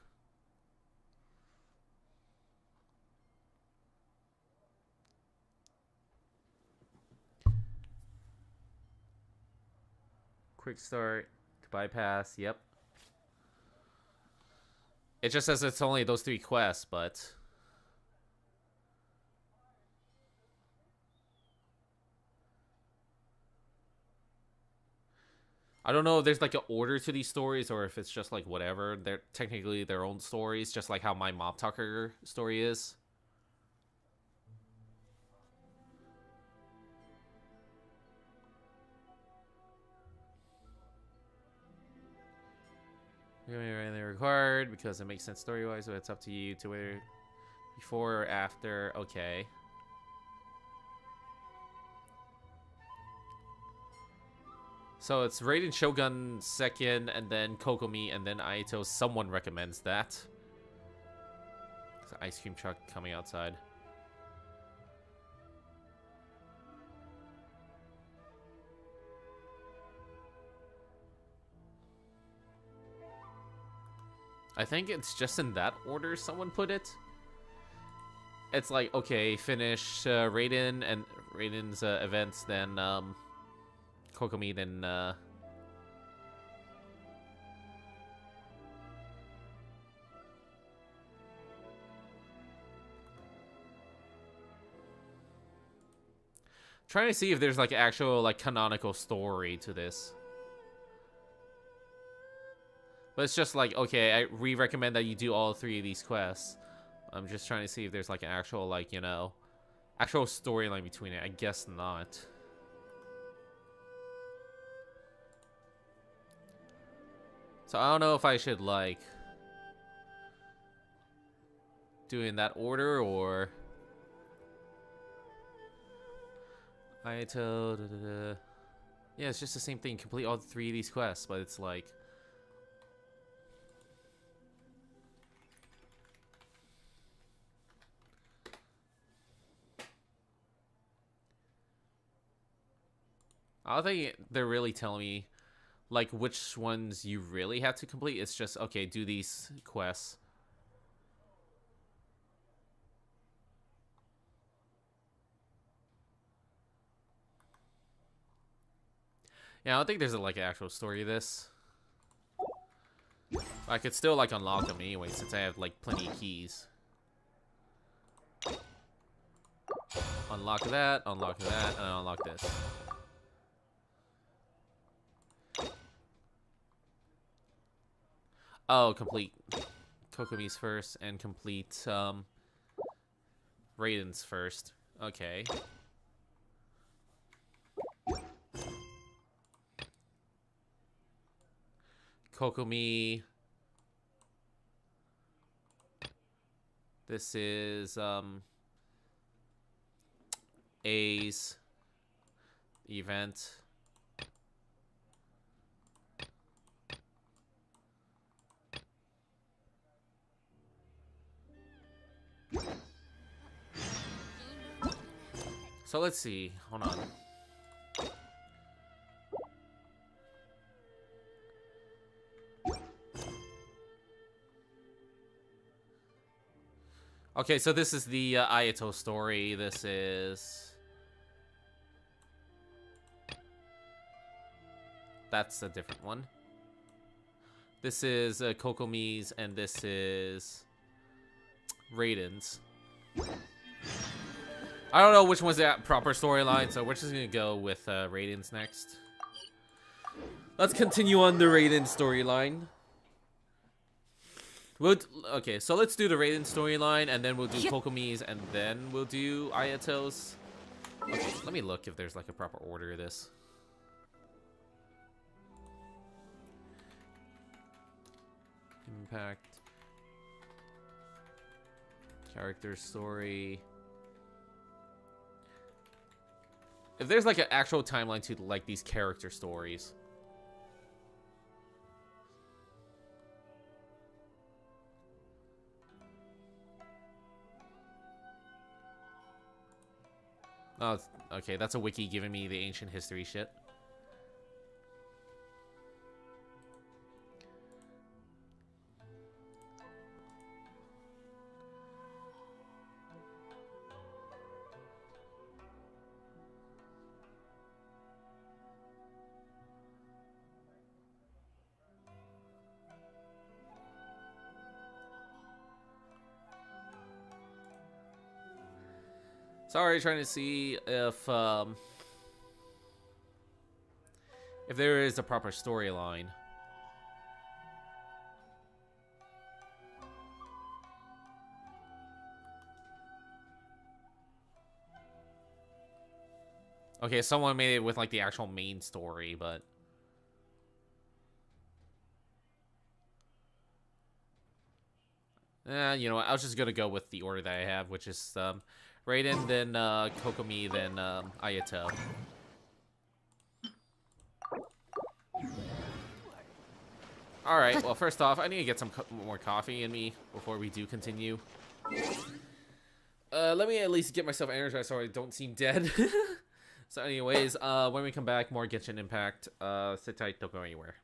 Quick start, bypass, yep. It just says it's only those 3 quests, but... I don't know if there's like an order to these stories or if it's just like whatever. They're technically their own stories, just like how my Mob Talker story is. They're required because it makes sense story-wise, so it's up to you to whether before or after. Okay. So it's Raiden Shogun second, and then Kokomi, and then Ayato. Someone recommends that. There's an ice cream truck coming outside. I think it's just in that order someone put it. It's like, okay, finish Raiden and Raiden's events, then Kokomi, then trying to see if there's like actual like canonical story to this. But it's just like, okay, we recommend that you do all 3 of these quests. I'm just trying to see if there's like an actual, like, you know, actual storyline between it. I guess not. So I don't know if I should like do it in that order or Ayato. Yeah, it's just the same thing. Complete all 3 of these quests, but it's like I don't think they're really telling me like which ones you really have to complete. It's just, okay, do these quests. Yeah, I don't think there's like an actual story of this. I could still like unlock them anyway since I have like plenty of keys. Unlock that, and unlock this. Oh, complete Kokomi's first and complete Raiden's first. Okay. Kokomi. This is A's event. So let's see. Hold on. Okay, so this is the Ayato story. This is... That's a different one. This is Kokomi's, and this is Raiden's. I don't know which one's the proper storyline, so we're just gonna go with Raiden's next. Let's continue on the Raiden storyline. Okay, so let's do the Raiden storyline, and then we'll do Kokomi's, and then we'll do Ayato's. Okay, let me look if there's like a proper order of this. Impact. Character story. If there's like an actual timeline to like these character stories. Oh, okay, that's a wiki giving me the ancient history shit. Sorry, trying to see if there is a proper storyline. Okay, someone made it with like the actual main story, but you know what? I was just gonna go with the order that I have, which is Raiden, then Kokomi, then Ayato. Alright, well, first off, I need to get some more coffee in me before we do continue. Let me at least get myself energized so I don't seem dead. So anyways, when we come back, more Genshin Impact. Sit tight, don't go anywhere.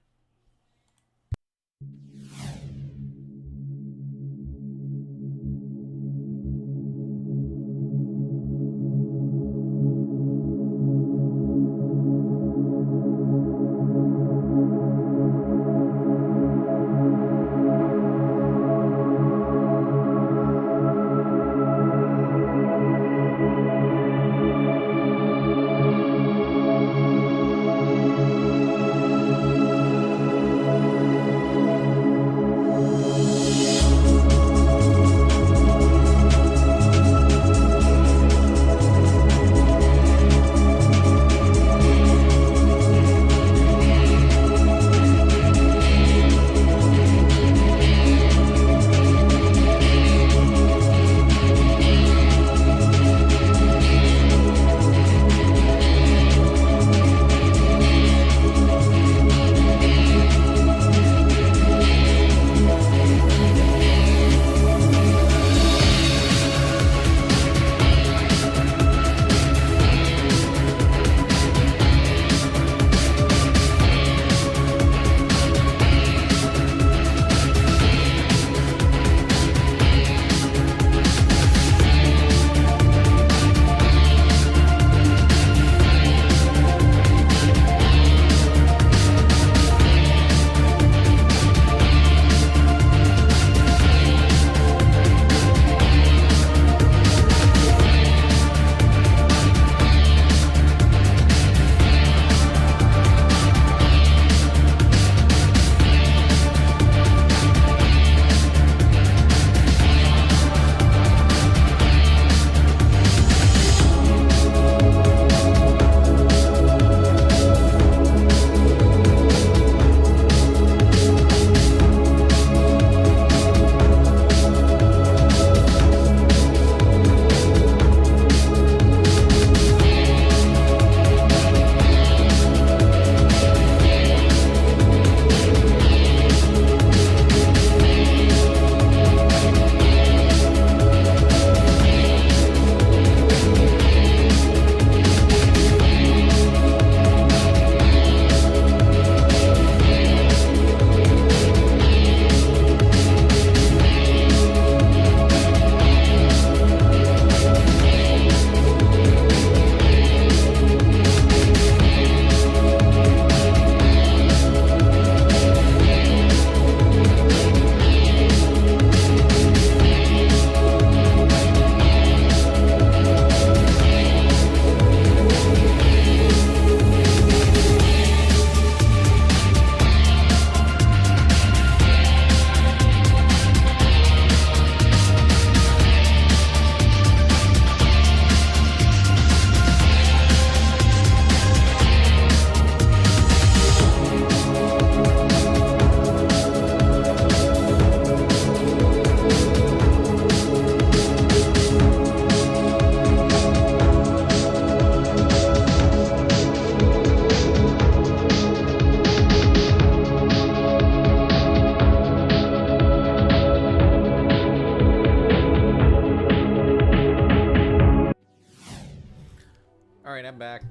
I'm back.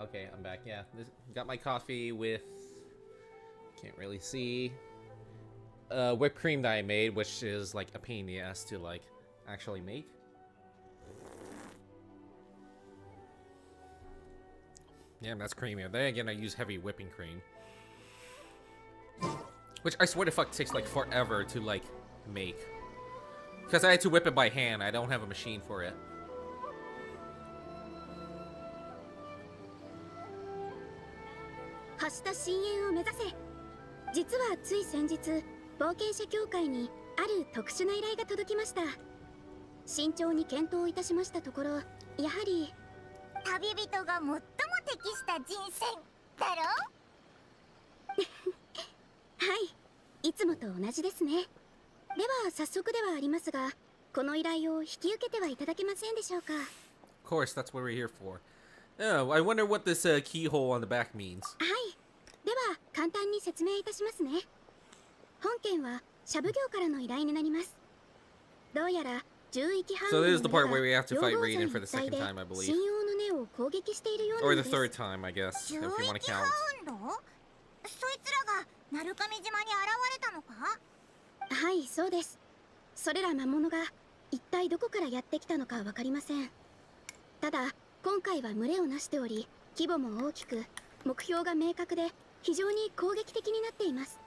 Okay, I'm back. Yeah, got my coffee with, can't really see, whipped cream that I made, which is like a pain in the ass to like actually make. Yeah, that's creamier. Then again, I use heavy whipping cream, which I swear to fuck takes like forever to like make, because I had to whip it by hand. I don't have a machine for it.実はつい先日冒険者協会にある特殊な依頼が届きました。慎重に検討いたしましたところ、やはり旅人が最も適した人選だろはい、いつもと同じですね。では早速ではありますが、この依頼を引き受けてはいただけませんでしょうか。 Of course, that's what we're here for. Oh, I wonder what this keyhole on the back means. はい、では簡単に説明いたしますね。本件はシャブ業からの依頼になります。どうやら11域半 So this is the part where we have to fight Raiden for the second time, I believe. 信用の根を攻撃しているような Or の the です。 third time, I guess, if you want to count. そいつらが鳴神島に現れたのか？はい、そうです。それら魔物が一体どこからやってきたのかわかりません。ただ今回は群れをなしており、規模も大きく、目標が明確で非常に攻撃的になっています。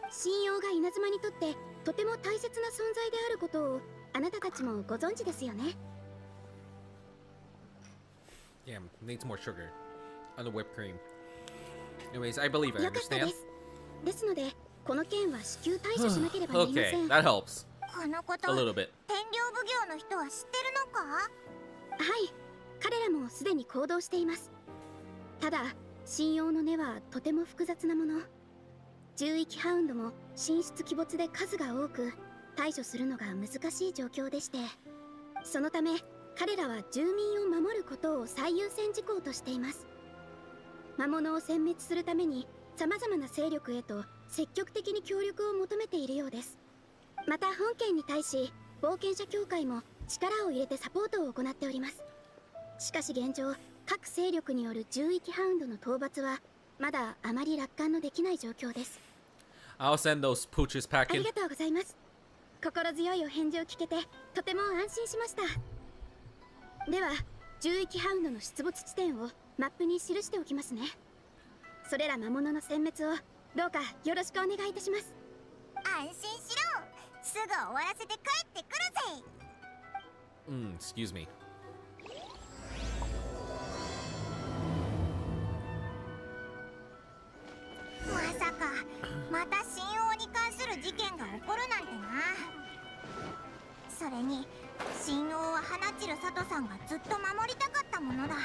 信用が稲妻にとってとても大切な存在であることをあなたたちもご存知ですよね。 Damn, needs more sugar on the whipped cream. Anyways, I believe I よかったで understand. す。ですので、この件は至急対処しなければなりませ Okay, ん。 that helps. このこと A little bit. 天領奉行の人は知ってるのか？はい、彼らもすでに行動しています。ただ、信用の根はとても複雑なもの。11域ハウンドも神出鬼没で数が多く、対処するのが難しい状況でして、そのため彼らは住民を守ることを最優先事項としています。魔物を殲滅するために様々な勢力へと積極的に協力を求めているようです。また本件に対し冒険者協会も力を入れてサポートを行っております。しかし現状、各勢力による11域ハウンドの討伐はまだあまり楽観のできない状況です。 I'll send those pooches あ packing. りがとうございます。心強いお返事を聞けてとても安心しました。では11域ハウンドの出没地点をマップに記しておきますね。それら魔物の殲滅をどうかよろしくお願いいたします。安心しろ。すぐ終わらせて帰ってくるぜ。Excuse me. まさかまた信用に関する事件が起こるなんてな。それに信用は花散る佐藤さんがずっと守りたかったものだ。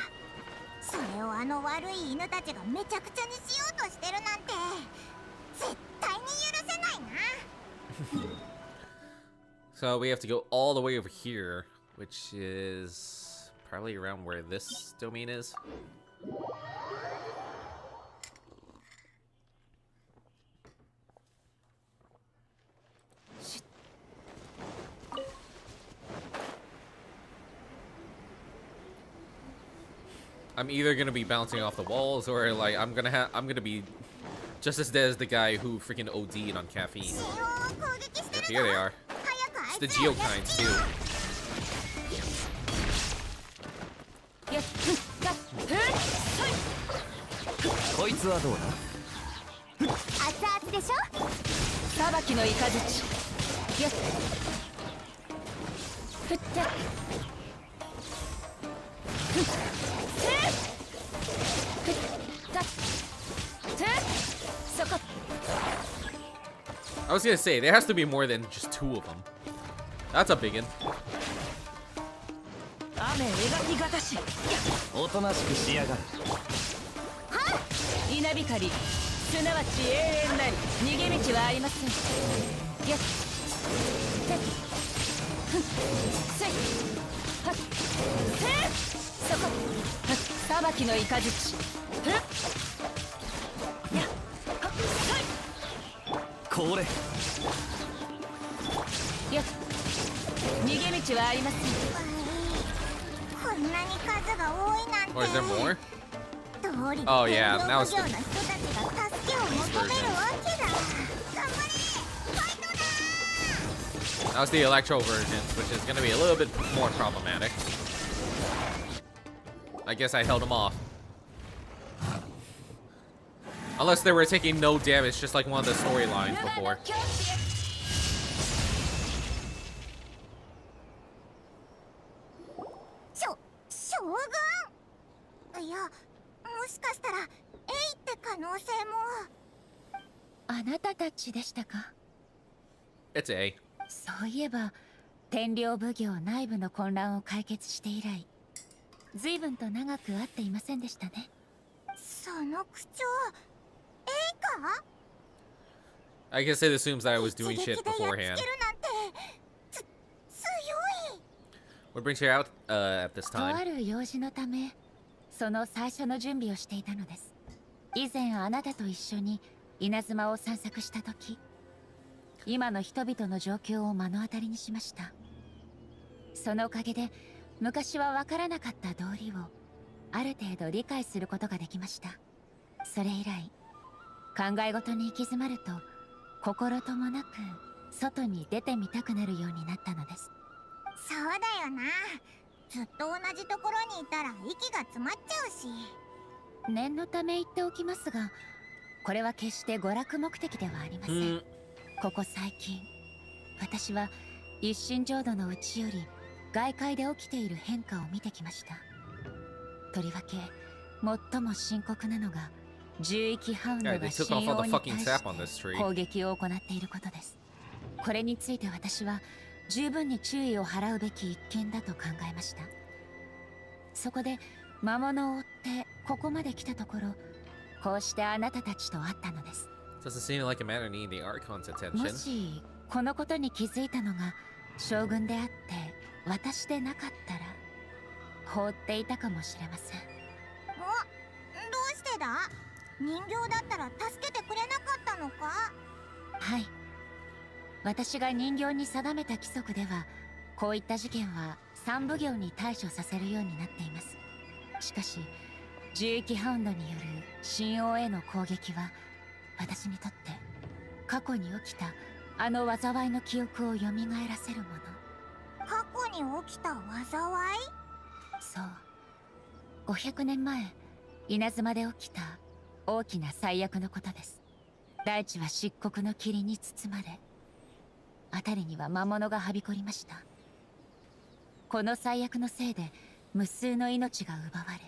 それをあの悪い犬たちがめちゃくちゃにしようとしてるなんて絶対に許せないな。So we have to go all the way over here, which is probably around where this domain is. I'm either gonna be bouncing off the walls or like I'm gonna be just as dead as the guy who freaking OD'd on caffeine. Yep, here they are. It's the geokines too. こいつはどうだ？熱々でしょ。裁きの雷。よっ。ふっちゃ。I was gonna say, there has to be more than just two of them. That's a big one. 雨描きがたし。おとなしくしやがる。はっ。稲光、すなわち永遠なり逃げ道はありません。よっ。せっ。ふん。せい。はっ。せっ。そこ。はっ。裁きの雷。ふっ。やっ。はっ。はい。これ。よっ。逃げ道はありません。ここんなに数が多いなんて。 Or is there more? 通りで Oh, yeah, 天 that 皇 was 奉行の人たちが助けを求めるわけだ。頑張れ、ファイトだ。 That was the Electro versions, which is going to be a little bit more problematic. I guess I held them off. Unless they were taking no damage, just like one of the storylines before. 将軍。いや、もしかしたらエイって可能性も。あなたたちでしたか。 It's A. そういえば天領奉行内部の混乱を解決して以来随分と長く会っていませんでしたね。その口調、エイか。 I guess it assumes that I was doing shit beforehand. つけるなんて強い。 What brings you out at this とあ time? る用事のためその最初の準備をしていたのです。以前あなたと一緒に稲妻を散策した時、今の人々の状況を目の当たりにしました。そのおかげで昔は分からなかった道理をある程度理解することができました。それ以来考え事に行き詰まると心ともなく外に出てみたくなるようになったのです。そうだよな。ずっと同じところにいたら息が詰まっちゃうし。念のため言っておきますが、これは決して娯楽目的ではありません。ここ最近私は一身浄土の内より外界で起きている変化を見てきました。とりわけ最も深刻なのが獣域ハウンドが神王に対して攻撃を行っていることです。これについて私は十分に注意を払うべき一件だと考えました。そこで魔物を追ってここまで来たところ、こうしてあなたたちと会ったのです。 Doesn't seem like a matter needing the Archon's も attention. しこのことに気づいたのが将軍であって私でなかったら放っていたかもしれません。お、どうしてだ。人形だったら助けてくれなかったのか。はい、私が人形に定めた規則ではこういった事件は三奉行に対処させるようになっています。しかし獣域ハウンドによる神王への攻撃は私にとって過去に起きたあの災いの記憶を蘇らせるもの。過去に起きた災い。そう、500年前稲妻で起きた大きな災厄のことです。大地は漆黒の霧に包まれ、辺りには魔物がはびこりました。この災厄のせいで無数の命が奪われ、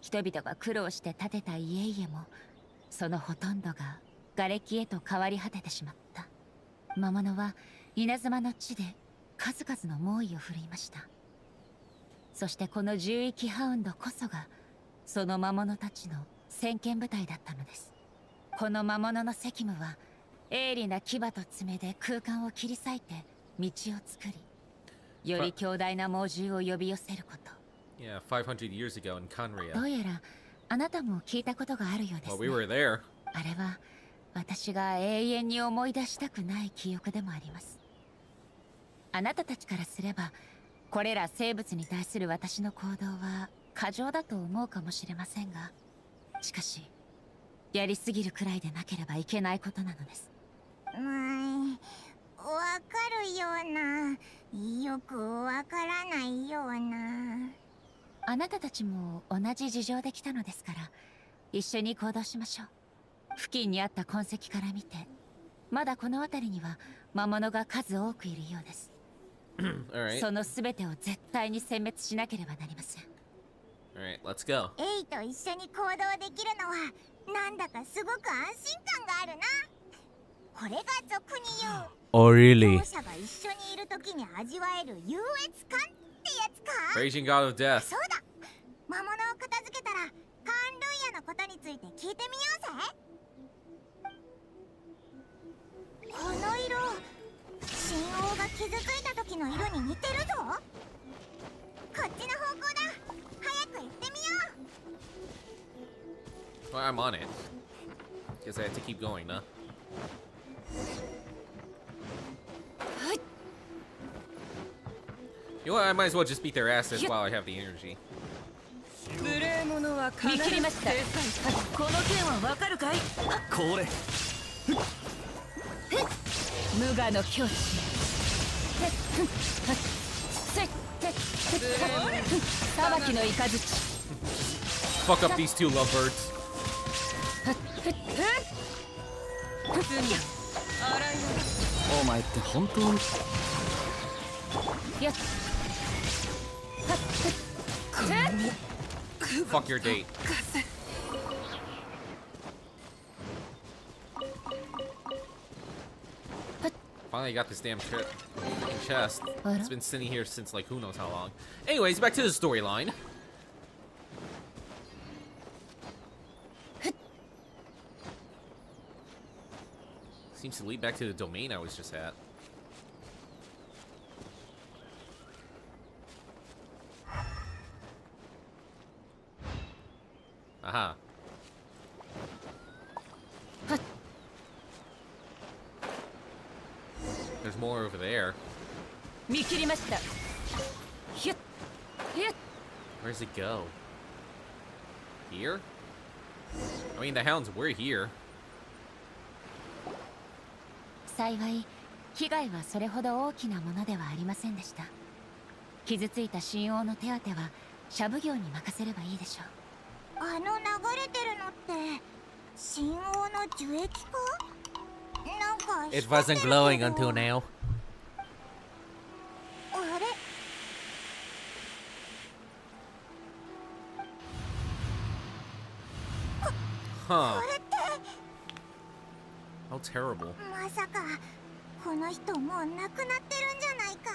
人々が苦労して建てた家々もそのほとんどが瓦礫へと変わり果ててしまった。魔物は稲妻の地で数々の猛威を振るいました。そしてこの獣域ハウンドこそがその魔物たちの先遣部隊だったのです。この魔物の責務は鋭利な牙と爪で空間を切り裂いて道を作り、より強大な猛獣を呼び寄せること。Yeah, 500 years ago in Conria. どうやらあなたも聞いたことがあるようですね。Well, we were there. あれは私が永遠に思い出したくない記憶でもあります。あなたたちからすればこれら生物に対する私の行動は過剰だと思うかもしれませんが、しかしやりすぎるくらいでなければいけないことなのです。わかるような、よくわからないような。あなたたちも同じ事情で来たのですから一緒に行動しましょう。付近にあった痕跡から見てまだこの辺りには魔物が数多くいるようです。その全てを絶対に殲滅しなければなりません。 Alright, let's go. エイと一緒に行動できるのはなんだかすごく安心感があるな。これが俗に言う Oh, really? 両者が一緒にいる時に味わえる優越感ってやつか。 Raging God of Death. そうだ、魔物を片付けたらカーンルイヤのことについて聞いてみようぜ。この色、神王が傷ついた時の色に似てるぞ。こっちの方向だ。早く行ってみよう。 Well, I'm on it. Guess I have to keep going, huh? You know what? I might as well just beat their asses while I have the energy. 無礼者は見切りました。この件はわかるかい？これ無我の境地。裁きの雷。 Fuck up these two lovebirds. お前って本当に Fuck your date. Finally got this damn chest. It's been sitting here since like who knows how long. Anyways, back to the storyline. Seems to lead back to the domain I was just at. Aha. There's more over there. Where does it go? Here? I mean, the hounds were here. 幸い被害はそれほど大きなものではありませんでした。傷ついた神王の手当てはシャブ業に任せればいいでしょう。あの流れてるのって神王の樹液か？なんか It wasn't glowing until now. あれ？ Huh. これって How terrible. まさかこの人もう亡くなってるんじゃないか？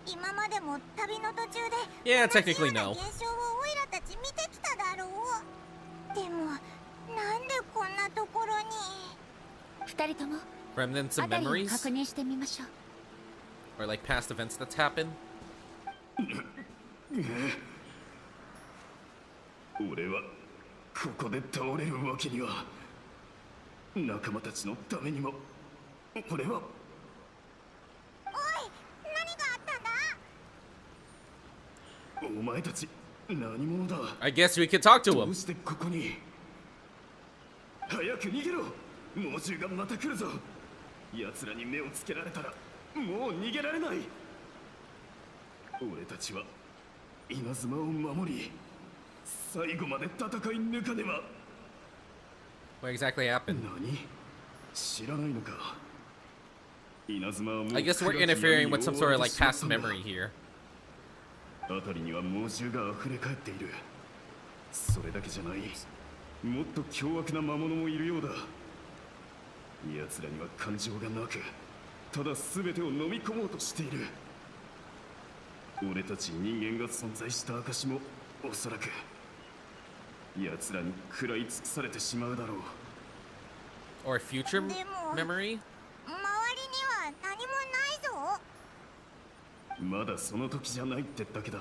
今までも旅の途中で Yeah, technically no. 現象をオイラたち見てきただろう。でもなんでこんなところに？二人とも Remnants of 辺りを memories? 確認してみましょう。 Or like past events that's happened? 俺はここで倒れるわけには。仲間たちのためにも俺は。おい、何があったんだ？お前たち何者だ？ I guess we could talk to ど him. うしてここに？早く逃げろ！猛獣がまた来るぞ！奴らに目をつけられたらもう逃げられない！俺たちは稲妻を守り最後まで戦い抜かねば。 What exactly happened? 何？知らないのか？稲妻はもう I guess we're interfering with some sort of like past memory here. 辺りには猛獣が溢れ返っている。それだけじゃない。もっと凶悪な魔物もいるようだ。奴らには感情がなく、ただ全てを飲み込もうとしている。俺たち人間が存在した証もおそらく奴らに食らい尽くされてしまうだろう。Or future でも memory? 周りには何もないぞ。まだその時じゃないってだけだ。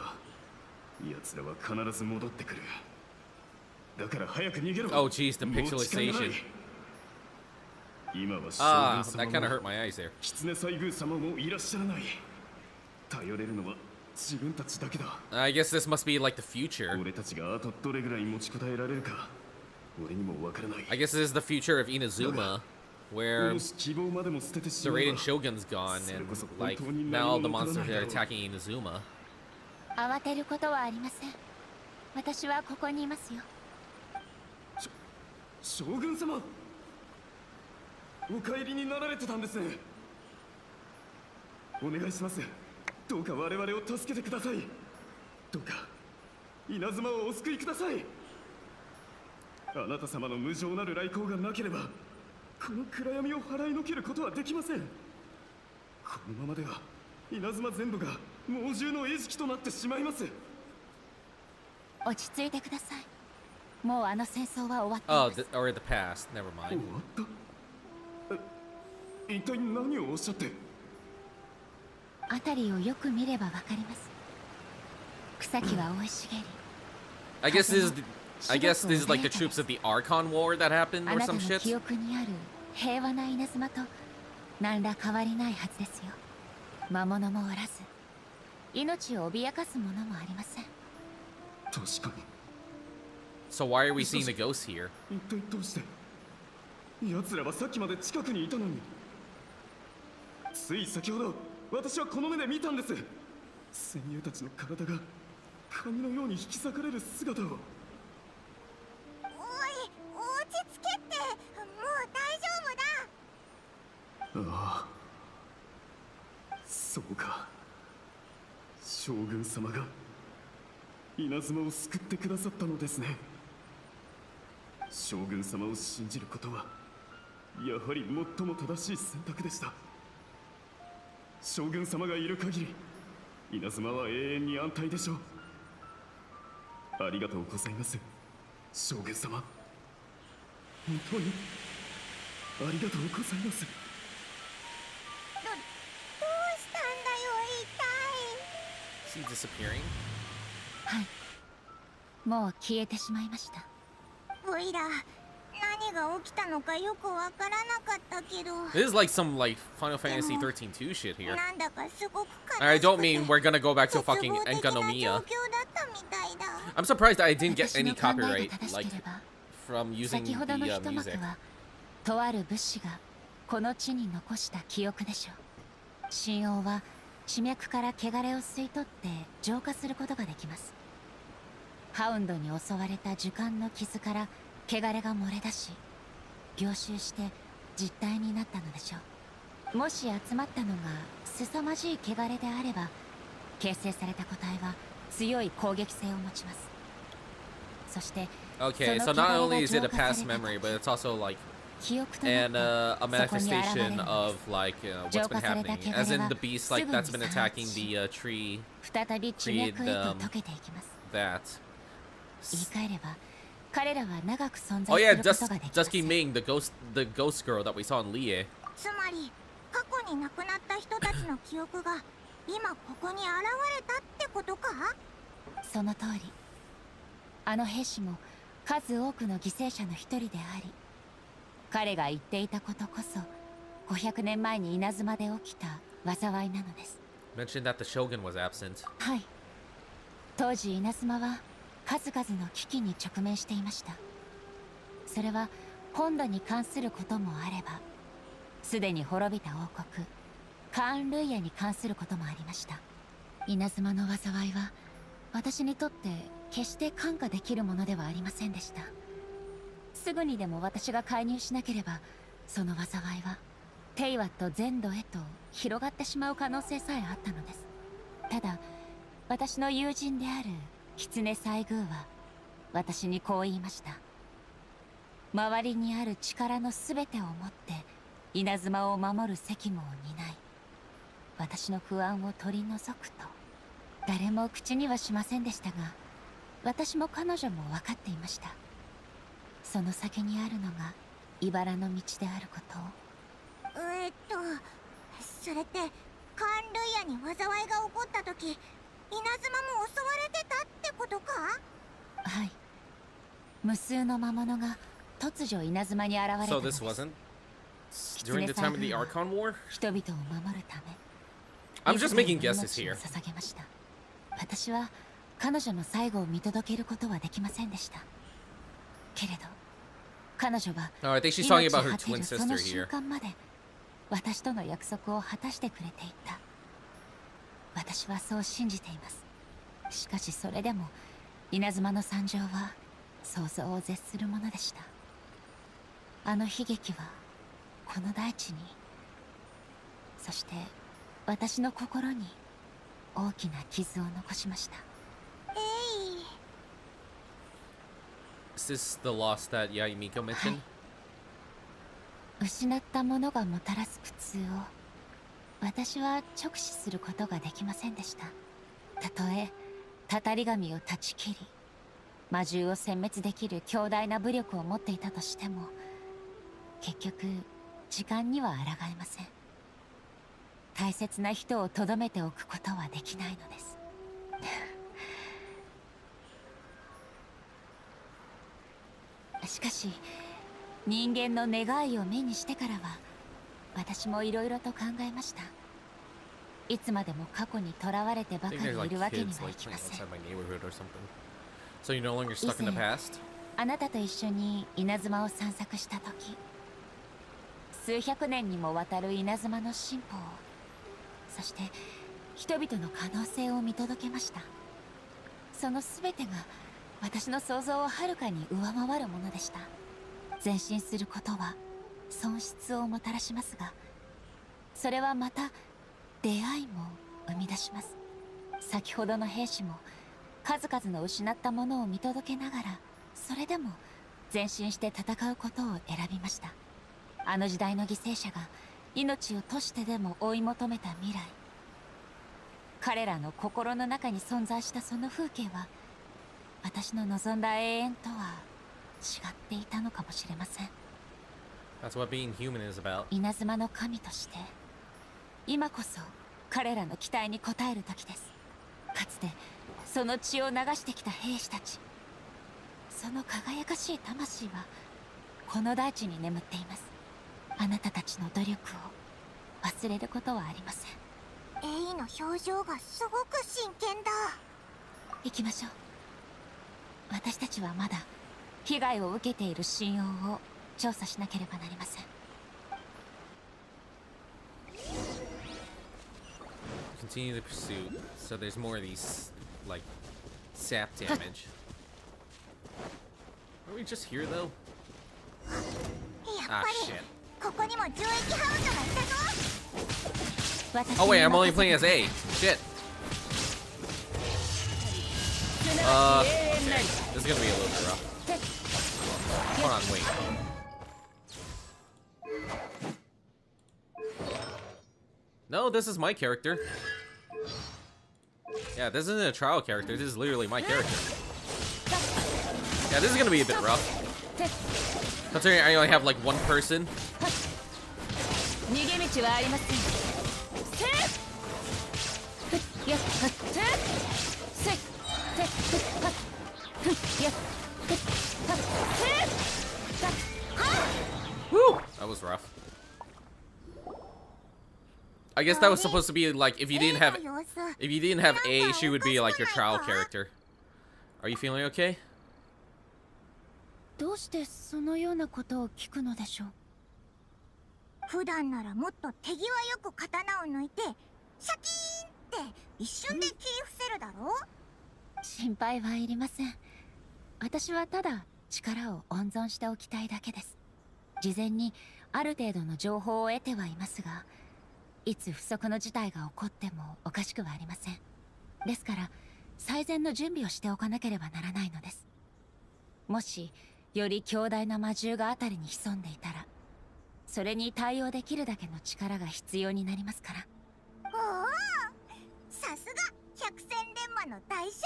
奴らは必ず戻ってくる。だから早く逃げろ。 Oh, jeez, the pixelization. 今は Ah, that kind of hurt my eyes there. 狐西宮様もいらっしゃらない。頼れるのは自分たちだけだ。 I guess this must be like the future. 俺たちがあとどれぐらい持ちこたえられるか、俺にもわからない。 I guess this is the future of Inazuma, where もし希望までも捨ててし the まえば Raiden Shogun's gone, and like now the monsters are attacking Inazuma. 慌てることはありません。私はここにいますよ。将軍様、お帰りになられてたんですね。お願いします。どうか我々を助けてください。どうか稲妻をお救いください。あなた様の無情なる来光がなければ、この暗闇を払いのけることはできません。このままでは稲妻全部が猛獣の餌食となってしまいます。落ち着いてください。もうあの戦争は終わってい Oh, ます。 or the past. Never mind. 終わった？一体何をおっしゃって？辺りをよく見ればわかります。草木は生い茂り。I guess this is like the troops of the Archon War that happened あ or なた some の shit. 記憶にある平和な稲妻と何ら変わりないはずですよ。魔物もおらず、命を脅かすものもありません。確かに。 So why are we seeing the ghosts here? 一体どうして奴らはさっきまで近くにいたのに。つい先ほど私はこの目で見たんです。戦友たちの体が紙のように引き裂かれる姿を。おい、落ち着けって。もう大丈夫だ。ああ、そうか。将軍様が稲妻を救ってくださったのですね。将軍様を信じることはやはり最も正しい選択でした。将軍様がいる限り稲妻は永遠に安泰でしょう。ありがとうございます、将軍様。本当にありがとうございます。どうしたんだよ、Is he disappearing? はい、もう消えてしまいました。オイラ、何が起きたのかよくわからなかったけど。 This is like some like Final Fantasy 13 2 shit here. なんだかすごく悲しくて。 I don't mean we're gonna go back to fucking Enkanomiya. I'm surprised that I didn't get any copyright like from using 先ほどの the 一幕 music. はとある武士がこの地に残した記憶でしょう。神王は地脈から汚れを吸い取って浄化することができます。ハウンドに襲われた樹幹の傷から汚れが漏れ出し、凝集して実体になったのでしょう。もし集まったのが凄まじい汚れであれば、形成された個体は強い攻撃性を持ちます。そして Okay, so not only is it a past memory, but it's also like and a manifestation of like what's been happening. As in the beast like that's been attacking the tree 再び地脈へと溶けていきます。 that. 言い換えれば、彼らは長く存 Oh 在 yeah, することができます。 Dusky Ming, the ghost girl that we saw in Lie. つまり過去に亡くなった人たちの記憶が今ここに現れたってことか。その通り。あの兵士も数多くの犠牲者の一人であり、彼が言っていたことこそ500年前に稲妻で起きた災いなのです。 Mentioned that the shogun was absent. はい。当時稲妻は数々の危機に直面していました。それは本土に関することもあれば、すでに滅びた王国カーン・ルイヤに関することもありました。稲妻の災いは私にとって決して看過できるものではありませんでした。すぐにでも私が介入しなければ、その災いはテイワット全土へと広がってしまう可能性さえあったのです。ただ私の友人である狐西宮は私にこう言いました。周りにある力のすべてをもって稲妻を守る責務を担い、私の不安を取り除くと。誰も口にはしませんでしたが、私も彼女も分かっていました。その先にあるのが茨の道であることを。それってカーン・ルイヤに災いが起こった時、稲妻も襲われてたってことか。はい。無数の魔物が突如稲妻に現れたのです。 So this wasn't during the time of the Archon War? 人々を守るため I'm just making guesses here. 捧げました。私は彼女の最後を見届けることはできませんでした。けれど彼女は I think she's talking about her 命果て twin る sister その瞬 here. 間まで私との約束を果たしてくれていた。私はそう信じています。しかしそれでも稲妻の惨状は想像を絶するものでした。あの悲劇はこの大地に、そして私の心に大きな傷を残しました。Is this the loss that Yaimiko mentioned? 失ったものがもたらす苦痛を私は直視することができませんでした。たとえたたり神を断ち切り魔獣を殲滅できる強大な武力を持っていたとしても、結局時間には抗えません。大切な人をとどめておくことはできないのです。しかし人間の願いを目にしてからは私もいろいろと考えました。いつまでも過去にとらわれてば I か think り there's い like るわけに kids はい like き playing ません。 outside my neighborhood or something. So you're no longer stuck in the 以前 past? あなたと一緒に稲妻を散策した時、数百年にもわたる稲妻の進歩を、そして人々の可能性を見届けました。その全てが私の想像をはるかに上回るものでした。前進することは損失をもたらしますが、それはまた出会いも生み出します。先ほどの兵士も数々の失ったものを見届けながら、それでも前進して戦うことを選びました。あの時代の犠牲者が命を賭してでも追い求めた未来、彼らの心の中に存在したその風景は、私の望んだ永遠とは違っていたのかもしれません。 That's what being human is about. 稲妻の神として今こそ彼らの期待に応える時です。かつてその血を流してきた兵士たち、その輝かしい魂はこの大地に眠っています。あなたたちの努力を忘れることはありません。エイの表情がすごく真剣だ。行きましょう。私たちはまだ被害を受けている神王を調査しなければなりません。Continue the pursuit. So there's more of these, like, sap damage. Are we just here though? やっ Ah, ぱり shit. ここにも11ハウンドがいたぞ。 Oh wait, I'm only playing as A. Shit. Okay. This is gonna be a little bit rough. Hold on, wait. No, this is my character. Yeah, this isn't a trial character. This is literally my character. Yeah, this is gonna be a bit rough. Considering I only have like one person. 逃げ道はありません。やっせWoo! That was rough. I guess that was supposed to be like if you didn't have A, she would be like your trial character. Are you feeling okay? どうしてそのようなことを聞くのでしょう。普段ならもっと手際よく刀を抜いてシャキーンって一瞬で切り伏せるだろ。心配はいりません。私はただ力を温存しておきたいだけです。事前にある程度の情報を得てはいますが、いつ不測の事態が起こってもおかしくはありません。ですから最善の準備をしておかなければならないのです。もしより強大な魔獣があたりに潜んでいたら、それに対応できるだけの力が必要になりますから。おお、さすが百戦錬磨の大将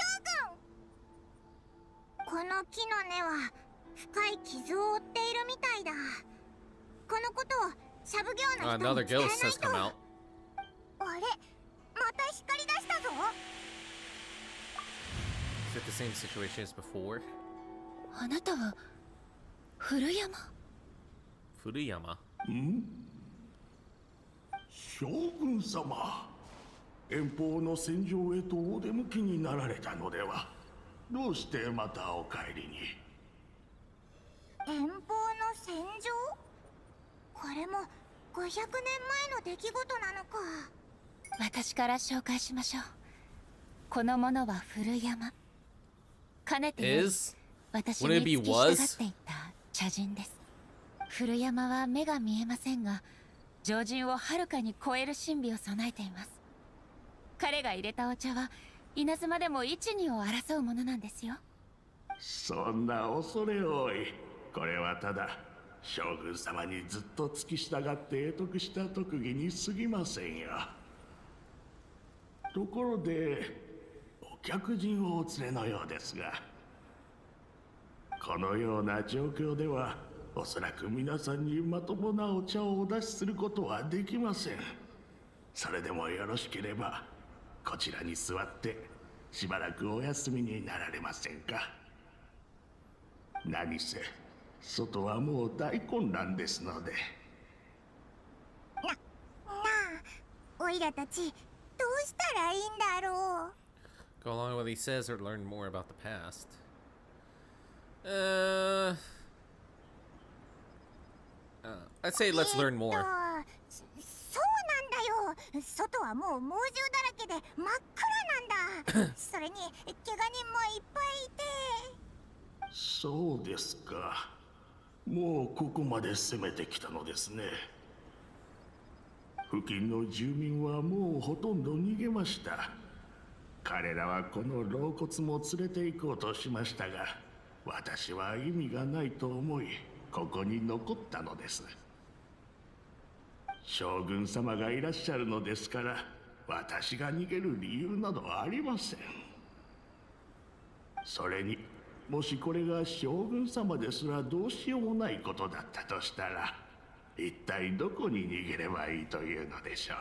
軍。この木の根は深い傷を負っているみたいだ。このことをシャブ業の人に Another 伝え ghost ない has と。 come あ out. れ、また光り出したぞ。 Is it the same situation as before? あなたは古山。 Furuyama. 将軍様、遠方の戦場へとお出向きになられたのでは。どうしてまたお帰りに。遠方の戦場？これも500年前の出来事なのか。私から紹介しましょう。このものは古山。かねてより Is? 私 Would it に be 付き従 was? っていた茶人です。古山は目が見えませんが、常人をはるかに超える神秘を備えています。彼が入れたお茶は稲妻でも一二を争うものなんですよ。そんな恐れ多い。これはただ将軍様にずっと付き従って得得した特技に過ぎませんよ。ところでお客人をお連れのようですが、このような状況ではおそらく皆さんにまともなお茶をお出しすることはできません。それでもよろしければこちらに座ってしばらくお休みになられませんか。何せ外はもう大混乱ですので。なあ、おいらたちどうしたらいいんだろう。 Go along with what he says or learn more about the past. I'd say let's learn more. そうなんだよ。外はもう猛獣だらけで真っ暗なんだ。それに怪我人もいっぱいいて。そうですか。もうここまで攻めてきたのですね。付近の住民はもうほとんど逃げました。彼らはこの老骨も連れて行こうとしましたが、私は意味がないと思い、ここに残ったのです。将軍様がいらっしゃるのですから、私が逃げる理由などありません。それに、もしこれが将軍様ですらどうしようもないことだったとしたら、一体どこに逃げればいいというのでしょ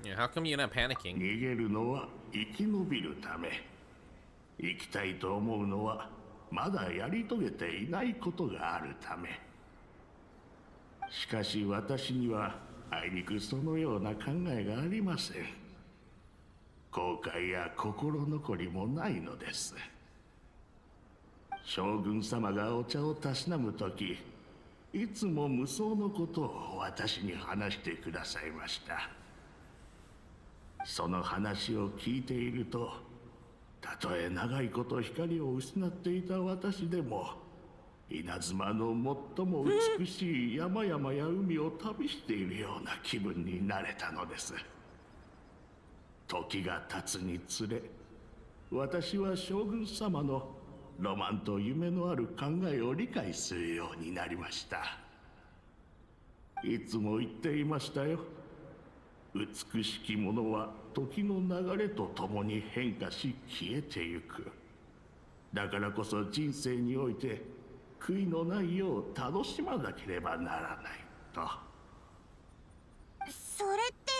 う。Yeah, how come you're not panicking? 逃げるのは生き延びるため。生きたいと思うのはまだやり遂げていないことがあるため。しかし私にはあいにくそのような考えがありません。後悔や心残りもないのです。将軍様がお茶をたしなむとき、いつも無双のことを私に話してくださいました。その話を聞いていると、たとえ長いこと光を失っていた私でも、稲妻の最も美しい山々や海を旅しているような気分になれたのです。時が経つにつれ、私は将軍様のロマンと夢のある考えを理解するようになりました。いつも言っていましたよ。美しきものは時の流れとともに変化し消えてゆく。だからこそ人生において悔いのないよう楽しまなければならないと。それって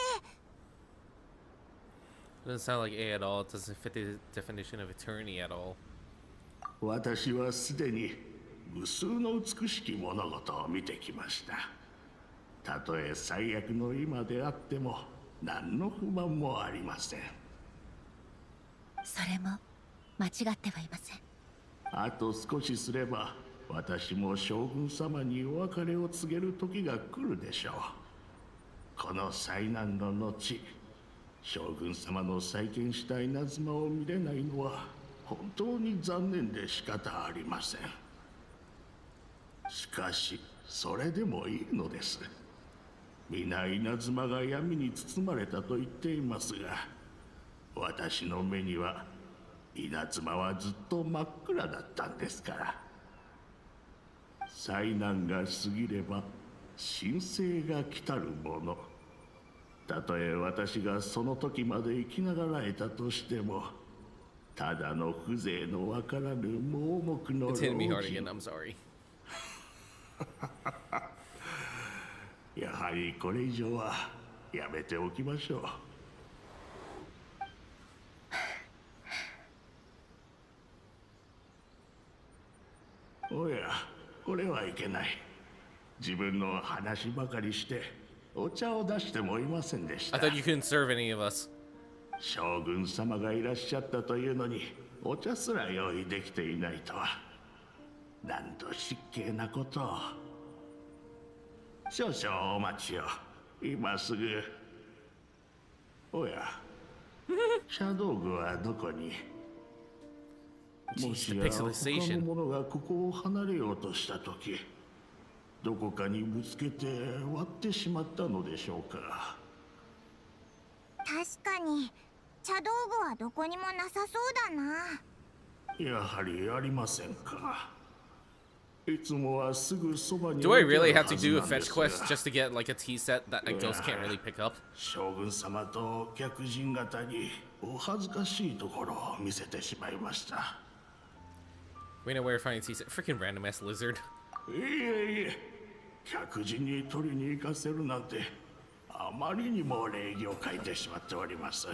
Doesn't sound like A at all. It doesn't fit the definition of eternity at all. 私はすでに無数の美しき物事を見てきました。たとえ最悪の今であっても何の不満もありません。それも間違ってはいません。あと少しすれば私も将軍様にお別れを告げる時が来るでしょう。この災難の後、将軍様の再建した稲妻を見れないのは本当に残念で仕方ありません。しかしそれでもいいのです。皆稲妻が闇に包まれたと言っていますが、私の目には稲妻はずっと真っ暗だったんですから。災難が過ぎれば神聖が来たるもの。たとえ私がその時まで生きながらえたとしても、ただの風情のわからぬ盲目の老 It's hitting me hard 人。 again. I'm sorry. やはりこれ以上はやめておきましょう。おや、これはいけない。自分の話ばかりしてお茶を出してもいませんでし I た。 thought you couldn't serve any of us. 将軍様がいらっしゃったというのにお茶すら用意できていないとは、なんと失敬なことを。少々お待ちを。今すぐ。おや、茶道具はどこに？もしや他の者がここを離れようとしたとき、どこかにぶつけて割ってしまったのでしょうか。確かに茶道具はどこにもなさそうだな。やはりありませんか。いつもはすぐそばに。 Do I really have to do a fetch quest just to get like a tea set that a ghost can't really pick up? 将軍様と客人方にお恥ずかしいところを見せてしまいました。We know where to find a tea set. Freaking random ass lizard. いえいえ、客人に取りに行かせるなんてあまりにも礼儀を欠いてしまっております。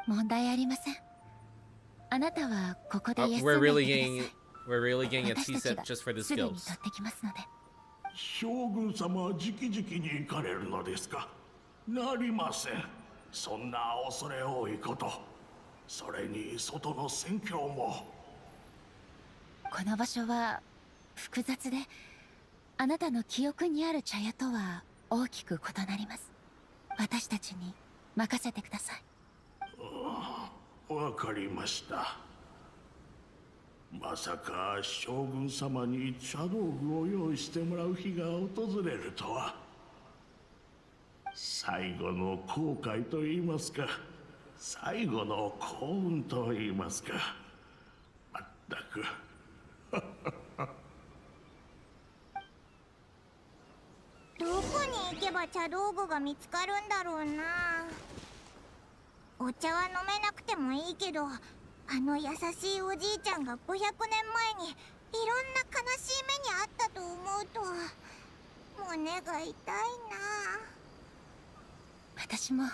問題ありません。あなたはここで We're 休んで really いて getting ください。 we're really getting a 私 tea たち set が just for this すぐに ghost. 取ってきますので。将軍様は直々に行かれるのですか？なりません。そんな恐れ多いこと。それに外の戦況も。この場所は複雑で、あなたの記憶にある茶屋とは大きく異なります。私たちに任せてください。わかりました。まさか将軍様に茶道具を用意してもらう日が訪れるとは。最後の後悔と言いますか、最後の幸運と言いますか、まったく。どこに行けば茶道具が見つかるんだろうな。お茶は飲めなくてもいいけど、あの優しいおじいちゃんが500年前にいろんな悲しい目にあったと思うと胸が痛いな。私も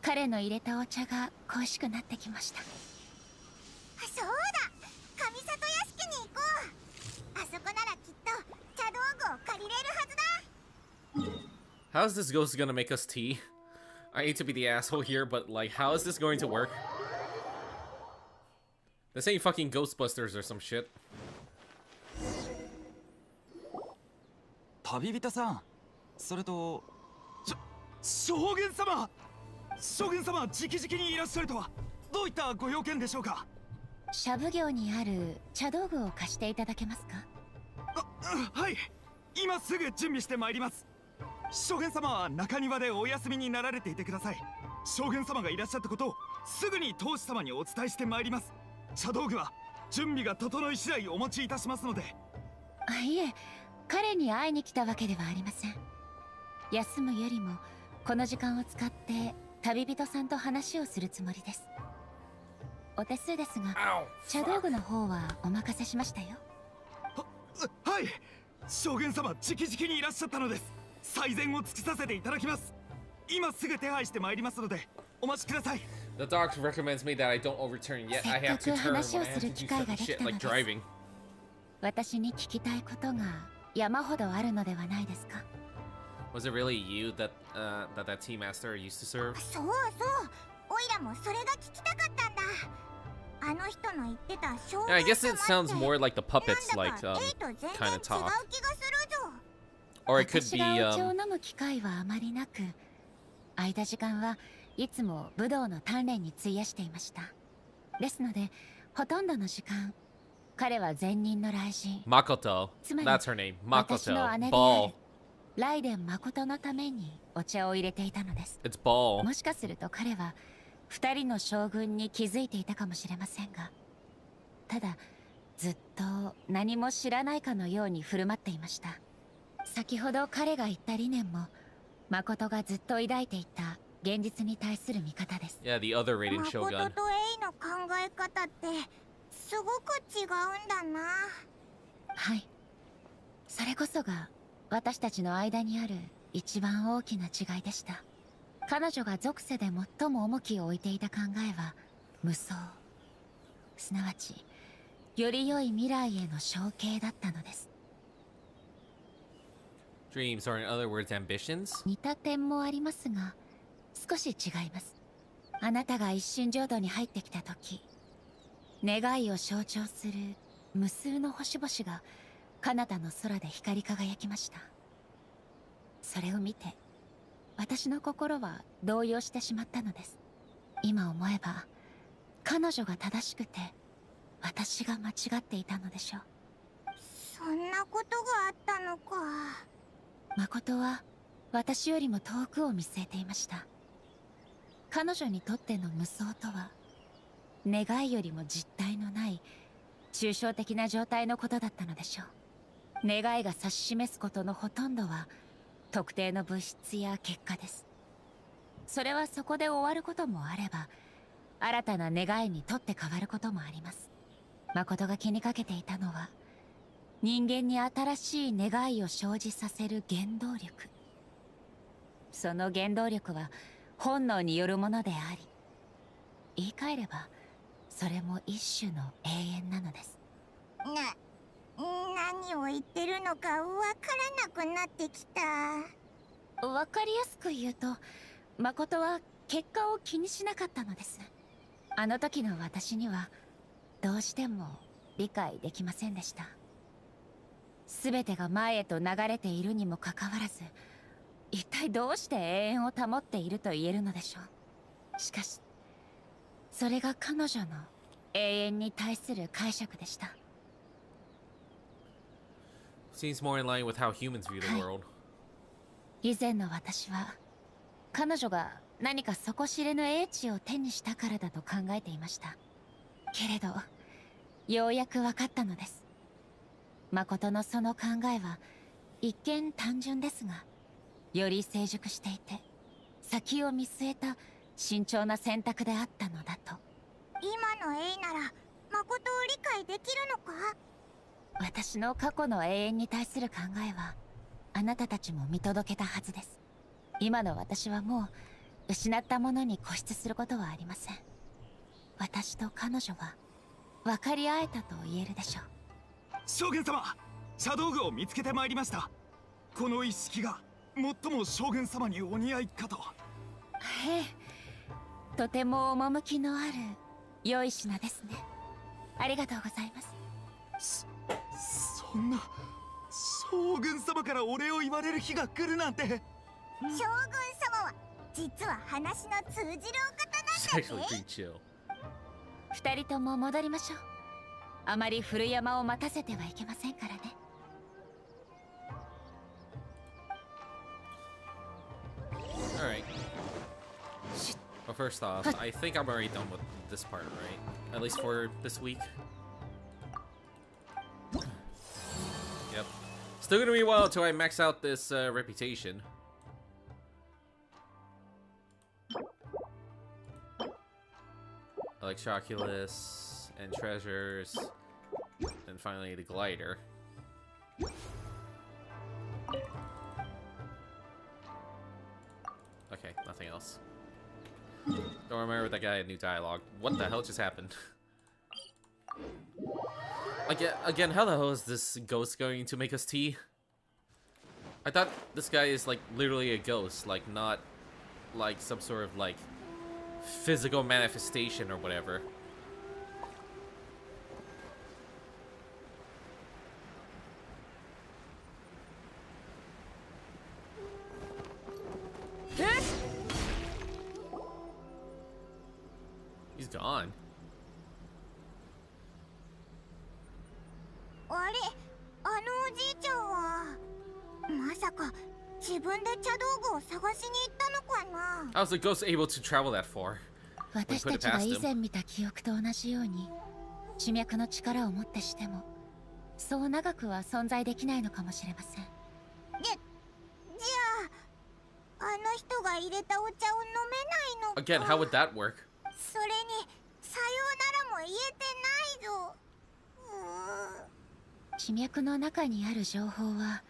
彼の入れたお茶が恋しくなってきました。そうだ、上里屋敷に行こう。あそこならきっと茶道具を借りれるはずだ。How is this ghost gonna make us tea? I hate to be the asshole here, but like, how is this going to work? This ain't fucking Ghostbusters or some shit. 旅人さん、それと将軍様、将軍様直々にいらっしゃるとはどういったご用件でしょうか。シャブ業にある茶道具を貸していただけますか。はい、今すぐ準備してまいります。将軍様は中庭でお休みになられていてください。将軍様がいらっしゃったことをすぐに当主様にお伝えしてまいります。茶道具は準備が整い次第お持ちいたしますので。いえ、彼に会いに来たわけではありません。休むよりもこの時間を使って旅人さんと話をするつもりです。お手数ですが、茶道具の方はお任せしましたよ。はい、将軍様直々にいらっしゃったのです。最善を尽くさせていただきます。今すぐ手配してまいりますのでお待ちください。 The doctor recommends me that I don't overturn, yet I have to turn when I have to do certain shit like driving. 私に聞きたいことが山ほどあるのではないですか。 Was it really you that that tea master used to serve? そうそう、オイラもそれが聞きたかったんだ。あの人の言ってた将軍様 Yeah, I guess it sounds more like the puppets, なん like だか A と全然 kind 違 of う talk. 気がするぞ。 Or it could 私 be がお茶を飲む機会はあまりなく、空いた時間はいつも武道の鍛錬に費やしていました。ですのでほとんどの時間、彼は前任の雷神 Makoto. つまり That's her name. 私の Makoto. 姉であ Ball. るライデン誠のためにお茶を入れていたのです。 It's Ball. もしかすると彼は二人の将軍に気づいていたかもしれませんが、ただずっと何も知らないかのように振る舞っていました。先ほど彼が言った理念も誠がずっと抱いていた現実に対する見方です。 Yeah, the other raiding 誠 shogun. とエイの考え方ってすごく違うんだな。はい、それこそが私たちの間にある一番大きな違いでした。彼女が属世で最も重きを置いていた考えは無双、すなわちより良い未来への承継だったのです。 Dreams, or in other words, ambitions? 似た点もありますが少し違います。あなたが一瞬浄土に入ってきた時、願いを象徴する無数の星々が彼方の空で光り輝きました。それを見て私の心は動揺してしまったのです。今思えば彼女が正しくて私が間違っていたのでしょう。そんなことがあったのか。誠は私よりも遠くを見据えていました。彼女にとっての無双とは願いよりも実体のない抽象的な状態のことだったのでしょう。願いが指し示すことのほとんどは特定の物質や結果です。それはそこで終わることもあれば新たな願いにとって変わることもあります。誠が気にかけていたのは人間に新しい願いを生じさせる原動力。その原動力は本能によるものであり、言い換えればそれも一種の永遠なのです。何を言ってるのかわからなくなってきた。わかりやすく言うと、誠は結果を気にしなかったのです。あの時の私にはどうしても理解できませんでした。全てが前へと流れているにもかかわらず、一体どうして永遠を保っていると言えるのでしょう。しかしそれが彼女の永遠に対する解釈でした。 Seems more in line with how humans view the world. 以前の私は彼女が何か底知れぬ英知を手にしたからだと考えていました。けれどようやく分かったのです。誠のその考えは一見単純ですが、より成熟していて先を見据えた慎重な選択であったのだと。今のエイなら誠を理解できるのか？私の過去の永遠に対する考えはあなたたちも見届けたはずです。今の私はもう失ったものに固執することはありません。私と彼女は分かり合えたと言えるでしょう。将軍様、茶道具を見つけてまいりました。この一式が最も将軍様にお似合いかと。ええ、とても趣のある良い品ですね。ありがとうございます。そんな将軍様からお礼を言われる日が来るなんて。将軍様は実は話の通じるお方なんだって。二人とも戻りましょう。あまり古山を待たせてはいけませんからね。Alright. Well, first off, I think I'm already done with this part, right? At least for this week. Yep. Still gonna be a while until I max out this reputation. Electroculus and treasures. And finally the glider. Okay, nothing else. Don't remember that guy had new dialogue. What the hell just happened? Again, how the hell is this ghost going to make us tea? I thought this guy is like literally a ghost, like not like some sort of like physical manifestation or whatever. He's gone. あれ、あのおじいちゃんはまさか自分で茶道具を探しに行ったのかな？ How was the ghost able to travel that far? 私たちが以前見た記憶と同じように、地脈の力をもってしてもそう長くは存在できないのかもしれません。じゃあ、あの人が入れたお茶を飲めないのか。 Again, how would that work? それにさようならも言えてないぞ。地脈の中にある情報は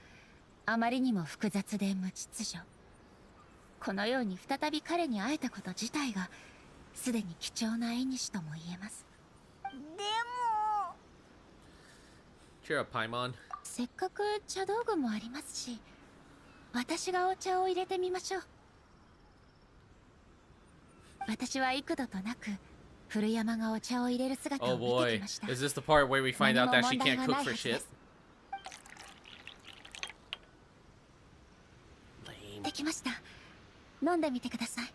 あまりにも複雑で無秩序。このように再び彼に会えたこと自体がすでに貴重な縁とも言えます。でも Cheer up, Paimon. せっかく茶道具もありますし、私がお茶を入れてみましょう。私は幾度となく古山がお茶を入れる姿を Oh 見てき boy, ました。 is this the part where we find out that she can't cook for shit? できました。飲んでみてください。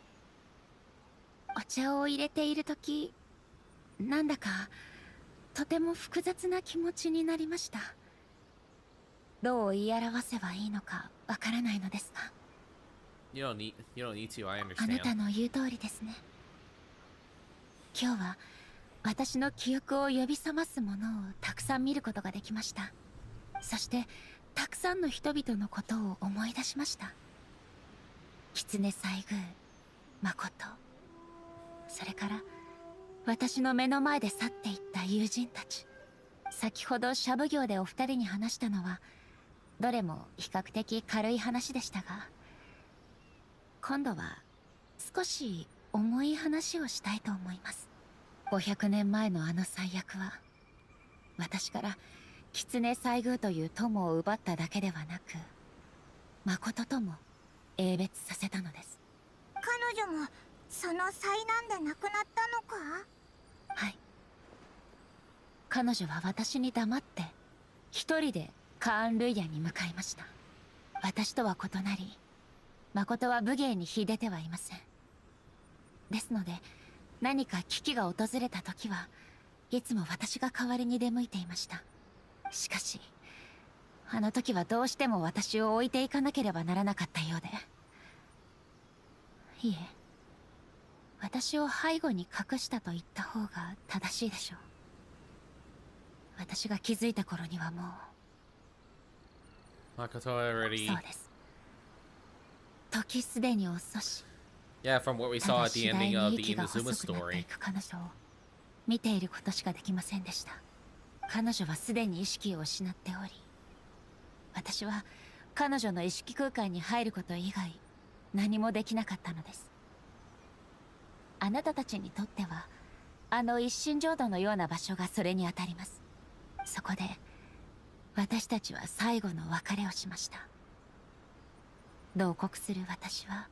お茶を入れている時、なんだかとても複雑な気持ちになりました。どう言い表せばいいのかわからないのですが。You don't need to, I あな understand. たの言う通りですね。今日は私の記憶を呼び覚ますものをたくさん見ることができました。そしてたくさんの人々のことを思い出しました。狐西宮、誠、それから私の目の前で去っていった友人たち。先ほどシャブ業でお二人に話したのはどれも比較的軽い話でしたが、今度は少し重い話をしたいと思います。500年前のあの最悪は私から狐西宮という友を奪っただけではなく、誠とも永別させたのです。彼女もその災難で亡くなったのか？はい。彼女は私に黙って一人でカーン・ルイヤに向かいました。私とは異なり、誠は武芸に秀でてはいません。ですので、何か危機が訪れた時はいつも私が代わりに出向いていました。しかしあの時はどうしても私を置いていかなければならなかったようで。いえ、私を背後に隠したと言った方が正しいでしょう。私が気づいた頃にはもう。Makoto already. そうです。時すでに遅し。Yeah, from what we saw at the ending of the Inazuma story. 彼女を見ていることしかできませんでした。彼女はすでに意識を失っており、私は彼女の意識空間に入ること以外何もできなかったのです。あなたたちにとってはあの一心浄土のような場所がそれにあたります。そこで私たちは最後の別れをしました。同国する私は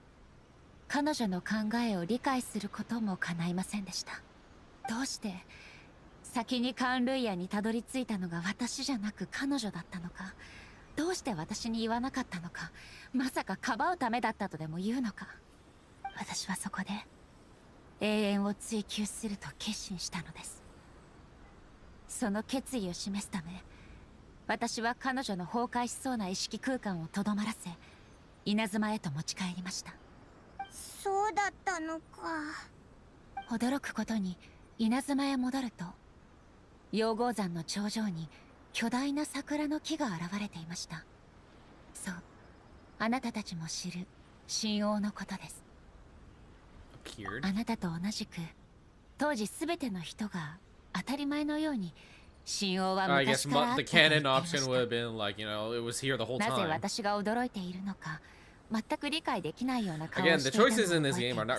彼女の考えを理解することも叶いませんでした。どうして先にカーン・ルイヤにたどり着いたのが私じゃなく彼女だったのか、どうして私に言わなかったのか、まさかかばうためだったとでも言うのか。私はそこで永遠を追求すると決心したのです。その決意を示すため、私は彼女の崩壊しそうな意識空間をとどまらせ稲妻へと持ち帰りました。そうだったのか。驚くことに稲妻へ戻ると、溶合山の頂上に巨大な桜の木が現れていました。そう、あなたたちも知る神王のことです。あなたと同じく当時すべての人が当たり前のように神王は昔からあったと言っていました。なぜ私が驚いているのか全く理解できないような顔をしていたのを覚えています。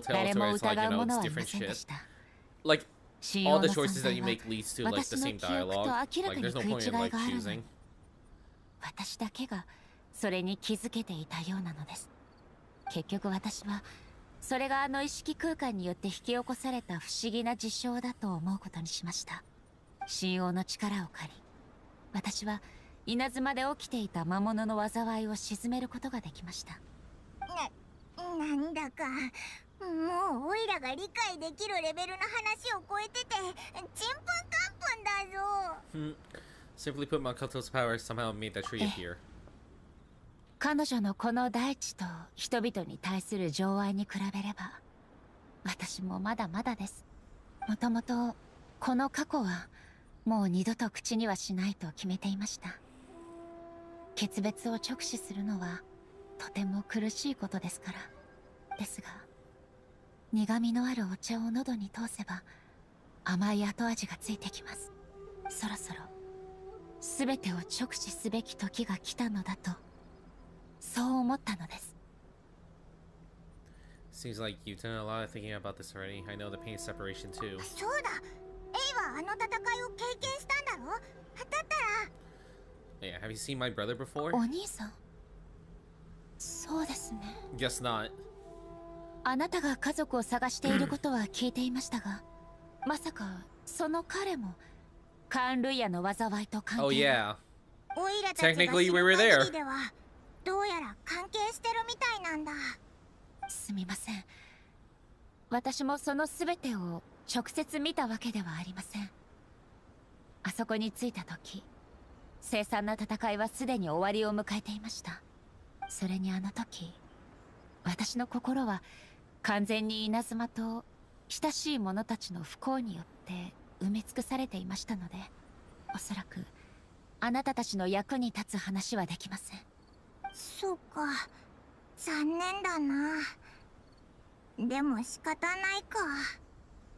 誰も疑うものはいませんでした。All the choices that you make leads to like the same dialogue. Like there's no point in like choosing. 私だけがそれに気づけていたようなのです。結局私はそれがあの意識空間によって引き起こされた不思議な事象だと思うことにしました。神王の力を借り、私は稲妻で起きていた魔物の災いを鎮めることができました。なんだかもうオイラが理解できるレベルの話を超えててちんぷんかんぷんだぞ。Simply put, Makoto's power somehow made that tree appear. 彼女のこの大地と人々に対する情愛に比べれば私もまだまだです。もともとこの過去はもう二度と口にはしないと決めていました。決別を直視するのはとても苦しいことですから。ですが苦みのあるお茶を喉に通せば甘い後味がついてきます。そろそろ全てを直視すべき時が来たのだとそう思ったのです。 Seems like you've done a lot of thinking about this already. I know the pain of separation too. そうだ、エイはあの戦いを経験したんだろ。だったら Yeah, have you seen my brother before? お兄さん。そうですね。 Guess not. あなたが家族を探していることは聞いていましたがまさかその彼もカーン・ルイヤの災いと関係が。 Oh yeah. オイラたちが知る限りではどうやら関係してるみたいなんだ。すみません、私もその全てを直接見たわけではありません。あそこに着いた時凄惨な戦いはすでに終わりを迎えていました。それにあの時私の心は完全に稲妻と親しい者たちの不幸によって埋め尽くされていましたので、おそらくあなたたちの役に立つ話はできません。そうか、残念だな。でも仕方ないか。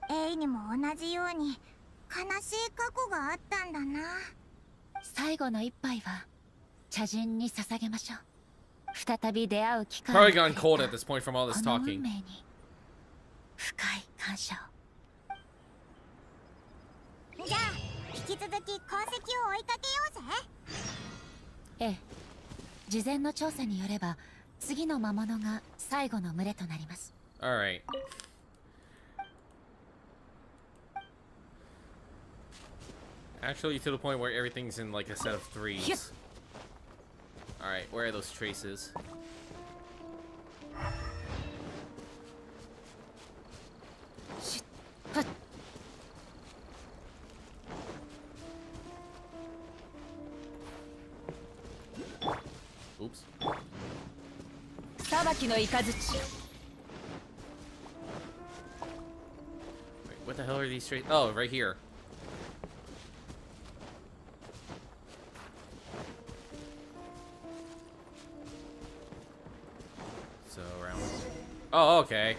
エイにも同じように悲しい過去があったんだな。最後の一杯は茶人に捧げましょう。再び出会う機会 Probably gone cold at this point from all this この運 talking. 命に深い感謝を。じゃあ引き続き痕跡を追いかけようぜ。ええ、事前の調査によれば次の魔物が最後の群れとなります。 Alright. Actually, to the point where everything's in like a set of 3s. Alright, where are those traces? Oops. 裁きの雷。 Wait, what the hell are these traces? Oh, right here. So around. Oh, okay.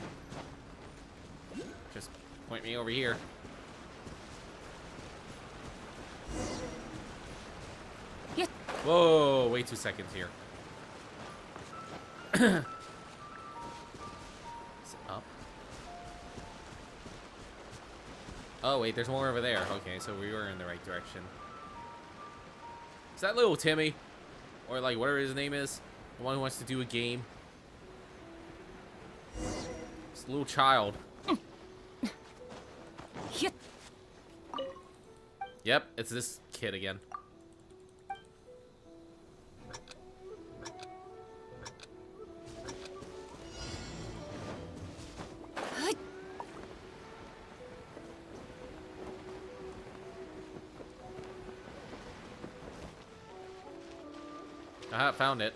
Just point me over here. Whoa, wait 2 seconds here. Is it up? Oh wait, there's more over there. Okay, so we were in the right direction. Is that little Timmy? Or like whatever his name is? The one who wants to do a game? It's a little child. Yep, it's this kid again. I found it.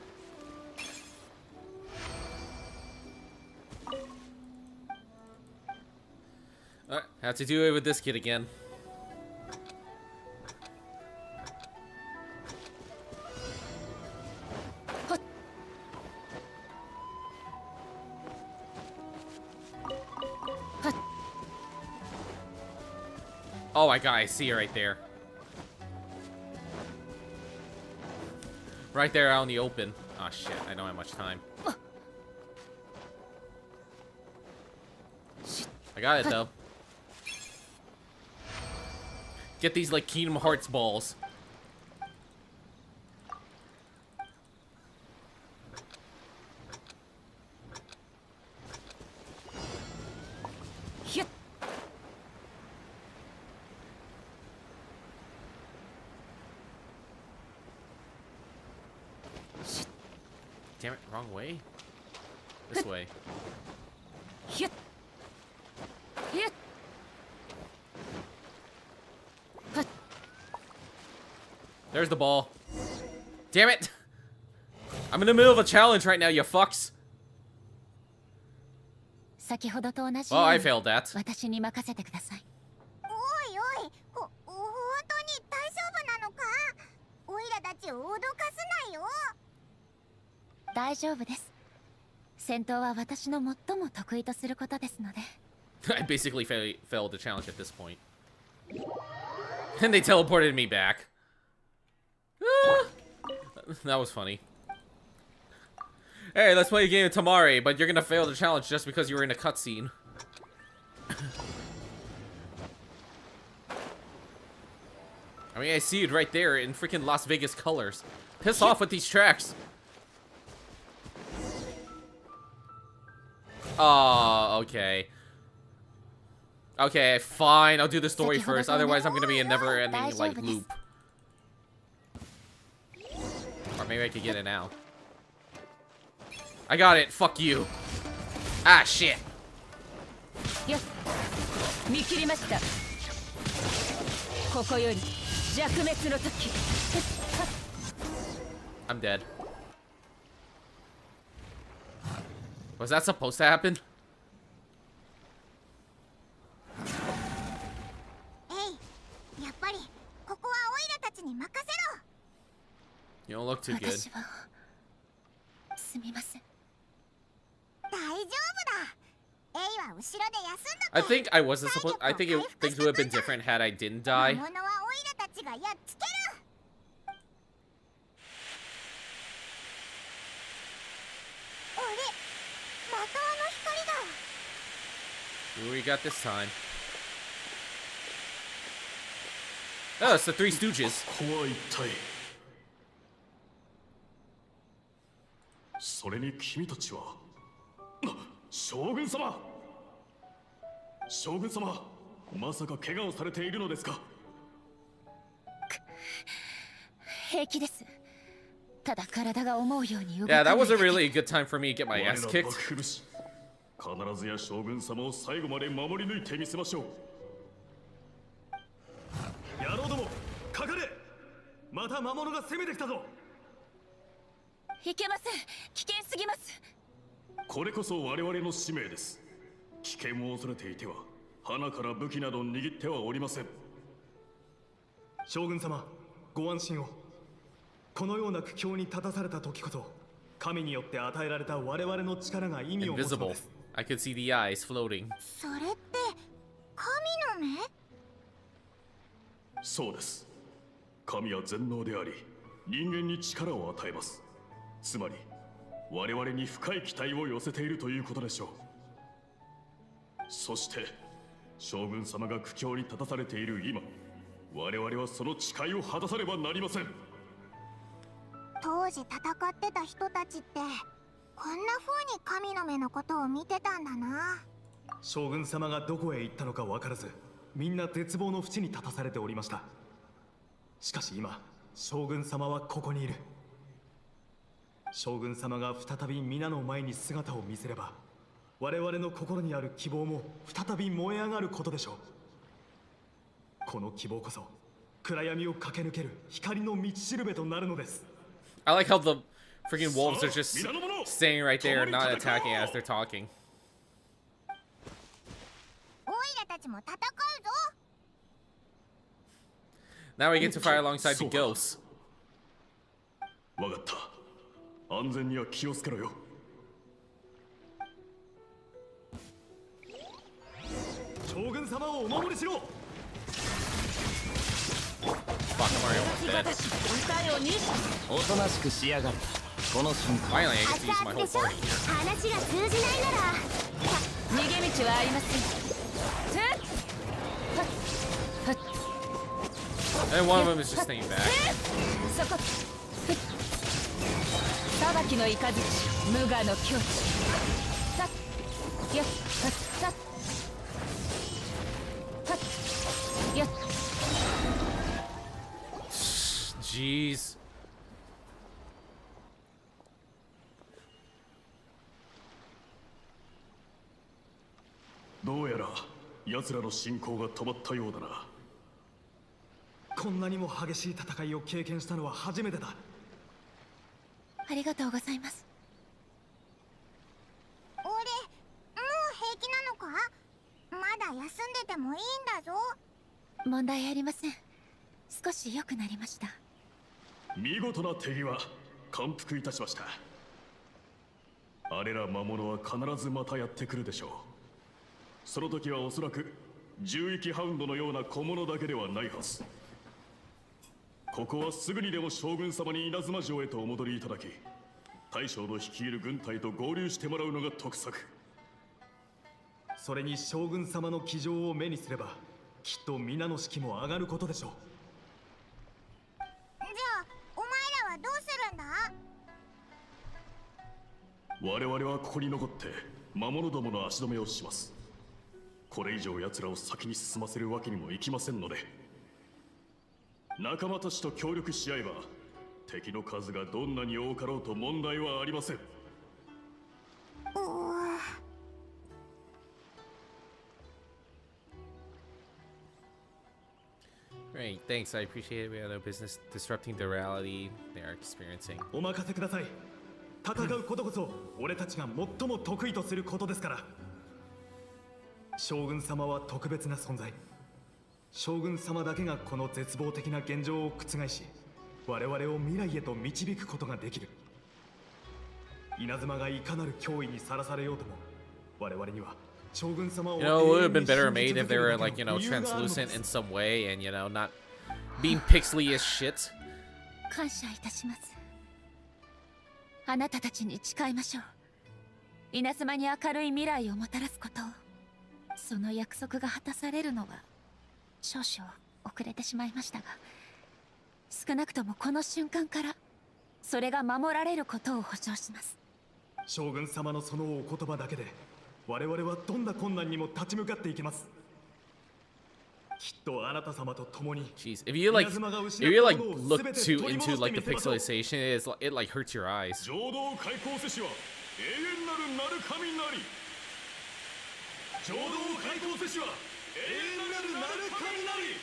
Alright, have to do it with this kid again. Oh my god, I see her right there. Right there out in the open. Oh shit, I don't have much time. I got it though. Get these like Kingdom Hearts balls. Damn it, wrong way? This way. There's the ball. Damn it! I'm in the middle of a challenge right now, you fucks. Oh, I failed that. 私に任せてください。おいおい、本当に大丈夫なのか？オイラたちを脅かすなよ。大丈夫です。戦闘は私の最も得意とすることですので。I basically failed the challenge at this point. And they teleported me back. That was funny. Hey, let's play a game of Tamari, but you're gonna fail the challenge just because you were in a cutscene. I mean, I see it right there in freaking Las Vegas colors. Piss off with these tracks. Oh, okay. Okay, fine. I'll do the story first. Otherwise, I'm gonna be a never-ending like loop. Or maybe I could get it now. I got it. Fuck you. Ah, shit. I'm dead. Was that supposed to happen? You don't look too good. I think I wasn't supposed. I think things would have been different had I didn't die. Who we got this time? Oh, it's the Three Stooges. それに君たちは将軍様、将軍様、まさか怪我をされているのですか？平気です。ただ体が思うように動か Yeah, ない that was a really good time for me to get my 我ら ass 幕 kicked. 府武士、必ずや将軍様を最後まで守り抜いてみせましょう。野郎ども、かかれ！また魔物が攻めてきたぞ。いけません。危険すぎます。これこそ我々の使命です。危険を恐れていては花から武器など握ってはおりません。将軍様、ご安心を。このような苦境に立たされた時こそ神によって与えられた我々の力が意味を持つの Invisible. です。 I could see the eyes floating. それって神の目？そうです。神は全能であり、人間に力を与えます。つまり我々に深い期待を寄せているということでしょう。そして将軍様が苦境に立たされている今、我々はその誓いを果たさねばなりません。当時戦ってた人たちってこんな風に神の目のことを見てたんだな。将軍様がどこへ行ったのか分からず、みんな絶望の淵に立たされておりました。しかし今、将軍様はここにいる。将軍様が再び皆の前に姿を見せれば、我々の心にある希望も再び燃え上がることでしょう。この希望こそ暗闇を駆け抜ける光の道しるべとなるのです。 I like how the freaking wolves are just staying right there, not attacking as they're talking. オイラたちも戦うぞ。 Now we get to fight alongside the ghosts. わかった。安全には気をつけろよ。将軍様をお守りしろ。 Fuck, Mario almost dead. おとなしくしやがる。この瞬間 Finally, I get to use my whole party here. 話が通じないなら逃げ道はありません。 And one of them is just staying back. そこ裁きの雷、無我の境地。さっよっさっよっ Jeez. どうやら奴らの進行が止まったようだな。こんなにも激しい戦いを経験したのは初めてだ。ありがとうございます。俺、もう平気なのか？まだ休んでてもいいんだぞ。問題ありません。少し良くなりました。見事な手際、感服いたしました。あれら魔物は必ずまたやってくるでしょう。その時はおそらく獣域ハウンドのような小物だけではないはず。ここはすぐにでも将軍様に稲妻城へとお戻りいただき、大将の率いる軍隊と合流してもらうのが得策。それに将軍様の騎乗を目にすれば、きっと皆の士気も上がることでしょう。じゃあお前らはどうするんだ？我々はここに残って魔物どもの足止めをします。これ以上奴らを先に進ませるわけにもいきませんので、仲間たちと協力し合えば敵の数がどんなに多かろうと問題はありません。Great, thanks. I appreciate it. We have no business disrupting the reality they are experiencing. お任せください。戦うことこそ俺たちが最も得意とすることですから。将軍様は特別な存在。将軍様だけがこの絶望的な現状を覆し、我々を未来へと導くことができる。稲妻がいかなる脅威にさらされようとも、我々には将軍様を You know, it would have been better made if they were like, you know, translucent in some way and, you know, not being pixely as shit. 感謝いたします。あなたたちに誓いましょう。稲妻に明るい未来をもたらすことを。その約束が果たされるのは少々遅れてしまいましたが、少なくともこの瞬間からそれが守られることを保証します。将軍様のそのお言葉だけで我々はどんな困難にも立ち向かっていきます。きっとあなた様と共に。 Jeez, if you like look too into like the pixelization, it like hurts your eyes. 浄土開口せしは永遠なるなる神なり。浄土開口せしは永遠なるなる神なり。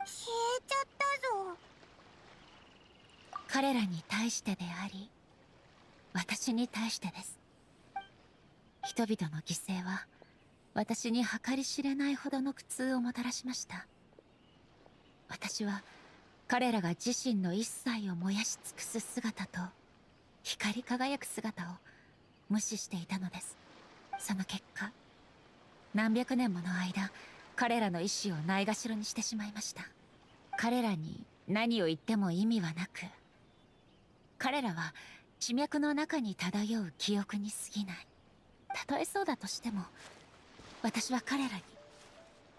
消えちゃったぞ。彼らに対してであり、私に対してです。人々の犠牲は私に計り知れないほどの苦痛をもたらしました。私は彼らが自身の一切を燃やし尽くす姿と光り輝く姿を無視していたのです。その結果、何百年もの間彼らの意志をないがしろにしてしまいました。彼らに何を言っても意味はなく、彼らは地脈の中に漂う記憶に過ぎない。たとえそうだとしても、私は彼らに、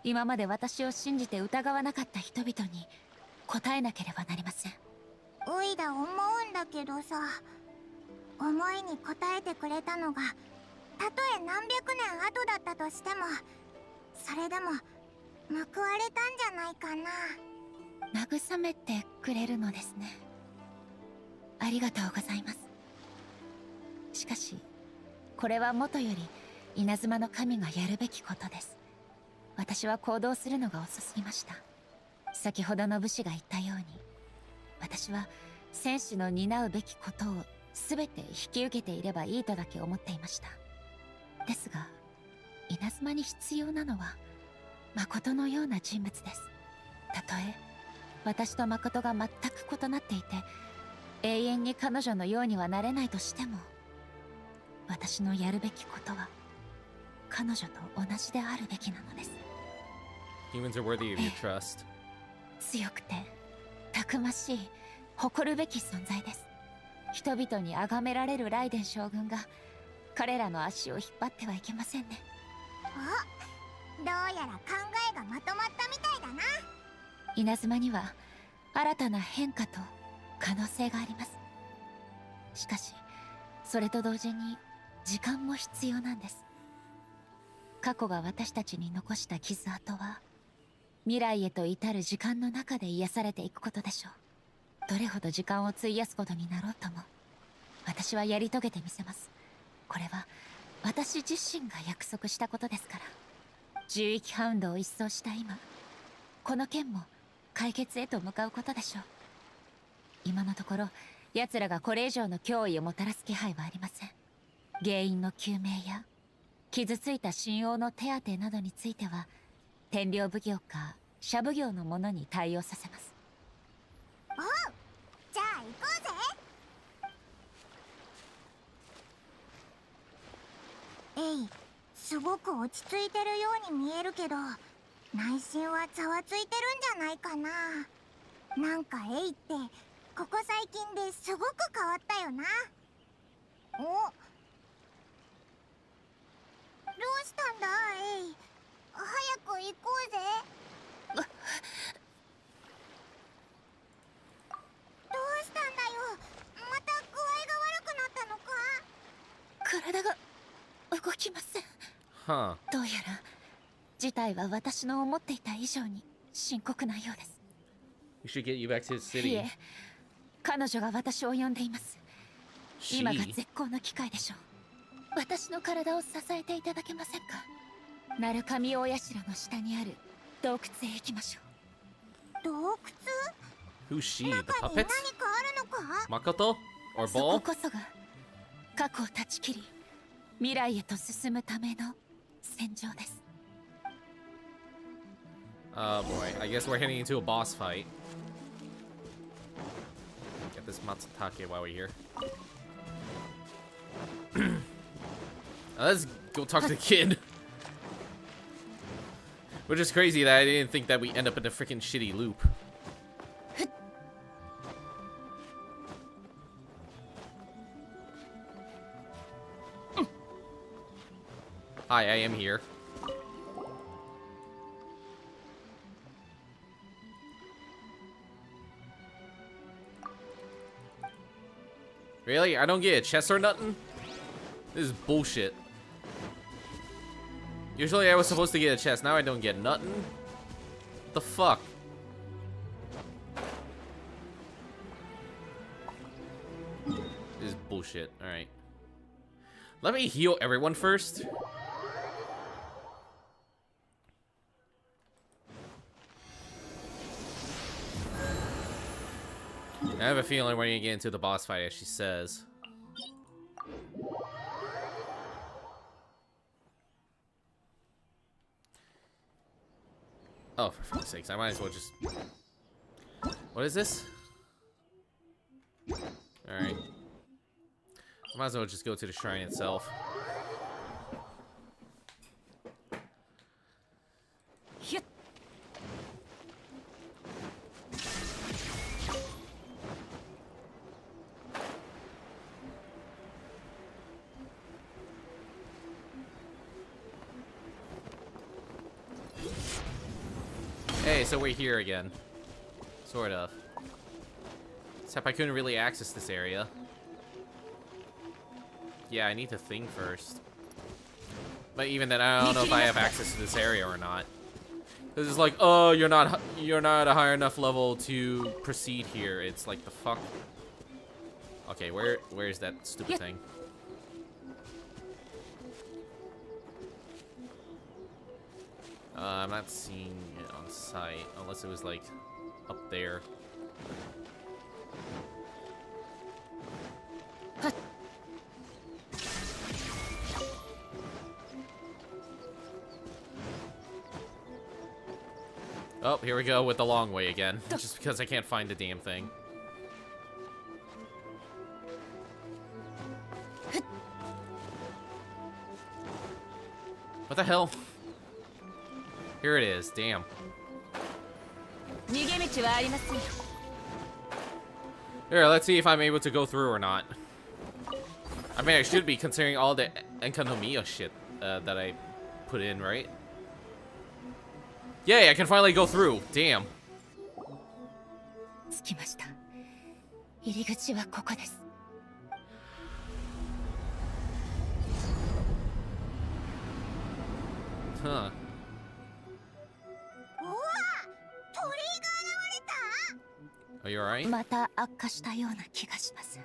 今まで私を信じて疑わなかった人々に答えなければなりません。おいだ思うんだけどさ、思いに応えてくれたのがたとえ何百年後だったとしても、それでも報われたんじゃないかな。慰めてくれるのですね。ありがとうございます。しかしこれはもとより稲妻の神がやるべきことです。私は行動するのが遅すぎました。先ほどの武士が言ったように、私は戦士の担うべきことを全て引き受けていればいいとだけ思っていました。ですが稲妻に必要なのは誠のような人物です。たとえ私と誠が全く異なっていて、永遠に彼女のようにはなれないとしても、私のやるべきことは彼女と同じであるべきなのです。 Humans are worthy of your trust. 強くてたくましい誇るべき存在です。人々に崇められるライデン将軍が彼らの足を引っ張ってはいけませんね。お、どうやら考えがまとまったみたいだな。稲妻には新たな変化と可能性があります。しかしそれと同時に時間も必要なんです。過去が私たちに残した傷跡は未来へと至る時間の中で癒されていくことでしょう。どれほど時間を費やすことになろうとも、私はやり遂げてみせます。これは私自身が約束したことですから。獣域ハウンドを一掃した今、この件も解決へと向かうことでしょう。今のところ奴らがこれ以上の脅威をもたらす気配はありません。原因の究明や傷ついた神王の手当てなどについては天領奉行か社奉行の者に対応させます。おう、じゃあ行こうぜ。エイ、すごく落ち着いてるように見えるけど、内心はざわついてるんじゃないかな。なんかエイってここ最近ですごく変わったよな。お、どうしたんだエイ。早く行こうぜ。どうしたんだよ。また具合が悪くなったのか。体が動きません。Huh. どうやら事態は私の思っていた以上に深刻なようです。 We should get you back to the い city. え、彼女が私を呼んでいます。今が絶好の機会でしょう。私の体を支えていただけませんか。鳴神大社の下にある洞窟へ行きましょう。洞窟？ Who's she? The 中に何 puppets? かあるのか。 Makoto? Or そ Ball? ここそが過去を断ち切り未来へと進むための戦場です。 Oh boy, I guess we're heading into a boss fight. Get this Matsutake while we're here. Let's go talk to the kid. Which is crazy that I didn't think that we end up in a freaking shitty loop. Hi, I am here. Really? I don't get a chest or nothing? This is bullshit. Usually I was supposed to get a chest, now I don't get nothing? What the fuck? This is bullshit. Alright. Let me heal everyone first. I have a feeling we're gonna get into the boss fight, as she says. Oh, for fuck's sakes, I might as well just... What is this? Alright. I might as well just go to the shrine itself. Hey, so we're here again. Sort of. Except I couldn't really access this area. Yeah, I need to think first. But even then, I don't know if I have access to this area or not. This is like, oh, you're not a high enough level to proceed here. It's like, the fuck. Okay, where's that stupid thing? I'm not seeing it on sight, unless it was like up there. Oh, here we go with the long way again, just because I can't find the damn thing. What the hell? Here it is, damn. Here, let's see if I'm able to go through or not. I mean, I should be, considering all the Enkanomiya shit that I put in, right? Yay, I can finally go through. Damn. Huh. Are you alright? また悪化したような気がします。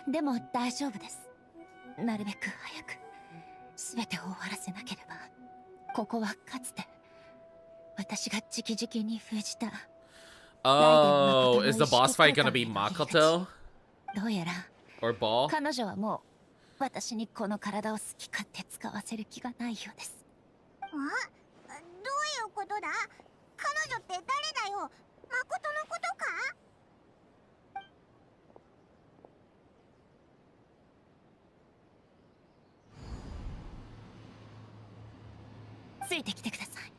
でも大丈夫です。なるべく早く全てを終わらせなければ。ここはかつて私が直々に封じた。Oh, is the boss fight gonna be Makoto? どうやら Or Ball? 彼女はもう私にこの体を好き勝手使わせる気がないようです。あ？どういうことだ？彼女って誰だよ？誠のことか？ついてきてください。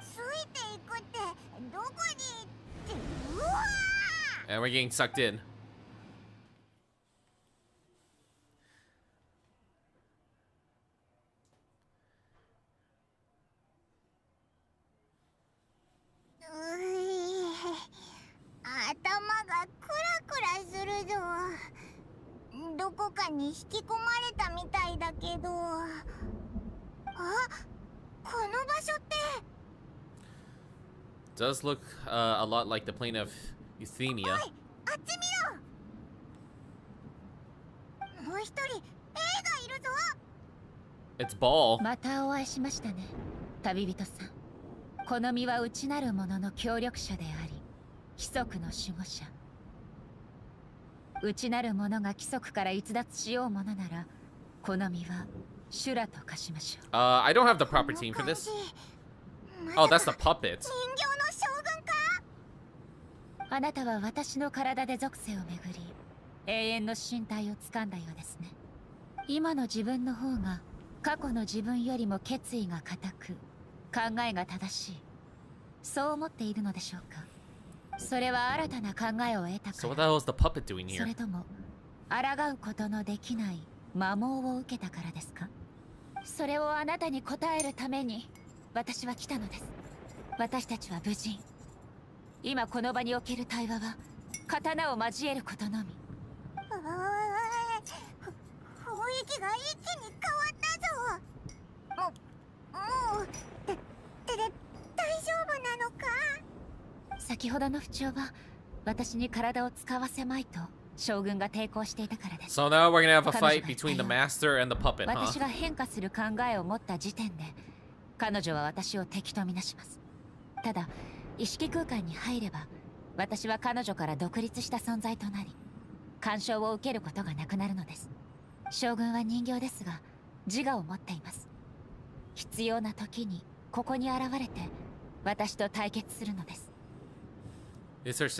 ついていくってどこに？うわー！ And we're getting sucked in. Does look a lot like the plane of Euthymia. It's Ball. またお会いしましたね、旅人さん。この身は内なる者の協力者であり、規則の守護者。内なる者が規則から逸脱しようものなら、この身は修羅と化しましょう。I don't have the proper team for this. Oh, that's the puppet. あなたは私の体で属性をめぐり、永遠の身体を掴んだようですね。今の自分の方が過去の自分よりも決意が固く、考えが正しい。そう思っているのでしょうか。それは新たな考えを得たから。So what the hell is the puppet doing here? それとも抗うことのできない摩耗を受けたからですか。それをあなたに答えるために私は来たのです。私たちは無人。今この場における対話は刀を交えることのみ。雰囲気が一気に変わったぞ。もう大丈夫なのか？先ほどの不調は私に体を使わせまいと将軍が抵抗していたからです。 So now we're gonna have a fight between the master and the puppet, 私 huh? が変化する考えを持った時点で彼女は私を敵とみなします。ただ意識空間に入れば私は彼女から独立した存在となり干渉を受けることがなくなるのです。将軍は人形ですが自我を持っています。必要な時にここに現れて私と対決するのです。 This is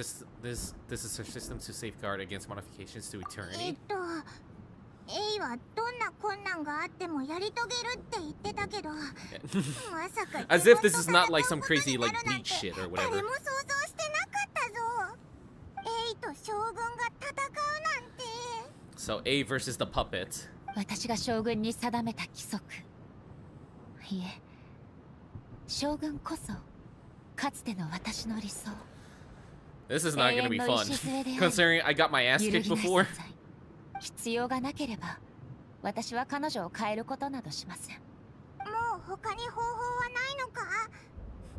her system to safeguard against modifications to eternity. エイはどんな困難があってもやり遂げるって言ってたけど、まさか As if this is not like some crazy like bleach shit or 誰 whatever. も想像してなかったぞ。エイと将軍が戦うなんて。 So A versus the puppet. 私が将軍に定めた規則。いえ、将軍こそかつての私の理想。 This is not gonna be fun, considering I got my ass kicked before. 必要がなければ私は彼女を変えることなどしません。もう他に方法はないのか？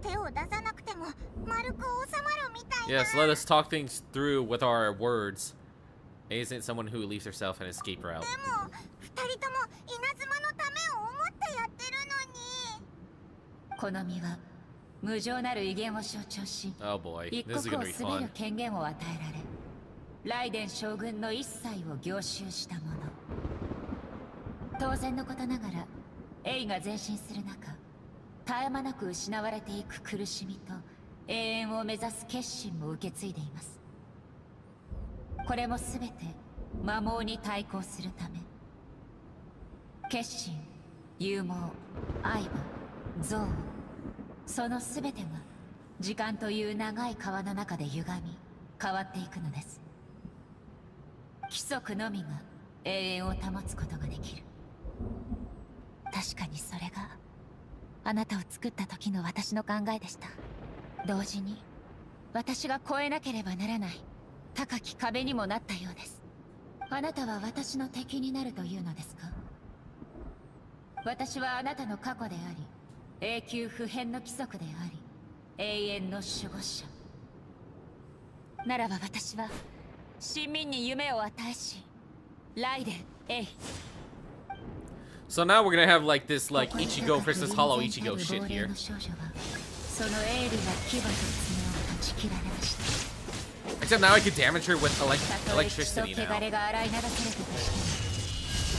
手を出さなくても丸く収まるみたいな。 Yes, let us talk things through with our words. A isn't someone who leaves herself an escape route. でも二人とも稲妻のためを思ってやってるのに。この身は無情なる威厳を象徴し、 Oh boy, 一 this is 国 gonna を be 統べ fun. る権限を与えられ、ライデン将軍の一切を凝集したもの。当然のことながら、エイが前進する中、絶え間なく失われていく苦しみと永遠を目指す決心も受け継いでいます。これもすべて魔網に対抗するため。決心、勇猛、愛護、憎悪、そのすべてが時間という長い川の中で歪み変わっていくのです。規則のみが永遠を保つことができる。確かにそれがあなたを作った時の私の考えでした。同時に私が越えなければならない高き壁にもなったようです。あなたは私の敵になるというのですか？私はあなたの過去であり、永久不変の規則であり、永遠の守護者。ならば私は市民に夢を与えし、ライデン、エイ。 So now we're gonna have like this like Ichigo versus Hollow Ichigo shit here. その鋭利な牙と爪を断ち切られました。 Except now I could damage her with electricity たとえ血と汚 now. れが洗い流されたとしても、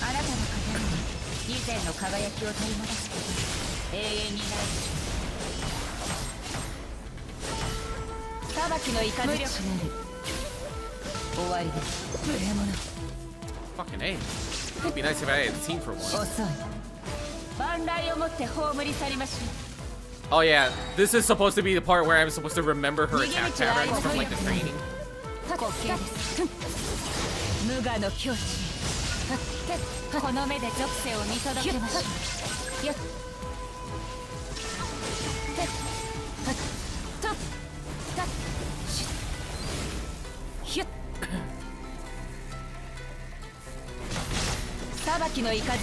あなたの刀に以前の輝きを取り戻すことが永遠にないでしょう。裁きの雷なる終わりです。無礼者。 Fucking A. It'd be nice if I had seen for once. 遅い。万来をもって葬り去りましょう。 Oh yeah, this is supposed to be the part where I'm supposed to remember her attack patterns from like the training. 滑稽です。無我の境地。この目で属性を見届けましょう。よっ。と。た。し。ひゅっ。裁きの雷。せっ。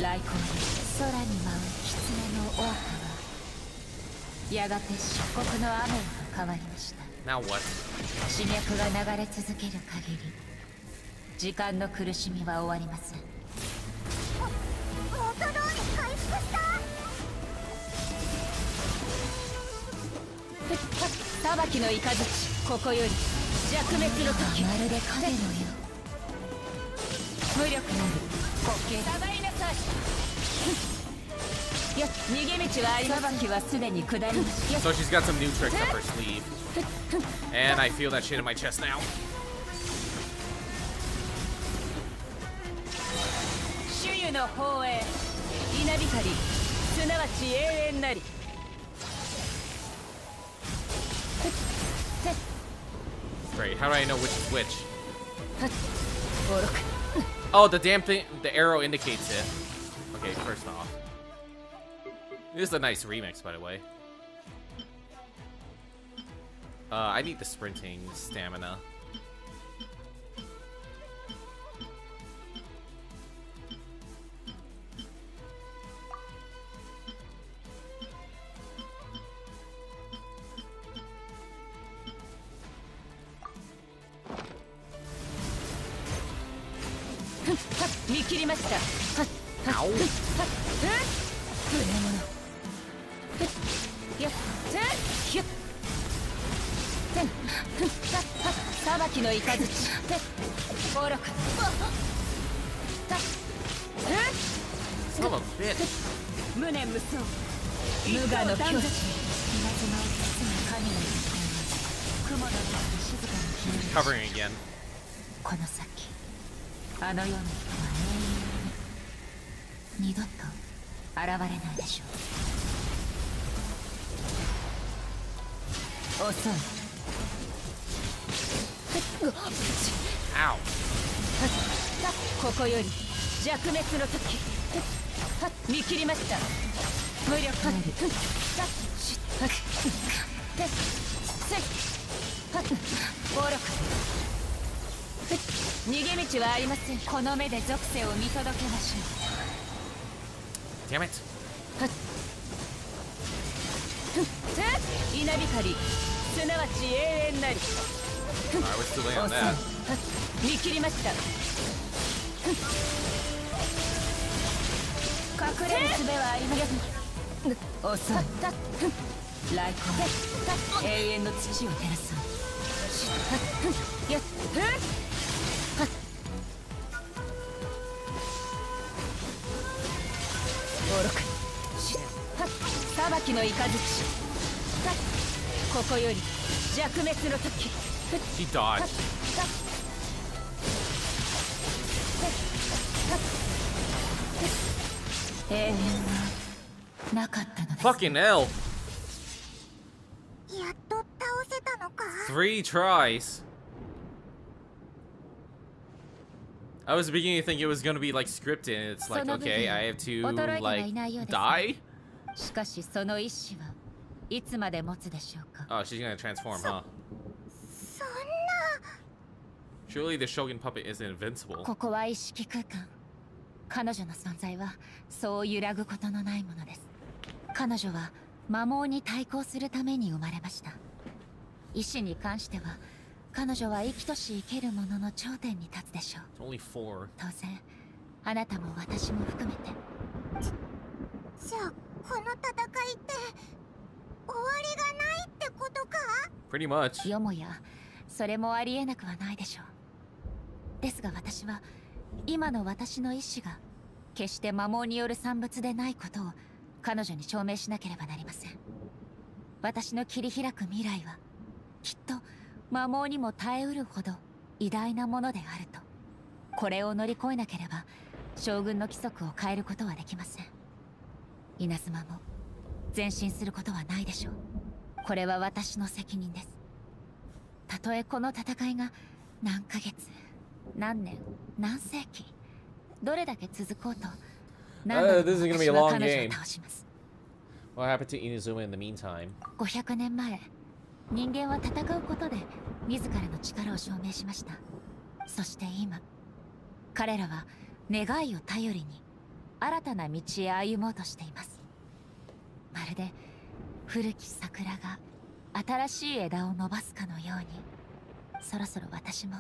来光で空に舞う狐の王はやがて漆黒の雨へと変わりました。 Now what? 死脈が流れ続ける限り時間の苦しみは終わりません。元通り回復した。裁きの雷、ここより弱滅の時。まるで影のよう。無力なる滑稽。下がりなさい。よっ、逃げ道はありません。裁きはすでに下りました。 So she's got some new tricks up her sleeve. And I feel that shit in my chest now. 主湯の方へ稲光、すなわち永遠なり。 Great, how do I know which is which? Oh, the damn thing, the arrow indicates it. Okay, first off. This is a nice remix, by the way. I need the sprinting stamina. Son of a bitch. 無念無双無我の境地稲妻を包む神の一線は雲のように静かに消える Covering again. この先あの世の人は永遠に二度と現れないでしょう。遅い。Ow. ここより弱滅の時見切りました。無力あり暴力逃げ道はありません。この目で属性を見届けましょう。 Damn it. 稲光すなわち永遠なり I was too late on that. 見切りました。隠れる術はありません。遅い。来光永遠の土を照らす。やっ暴力裁きの雷ここより弱滅の時 He dodged. 永遠はなかったのです。 Fucking hell. やっと倒せたのか。 3 tries. I was beginning to think it was gonna be like scripted and it's like, okay, I have to like die? しかしその意志はいつまで持つでしょうか。 Oh, she's gonna transform, huh? そんな。 Surely the Shogun puppet isn't invincible. ここは意識空間。彼女の存在はそう揺らぐことのないものです。彼女は魔網に対抗するために生まれました。意志に関しては彼女は生きとし生けるものの頂点に立つでしょう。 It's only 4. 当然あなたも私も含めて。じゃあこの戦いって終わりがないってことか。 Pretty much. よもやそれもありえなくはないでしょう。ですが私は今の私の意志が決して魔網による産物でないことを彼女に証明しなければなりません。私の切り開く未来はきっと魔網にも耐えうるほど偉大なものであると。これを乗り越えなければ将軍の規則を変えることはできません。稲妻も前進することはないでしょう。これは私の責任です。たとえこの戦いが何ヶ月何年何世紀どれだけ続こうと何度も私は彼女を倒します。 What happened to Inazuma in the meantime? 500年前人間は戦うことで自らの力を証明しました。そして今彼らは願いを頼りに新たな道へ歩もうとしています。まるで古き桜が新しい枝を伸ばすかのようにそろそろ私も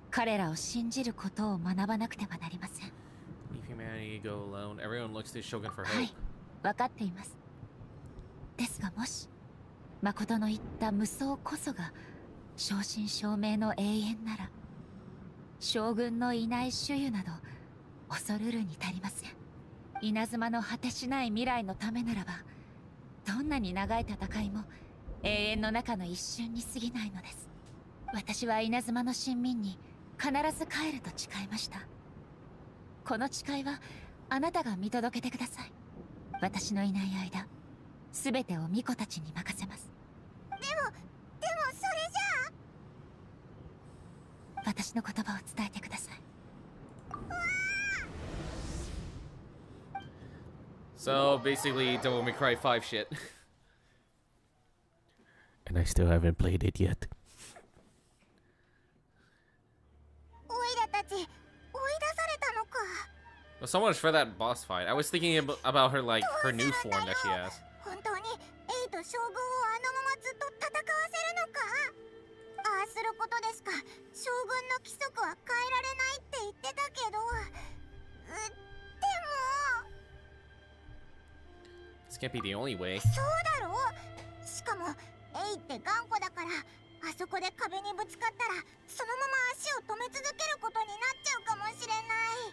彼らを信じることを学ばなくてはなりません。 Leave humanity go alone. Everyone looks to Shogun for は hope. い、分かっています。ですがもし誠の言った無双こそが正真正銘の永遠なら将軍のいない主湯など恐るるに足りません。稲妻の果てしない未来のためならばどんなに長い戦いも永遠の中の一瞬に過ぎないのです。私は稲妻の親民に必ず帰ると誓いました。この誓いはあなたが見届けてください。私のいない間全てを巫女たちに任せます。でもそれじゃあ私の言葉を伝えてください。 So basically, Devil May Cry 5 shit. And I still haven't played it yet. オイラたち追い出されたのか。 Well, so much for that boss fight. I was thinking about her, like, her new form that she has. 本当にエイと将軍をあのままずっと戦わせるのか。ああすることでしか将軍の規則は変えられないって言ってたけど、でも This can't be the only way. そうだろう。しかもエイって頑固だから、あそこで壁にぶつかったらそのまま足を止め続けることになっちゃうかもしれない。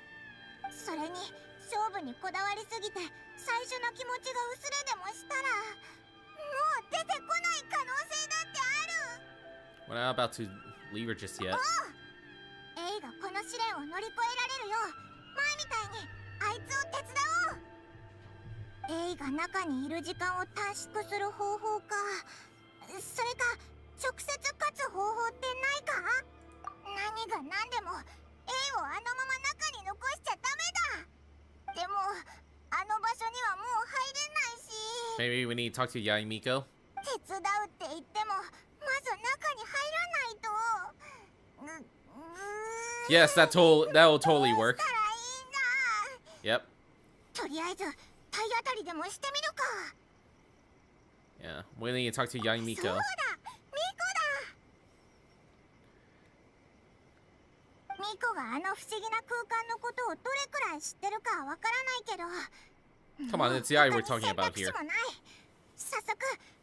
それに勝負にこだわりすぎて最初の気持ちが薄れでもしたらもう出てこない可能性だってある。 We're not about to leave her just yet. エイがこの試練を乗り越えられるよう前みたいにあいつを手伝おう。エイが中にいる時間を短縮する方法か、それか直接勝つ方法ってないか。何が何でもエイをあのまま中に残しちゃダメだ。でもあの場所にはもう入れないし。 Maybe we need to talk to Yaimiko? 手伝うって言ってもまず中に入らないと。Yes, that will totally work. Yep. とりあえず体当たりでもしてみるか。 Yeah, we need to talk to Yaimiko. そうだ、ミコだ。ミコがあの不思議な空間のことをどれくらい知ってるかわからないけど。 Come on, it's the eye we're talking about here. 早速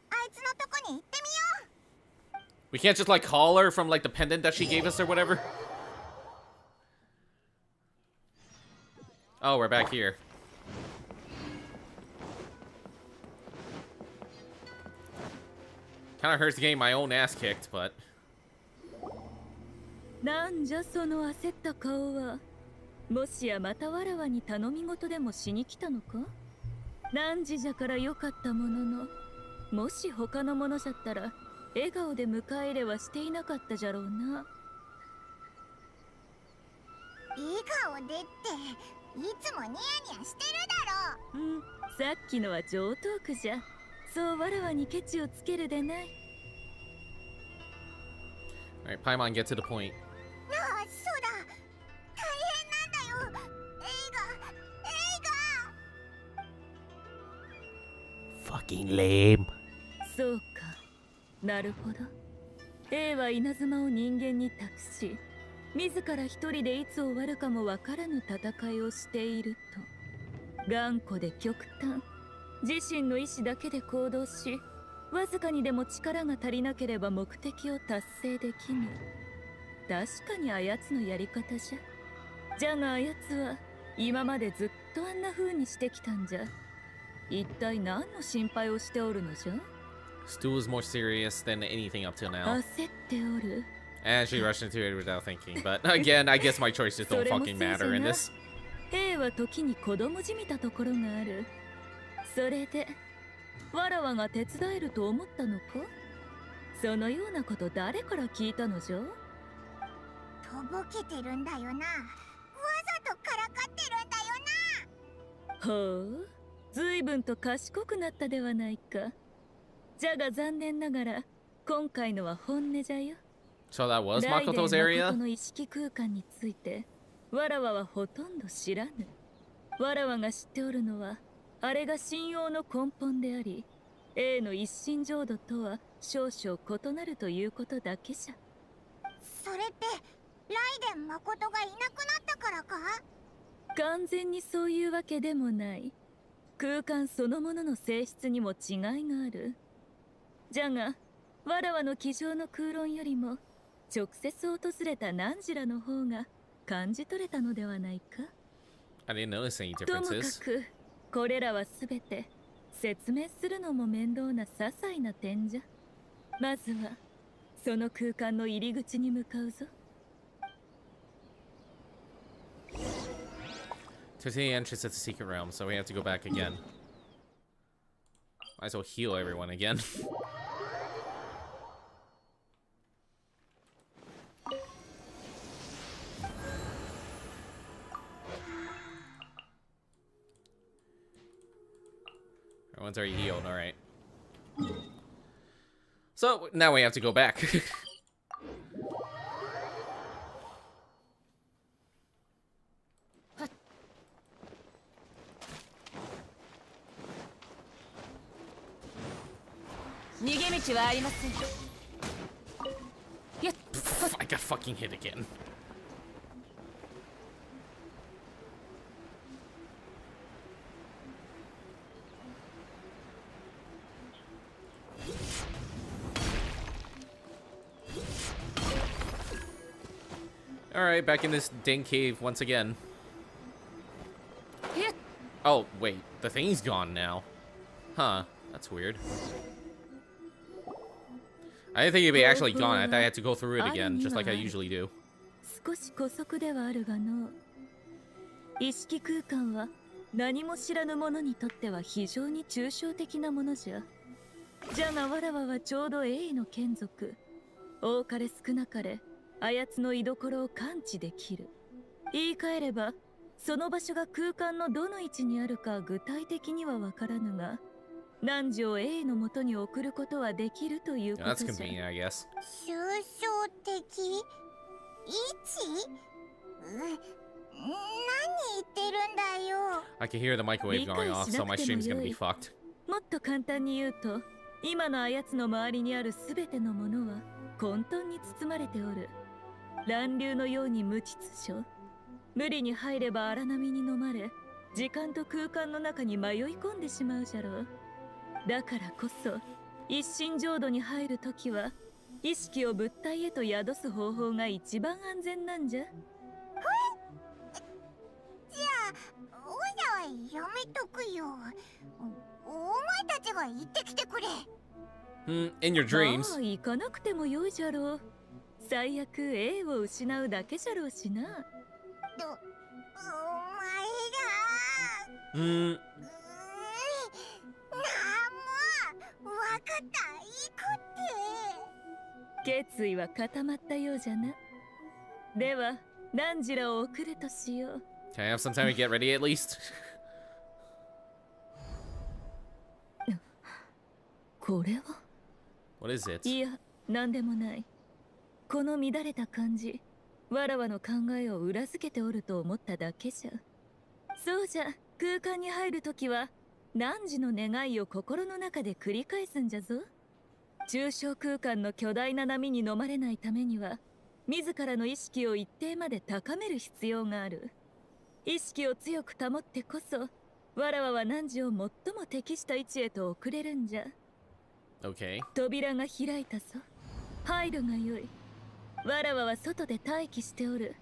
あいつのとこに行ってみよう。 We can't just like call her from like the pendant that she gave us or whatever. Oh, we're back here. Kind of hurts getting my own ass kicked, but なんじゃその焦った顔は。もしやまたわらわに頼み事でもしに来たのか。何時じゃからよかったものの、もし他のものじゃったら笑顔で迎え入れはしていなかったじゃろうな。笑顔でっていつもニヤニヤしてるだろ。うん、さっきのは上等句じゃ。そうわらわにケチをつけるでない。 Alright, Paimon, get to the point. ああ、そうだ。大変なんだよ。エイが。 Fucking lame. そうか。なるほど。A は稲妻を人間に託し、自ら一人でいつ終わるかもわからぬ戦いをしていると。頑固で極端。自身の意志だけで行動し、わずかにでも力が足りなければ目的を達成できぬ。確かにあやつのやり方じゃ。じゃがあやつは今までずっとあんな風にしてきたんじゃ。一体何の心配をしておるのじゃ。 Stu is more serious than anything up till now. 焦っておる。 And she rushed into it without thinking. But again, I guess my choices don't fucking matter in this. A は時に子供じみたところがある。それでわらわが手伝えると思ったのか。そのようなこと誰から聞いたのじゃ。とぼけてるんだよな。わざとからかってるんだよな。ほう、随分と賢くなったではないか。じゃが残念ながら今回のは本音じゃよ。 So that was Makoto's area? 誠の意識空間についてわらわはほとんど知らぬ。わらわが知っておるのはあれが信用の根本であり、A の一心浄土とは少々異なるということだけじゃ。それってライデン誠がいなくなったからか。完全にそういうわけでもない。空間そのものの性質にも違いがある。じゃがわらわの机上の空論よりも直接訪れた汝らの方が感じ取れたのではないか。 I didn't notice any ともか differences. くこれらはすべて説明するのも面倒な些細な点じゃ。まずはその空間の入り口に向かうぞ。 To the entrance of the secret realm, so we have to go back again. Might as well heal everyone again. Everyone's already healed, alright. So now we have to go back. 逃げ道はありません。やっ I got fucking hit again. Alright, back in this dang cave once again. Oh, wait. The thing's gone now. Huh. That's weird. I didn't think it'd be actually gone. I thought I had to go through it again, just like I usually do. 少し姑息ではあるがの意識空間は何も知らぬ者にとっては非常に抽象的なものじゃ。じゃがわらわはちょうど英の眷属。多かれ少なかれあやつの居所を感知できる。言い換えればその場所が空間のどの位置にあるか具体的にはわからぬが、汝を英のもとに送ることはできるということじゃ。That's convenient, I guess. 抽象的位置？何言ってるんだよ。 I can hear the microwave going off, so my stream's gonna be fucked. もっと簡単に言うと、今のあやつの周りにあるすべてのものは混沌に包まれておる。乱流のように無秩序。無理に入れば荒波に飲まれ、時間と空間の中に迷い込んでしまうじゃろう。だからこそ、一心浄土に入るときは、意識を物体へと宿す方法が一番安全なんじゃ。じゃあ、おいらはやめとくよ。お前たちが行ってきてくれ。In your dreams. ああ、行かなくてもよいじゃろう。最悪、A を失うだけじゃろうしな。お前ら。わかった、行くって。決意は固まったようじゃな。では、汝らを送るとしよう。Can I have some time to get ready at least? これは What is it? いや、なんでもない。この乱れた感じ、わらわの考えを裏付けておると思っただけじゃ。そうじゃ、空間に入るときは、汝の願いを心の中で繰り返すんじゃぞ。抽象空間の巨大な波に飲まれないためには、自らの意識を一定まで高める必要がある。意識を強く保ってこそ、わらわは汝を最も適した位置へと送れるんじゃ。Okay. 扉が開いたぞ。入るがよい。わらわは外で待機しておる。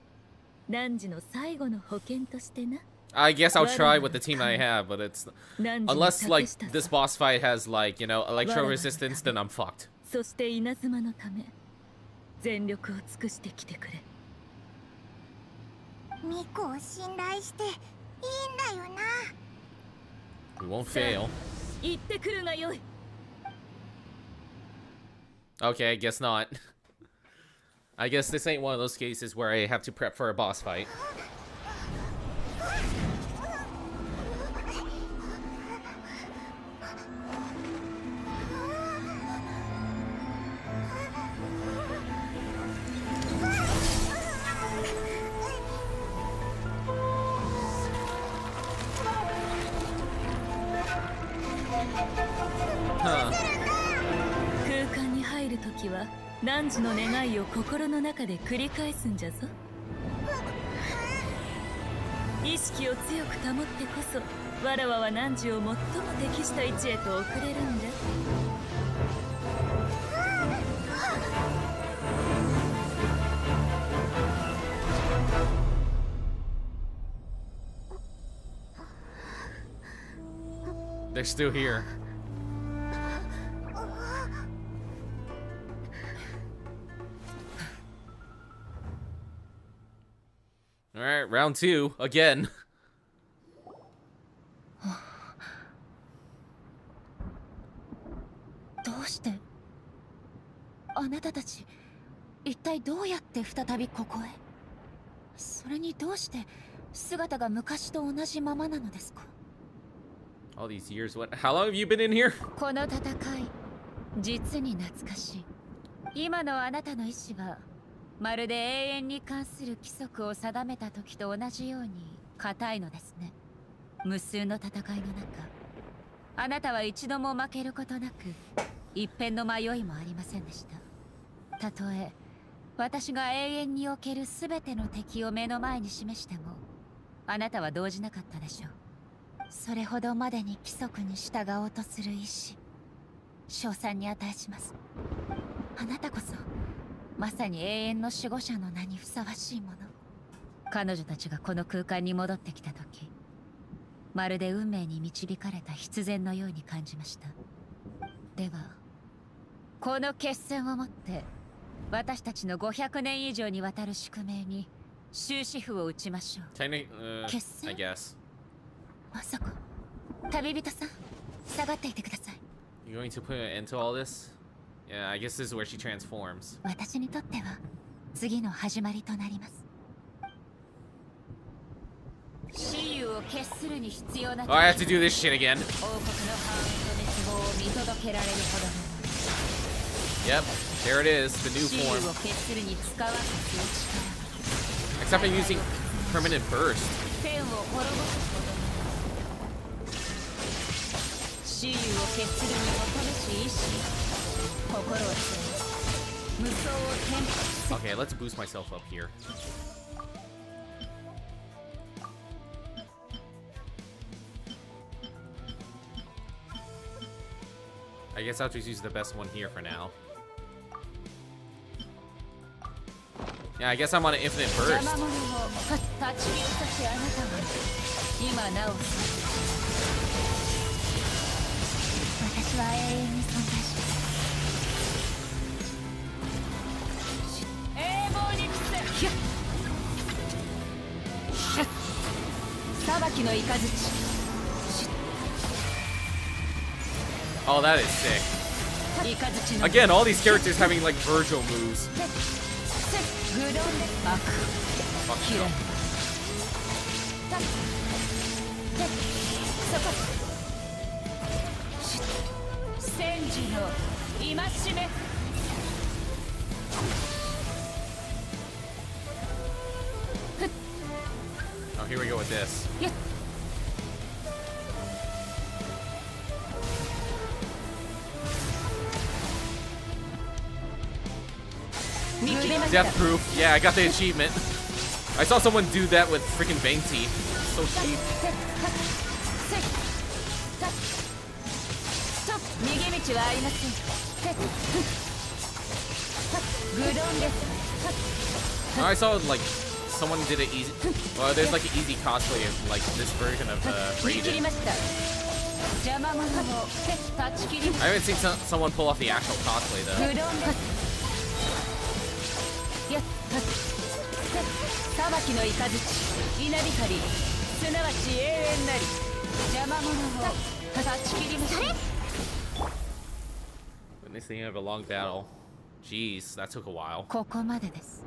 汝の最後の保険としてな。I guess I'll try with the team I have, but it's unless like this boss fight has like, you know, electro resistance, then I'm fucked. そして稲妻のため全力を尽くしてきてくれ。ミコを信頼していいんだよな。 We won't fail. 行ってくるがよい。Okay, I guess not. I guess this ain't one of those cases where I have to prep for a boss fight. Huh. 空間に入るときは汝の願いを心の中で繰り返すんじゃぞ。意識を強く保ってこそわらわは汝を最も適した位置へと送れるんじゃ。They're still here. Alright, round 2, again. どうしてあなたたち一体どうやって再びここへ。それにどうして姿が昔と同じままなのですか。 All these years, what? How long have you been in here? この戦い実に懐かしい。今のあなたの意志はまるで永遠に関する規則を定めた時と同じように固いのですね。無数の戦いの中、あなたは一度も負けることなく一片の迷いもありませんでした。たとえ私が永遠における全ての敵を目の前に示してもあなたは動じなかったでしょう。それほどまでに規則に従おうとする意志、称賛に値します。あなたこそまさに永遠の守護者の名にふさわしいもの。彼女たちがこの空間に戻ってきた時、まるで運命に導かれた必然のように感じました。ではこの決戦をもって私たちの500年以上にわたる宿命に終止符を打ちましょう。決戦 I guess. まさか旅人さん、下がっていてください。 You're going to put an end to all this? Yeah, I guess this is where she transforms. 私にとっては次の始まりとなります。雌雄を決するに必要な Oh, I have to do this shit again. 王国の繁栄と滅亡を見届けられるほどの Yep, there it is, the new 雌雄 form. を決するに使わせする Except I'm using permanent burst. 力、天を滅ぼすほどの雌雄を決するに求めし意志、心を強め無双を天破。 Okay, let's boost myself up here. I guess I'll just use the best one here for now. Yeah, I guess I'm on an infinite burst. 邪魔者を立ち尽くしあなたは今なお私は永遠に存在します。永劫に伏せ。裁きの雷。 Oh, that is sick. Again, all these characters having like Virgil moves. Fuck you. 戦時の戒め。 Oh, here we go with this. Death proof. Yeah, I got the achievement. I saw someone do that with freaking Banksy. So cheap. 逃げ道はありません。愚論です。 I saw like someone did it easy. Well, there's like an easy cosplay of like this version of 逃げ切り Raiden. ました。邪魔者を断ち切りました。 I haven't seen someone pull off the actual cosplay 愚 though. 論です。裁きの雷、稲光、すなわち永遠なり。邪魔者を断ち切りました。 Witnessing of a long battle. Jeez, that took a while. ここまでです。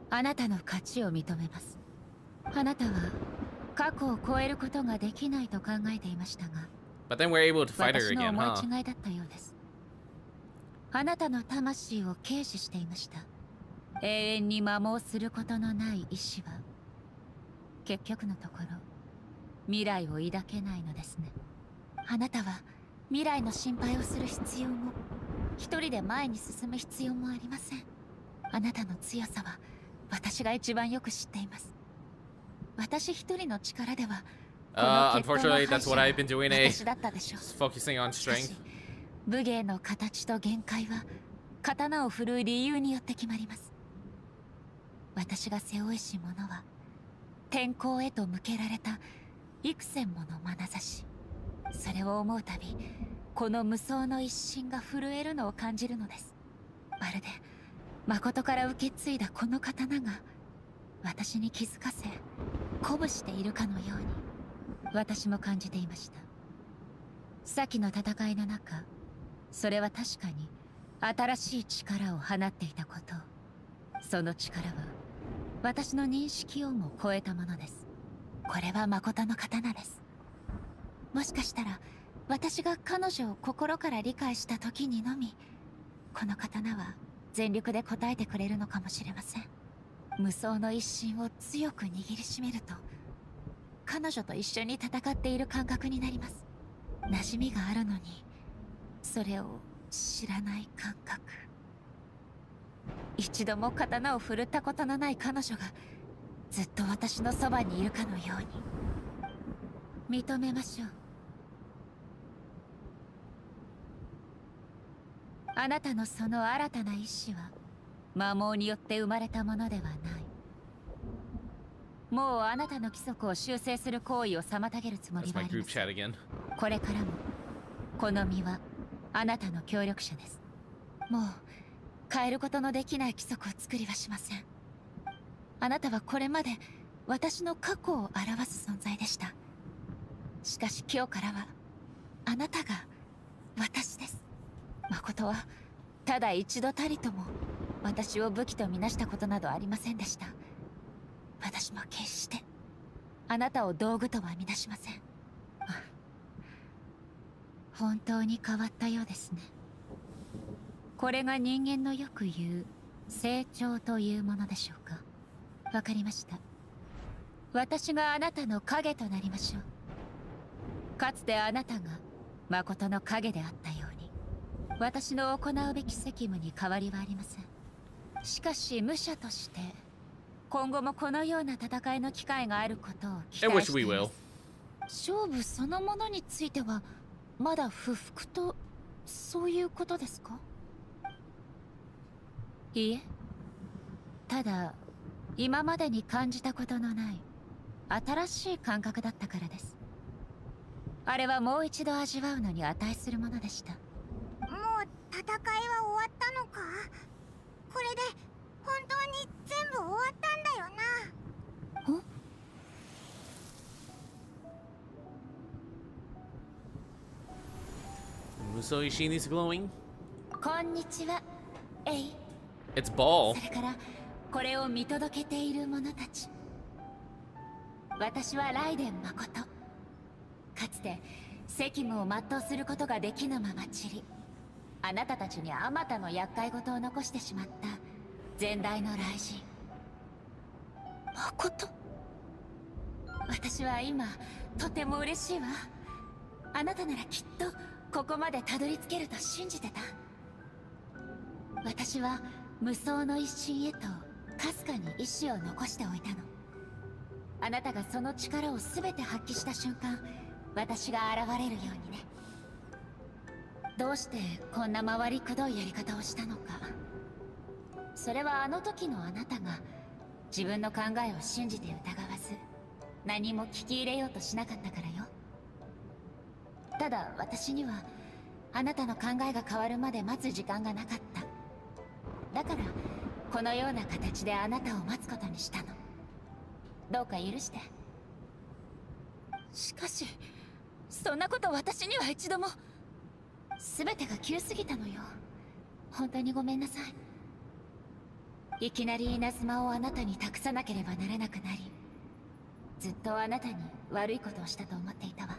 あなたの勝ちを認めます。あなたは過去を超えることができないと考えていましたが、 But then we're able to fight her 私の again, 思 huh? い違いだったようです。あなたの魂を軽視していました。永遠に摩耗することのない意志は結局のところ未来を抱けないのですね。あなたは未来の心配をする必要も一人で前に進む必要もありません。あなたの強さは私が一番よく知っています。私一人の力では Unfortunately, that's what I've been doing, 私だったでしょう。 focusing on strength. 武芸の形と限界は刀を振るう理由によって決まります。私が背負いし者は天候へと向けられた幾千もの眼差し。それを思うたびこの無双の一心が震えるのを感じるのです。まるで誠から受け継いだこの刀が私に気づかせ鼓舞しているかのように私も感じていました。先の戦いの中、それは確かに新しい力を放っていたこと。その力は私の認識をも超えたものです。これは誠の刀です。もしかしたら私が彼女を心から理解した時にのみ、この刀は全力で応えてくれるのかもしれません。無双の一心を強く握りしめると、彼女と一緒に戦っている感覚になります。馴染みがあるのに、それを知らない感覚。一度も刀を振るったことのない彼女がずっと私のそばにいるかのように認めましょう。あなたのその新たな意志は摩耗によって生まれたものではない。もうあなたの規則を修正する行為を妨げるつもりはありません。これからもこの身はあなたの協力者です。もう変えることのできない規則を作りはしません。あなたはこれまで私の過去を表す存在でした。しかし今日からはあなたが私です。誠はただ一度たりとも私を武器とみなしたことなどありませんでした。私も決してあなたを道具とは見なしません。本当に変わったようですね。これが人間のよく言う成長というものでしょうか。わかりました。私があなたの影となりましょう。かつてあなたが誠の影であったように、私の行うべき責務に変わりはありません。しかし武者として今後もこのような戦いの機会があることを期待しています。勝負そのものについてはまだ不服と、そういうことですか？いいえ、ただ今までに感じたことのない新しい感覚だったからです。あれはもう一度味わうのに値するものでした。もう戦いは終わったのか？これで本当に全部終わったんだよな。Musou Ishin is glowing. こんにちは、エイ。 It's Ball. それからこれを見届けている者たち。私はライデン誠。かつて責務を全うすることができぬまま散り、あなたたちにあまたの厄介事を残してしまった前代の雷神。誠。私は今とても嬉しいわ。あなたならきっとここまでたどり着けると信じてた。私は無双の一心へとかすかに意志を残しておいたの。あなたがその力を全て発揮した瞬間、私が現れるようにね。どうしてこんな回りくどいやり方をしたのか、それはあの時のあなたが自分の考えを信じて疑わず何も聞き入れようとしなかったからよ。ただ私にはあなたの考えが変わるまで待つ時間がなかった。だからこのような形であなたを待つことにしたの。どうか許して。しかしそんなこと私には一度も。全てが急すぎたのよ。本当にごめんなさい。いきなり稲妻をあなたに託さなければならなくなり、ずっとあなたに悪いことをしたと思っていたわ。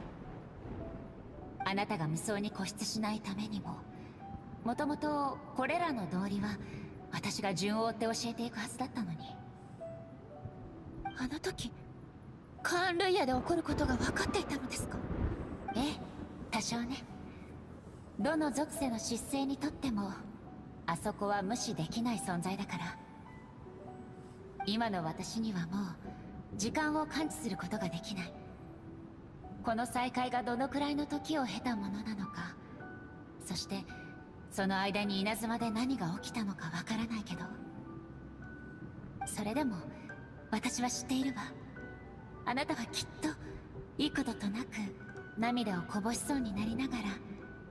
あなたが無双に固執しないためにも、もともとこれらの道理は私が順を追って教えていくはずだったのに。あの時カーン・ルイヤで起こることが分かっていたのですか？ええ、多少ね。どの属性の失勢にとってもあそこは無視できない存在だから。今の私にはもう時間を感知することができない。この再会がどのくらいの時を経たものなのか、そしてその間に稲妻で何が起きたのかわからないけど、それでも私は知っているわ。あなたはきっと幾度となく涙をこぼしそうになりながら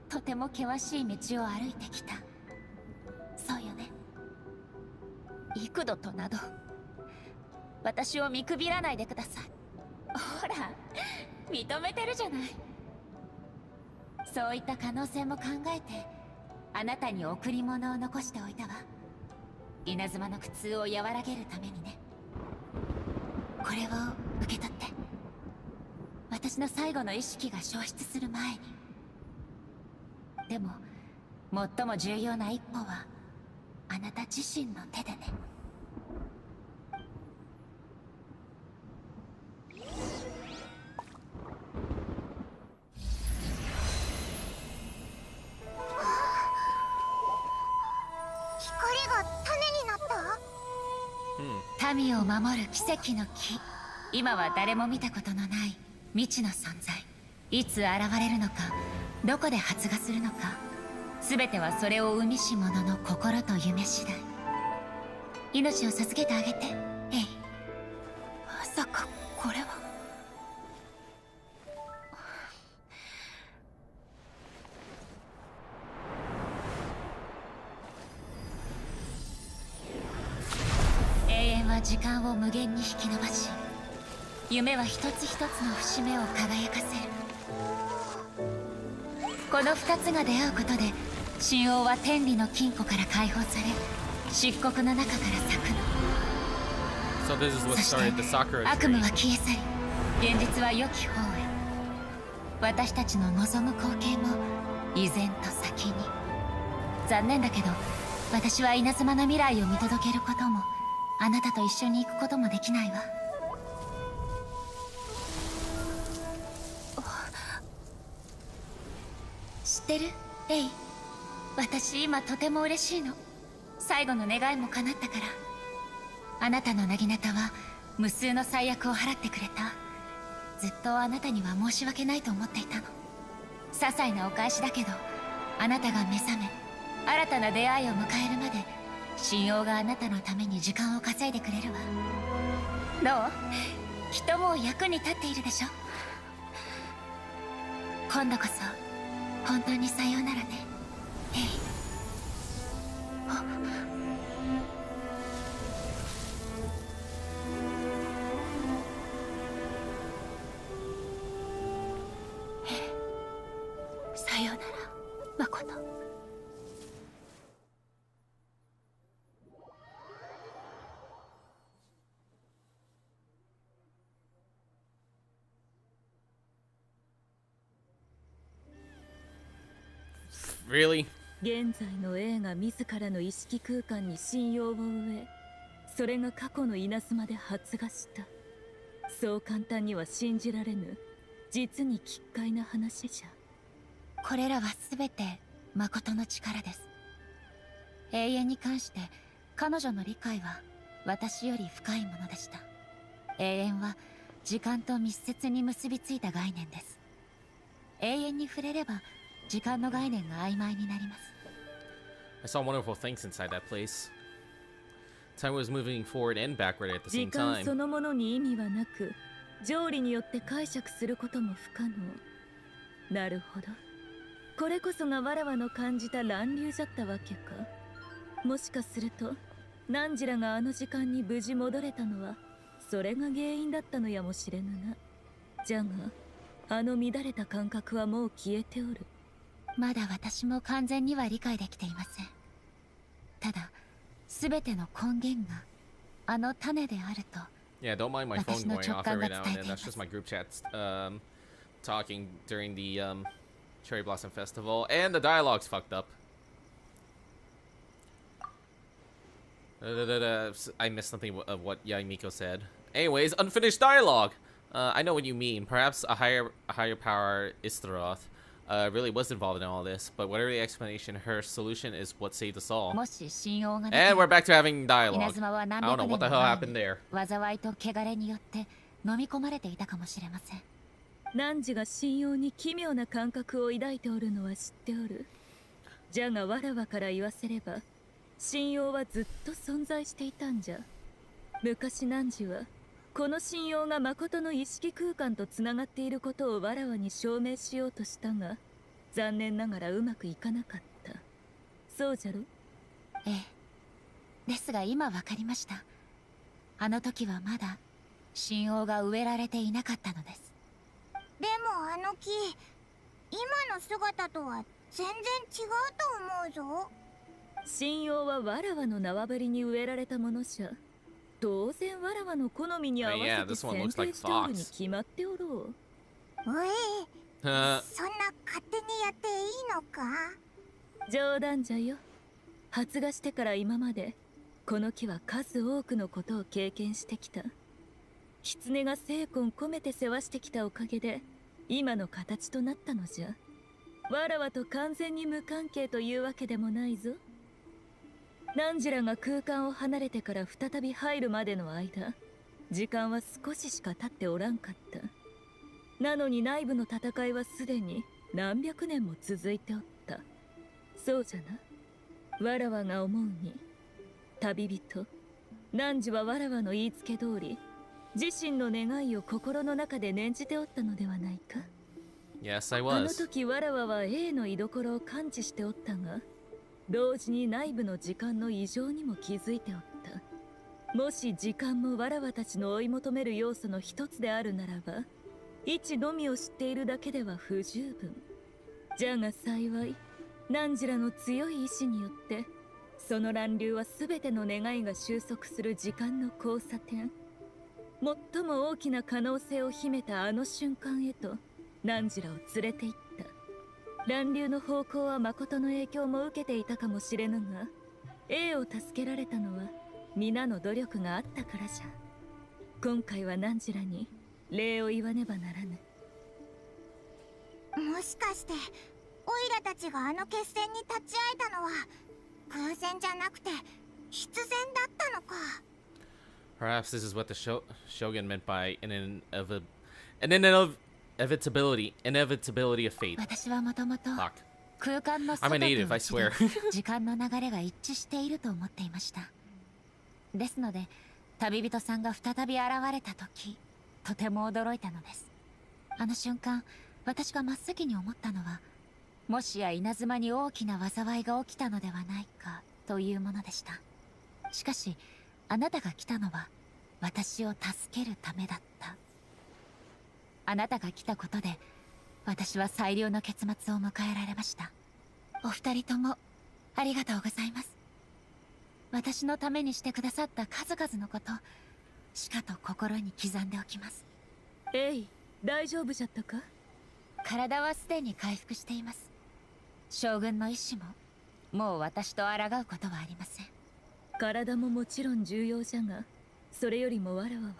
とても険しい道を歩いてきた。そうよね。幾度となど私を見くびらないでください。ほら認めてるじゃない。そういった可能性も考えてあなたに贈り物を残しておいたわ。稲妻の苦痛を和らげるためにね。これを受け取って。私の最後の意識が消失する前に。っても最も重要な一歩はあなた自身の手でね。光が種になった？民を守る奇跡の木。今は誰も見たことのない未知の存在。いつ現れるのか、どこで発芽するのか、全てはそれを生みし者の心と夢次第。命を授けてあげて、エイ。まさかこれは。永遠は時間を無限に引き伸ばし、夢は一つ一つの節目を輝かせる。この二つが出会うことで、神王は天理の金庫から解放され、漆黒の中から咲くの。So this is what そ started the して Sakura 悪夢 tree. は消え去り、現実は良き方へ。私たちの望む光景も依然と先に。残念だけど、私は稲妻の未来を見届けることも、あなたと一緒に行くこともできないわ。知ってる？レイ。私今とても嬉しいの。最後の願いも叶ったから。あなたのなぎなたは無数の災厄を払ってくれた。ずっとあなたには申し訳ないと思っていたの。些細なお返しだけど、あなたが目覚め新たな出会いを迎えるまで、神王があなたのために時間を稼いでくれるわ。どう？きっともう役に立っているでしょ。今度こそ本当にさようならね、ヘイ。さようなら、マコト。Really? 現在の映が自らの意識空間に信用を植え、それが過去の稲妻で発芽した。そう簡単には信じられぬ、実に奇怪な話じゃ。これらは全て誠の力です。永遠に関して彼女の理解は私より深いものでした。永遠は時間と密接に結びついた概念です。永遠に触れれば時間の概念が曖昧になります。I saw wonderful things inside that place. Time was moving forward and backward at the 時 same 間 time. そのものに意味はなく、条理によって解釈することも不可能。なるほど。これこそがわらわの感じた乱流じゃったわけか。もしかするとナンジラがあの時間に無事戻れたのはそれが原因だったのやもしれぬな。じゃがあの乱れた感覚はもう消えておる。まだ私も完全には理解できていません。ただ全ての根源があの種であると。 Yeah, don't mind my phone going off every now and then. That's just my group chats talking during the Cherry Blossom Festival, and the dialogue's fucked up. I missed something of what Yaimiko said. Anyways, unfinished dialogue. I know what you mean. Perhaps a higher power, Istaroth, really was involved in all this. But whatever the explanation, her solution is what saved us all. And we're back to having dialogue. I don't know what the hell happened there. 災いと汚れによって飲み込まれていたかもしれません。汝が信用に奇妙な感覚を抱いておるのは知っておる。じゃがわらわから言わせれば、信用はずっと存在していたんじゃ。昔汝はこの信用が誠の意識空間とつながっていることをわらわに証明しようとしたが、残念ながらうまくいかなかった。そうじゃろ？ええ。ですが今わかりました。あの時はまだ信用が植えられていなかったのです。でもあの木、今の姿とは全然違うと思うぞ。信用はわらわの縄張りに植えられたものじゃ。当然わらわの好みに合わせて選定しておるに決まっておろう。おえ、そんな勝手にやっていいのか？冗談じゃよ。発芽してから今までこの木は数多くのことを経験してきた。狐が精魂込めて世話してきたおかげで今の形となったのじゃ。わらわと完全に無関係というわけでもないぞ。汝らが空間を離れてから再び入るまでの間、時間は少ししか経っておらんかった。なのに内部の戦いはすでに何百年も続いておった。そうじゃな。わらわが思うに、旅人汝はわらわの言いつけ通り自身の願いを心の中で念じておったのではないか。 Yes, I あの was. 時わらわは A の居所を感知しておったが、同時に内部の時間の異常にも気づいておった。もし時間もわらわたちの追い求める要素の一つであるならば、位置のみを知っているだけでは不十分。じゃが幸い、汝らの強い意志によってその乱流は全ての願いが収束する時間の交差点、最も大きな可能性を秘めたあの瞬間へと汝らを連れて行った。乱流の方向は誠の影響も受けていたかもしれぬが、 A を助けられたのは皆の努力があったからじゃ。今回は汝らに礼を言わねばならぬ。もしかしてオイラたちがあの決戦に立ち会えたのは偶然じゃなくて必然だったのか。 Perhaps this is what the Shogun meant by an inevitability of fate. 私はもともと Fuck. 空間の I'm a 外と native, I 内 swear. で時間の流れが一致していると思っていました。ですので旅人さんが再び現れた時、とても驚いたのです。あの瞬間、私が真っ先に思ったのは、もしや稲妻に大きな災いが起きたのではないかというものでした。しかしあなたが来たのは私を助けるためだった。あなたが来たことで私は最良の結末を迎えられました。お二人ともありがとうございます。私のためにしてくださった数々のこと、しかと心に刻んでおきます。エイ、大丈夫じゃったか？体はすでに回復しています。将軍の意志ももう私と抗うことはありません。体ももちろん重要じゃが、それよりもわらわは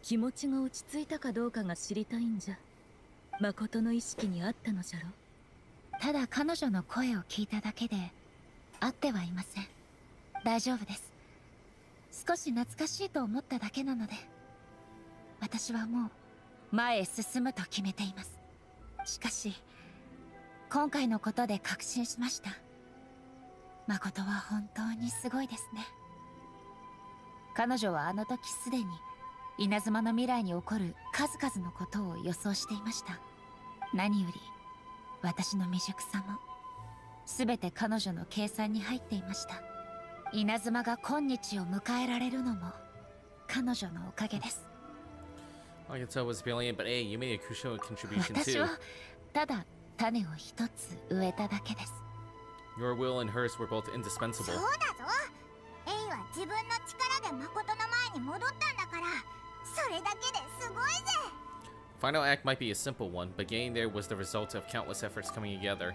気持ちが落ち着いたかどうかが知りたいんじゃ。誠の意識にあったのじゃろ。ただ彼女の声を聞いただけで会ってはいません。大丈夫です。少し懐かしいと思っただけなので、私はもう前へ進むと決めています。しかし今回のことで確信しました。誠は本当にすごいですね。彼女はあの時すでに稲妻の未来に起こる数々のことを予想していました。何より私の未熟さも全て彼女の計算に入っていました。稲妻が今日を迎えられるのも彼女のおかげです。 I can tell it was brilliant, but hey, you made a crucial contribution 私 too. はただ種を一つ植えただけです。 Your will and hers were both indispensable. そうだぞ。エイは自分の力で誠の前に戻ったんだから、それだけですごいぜ。 Final act might be a simple one, but getting there was the result of countless efforts coming together.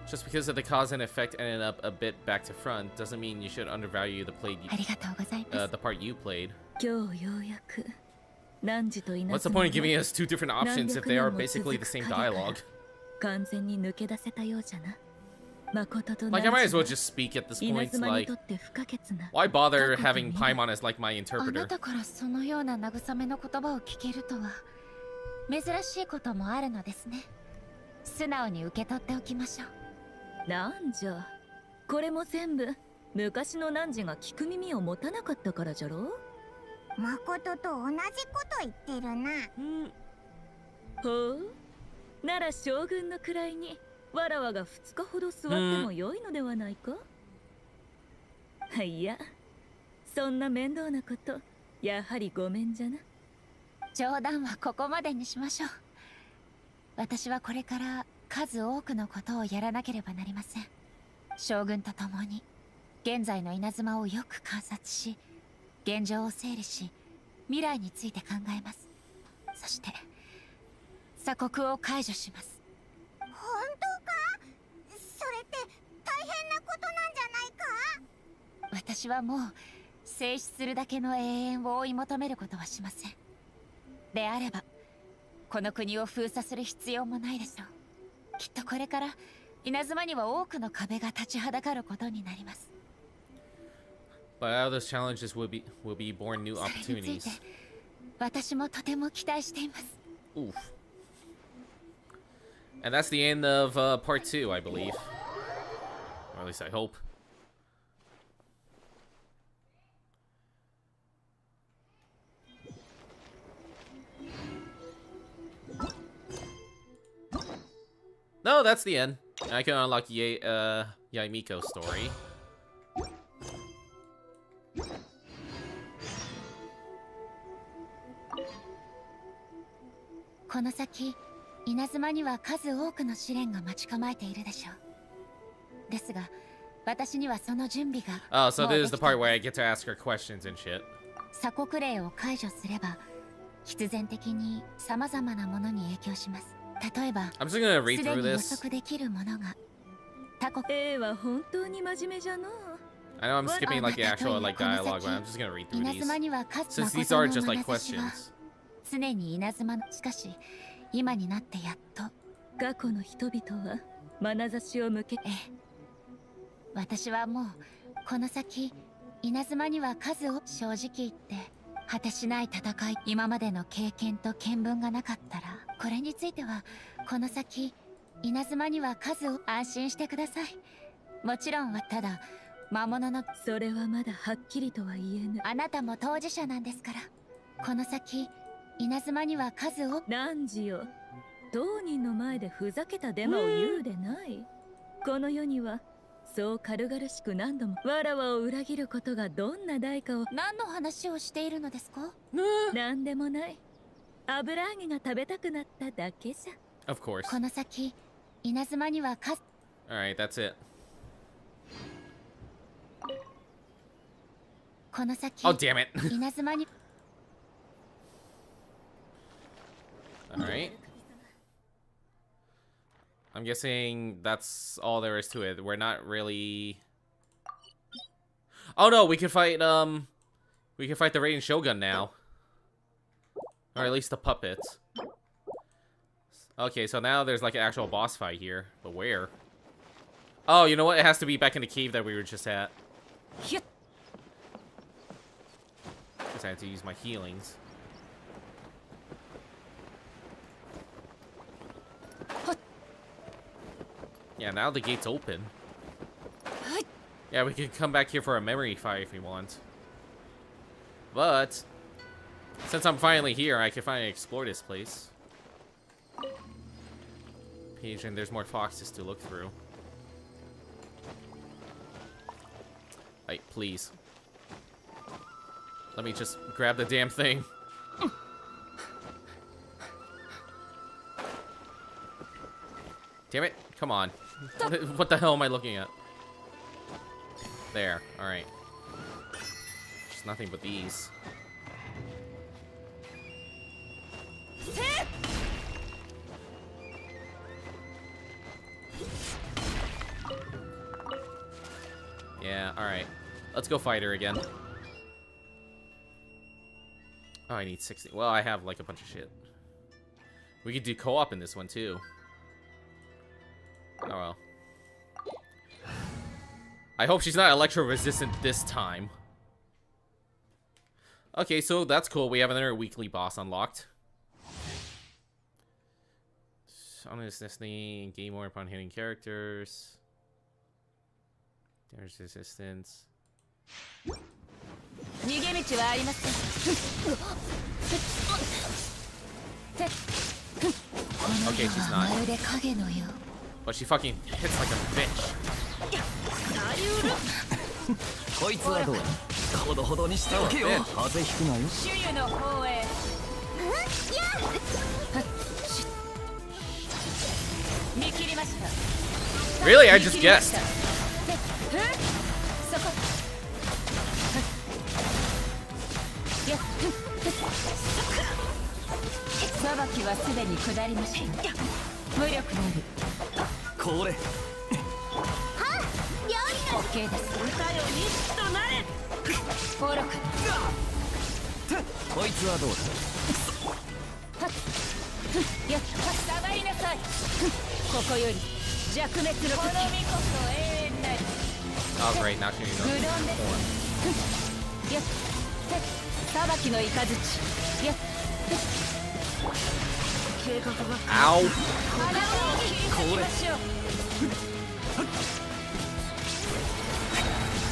Just because of the cause and effect ended up a bit back to front doesn't mean you should undervalue the the part you played. 今日ようやく汝と稲 What's the 妻 point of giving us two different options if they are basically the same dialogue? 完全に抜け出せたようじゃな。誠と Like, I might as well just speak at this 稲 point. 妻に Like, とって不可欠な why bother having Paimon as like my あな interpreter? たからそのような慰めの言葉を聞けるとは珍しいこともあるのですね。素直に受け取っておきましょう。なんじゃ、これも全部昔の汝が聞く耳を持たなかったからじゃろ。誠と同じこと言ってるな。ほう、なら将軍の位にわらわが2日ほど座っても良いのではないか。いや、そんな面倒なことやはりごめんじゃな。冗談はここまでにしましょう。私はこれから数多くのことをやらなければなりません。将軍と共に現在の稲妻をよく観察し、現状を整理し、未来について考えます。そして鎖国を解除します。本当か？それって大変なことなんじゃないか？私はもう静止するだけの永遠を追い求めることはしません。であればこの国を封鎖する必要もないでしょう。きっとこれから稲妻には多くの壁が立ちはだかることになります。But out of those challenges will be born new それについ opportunities. て私もとても期待しています。 Oof. And that's the end of part 2, I believe. Or at least I hope. No, that's the end. I can unlock Yaimiko's story. この先稲妻には数多くの試練が待ち構えているでしょう。ですが私にはその準備が Oh, so もう this で is き the て part where I get to ask her questions and shit. 鎖国令を解除すれば必然的に様々なものに影響します。例えば I'm just gonna read すで through に予 this. 測できるものが他国 A は本当に真面目じゃの。 I know I'm skipping like the actual like dialogue, but I'm just gonna read through 稲 these. 妻には数 Since these 誠 are の just like 眼差しは questions. 常に稲妻のしかし今になってやっと過去の人々は眼差しを向け、私はもうこの先稲妻には数を正直言って果てしない戦い、今までの経験と見聞がなかったらこれについてはこの先稲妻には数を安心してください。もちろんはただ魔物のそれはまだはっきりとは言えぬ。あなたも当事者なんですから。この先稲妻には数を何よ、当人の前でふざけたデマを言うでない。この世にはそう軽々しく何度もわらわを裏切ることがどんな代価を。何の話をしているのですか？何でもない。油揚げが食べたくなっただけじゃ。 Of course. この先稲妻には数 Alright, that's it. この先 Oh, damn it. 稲妻に Alright. I'm guessing that's all there is to it. We're not really... Oh no, we can fight the Raiden Shogun now. Or at least the puppets. Okay, so now there's like an actual boss fight here. But where? Oh, you know what? It has to be back in the cave that we were just at. Guess I have to use my healings. Yeah, now the gate's open. Yeah, we can come back here for a memory fight if we want. But since I'm finally here, I can finally explore this place. Page, and there's more foxes to look through. Hey, please. Let me just grab the damn thing. Damn it. Come on. What the hell am I looking at? There. Alright. There's nothing but these. Yeah, alright. Let's go fight her again. Oh, I need 60. Well, I have like a bunch of shit. We could do co-op in this one too. Oh well. I hope she's not electro-resistant this time. Okay, so that's cool. We have another weekly boss unlocked. Honest destiny, gain more upon hitting characters. Damage resistance. Okay, she's not. But she fucking hits like a bitch. こいつはどうだ。ほどほどにしておけよ。風邪ひくなよ。周囲の方へ。見切りました。 Really? I just guessed. 裁きはすでに下りました。無力なるこれはあ、料理の OK です。歌よにとなれ。愚かこいつはどうだ。やっ下がりなさい。ここより弱滅の時、この身こそ永遠なり。 Oh great, now she's 愚 gonna 論です。やっ裁きの雷。やっ計画が Ow! 体を切り裂きましょう。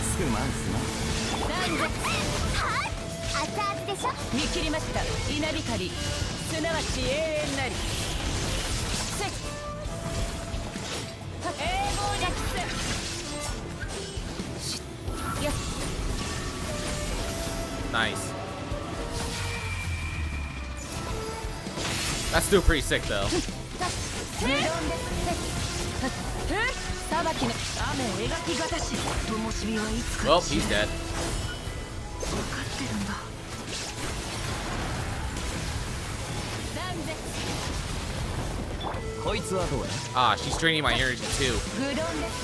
すまんすまん。断絶。はあ、熱々でしょ。見切りました。稲光、すなわち永遠なり。せっ永劫にしやっ Nice. That's still pretty sick though. 無論です。裁きの雨を描きがたし、灯火はいつか Well, he's dead. 分かってるんだ。断絶。こいつはどうだ。 Ah, she's draining my energy too. 愚論です。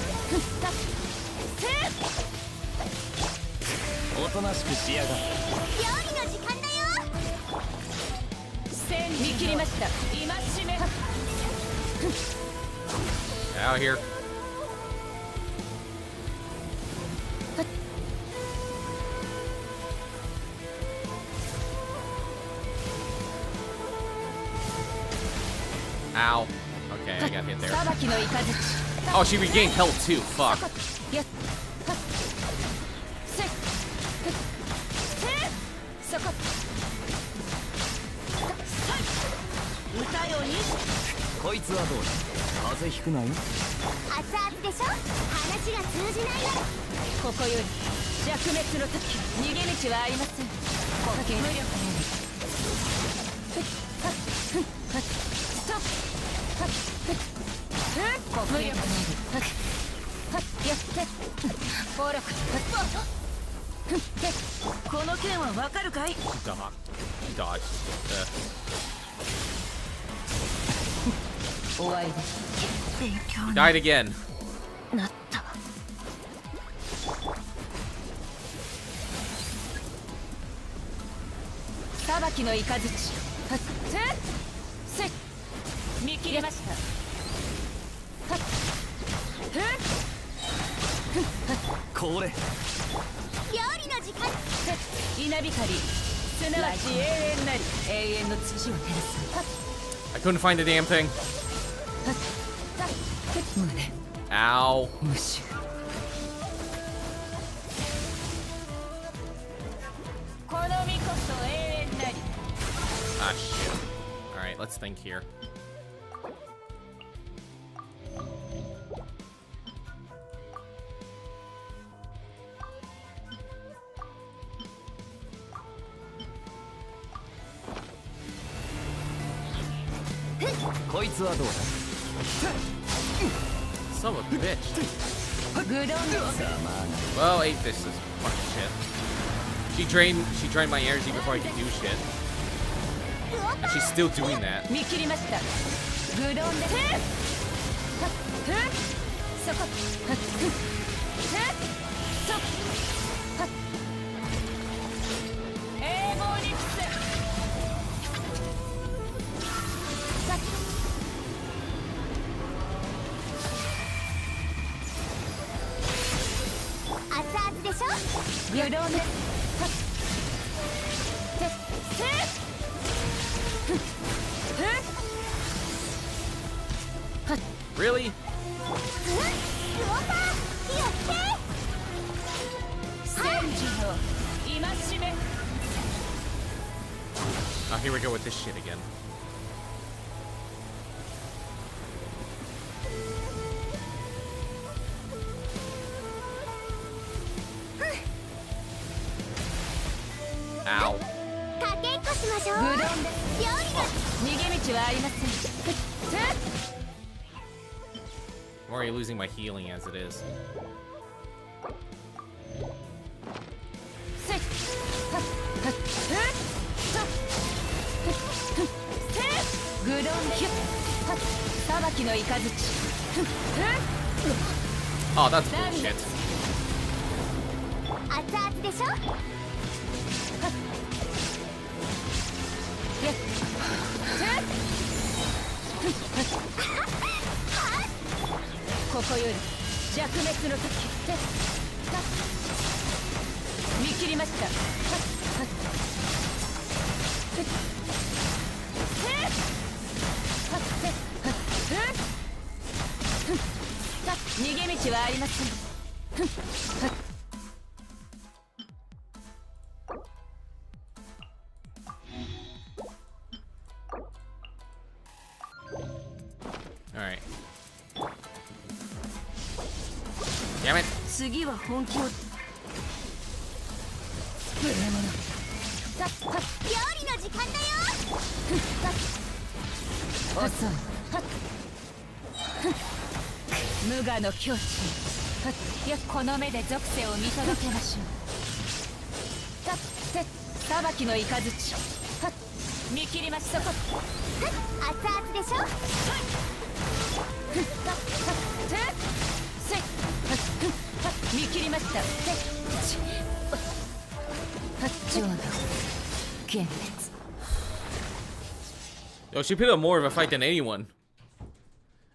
おとなしくしやがる。料理の時間だよ。線見切りました。今しめ。 Out here. Ow. Okay, I got hit there. 裁きの雷。 Oh, she regained health too. Fuck. やっせっそこ歌よにこいつはどうだ。風邪ひくない。熱々でしょ。話が通じないよ。ここより弱滅の時、逃げ道はありません。こけ無力なり。ストップ。無力なり。やって暴力。この件はわかるかい。 Dodge. 終わりです。勉強 He died again. なったわ。裁きの雷。せっ見切りました。これ料理の時間。稲光、すなわち永遠なり。永遠の土を照らす。 I couldn't find the damn thing. 胸 Ow. 無臭。この身こそ永遠なり。 Ah, shit. Alright, let's think here. Son of a bitch. Well, ate this is fucking shit. She drained my energy before I could do shit. And she's still doing that. 見切りました。愚論です。そこ。永劫に伏せ。熱々でしょ。愚論です。 Really? Oh, here we go with this shit again. Ow. I'm already losing my healing as it is. グロンヒュッ裁きの雷Oh, that's bullshit. 熱々でしょ。ここより弱滅の時見切りました逃げ道はありませんAlright. Damn it. 次は本気を料理の時間だよ。遅い無我の境地いやこの目で属性を見届けましょう裁きの雷見切りましそこ熱々でしょ。見切りましたジョーの幻滅 Yo, she put up more of a fight than anyone.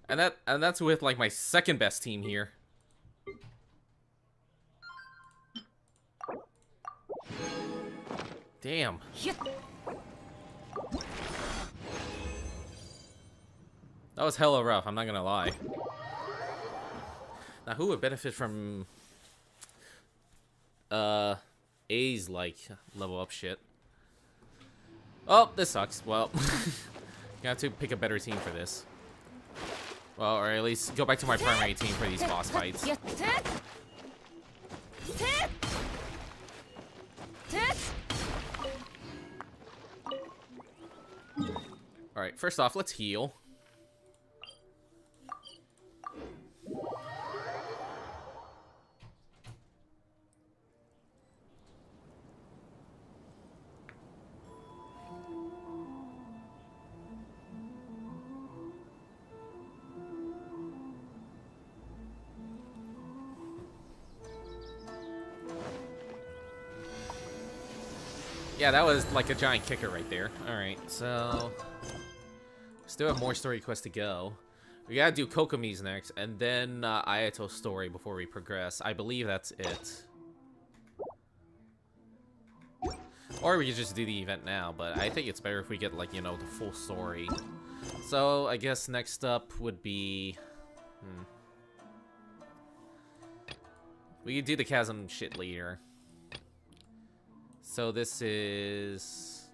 And that's with like my second best team here. Damn. That was hella rough, I'm not gonna lie. Now who would benefit from A's like level up shit? Oh, this sucks. Well, you have to pick a better team for this. Well, or at least go back to my primary team for these boss fights. Alright, first off, let's heal. Yeah, that was like a giant kicker right there. Alright, so... still have more story quests to go. We gotta do Kokomi's next, and then Ayato's story before we progress. I believe that's it. Or we could just do the event now, but I think it's better if we get, like, you know, the full story. So, I guess next up would be... we could do the chasm shit later. So this is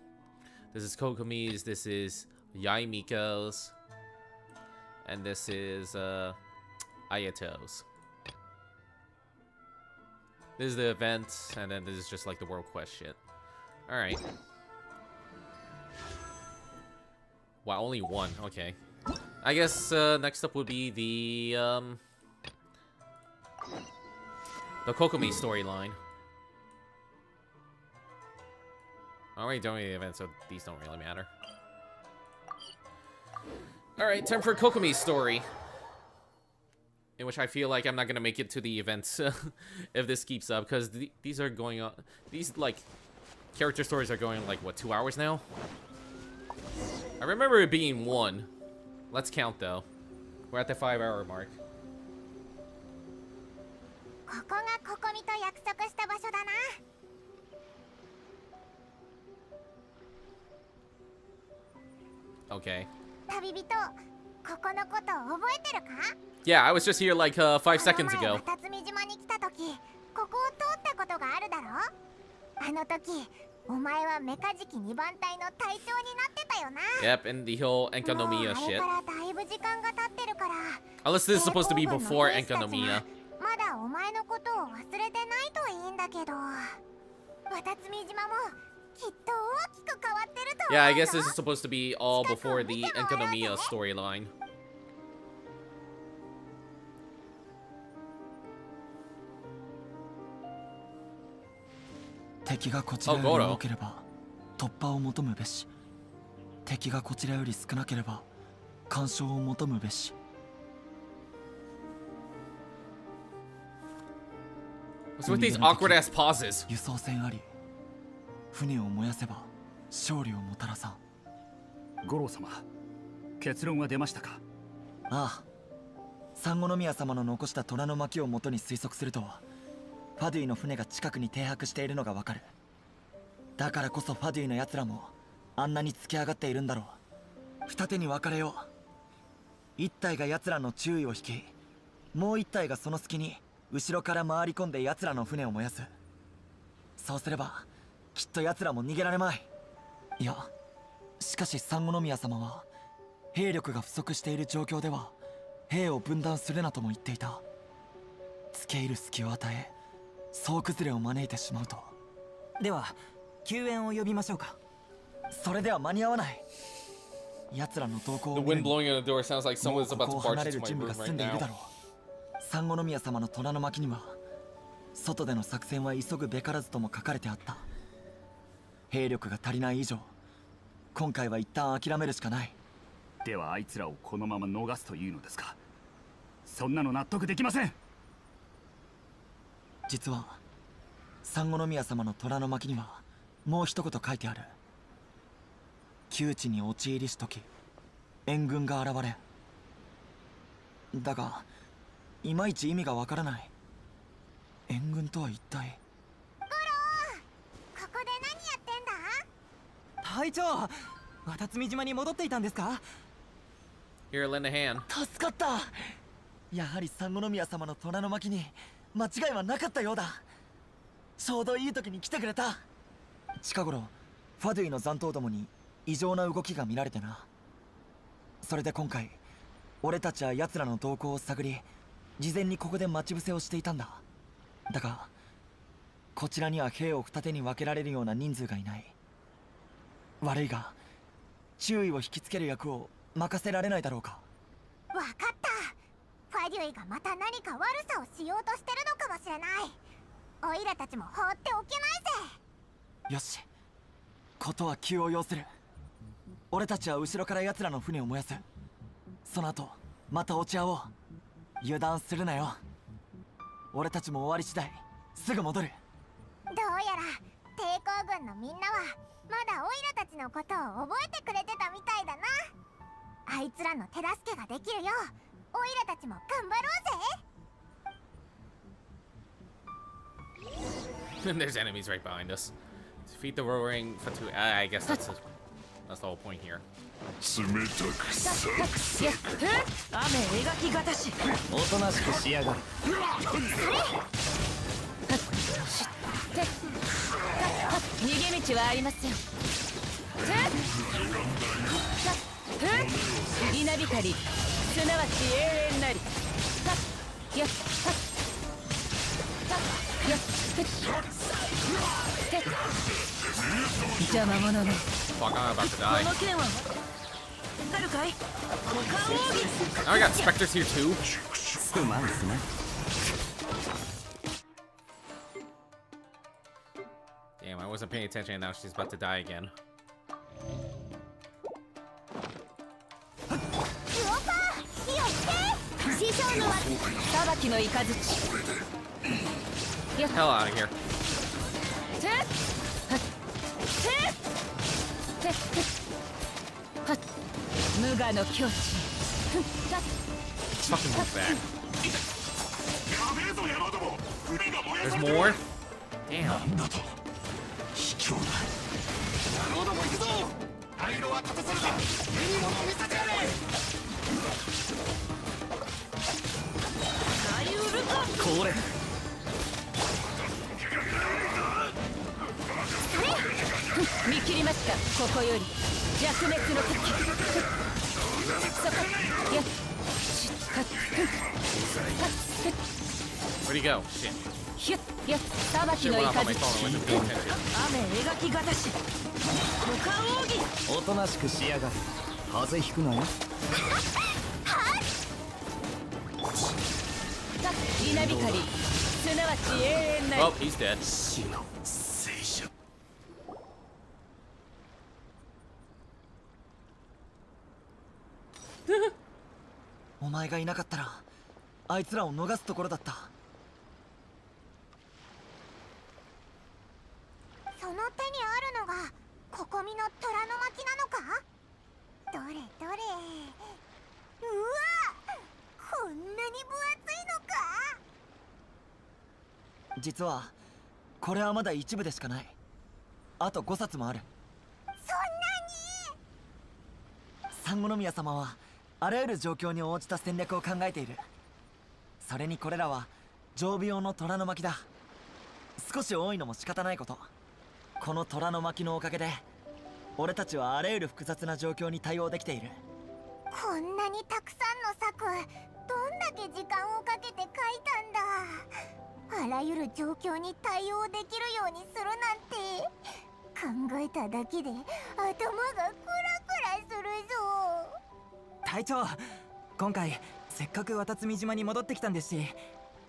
Kokomi's, this is Yaimiko's, and this is Ayato's. This is the event, and then this is just like the world quest shit. Alright. Wow, only one, okay. I guess next up would be the Kokomi storyline. I'm already doing the event, so these don't really matter. Alright, time for Kokomi's story. In which I feel like I'm not gonna make it to the event if this keeps up, because these are going on. These, like, character stories are going, like, what, 2 hours now? I remember it being 1. Let's count, though. We're at the 5-hour mark. ここがココミと約束した場所だな。Okay. 旅人、ここのこと覚えてるか？ Yeah, I was just here like 5 seconds ago. 渡積島に来た時、ここを通ったことがあるだろ？あの時、お前はメカジキ2番隊の隊長になってたよな。Yep, and the whole Enkanomiya もうあれ shit. からだいぶ時間が経ってるから。 Unless this is supposed to be before Enkanomiya. まだお前のことを忘れてないといいんだけど。渡積島もきっと大きく変わってると思うぞ。 Yeah, I guess this is supposed to be all before the Enkanomiya storyline. 敵がこちらへ多ければ突破を求むべし。敵がこちらより少なければ干渉を求むべし。What's with these awkward ass pauses? 輸送船あり、船を燃やせば勝利をもたらさん。五郎様、結論は出ましたか？ああ、三五宮様の残した虎の巻をもとに推測すると、ファデュイの船が近くに停泊しているのがわかる。だからこそファデュイの奴らもあんなに突き上がっているんだろう。二手に分かれよう。一体が奴らの注意を引き、もう一体がその隙に後ろから回り込んで奴らの船を燃やす。そうすればきっと奴らも逃げられまい。いや、しかし三五宮様は兵力が不足している状況では兵を分断するなとも言っていた。付け入る隙を与え、総崩れを招いてしまうと。では救援を呼びましょうか。それでは間に合わない。奴らの動向を見るに、もうここを離れる準備が済んでいるだろう。三五宮様の虎の巻には、外での作戦は急ぐべからずとも書かれてあった。兵力が足りない以上、今回は一旦諦めるしかない。ではあいつらをこのまま逃すというのですか？そんなの納得できません。実は三五宮様の虎の巻にはもう一言書いてある。窮地に陥りし時、援軍が現れ。だがいまいち意味がわからない。援軍とは一体。ゴロー、ここで何やってんだ？隊長、渡積島に戻っていたんですか？ Here, lend a hand. 助かった。やはり三五宮様の虎の巻に間違いはなかったようだ。ちょうどいい時に来てくれた。近頃ファデュイの残党どもに異常な動きが見られてな。それで今回俺たちは奴らの動向を探り、事前にここで待ち伏せをしていたんだ。だがこちらには兵を二手に分けられるような人数がいない。悪いが注意を引きつける役を任せられないだろうか。わかった。ファデュイがまた何か悪さをしようとしてるのかもしれない。オイラたちも放っておけないぜ。よし、ことは急を要する。俺たちは後ろから奴らの船を燃やす。その後また落ち合おう。油断するなよ。俺たちも終わり次第すぐ戻る。どうやら抵抗軍のみんなはまだオイラたちのことを覚えてくれてたみたいだな。あいつらの手助けができるようオイラたちも頑張ろうぜ。There's enemies right behind us. Defeat the roaring Fatu. I guess that's the whole point here. 雨描きがたし、おとなしくしやがる。逃げ道はありません。稲光、すなわち永遠なり。邪魔者め。 Fuck, I'm about to die. この剣はあるかい？ Now I got specters here too. すまんすな。 Damn, I wasn't paying attention and now she's about to die again. 裁きの雷。 Hell out of here. 無我の境地。 Fucking move back. There's more? Damn. これ。見切りました。ここより弱滅の時。そこ。や。 Where'd he go? Shit. ひゅっや裁きの雷。雨描きがたし。無冠奥義。おとなしくしやがる。風邪ひくなよ。稲光、すなわち永遠なり。 Oh, he's dead. 死の聖者。お前がいなかったらあいつらを逃すところだった。その手にあるのがここみの虎の巻なのか？どれどれ。うわ、こんなに分厚いのか？実はこれはまだ一部でしかない。あと5冊もある。そんなに？三五宮様はあらゆる状況に応じた戦略を考えている。それにこれらは常備用の虎の巻だ。少し多いのも仕方ないこと。この虎の巻のおかげで俺たちはあらゆる複雑な状況に対応できている。こんなにたくさんの策、どんだけ時間をかけて書いたんだ。あらゆる状況に対応できるようにするなんて、考えただけで頭がクラクラするぞ。隊長、今回せっかく渡積島に戻ってきたんですし、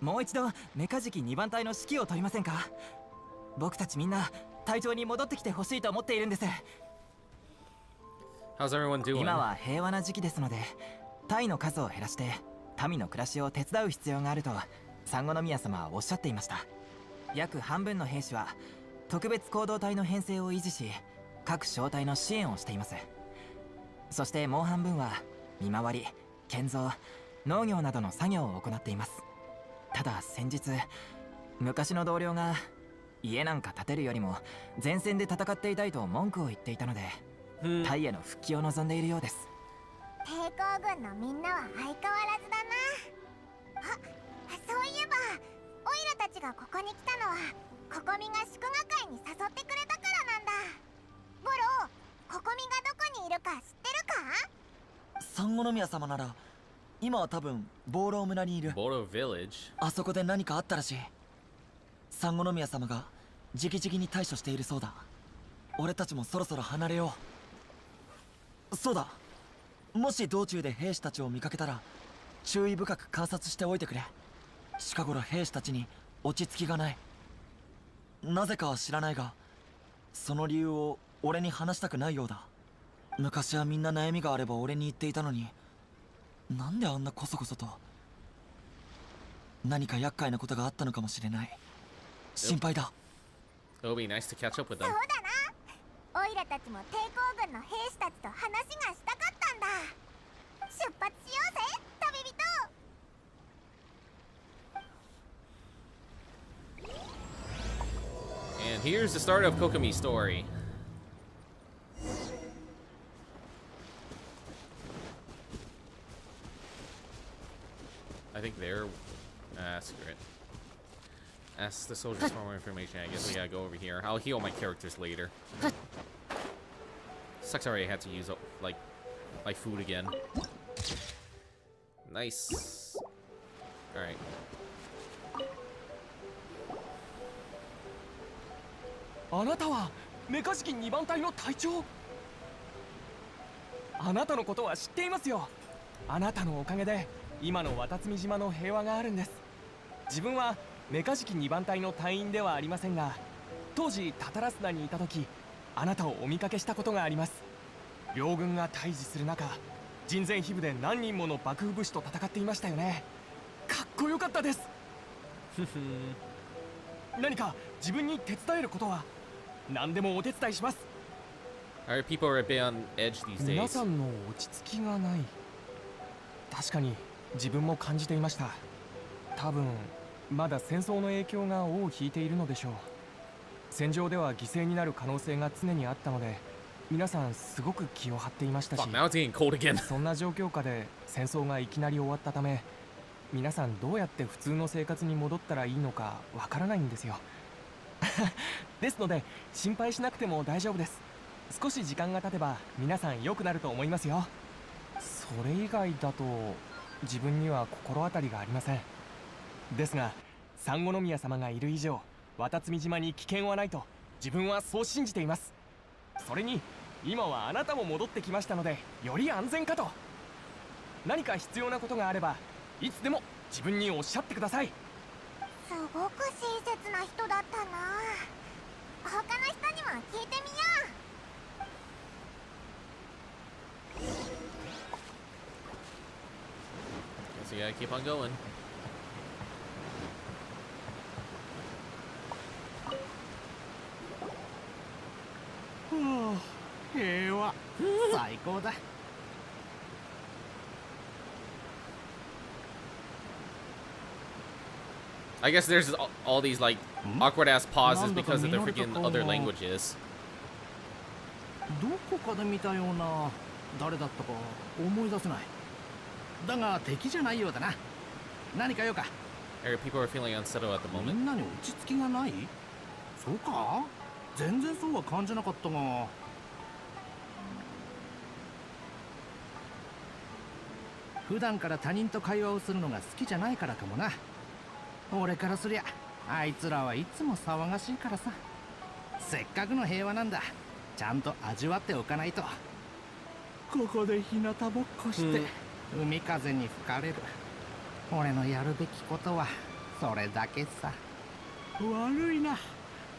もう一度メカジキ2番隊の指揮を取りませんか？僕たちみんな隊長に戻ってきてほしいと思っているんです。How's everyone doing? 今は平和な時期ですので、隊の数を減らして民の暮らしを手伝う必要があると三五宮様はおっしゃっていました。約半分の兵士は特別行動隊の編成を維持し、各小隊の支援をしています。そしてもう半分は見回り、建造、農業などの作業を行っています。ただ先日、昔の同僚が家なんか建てるよりも前線で戦っていたいと文句を言っていたので、隊への復帰を望んでいるようです。抵抗軍のみんなは相変わらずだな。あ、そういえばオイラたちがここに来たのはココミが祝賀会に誘ってくれたからなんだ。ボロ、ココミがどこにいるか知ってるか？三五宮様なら今は多分ボーロー村にいる。ボーロービレッジ。あそこで何かあったらしい。三五宮様が直々に対処しているそうだ。俺たちもそろそろ離れよう。そうだ、もし道中で兵士たちを見かけたら注意深く観察しておいてくれ。近頃兵士たちに落ち着きがない。なぜかは知らないが、その理由を俺に話したくないようだ。昔はみんな悩みがあれば俺に言っていたのに、なんであんなコソコソと。何か厄介なことがあったのかもしれない。心配だ。It'll be nice to catch up with them. そうだな。オイラたちも抵抗軍の兵士たちと話がしたかったんだ。出発しようぜ、旅人。 And here's the start of Kokomi's story. I think they're secret. Ask the soldiers for more information. I guess we gotta go over here. I'll heal my characters later. Sucks I already had to use like my food again. Nice. Alright. あなたはメカジキ2番隊の隊長。あなたのことは知っていますよ。あなたのおかげで今の渡積島の平和があるんです。自分はメカジキ2番隊の隊員ではありませんが、当時タタラスナにいた時あなたをお見かけしたことがあります。両軍が対峙する中、人前秘部で何人もの幕府武士と戦っていましたよね。かっこよかったです。何か自分に手伝えることは何でもお手伝いします。Alright, people are a bit on edge these days. 皆さんの落ち着きがない。確かに自分も感じていました。多分まだ戦争の影響が尾を引いているのでしょう。戦場では犠牲になる可能性が常にあったので、皆さんすごく気を張っていましたし、Now it's getting cold again. そんな状況下で戦争がいきなり終わったため、皆さんどうやって普通の生活に戻ったらいいのかわからないんですよ。ですので心配しなくても大丈夫です。少し時間が経てば皆さん良くなると思いますよ。それ以外だと自分には心当たりがありません。ですが三五宮様がいる以上、渡積島に危険はないと自分はそう信じています。それに今はあなたも戻ってきましたので、より安全かと。何か必要なことがあればいつでも自分におっしゃってください。すごく親切な人だったな。他の人にも聞いてみよう。gotta keep on going. I guess there's all these like awkward ass pauses because of the freaking other languages. どこかで見たような誰だったか思い出せない。だが敵じゃないようだな。何か用か。People are feeling unsettled at the moment. みんなに落ち着きがない？そうか？全然そうは感じなかったが。普段から他人と会話をするのが好きじゃないからかもな。俺からすりゃあいつらはいつも騒がしいからさ。せっかくの平和なんだ。ちゃんと味わっておかないと。ここで日向ぼっこして、海風に吹かれる。俺のやるべきことはそれだけさ。悪いな。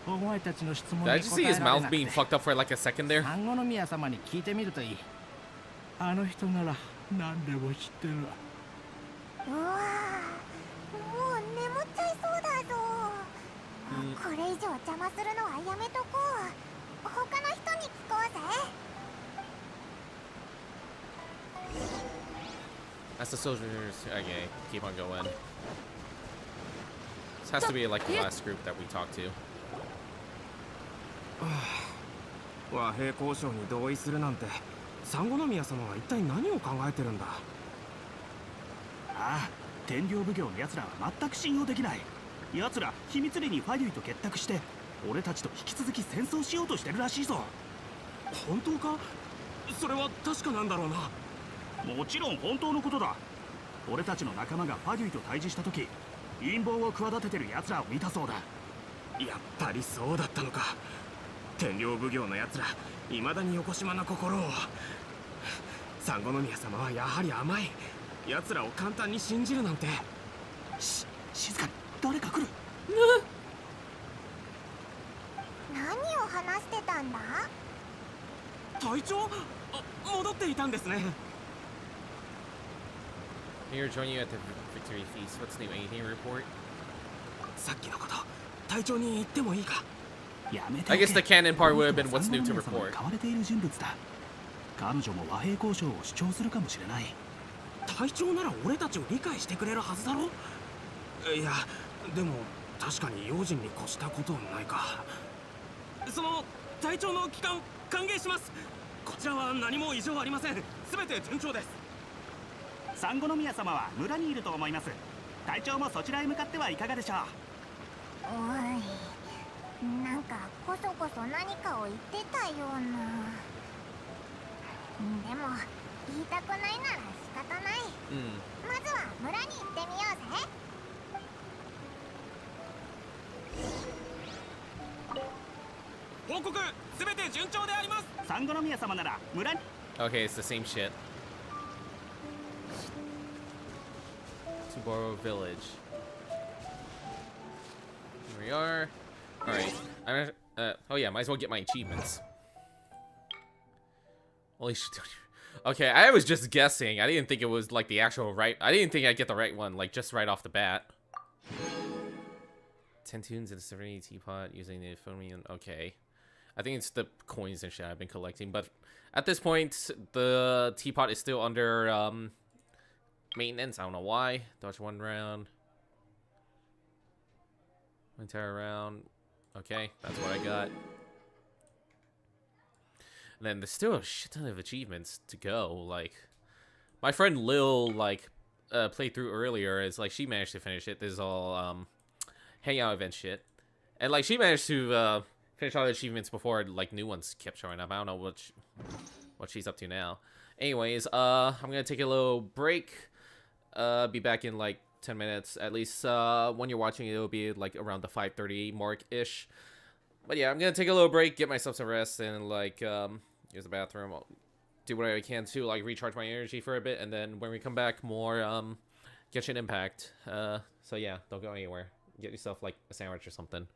お前たちの質問に答えられなくて。Did I just see his mouth being fucked up for like a second there? 産後宮様に聞いてみるといい。あの人なら何でも知ってる。うわもう眠っちゃいそうだぞ。これ以上邪魔するのはやめとこう。他の人に聞こうぜ。As the soldiers, okay, keep on going. This has to be like the last group that we talked to. 和平交渉に同意するなんて、産後宮様は一体何を考えてるんだ。ああ、天領奉行の奴らは全く信用できない。奴ら秘密裏にファリュイと結託して俺たちと引き続き戦争しようとしてるらしいぞ。本当か？それは確かなんだろうな。もちろん本当のことだ。俺たちの仲間がファリュイと対峙した時、陰謀を企ててる奴らを見たそうだ。やっぱりそうだったのか。天領奉行の奴ら未だに横島な心を。産後宮様はやはり甘い。奴らを簡単に信じるなんて。静かに。誰か来る。何を話してたんだ？隊長？戻っていたんですね。Here, join you at the victory feast. What's new? Anything report? さっきのこと、隊長に言ってもいいか？ I guess the canon part would have been what's new to report. 買われている人物だ。彼女も和平交渉を主張するかもしれない。隊長なら俺たちを理解してくれるはずだろ。いや、でも確かに用心に越したことはないか。その隊長の帰還歓迎します。こちらは何も異常ありません。すべて順調です。産後宮様は村にいると思います。隊長もそちらへ向かってはいかがでしょう。おい、なんかこそこそ何かを言ってたような。でも言いたくないなら仕方ない。まずは村に行ってみようぜ。報告すべて順調であります。産後宮様なら村に。 Okay, it's the same shit. Tubaro Village. Here we are. Alright. Oh yeah, might as well get my achievements. Holy shit. Okay, I was just guessing. I didn't think it was like the actual right. I didn't think I'd get the right one, like just right off the bat. 10 tunes in a Serenity teapot using the Euphonium. Okay. I think it's the coins and shit I've been collecting, but at this point, the teapot is still under maintenance. I don't know why. Dodge one round. Entire round. Okay, that's what I got. And then there's still a shit ton of achievements to go. Like, my friend Lil, like, played through earlier. It's like she managed to finish it. This is all hangout event shit. And, like, she managed to finish all the achievements before, like, new ones kept showing up. I don't know what she's up to now. Anyways, I'm gonna take a little break. Be back in, like, 10 minutes. At least, when you're watching it, it'll be, like, around the 5:30 mark-ish. But yeah, I'm gonna take a little break, get myself some rest, and, like, use the bathroom. I'll do whatever I can to, like, recharge my energy for a bit, and then when we come back, more, Genshin Impact. So yeah, don't go anywhere. Get yourself, like, a sandwich or something.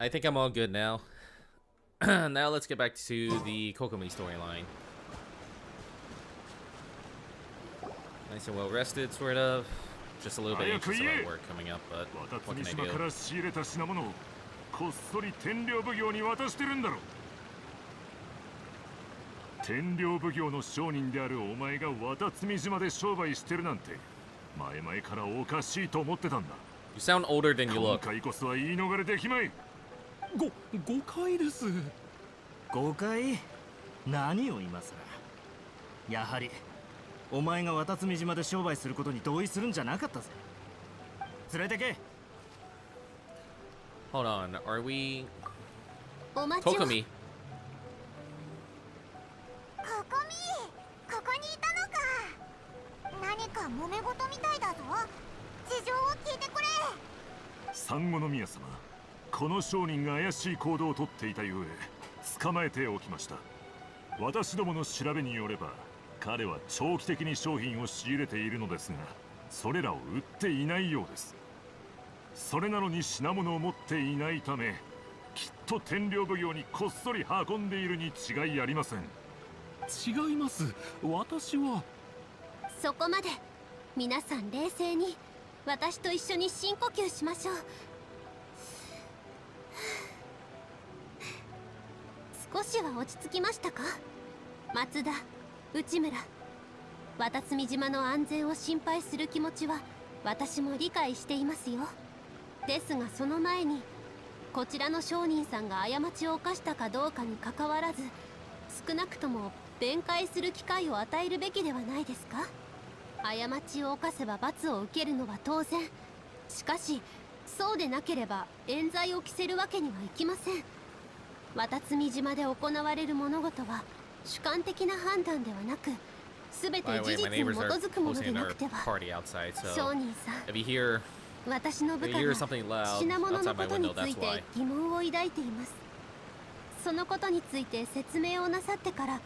I think I'm all good now. Now let's get back to the Kokomi storyline. Nice and well rested, sort of. Just a little bit anxious about work coming up, but what can I do? こっそり天領奉行に渡してるんだろ。天領奉行の商人であるお前が渡積島で商売してるなんて前々からおかしいと思ってたんだ。You sound older than you look. 今回こそは言い逃れできまい。誤解です。誤解？何を今さら。やはりお前が渡積島で商売することに同意するんじゃなかったぜ。連れてけ。Hold on, are we... お待ちを。 Kokomi. ここにいたのか。何か揉め事みたいだぞ。事情を聞いてくれ。産後の宮様、この商人が怪しい行動をとっていたゆえ捕まえておきました。私どもの調べによれば彼は長期的に商品を仕入れているのですが、それらを売っていないようです。それなのに品物を持っていないため、きっと天領奉行にこっそり運んでいるに違いありません。違います。私は。そこまで。皆さん冷静に私と一緒に深呼吸しましょう。少しは落ち着きましたか？松田、内村。渡積島の安全を心配する気持ちは私も理解していますよ。ですがその前にこちらの商人さんが過ちを犯したかどうかにかかわらず、少なくとも弁解する機会を与えるべきではないですか？過ちを犯せば罰を受けるのは当然。しかしそうでなければ冤罪を着せるわけにはいきません。渡積島で行われる物事は主観的な判断ではなく、全て事実に基づくものでなくては。商人さん、私の部下が品物のことについて疑問を抱いています。そのことについて説明をなさってから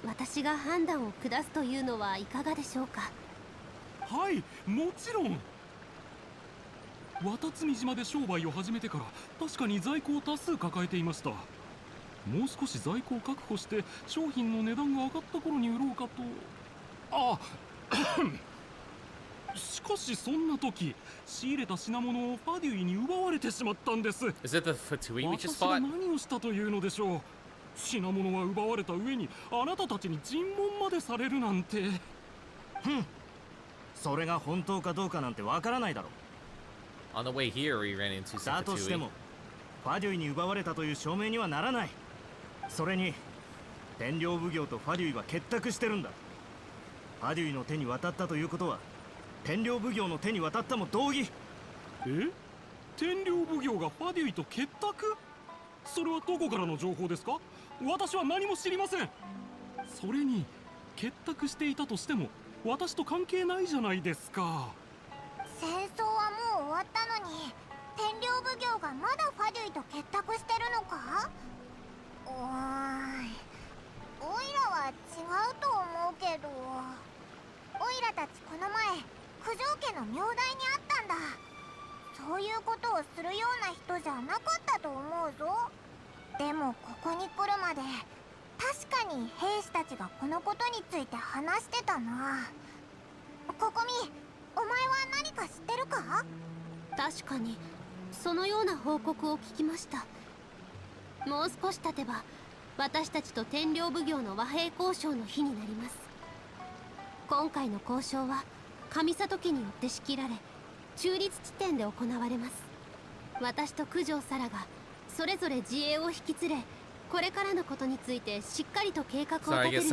私が判断を下すというのはいかがでしょうか？はい、もちろん。渡積島で商売を始めてから確かに在庫を多数抱えていました。もう少し在庫を確保して商品の値段が上がった頃に売ろうかと。あしかしそんな時、仕入れた品物をファデュイに奪われてしまったんです。私が何をしたというのでしょう。品物は奪われた上にあなたたちに尋問までされるなんて。それが本当かどうかなんてわからないだろう。On the way here, we ran into だとしてもファデュイに奪われたという証明にはならない。それに天領奉行とファデュイは結託してるんだ。ファデュイの手に渡ったということは天領奉行の手に渡ったも同義。天領奉行がファデュイと結託？それはどこからの情報ですか？私は何も知りません。それに結託していたとしても私と関係ないじゃないですか。戦争はもう終わったのに天領奉行がまだファデュイと結託してるのか？おいらは違うと思うけど。おいらたちこの前九条家の名代にあったんだ。そういうことをするような人じゃなかったと思うぞ。でもここに来るまで確かに兵士たちがこのことについて話してたな。ここみ、お前は何か知ってるか？確かにそのような報告を聞きました。もう少し経てば私たちと天領奉行の和平交渉の日になります。今回の交渉は上里家によって仕切られ中立地点で行われます。私と九条沙羅がそれぞれ自衛を引き連れ、これからのことについてしっかりと計画を立てる予定で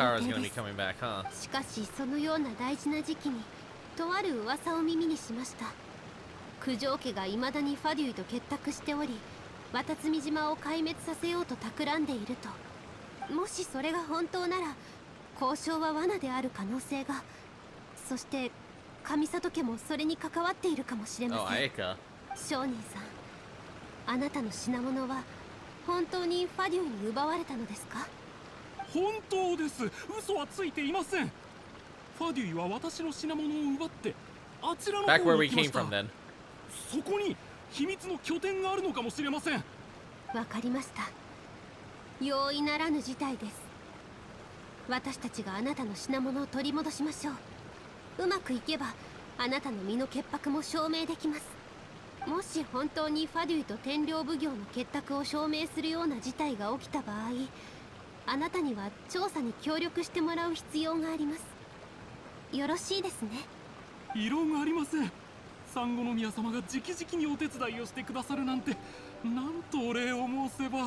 す。しかしそのような大事な時期にとある噂を耳にしました。九条家が未だにファデュイと結託しており、渡積島を壊滅させようと企んでいると。もしそれが本当なら交渉は罠である可能性が。そして上里家もそれに関わっているかもしれません。商人さん、あなたの品物は本当にファデュイに奪われたのですか？本当です。嘘はついていません。ファデュイは私の品物を奪ってあちらの方に行きました。そこに秘密の拠点があるのかもしれません。わかりました。容易ならぬ事態です。私たちがあなたの品物を取り戻しましょう。うまくいけばあなたの身の潔白も証明できます。もし本当にファデュイと天領奉行の結託を証明するような事態が起きた場合、あなたには調査に協力してもらう必要があります。よろしいですね。異論ありません。産後宮様が直々にお手伝いをしてくださるなんて、なんとお礼を申せば。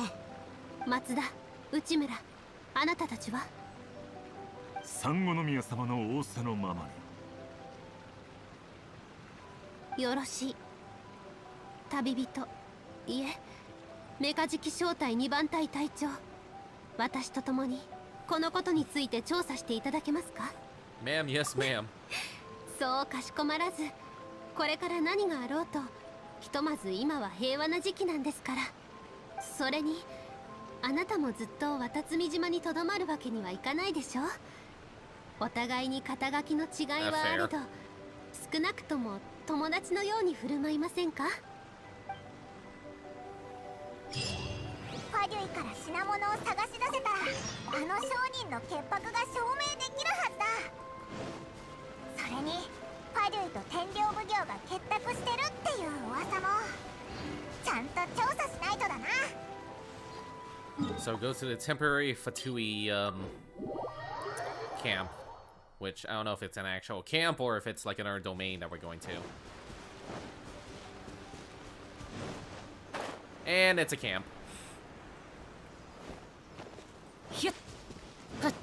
松田、内村、あなたたちは産後宮様の仰せのままに。よろしい。旅人、いえ、メカジキ小隊2番隊隊長、私と共にこのことについて調査していただけますか。Ma'am, yes, ma'am. そうかしこまらず、これから何があろうと、ひとまず今は平和な時期なんですから。それにあなたもずっと渡積島にとどまるわけにはいかないでしょ。お互いに肩書きの違いはあれど、少なくとも友達のように振る舞いませんか。ファデュイから品物を探し出せたら、あの商人の潔白が証明できるはずだ。それにファデュイと天領奉行が結託してるっていう噂もちゃんと調査しないとだな。 So go to the temporary Fatui camp, which I don't know if it's an actual camp or if it's like another domain that we're going to. And it's a camp. ひゅっはっ。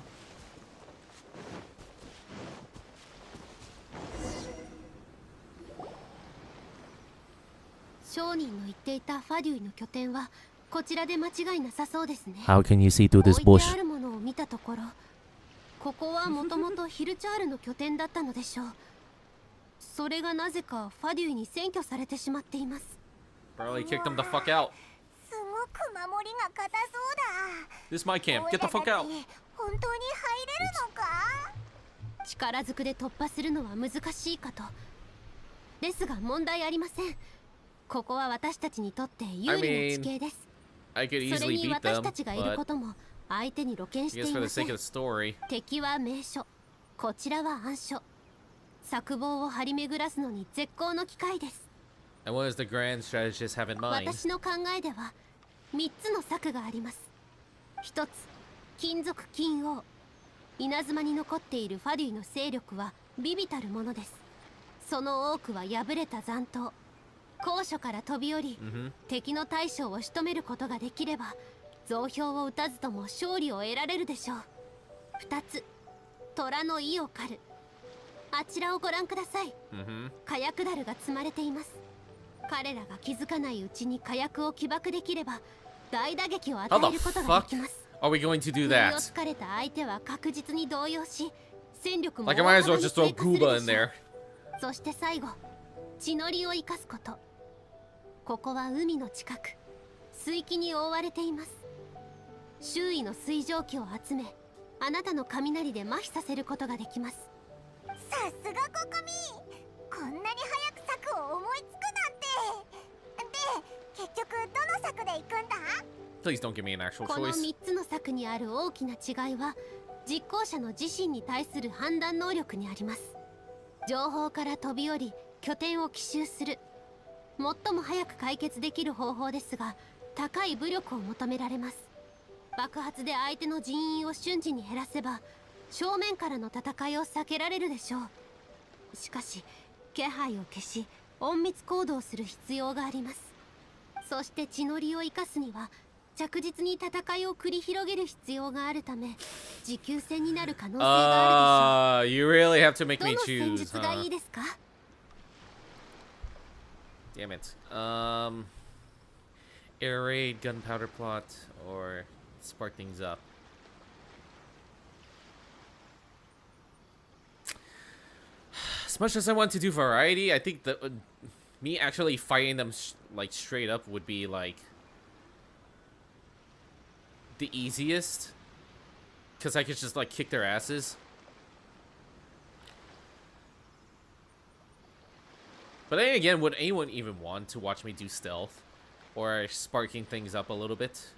商人の言っていたファデュイの拠点はこちらで間違いなさそうですね。 How can you see through this 置い bush? てあるものを見たところ、ここはもともとヒルチャールの拠点だったのでしょう。それがなぜかファデュイに占拠されてしまっています。 Probably kicked them the fuck out. すごく守りが硬そうだ。 This is my camp. Get the fuck out. 本当に入れるのか。力ずくで突破するのは難しいかと。ですが問題ありません。ここは私たちにとって有利な地形です。 I could それ easily に beat 私 them, たちがいるこ but とも相手に露見し I て guess い for ま the せ sake ん。 of the story. 敵は名所、こちらは暗所。策謀を張り巡らすのに絶好の機会です。 And what does the grand strategist have in mind? 私の考えでは3つの策があります。1つ、金属金王。稲妻に残っているファデュイの勢力は微々たるものです。その多くは敗れた残党。高所から飛び降り、敵の大将を仕留めることができれば増票を打たずとも勝利を得られるでしょう。2つ、虎の意を狩る。あちらをご覧ください。火薬ダルが積まれています。彼らが気づかないうちに火薬を起爆できれば大打撃を与 How え the ることができます。 fuck are we going to do 不意を that? 突かれた相手は確実に動揺し、戦力も Like I might as well 大 just 幅 throw に低下する Gooba で in しょう。 there. そして最後、地の利を生かすこと。ここは海の近く、水域に覆われています。周囲の水蒸気を集め、あなたの雷で麻痺させることができます。さすがココミ、こんなに早く策を思いつくなんて。で、結局どの策で行くんだ。 Please don't give me an actual この choice. 3つの策にある大きな違いは実行者の自身に対する判断能力にあります。情報から飛び降り拠点を奇襲する、最も早く解決できる方法ですが高い武力を求められます。爆発で相手の人員を瞬時に減らせば正面からの戦いを避けられるでしょう。しかし気配を消し隠密行動する必要があります。そして地の利を生かすには着実に戦いを繰り広げる必要があるため持久戦になる可能性があるでしょう。 You really have to make ど me の戦 choose, 術がい huh? いですか？ Damn it. Air raid, gunpowder plot, or spark things up. As much as I want to do variety, I think that me actually fighting them like straight up would be like the easiest, because I could just like kick their asses. But then again, would anyone even want to watch me do stealth? or sparking things up a little bit.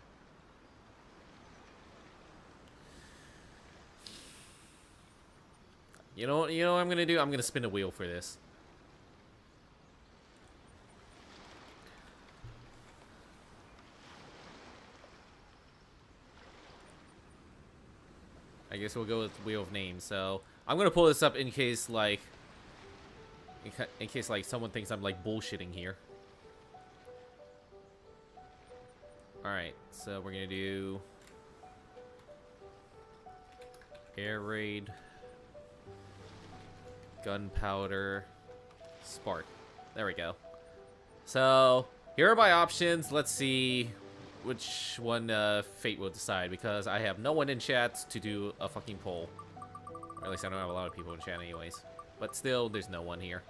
You know what I'm gonna do? I'm gonna spin a wheel for this. I guess we'll go with Wheel of Names. So I'm gonna pull this up in case like someone thinks I'm like bullshitting here. Alright, so we're gonna do Air Raid, Gunpowder, Spark. There we go. So here are my options. Let's see which one fate will decide, because I have no one in chat to do a fucking poll. Or at least I don't have a lot of people in chat anyways. But still, there's no one here.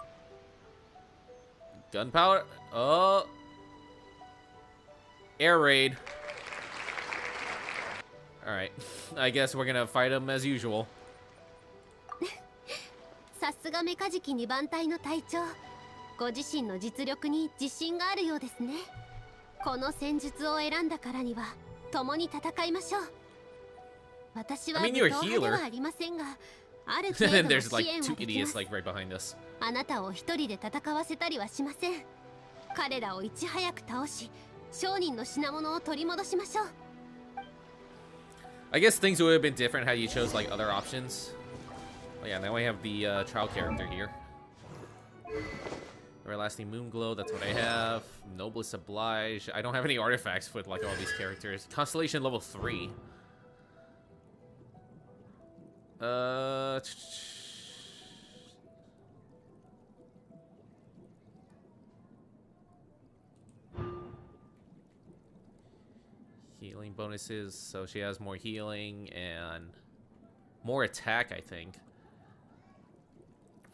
Gunpowder. Oh. Air Raid. Alright. I guess we're gonna fight him as usual. さすがメカジキ2番隊の隊長。ご自身の実力に自信があるようですね。この戦術を選んだからには共に戦いましょう。私は武闘派ではありませんが、ある程度の支援はできます。あなたを一人で戦わせたりはしません。彼らをいち早く倒し、商人の品物を取り戻しましょう。I guess things would have been different had you chose like other options. Oh yeah, now I have the trial character here. Everlasting Moonglow, that's what I have. Noblest Oblige. I don't have any artifacts with like all these characters. Constellation level 3. Healing bonuses, so she has more healing and more attack, I think.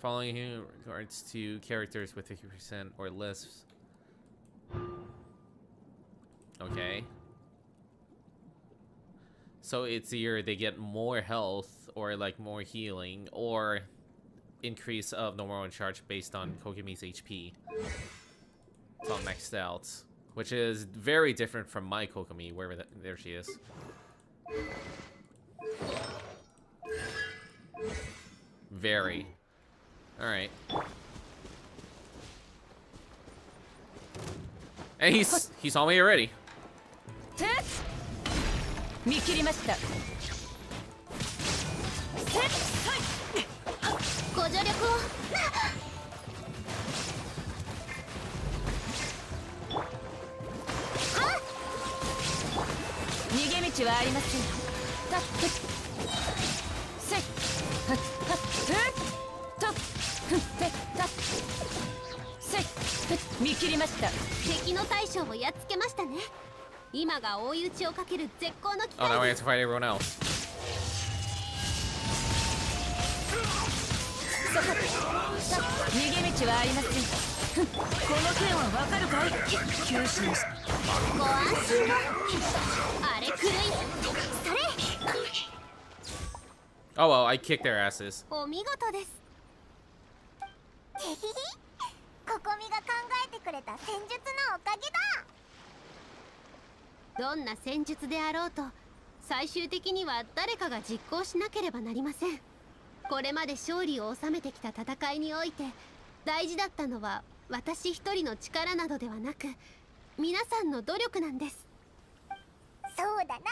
Following in regards to characters with 50% or less. Okay. So it's either they get more health or like more healing or increase of normal and charge based on Kokimi's HP. It's all maxed out, which is very different from my Kokomi, wherever there she is. Very. Alright. And he saw me already. 見切りました。ご助力を。逃げ道はありません。見切りました。敵の大将をやっつけましたね。今が追い打ちをかける絶好の機会です。Oh, now we have to fight everyone else. 逃げ道はありません。この件はわかるかい？九州。ご安心を。あれ狂い。それ。Oh well, I kicked their asses. お見事です。ココミが考えてくれた戦術のおかげだ。どんな戦術であろうと、最終的には誰かが実行しなければなりません。これまで勝利を収めてきた戦いにおいて、大事だったのは私一人の力などではなく、皆さんの努力なんです。そうだな。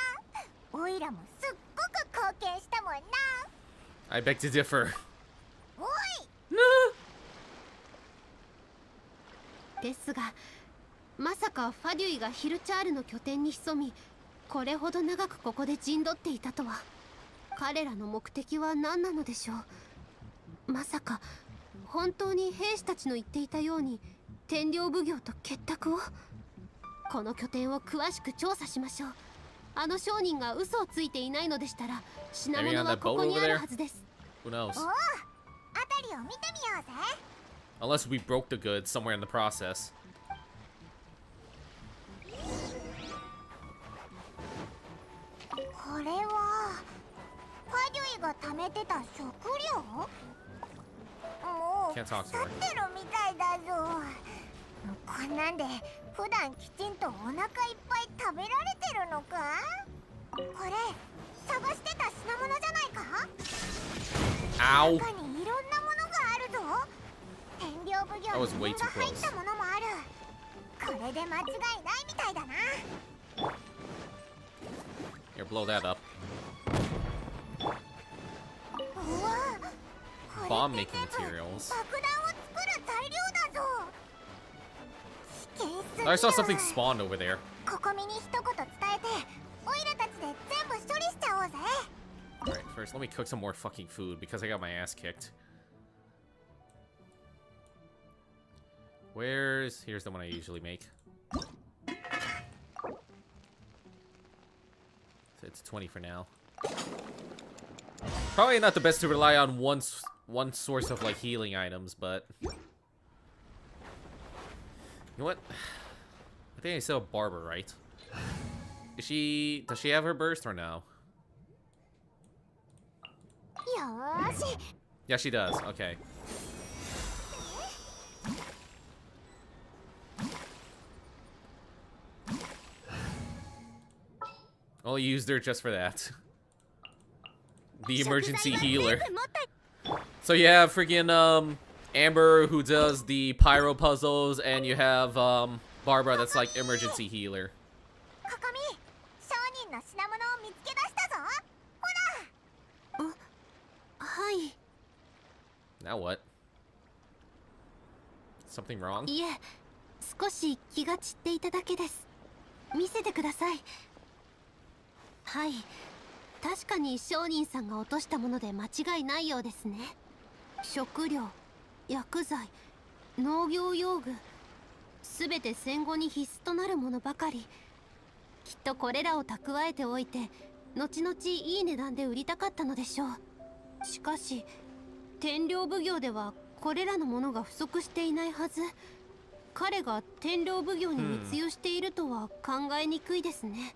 オイラもすっごく貢献したもんな。I beg to differ. おい。ですが、まさかファデュイがヒルチャールの拠点に潜み、これほど長くここで陣取っていたとは。彼らの目的は何なのでしょう。まさか本当に兵士たちの言っていたように天領奉行と結託を。この拠点を詳しく調査しましょう。あの商人が嘘をついていないのでしたら、品物はここにあるはずです。Who knows? おお、あたりを見てみようぜ。Unless we broke the goods somewhere in the process. これはファデュイが貯めてた食料？もう腐ってるみたいだぞ。ここんなんで普段きちんとお腹いっぱい食べられてるのか？これ探してた品物じゃないか？Ow. 中にいろんなものがあるぞ。天領奉行の念が入ったものもある。これで間違いないみたいだな。 Here, blow that up. うわ、 Bomb making materials. 爆弾を作る材料だぞ。危険すぎる。 I saw something spawned over there. ここみに一言伝えて、オイラたちで全部処理しちゃおうぜ。 Alright, first let me cook some more fucking food because I got my ass kicked. Here's the one I usually make. It's 20 for now. Probably not the best to rely on one source of like healing items, but you know what? I think I saw Barbara, right? Does she have her burst or no? Yeah, she does. Okay. Only used her just for that. The emergency healer. So you have freaking Amber who does the pyro puzzles, and you have Barbara that's like emergency healer. Now what? Something wrong? いえ、少し気が散っていただけです。見せてください。はい、確かに商人さんが落としたもので間違いないようですね。食料、薬剤、農業用具、すべて戦後に必須となるものばかり。きっとこれらを蓄えておいて、後々いい値段で売りたかったのでしょう。しかし天領奉行ではこれらのものが不足していないはず。彼が天領奉行に密輸しているとは考えにくいですね。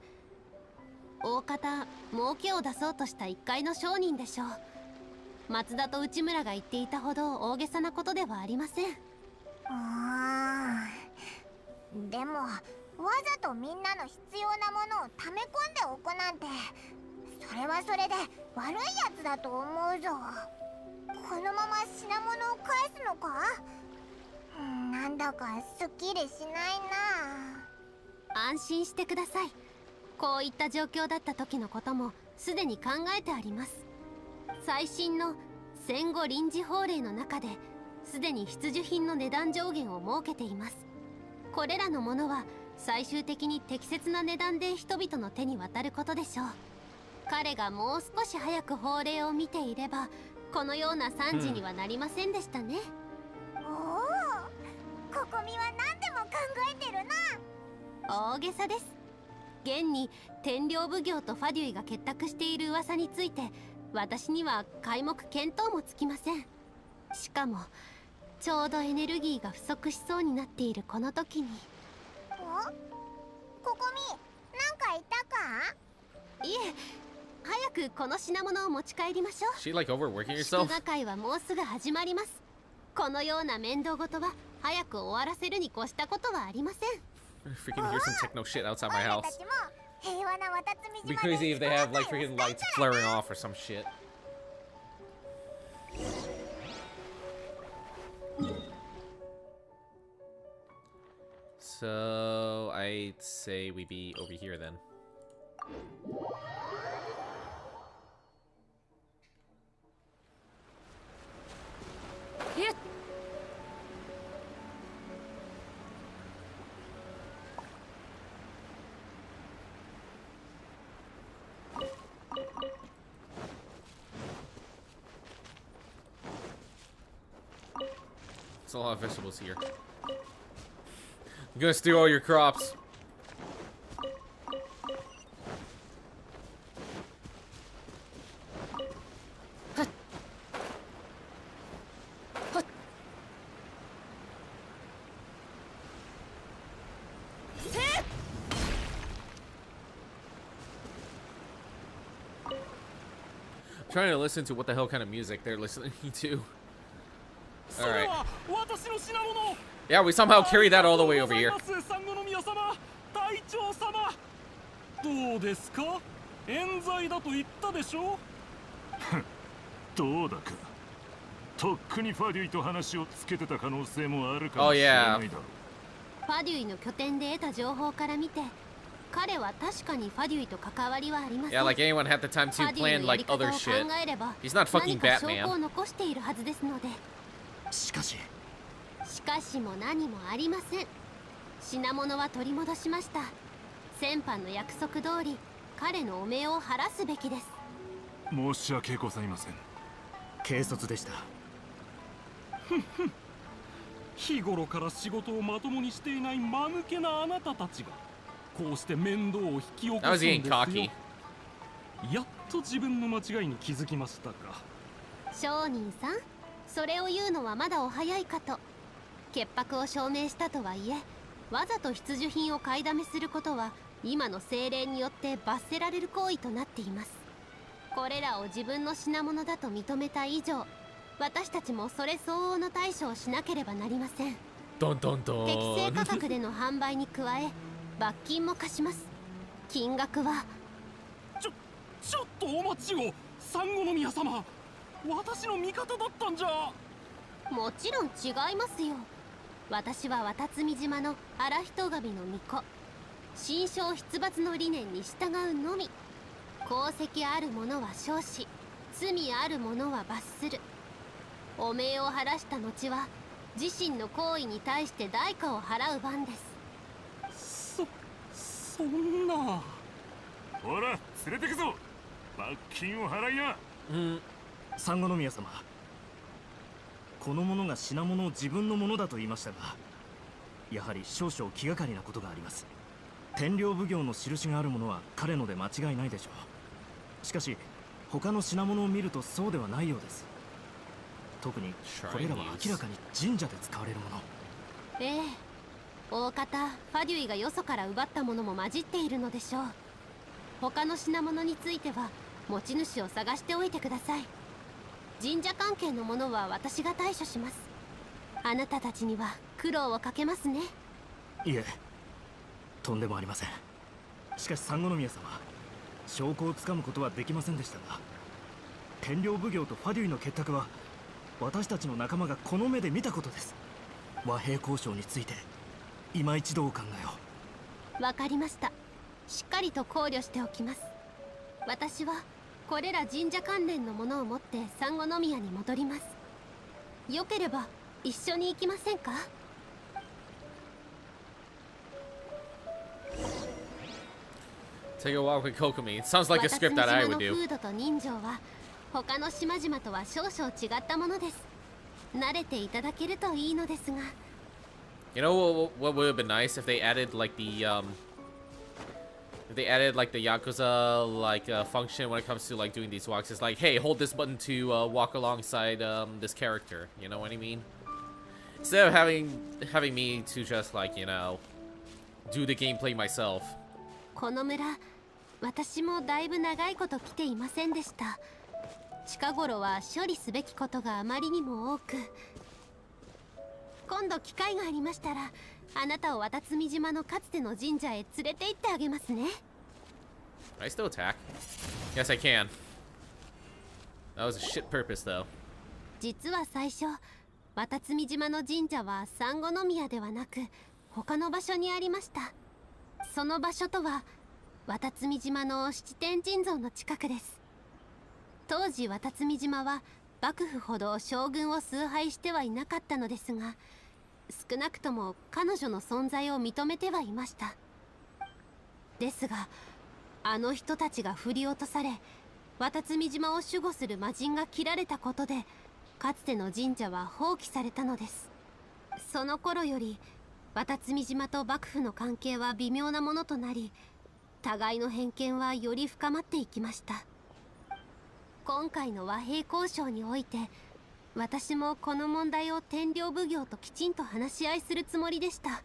大方儲けを出そうとした一介の商人でしょう。松田と内村が言っていたほど大げさなことではありません。でもわざとみんなの必要なものを溜め込んでおくなんて、それはそれで悪いやつだと思うぞ。このまま品物を返すのか？なんだかすっきりしないな。安心してください。こういった状況だった時のこともすでに考えてあります。最新の戦後臨時法令の中ですでに必需品の値段上限を設けています。これらのものは最終的に適切な値段で人々の手に渡ることでしょう。彼がもう少し早く法令を見ていればこのような惨事にはなりませんでしたね。おお、ここみは何でも考えてるな。大げさです。現に天領奉行とファデュイが結託している噂について私には皆目見当もつきません。しかもちょうどエネルギーが不足しそうになっているこの時に。ここみ、なんかいたか？いえ、早くこの品物を持ち帰りましょう。 She like overworking 祝 herself? 賀会はもうすぐ始まります。このような面倒事は早く終わらせるに越したことはありません。 Freaking hear some techno shit outside my house. 平和な渡積 Be crazy if they have like freaking lights flaring off or some shit. So I'd say we be over here then. Here. There's a lot of vegetables here. I'm gonna steal all your crops. I'm trying to listen to what the hell kind of music they're listening to. Alright. Yeah, we somehow carried that all the way over here. どうですか？冤罪だと言ったでしょ？どうだか。とっくにファデュイと話をつけてた可能性もあるかもしれないだろう。ファデュイの拠点で得た情報から見て、彼は確かにファデュイと関わりはありません。Yeah, like anyone had the time to plan like other shit. He's not fucking 何か証拠を Batman. 残しているはずですので。しかしも何もありません。品物は取り戻しました。先般の約束通り、彼の汚名を晴らすべきです。申し訳ございません。軽率でした。日頃から仕事をまともにしていない間抜けなあなたたちがこうして面倒を引き起こすんですよ。やっと自分の間違いに気づきましたか。商人さん、それを言うのはまだお早いかと。潔白を証明したとはいえ、わざと必需品を買いだめすることは今の政令によって罰せられる行為となっています。これらを自分の品物だと認めた以上、私たちもそれ相応の対処をしなければなりません。ドンドンドン。適正価格での販売に加え罰金も課します。金額はちょっとお待ちを、産後宮様。私の味方だったんじゃ。もちろん違いますよ。私は渡積島の荒人神の巫女。心象出没の理念に従うのみ。功績ある者は賞し、罪ある者は罰する。汚名を晴らした後は自身の行為に対して代価を払う番です。そんな。ほら連れてくぞ。罰金を払いな。産後宮様、この者が品物を自分のものだと言いましたが、やはり少々気がかりなことがあります。天領奉行の印があるものは彼ので間違いないでしょう。しかし他の品物を見るとそうではないようです。特にこれらは明らかに神社で使われるもの。ええ、大方ファデュイがよそから奪ったものも混じっているのでしょう。他の品物については持ち主を探しておいてください。神社関係のものは私が対処します。あなたたちには苦労をかけますね。いえ、とんでもありません。しかし産後宮様、証拠をつかむことはできませんでしたが、天領奉行とファデュイの結託は私たちの仲間がこの目で見たことです。和平交渉について今一度お考えを。わかりました。しっかりと考慮しておきます。私はこれら神社関連のものを持って産後宮に戻ります。よければ一緒に行きませんか？Take a walk with Kokomi. It sounds like a script that I would 渡積島 do. の風土と人情は他の島々とは少々違ったものです。慣れていただけるといいのですが。You know what would have been nice if they added like the Yakuza function when it comes to like doing these walks. It's like, hey, hold this button to walk alongside this character. You know what I mean? Instead of having me to just like, you know, do the gameplay myself. この村、私もだいぶ長いこと来ていませんでした。近頃は処理すべきことがあまりにも多く。今度機会がありましたら、あなたを渡積島のかつての神社へ連れて行ってあげますね。Can I still attack? Yes, I can. That was a shit purpose, though. 実は最初、渡積島の神社は産後宮ではなく、他の場所にありました。その場所とは、渡積島の七天神像の近くです。当時渡積島は幕府ほど将軍を崇拝してはいなかったのですが、少なくとも彼女の存在を認めてはいました。ですが、あの人たちが振り落とされ、渡積島を守護する魔人が切られたことで、かつての神社は放棄されたのです。その頃より渡積島と幕府の関係は微妙なものとなり、互いの偏見はより深まっていきました。今回の和平交渉において、私もこの問題を天領奉行ときちんと話し合いするつもりでした。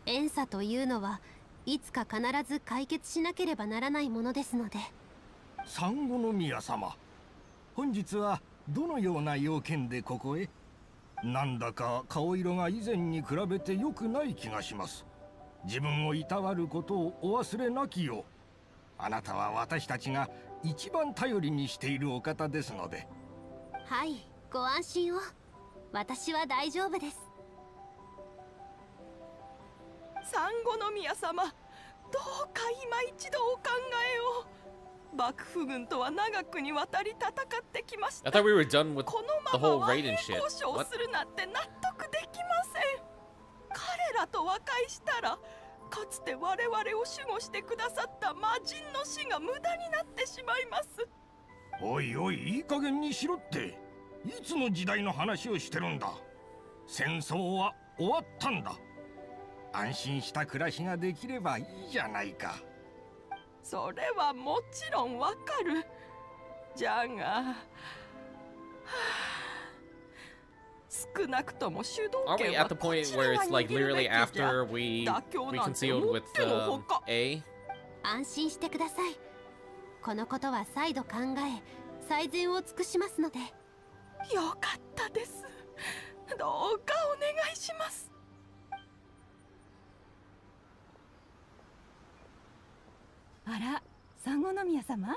怨嗟というのはいつか必ず解決しなければならないものですので。産後宮様、本日はどのような要件でここへ？なんだか顔色が以前に比べて良くない気がします。自分をいたわることをお忘れなきよう。あなたは私たちが一番頼りにしているお方ですので。はい、ご安心を。私は大丈夫です。産後宮様、どうか今一度お考えを。幕府軍とは長くにわたり戦ってきました。 I thought we were done with この the ま whole ま和 Raiden 平 shit. 交渉 What? するなんて納得できません。彼らと和解したら、かつて我々を守護してくださった魔人の死が無駄になってしまいます。おいおい、いい加減にしろって。いつの時代の話をしてるんだ。戦争は終わったんだ。安心した暮らしができればいいじゃないか。それはもちろんわかる。じゃが、はあ、少なくとも主導 Are we 権 at は the こ point ち where らが it's like 握るべ literally きじゃ。 after we 妥協なんて reconciled も with ってのほか。 A? 安心してください。このことは再度考え、最善を尽くしますので。よかったです。どうかお願いします。あら、産後宮様、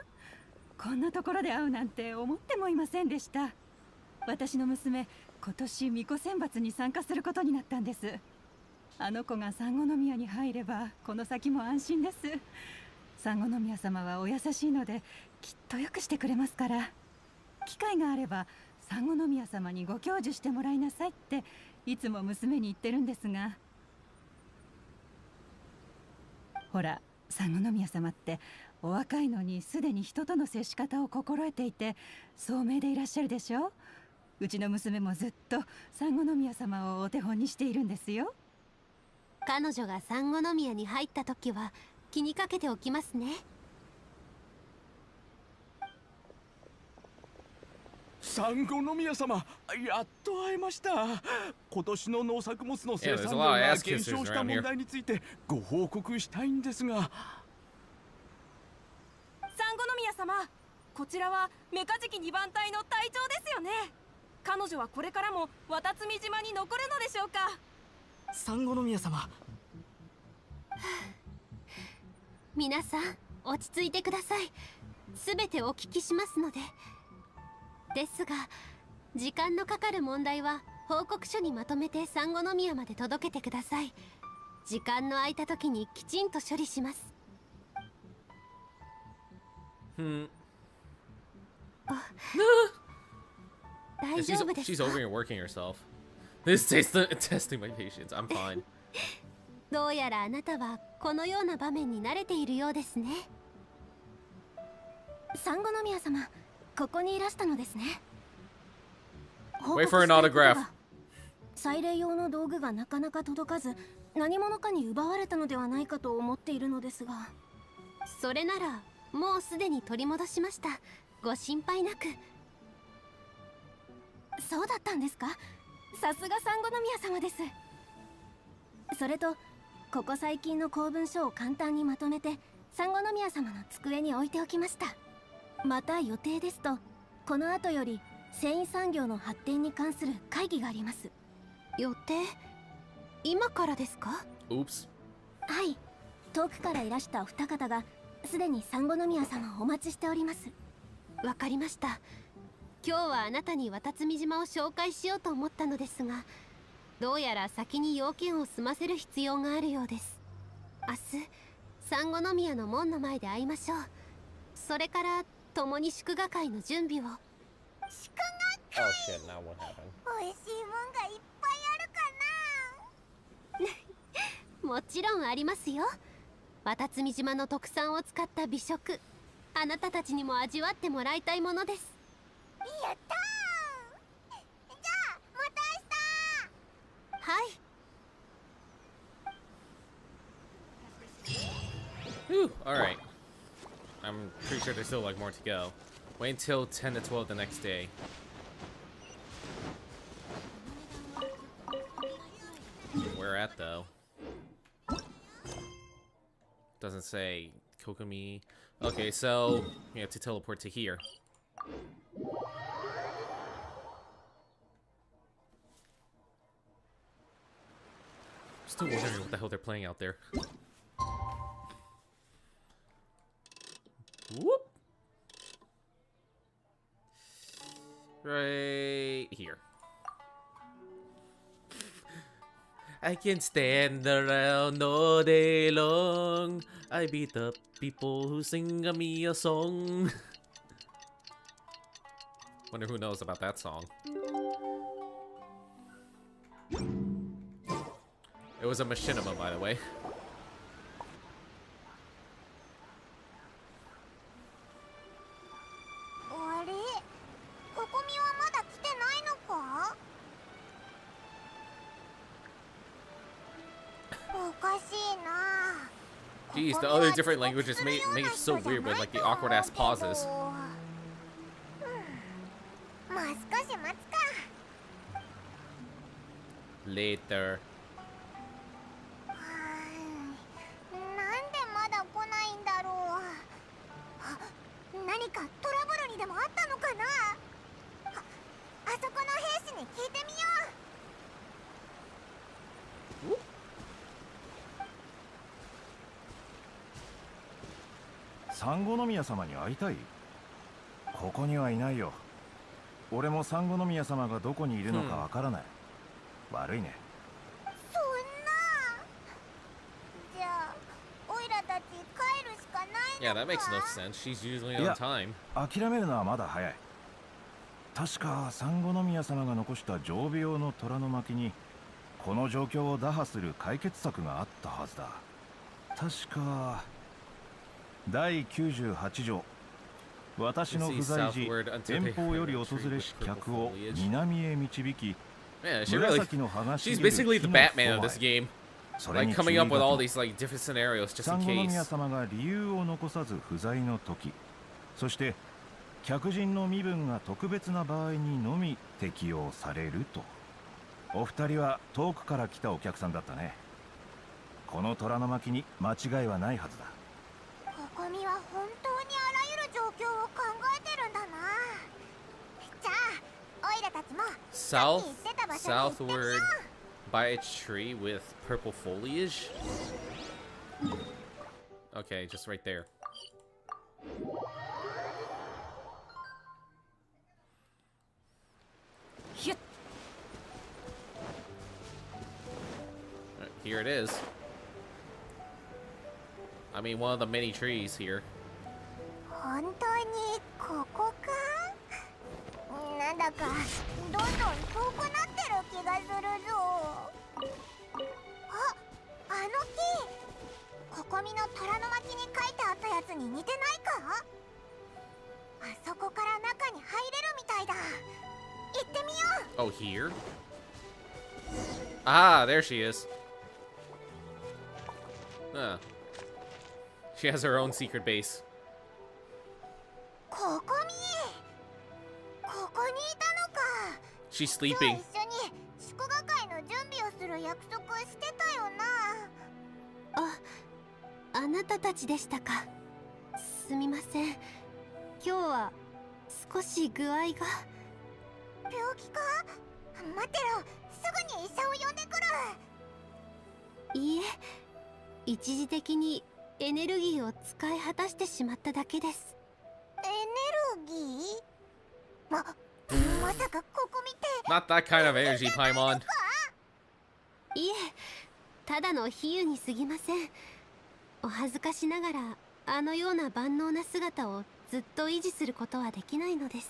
こんなところで会うなんて思ってもいませんでした。私の娘、今年巫女選抜に参加することになったんです。あの子が産後宮に入ればこの先も安心です。産後宮様はお優しいのできっとよくしてくれますから。機会があれば産後宮様にご教授してもらいなさいっていつも娘に言ってるんですが、ほら、産後宮様ってお若いのにすでに人との接し方を心得ていて聡明でいらっしゃるでしょ。うちの娘もずっと産後宮様をお手本にしているんですよ。彼女が産後宮に入った時は気にかけておきますね。産後宮様、やっと会えました。今年の農作物の生産 Yeah, there's a 量 lot of が ass 減 kissers 少した around 問 here. 題についてご報告したいんですが。産後宮様、こちらはメカジキ2番隊の隊長ですよね。彼女はこれからも渡積島に残るのでしょうか。産後宮様、皆さん落ち着いてください。すべてお聞きしますので。ですが、時間のかかる問題は報告書にまとめて産後宮まで届けてください。時間の空いた時にきちんと処理します。大丈夫ですか？ She's overworking herself. This is testing my patience. I'm fine. どうやらあなたはこのような場面に慣れているようですね。産後宮様、ここにいらしたのですね。 Wait for an autograph. 祭礼用の道具がなかなか届かず、何者かに奪われたのではないかと思っているのですが。それならもうすでに取り戻しました。ご心配なく。そうだったんですか。さすが産後宮様です。それとここ最近の公文書を簡単にまとめて産後宮様の机に置いておきました。また予定ですと、この後より繊維産業の発展に関する会議があります。予定？今からですか？ Oops. はい、遠くからいらしたお二方がすでに産後宮様をお待ちしております。わかりました。今日はあなたに渡積島を紹介しようと思ったのですが、どうやら先に要件を済ませる必要があるようです。明日産後宮の門の前で会いましょう。それから共に祝賀会の準備を。祝賀会。 Oh shit, now what happened? 美味しいもんがいっぱいあるかなもちろんありますよ。渡積島の特産を使った美食、あなたたちにも味わってもらいたいものです。やったー。じゃあまた明日。はい。Whew, alright. I'm pretty sure there's still like more to go. Wait until 10 to 12 the next day. Where at though? Doesn't say Kokomi. Okay, so we have to teleport to here. Still wondering what the hell they're playing out there. Whoop. Right here. I can stand around all day long. I beat up people who sing me a song. Wonder who knows about that song. It was a machinima, by the way. あれ、ここみはまだ来てないのか？おかしいな。 Geez, the other different languages made it so weird with like the awkward ass pauses. まあ少し待つか。 Later. なんでまだ来ないんだろう。あ、何かトラブルにでもあったのかな。あそこの兵士に聞いてみよう。三五宮様に会いたい？ここにはいないよ。俺も三五宮様がどこにいるのかわからない。悪いね。そんな。じゃあ、オイラたち帰るしかないの Yeah, か。 that makes no sense. She's usually on time. 諦めるのはまだ早い。確か三五宮様が残した常備用の虎の巻にこの状況を打破する解決策があったはずだ。確か第98条、私の不在時遠方より訪れし客を南へ導き、 Yeah, she's basically the Batman of this game. Like coming up with all these like different scenarios just in 三五 case. 宮様が理由を残さず不在の時、そして客人の身分が特別な場合にのみ適用されると。お二人は遠くから来たお客さんだったね。この虎の巻に間違いはないはずだ。ここみは本当にあらゆる状況を考えてるんだな。じゃあ、オイラたちも Southward by a tree with purple foliage. Okay, just right there. Here it is. I mean, one of the many trees here. 本当にここか？なんだかどんどん遠くなってる気がするぞ。あの木、ここみの虎の巻に書いてあったやつに似てないか？あそこから中に入れるみたいだ。行ってみよう。 Oh, here? Ah, there she is. Huh. She has her own secret base. ここにいたのか。 She's 今 sleeping. 日一緒に祝賀会の準備をする約束してたよな。あなたたちでしたか。すみません。今日は少し具合が。病気か？待ってろ、すぐに医者を呼んでくる。いいえ、一時的にエネルギーを使い果たしてしまっただけです。エネルギー？まさかここ見て。 Not that kind of energy, Paimon. いえ、ただの比喩に過ぎません。お恥ずかしながらあのような万能な姿をずっと維持することはできないのです。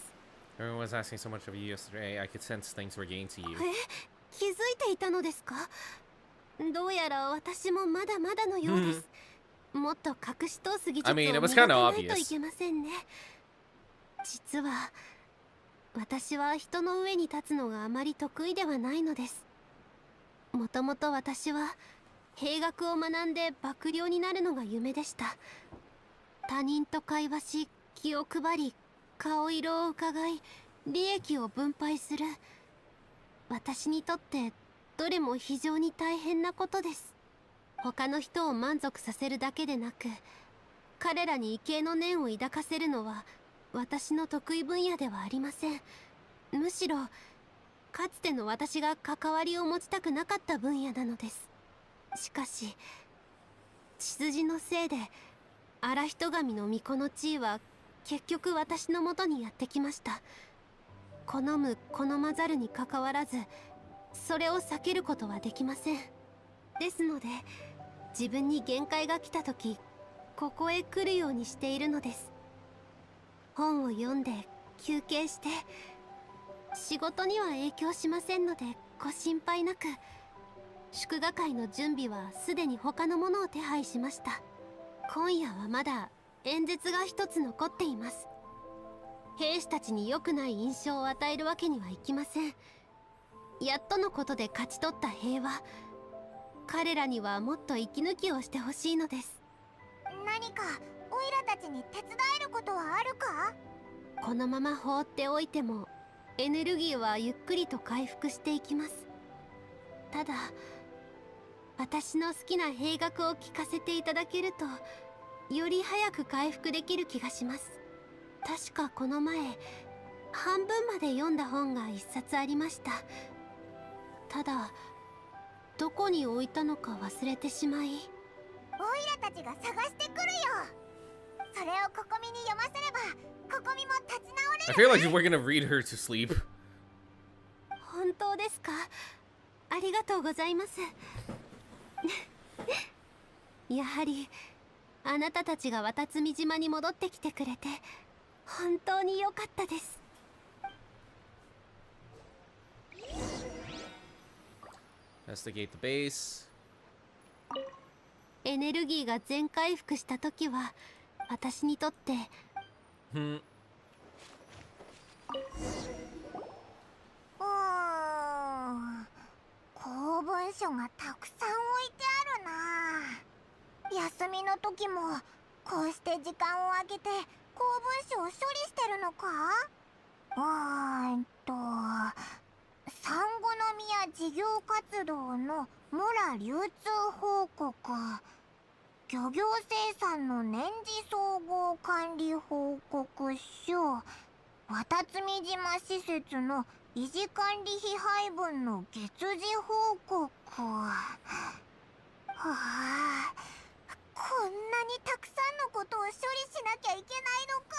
Everyone was asking so much of you yesterday. I could sense things were getting to you. 気づいていたのですか？どうやら私もまだまだのようです。もっと隠し通す技術を I mean, it 磨 was か kind な of いといけませんね。実は私は人の上に立つのがあまり得意ではないのです。もともと私は兵学を学んで幕僚になるのが夢でした。他人と会話し、気を配り、顔色を伺い、利益を分配する。私にとってどれも非常に大変なことです。他の人を満足させるだけでなく、彼らに畏敬の念を抱かせるのは私の得意分野ではありません。むしろかつての私が関わりを持ちたくなかった分野なのです。しかし血筋のせいで荒人神の巫女の地位は結局私のもとにやってきました。好む好まざるにかかわらずそれを避けることはできません。ですので自分に限界が来た時ここへ来るようにしているのです。本を読んで休憩して仕事には影響しませんのでご心配なく。祝賀会の準備はすでに他のものを手配しました。今夜はまだ演説が一つ残っています。兵士たちに良くない印象を与えるわけにはいきません。やっとのことで勝ち取った平和、彼らにはもっと息抜きをしてほしいのです。何かオイラたちに手伝えることはあるか？このまま放っておいてもエネルギーはゆっくりと回復していきます。ただ私の好きな兵楽を聞かせていただけるとより早く回復できる気がします。確かこの前半分まで読んだ本が一冊ありました。ただどこに置いたのか忘れてしまい。オイラたちが探してくるよ。それをココミに読ませればココミも立ち直れる。 I feel like you were gonna read her to sleep. 本当ですか？ありがとうございます。やはりあなたたちが渡積島に戻ってきてくれて本当に良かったです。Investigate the base. エネルギーが全回復した時は私にとって公文書がたくさん置いてあるな。休みの時もこうして時間を空けて公文書を処理してるのか？産後宮事業活動のモラ流通報告、漁業生産の年次総合管理報告書、渡積島施設の維持管理費配分の月次報告。こんなにたくさんのことを処理しなきゃいけないのか。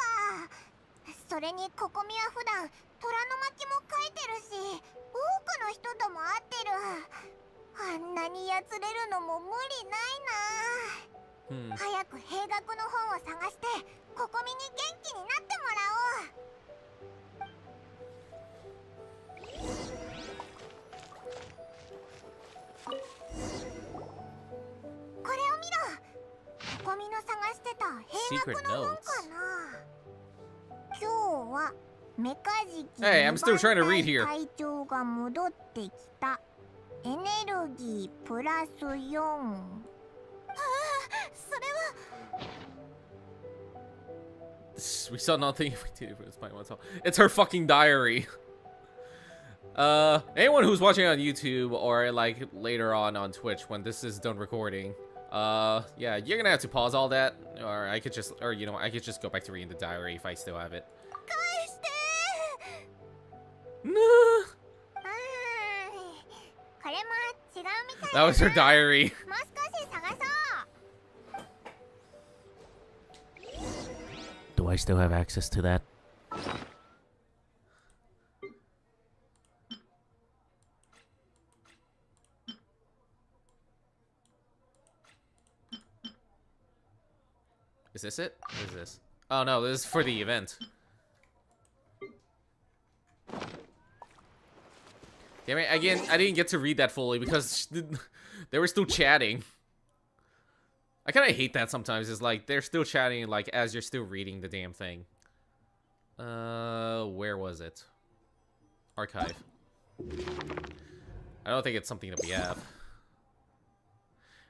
それにココミは普段虎の巻も書いてるし多くの人とも会ってる。あんなにやつれるのも無理ないな。早く兵学の本を探してココミに元気になってもらおう。これを見ろ。ココミの探してた兵学の本かな。今日はメカジキHey, I'm still trying to read here. 隊長が戻ってきた。エネルギープラス4。それはWe saw nothing if we did it. It's her fucking diary. Anyone who's watching on YouTube or like later on Twitch when this is done recording, yeah, you're gonna have to pause all that, or I could just, or you know, I could just go back to reading the diary if I still have it. No. That was her diary. Do I still have access to that? Is this it? What is this? Oh no, this is for the event. Damn it, again, I didn't get to read that fully because they were still chatting. I kind of hate that sometimes. It's like they're still chatting like as you're still reading the damn thing. Where was it? Archive. I don't think it's something that we have.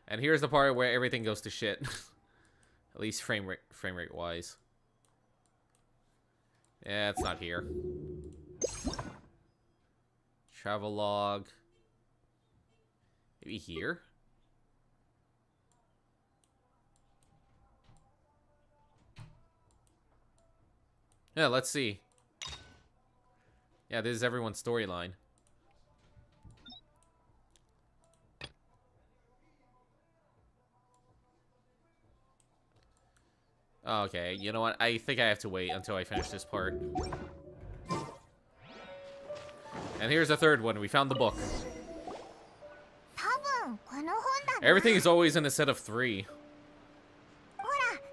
And here's the part where everything goes to shit. At least frame rate wise. Yeah, it's not here. Travel log. Maybe here? Yeah, let's see. Yeah, this is everyone's storyline. Okay, you know what? I think I have to wait until I finish this part. And here's the third one. We found the book. Everything is always in a set of 3.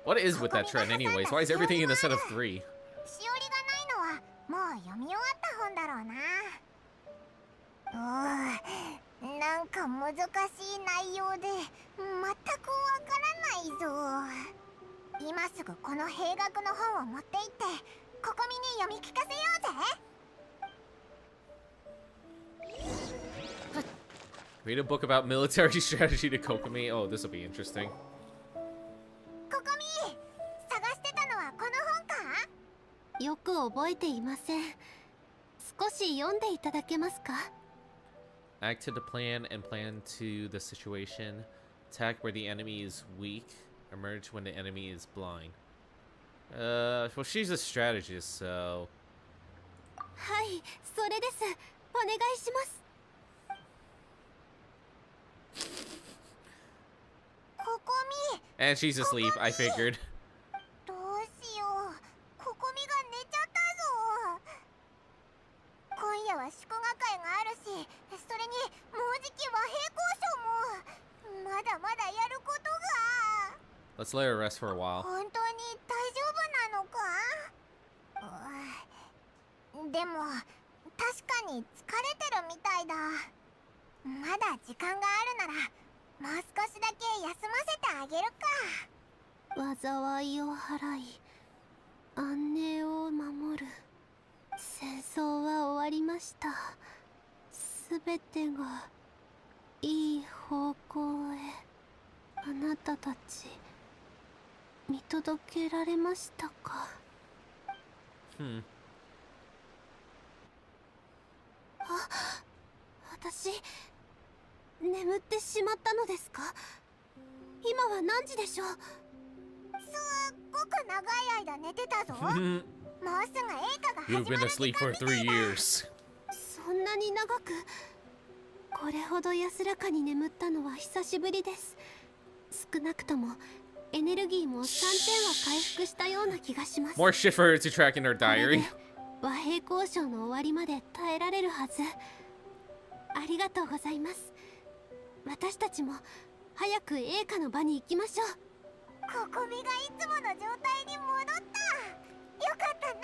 What is with that trend anyways? Why is everything in a set of 3? しおりがないのはもう読み終わった本だろうな。なんか難しい内容で全くわからないぞ。今すぐこの兵学の本を持って行ってココミに読み聞かせようぜ。Read a book about military strategy to Kokomi. Oh, this will be interesting. ココミ、探してたのはこの本か？よく覚えていません。少し読んでいただけますか？ Act to the plan and plan to the situation. Attack where the enemy is weak. Emerge when the enemy is blind. Well, she's a strategist, so... はい、それです。お願いします。ココミ。 And she's asleep, I figured. どうしよう。ココミが寝ちゃったぞ。今夜は祝賀会があるし、それにもうじき和平交渉もまだまだやることが。 Let's let her rest for a while. 本当に大丈夫なのか？でも確かに疲れてるみたいだ。まだ時間があるならもう少しだけ休ませてあげるか。災いを払い、安寧を守る。戦争は終わりました。すべてがいい方向へ。あなたたち見届けられましたか？私眠ってしまったのですか？今は何時でしょう？すっごく長い間寝てたぞ。もうすぐ映画が始まる You've been asleep for 3 years. そんなに長く。これほど安らかに眠ったのは久しぶりです。少なくともエネルギーも3点は回復したような気がします。 More shit for her to track in her diary. 和平交渉の終わりまで耐えられるはず。ありがとうございます。私たちも早く栄華の場に行きましょう。ココミがいつもの状態に戻った。よかったな。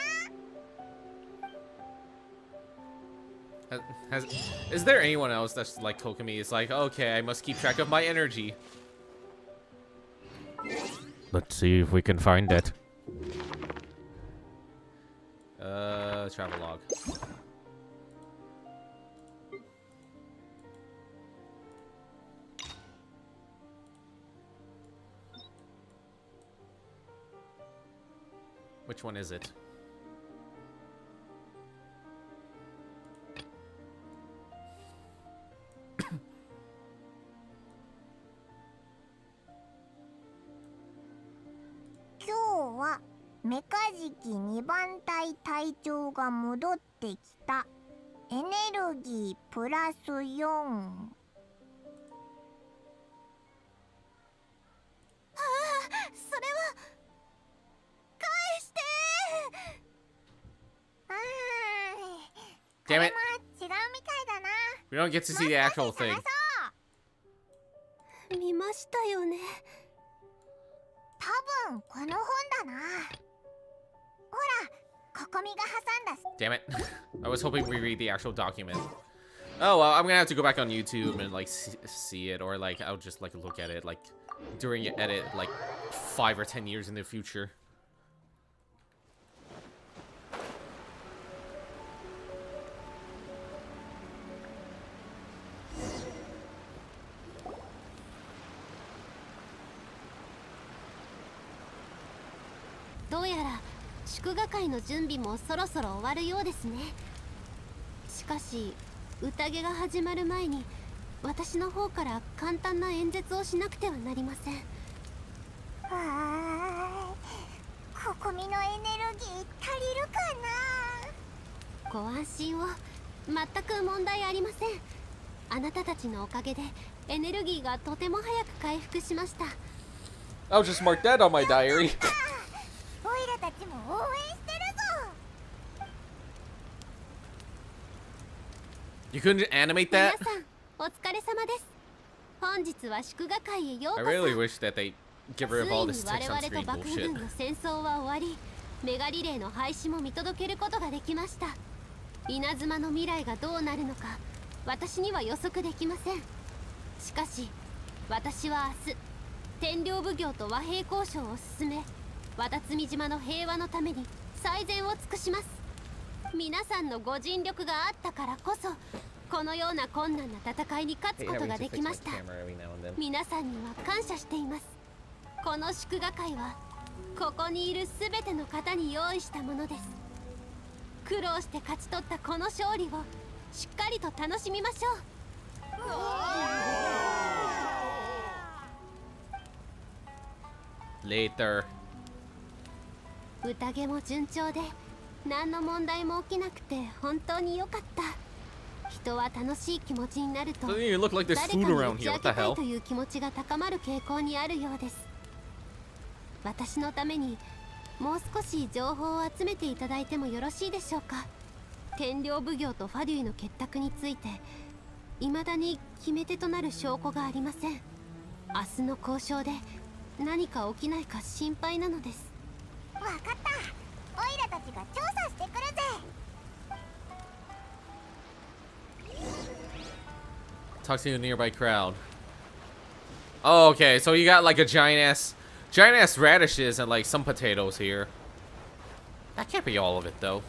Is there anyone else that's like Kokomi? It's like, okay, I must keep track of my energy. Let's see if we can find it. Travelogue. Which one is it? Today はメカジキ2番隊隊長が戻ってきた。エネルギープラス4。それは返して。Damn it. 違うみたいだな。 We don't get to see the actual thing. 見ましたよね。多分この本だな。ほら、ココミが挟んだ。 Damn it. I was hoping we read the actual document. Oh, well, I'm gonna have to go back on YouTube and, like, see it. Or, like, I'll just, like, look at it, like, during your edit, like, 5 or 10 years in the future. Do どうやら祝賀会の準備もそろそろ終わるようですね。しかし宴が始まる前に私の方から簡単な演説をしなくてはなりません。ココミのエネルギー足りるかな。ご安心を。全く問題ありません。あなたたちのおかげでエネルギーがとても早く回復しました。 I'll just mark that on my diary. You couldn't animate that? 皆さんお疲れ様です。本日は祝賀会へよう I こそ。 really wish that they get rid of all this ついに text 我 on 々と screen 幕府 bullshit. 軍の戦争は終わり、メガリレーの廃止も見届けることができました。稲妻の未来がどうなるのか私には予測できません。しかし私は明日天領奉行と和平交渉を進め、綿積島の平和のために最善を尽くします。皆さんのご尽力があったからこそこのような困難な戦いに勝つことができました。皆さんには感謝しています。この祝賀会はここにいるすべての方に用意したものです。苦労して勝ち取ったこの勝利をしっかりと楽しみましょう。Later. 宴も順調で何の問題も起きなくて本当に良かった。人は楽しい気持ちになると Doesn't even look like there's 誰か food に around 打ち here. 明 What け the たい hell? という気持ちが高まる傾向にあるようです。私のためにもう少し情報を集めていただいてもよろしいでしょうか。天領奉行とファデュイの結託について未だに決め手となる証拠がありません。明日の交渉で何か起きないか心配なのです。わかった。オイラたちが調査してくるぜ。Talk to the nearby crowd. Oh, okay. So you got like a giant ass radishes and like some potatoes here. That can't be all of it though.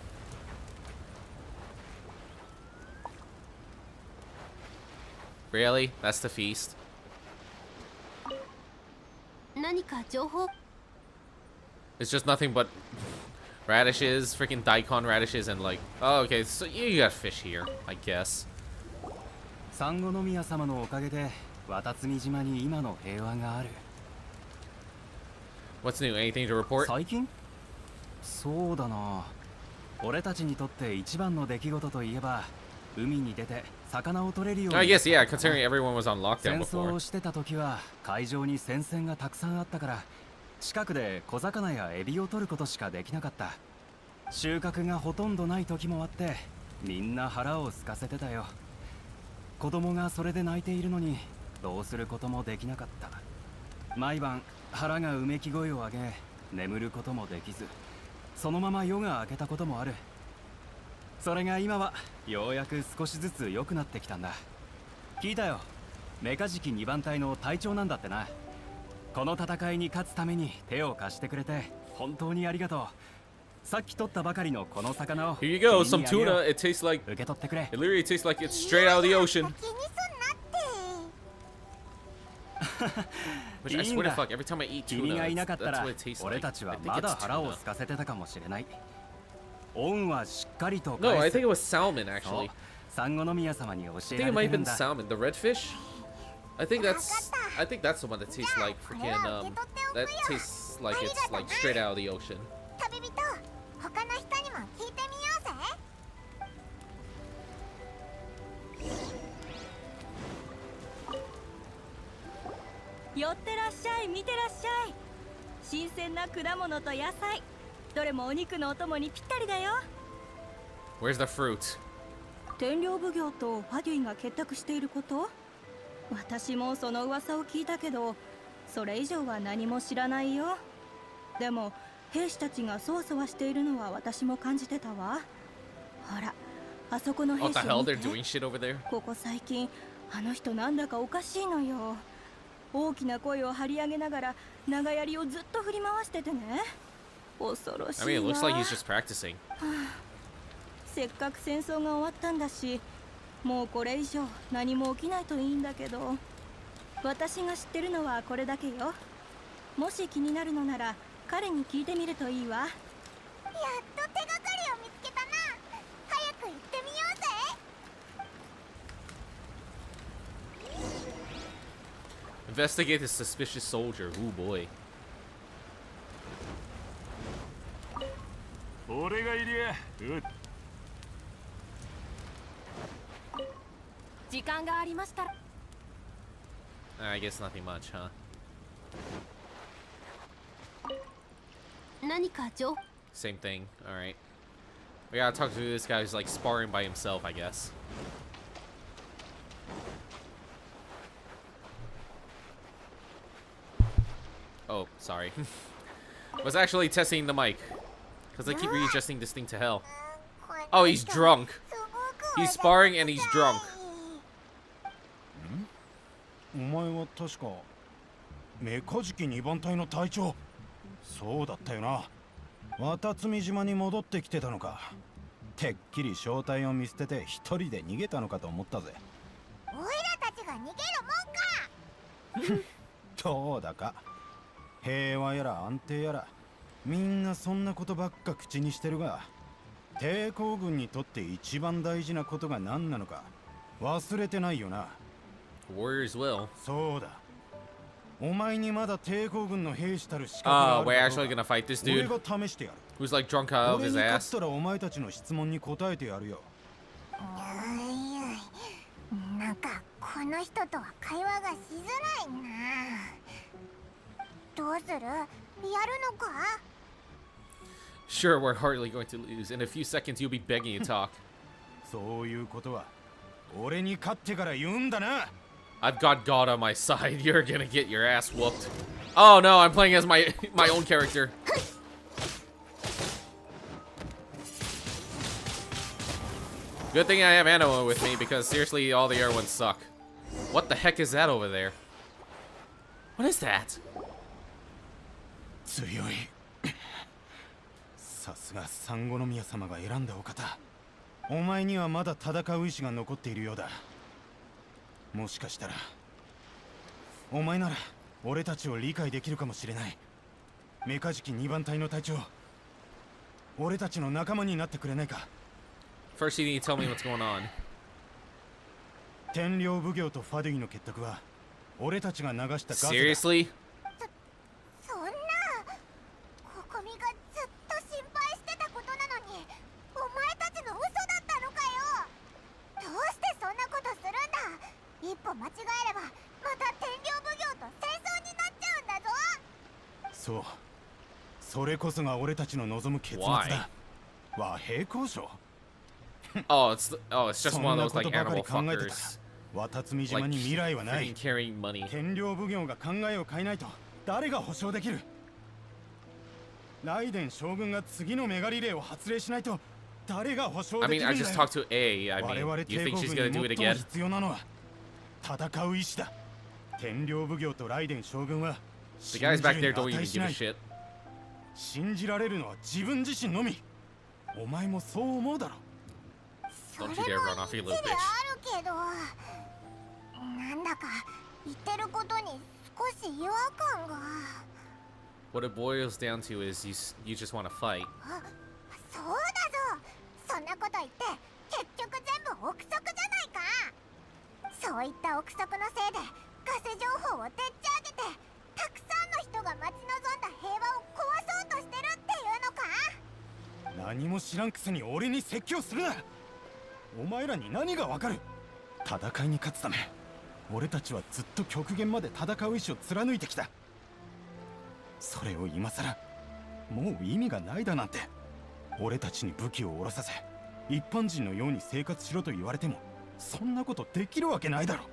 Really? That's the feast? 何か情報 It's just nothing but radishes, freaking daikon radishes, and like, oh, okay, so you got fish here, I guess. サンゴノ宮様のおかげで綿積島に今の平和がある。 What's new? Anything to report? 最近？そうだな。俺たちにとって一番の出来事といえば、海に出て魚を取れるように。I guess, yeah, considering everyone was on lockdown 戦 before. 争をしてた時は海上に戦線がたくさんあったから、近くで小魚やエビを取ることしかできなかった。収穫がほとんどない時もあって、みんな腹を空かせてたよ。子供がそれで泣いているのにどうすることもできなかった。毎晩腹がうめき声を上げ眠ることもできず、そのまま夜が明けたこともある。それが今はようやく少しずつ良くなってきたんだ。聞いたよ、メカジキ2番隊の隊長なんだってな。この戦いに勝つために手を貸してくれて本当にありがとう。さっき取ったばかりのこの魚を Here you go, some tuna. It tastes like, 受け取ってくれ。 it literally tastes like it's straight out of the ocean. 気にすんなって。 Which I swear to fuck, every time I eat 君がい tuna, なかった that's ら what it tastes 俺 like. たちは I think まだ it's 腹を tuna. 空かせてたかもしれない。恩はしっかりと No, 返 I す。 think it was salmon そう、 actually. サンゴノ宮様に教 I え think ら it れ might て have る been んだ。 salmon. The redfish? I think that's what that tastes like. Freaking that tastes like it's like straight out of the ocean. 旅人、他の人にも聞いてみようぜ。寄ってらっしゃい、見てらっしゃい。新鮮な果物と野菜、どれもお肉のお供にぴったりだよ。 Where's the fruit? 天領奉行とファデュイが結託していること？私もその噂を聞いたけど、それ以上は何も知らないよ。でも兵士たちがそわそわしているのは私も感じてたわ。ほら、あそこの兵 What 士 the を hell? 見 They're て。 doing shit over there? ここ最近あの人なんだかおかしいのよ。大きな声を張り上げながら長槍をずっと振り回しててね。恐ろしいわ。 I mean, it looks like he's just practicing. せっかく戦争が終わったんだし、もうこれ以上何も起きないといいんだけど。私が知ってるのはこれだけよ。もし気になるのなら彼に聞いてみるといいわ。やっと手がかりを見つけたな。早く行ってみようぜ。 Investigate the suspicious soldier. Ooh boy. 俺がいりゃ。時間がありましたら。 I guess nothing much, huh? 何か情報 Same thing. All right. We gotta talk to this guy who's like sparring by himself, I guess. Oh, sorry. Was actually testing the mic. Because I keep readjusting this thing to hell. Oh, he's drunk. He's sparring and he's drunk. お前は確かメカジキ2番隊の隊長。そうだったよな。渡積島に戻ってきてたのか。てっきり正体を見捨てて一人で逃げたのかと思ったぜ。おいらたちが逃げるもんか。どうだか。平和やら安定やらみんなそんなことばっか口にしてるが、抵抗軍にとって一番大事なことが何なのか忘れてないよな。Warriors will. そうだ。お前にまだ抵抗軍の兵士たる資格がある。We're actually gonna fight this dude 俺が試してやる。 who's like drunk out of 俺 his に勝 ass. ったらお前たちの質問に答えてやるよ。なんかこの人とは会話がしづらいな。どうする？やるのか？ Sure, we're hardly going to lose. In a few seconds, you'll be begging to talk. そういうことは俺に勝ってから言うんだな。 I've got God on my side. You're gonna get your ass whooped. Oh no, I'm playing as my own character. Good thing I have Anno with me because seriously, all the other ones suck. What the heck is that over there? What is that? 強い。さすが三五宮様が選んだお方。お前にはまだ戦う意志が残っているようだ。もしかしたらお前なら俺たちを理解できるかもしれない。メカジキ2番隊の隊長、俺たちの仲間になってくれないか。 First, you need to tell me what's going on. 天領奉行とファデュイの結託は俺たちが流したガスだ。 Seriously? そんなココミがずっと心配してたことなのにお前たちの嘘だったのかよ。どうしてそんなことするんだ。一歩間違えればまた天領奉行と戦争になっちゃうんだぞ。そう、それこそが俺たちの望む結末だ。和平交渉。 Oh, it's just one of those like animal fuckers. 渡積島に未来はない。 Carrying money. 天領奉行が考えを変えないと誰が保証できる。ライデン将軍が次のメガリレーを発令しないと誰が保証できるんだよ。 I mean, I just talked to A. I mean, you think she's gonna do it again? 必要なのは戦う意志だ。天領奉行とライデン将軍は The guys back there don't even give a shit. 信じられるのは自分自身のみ。お前もそう思うだろ。 Don't you dare run off, you little bitch. あるけど、なんだか言ってることに少し違和感が。 What it boils down to is you just want to fight. あ、そうだぞ。そんなこと言って結局全部憶測じゃないか。そういった憶測のせいでガセ情報をでっち上げてたくさんの人が待ち望んだ平和を壊そうとしてるっていうのか。何も知らんくせに俺に説教するな。お前らに何がわかる。戦いに勝つため俺たちはずっと極限まで戦う意志を貫いてきた。それを今さらもう意味がないだなんて。俺たちに武器を下ろさせ一般人のように生活しろと言われてもそんなことできるわけないだろ。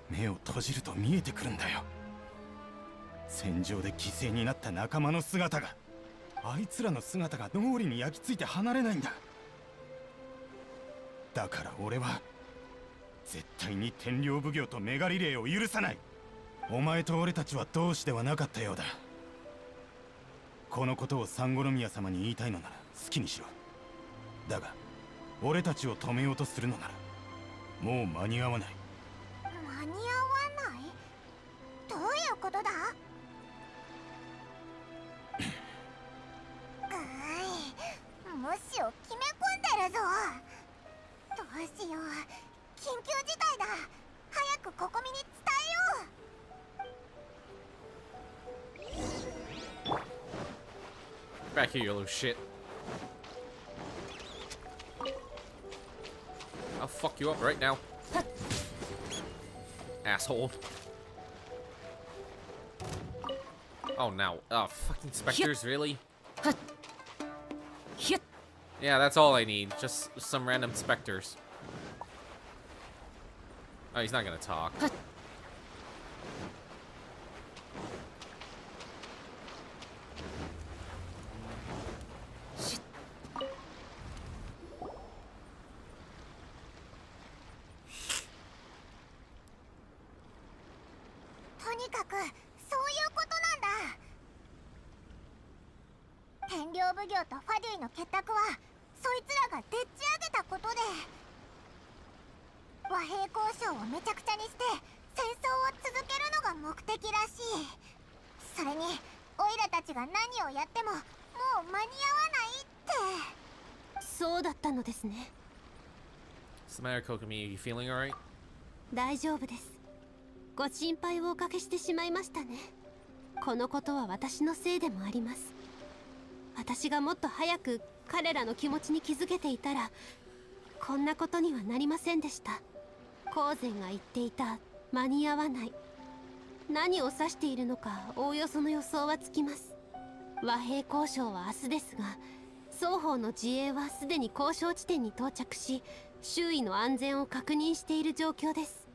目を閉じると見えてくるんだよ。戦場で犠牲になった仲間の姿が。あいつらの姿が脳裏に焼き付いて離れないんだ。だから俺は絶対に天領奉行とメガリレーを許さない。お前と俺たちは同志ではなかったようだ。このことを三五宮様に言いたいのなら好きにしろ。だが俺たちを止めようとするのならもう間に合わない。間に合わない？どういうことだ？無視を決め込んでるぞ。どうしよう、緊急事態だ。早くココミに伝えよう。 Back here, you little shit. I'll fuck you up right now. Asshole. Oh, now. Oh, fucking specters, really? Yeah, that's all I need. Just some random specters. Oh, he's not gonna talk.とにかくそういうことなんだ。天領奉行とファデュイの結託はそいつらがでっち上げたことで、和平交渉をめちゃくちゃにして戦争を続けるのが目的らしい。それにオイラたちが何をやってももう間に合わないって。そうだったのですね。 What's the matter, Kokomi? You feeling alright? 大丈夫です。ご心配をおかけしてしまいましたね。このことは私のせいでもあります。私がもっと早く彼らの気持ちに気づけていたらこんなことにはなりませんでした。光善が言っていた間に合わない、何を指しているのかおおよその予想はつきます。和平交渉は明日ですが、双方の自衛はすでに交渉地点に到着し、周囲の安全を確認している状況です。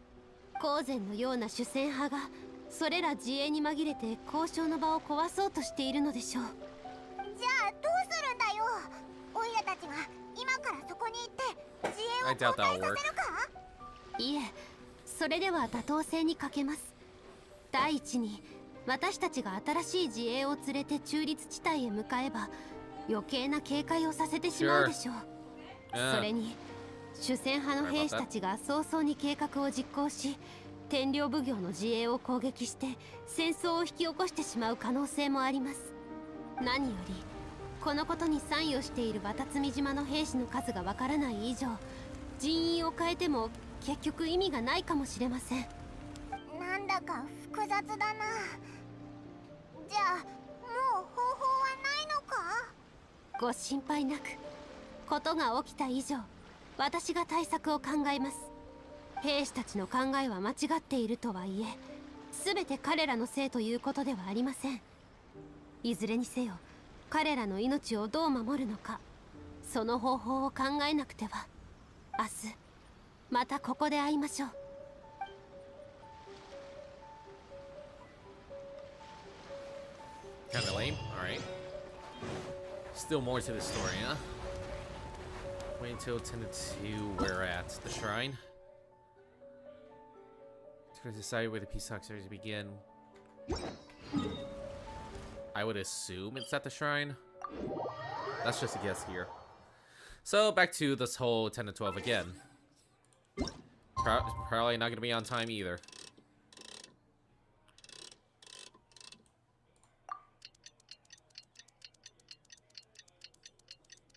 光善のような主戦派がそれら自衛に紛れて交渉の場を壊そうとしているのでしょう。じゃあどうするんだよ。オイラたちが今からそこに行って自衛を交代させるか。いえ、それでは妥当性に欠けます。第一に私たちが新しい自衛を連れて中立地帯へ向かえば余計な警戒をさせてしまうでしょう。それに主戦派の兵士たちが早々に計画を実行し、天領奉行の自衛を攻撃して戦争を引き起こしてしまう可能性もあります。何よりこのことに参与している渡積島の兵士の数がわからない以上、人員を変えても結局意味がないかもしれません。なんだか複雑だな。じゃあもう方法はないのか。ご心配なく、ことが起きた以上私が対策を考えます。兵士たちの考えは間違っているとはいえ、全て彼らのせいということではありません。いずれにせよ彼らの命をどう守るのか、その方法を考えなくては。明日またここで会いましょう。Kinda lame. Alright. Still more to the story, huh? Wait until 10 to 2. We're at the shrine. To decide where the peace talks are to begin. I would assume it's at the shrine. That's just a guess here. So back to this whole 10 to 12 again. Probably not gonna be on time either.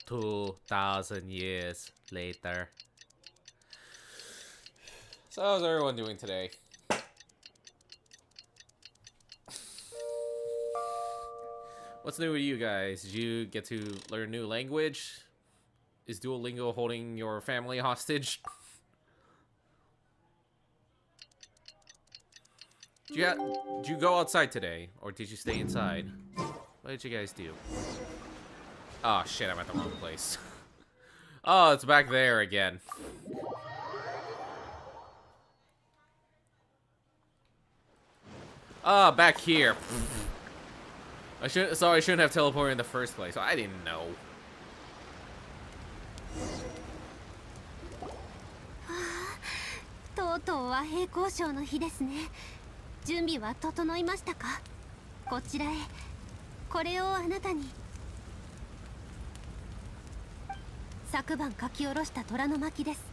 "2,000 years later." So how's everyone doing today? What's new with you guys? Did you get to learn a new language? Is Duolingo holding your family hostage? Did you go outside today? Or did you stay inside? What did you guys do? Oh shit, I'm at the wrong place. Oh, it's back there again. Ah, back here. I shouldn't have teleported in the first place. I didn't know. とうとう和平交渉の日ですね。準備は整いましたか？こちらへ。これをあなたに。昨晩書き下ろした虎の巻です。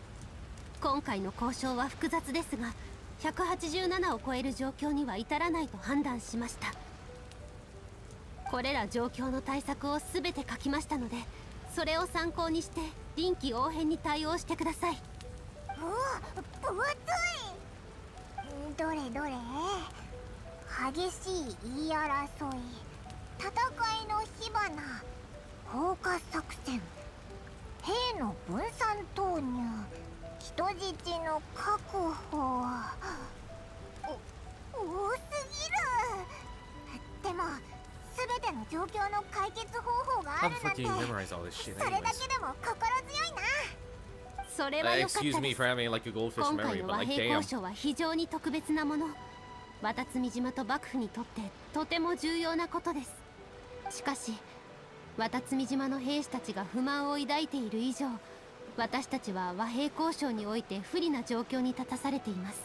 今回の交渉は複雑ですが、187を超える状況には至らないと判断しました。これら状況の対策を全て書きましたので、それを参考にして臨機応変に対応してください。分厚い。どれどれ。激しい言い争い、戦いの火花、放火作戦、兵の分散投入、人質の確保。多すぎる。でも全ての状況の解決方法があるなんて、それだけでも心強いな。それは良かったです。 Excuse me for having like a goldfish 今回 memory, の but 和 like 平 damn. 交渉は非常に特別なもの。綿積島と幕府にとってとても重要なことです。しかし綿積島の兵士たちが不満を抱いている以上、私たちは和平交渉において不利な状況に立たされています。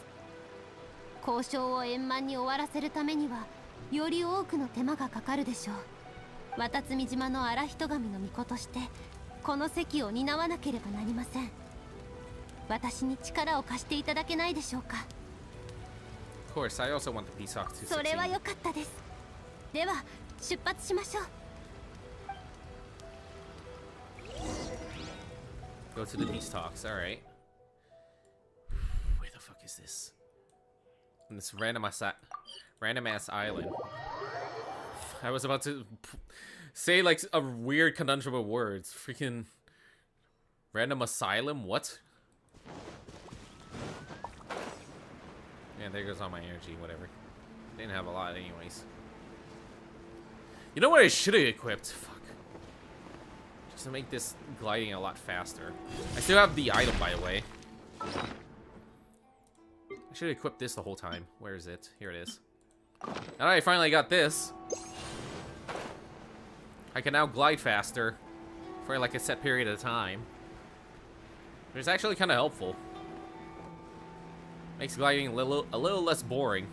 交渉を円満に終わらせるためにはより多くの手間がかかるでしょう。綿積島の荒人神の巫女としてこの責を担わなければなりません。私に力を貸していただけないでしょうか。 Of course, I also want the peace talks to それは succeed. 良かったです。では出発しましょう。 Go to the peace talks. All right. Where the fuck is this? On this random ass island. I was about to say like a weird conundrum of words. Freaking random asylum. What? Yeah, there goes all my energy. Whatever. Didn't have a lot, anyways. You know what I should have equipped? Fuck. Just to make this gliding a lot faster. I still have the item, by the way. I should have equipped this the whole time. Where is it? Here it is. Now I finally got this. I can now glide faster for like a set period of time. It's actually kind of helpful. Makes gliding a little less boring.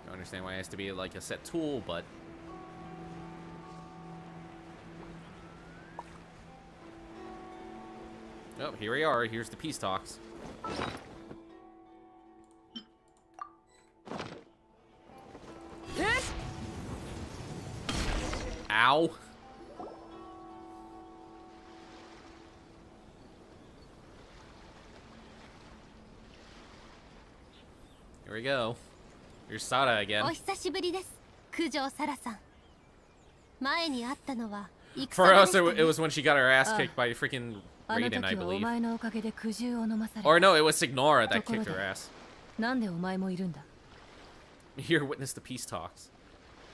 I understand why it has to be like a set tool, but oh, here we are. Here's the peace talks. Ow. Here we go. Here's Sada again. お久しぶりです、九条サラさん。前に会ったのは戦 For 場 us, でしたね。 it was when she got her ass kicked by freaking あの Raiden, I 時はお believe. 前のおかげで苦渋を飲まされ Or た。 no, it was Signora that ところ kicked で her ass. なんでお前もいるんだ。 Here, witness the peace talks.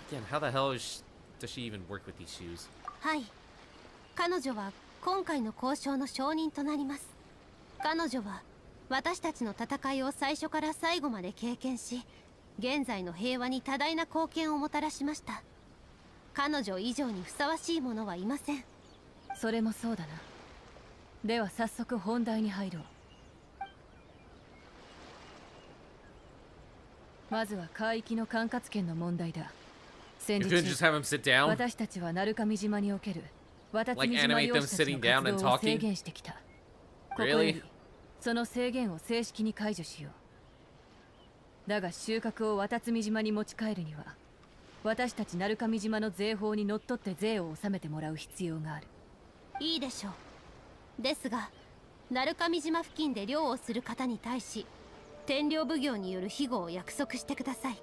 Again, how the hell does she even work with these shoes? はい、彼女は今回の交渉の証人となります。彼女は私たちの戦いを最初から最後まで経験し、現在の平和に多大な貢献をもたらしました。彼女以上にふさわしい者はいません。それもそうだな。では早速本題に入ろう。まずは海域の管轄権の問題だ。戦 You 時 couldn't just have him sit down? 私たちは鳴上島における綿積 Like 島 animate 漁 them 師たち sitting の down 活 and 動を制 talking? 限してきた。ここ Really? よりその制限を正式に解除しよう。だが収穫を綿積島に持ち帰るには私たち鳴上島の税法にのっとって税を納めてもらう必要がある。いいでしょう。ですが鳴上島付近で漁をする方に対し天領奉行による庇護を約束してください。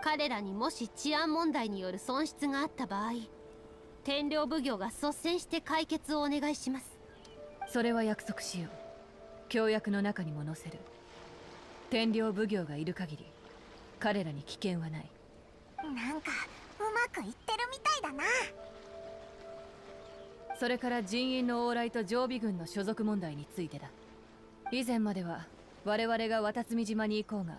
彼らにもし治安問題による損失があった場合、天領奉行が率先して解決をお願いします。それは約束しよう。協約の中にも載せる。天領奉行がいる限り彼らに危険はない。なんかうまくいってるみたいだな。それから人員の往来と常備軍の所属問題についてだ。以前までは我々が綿積島に行こうが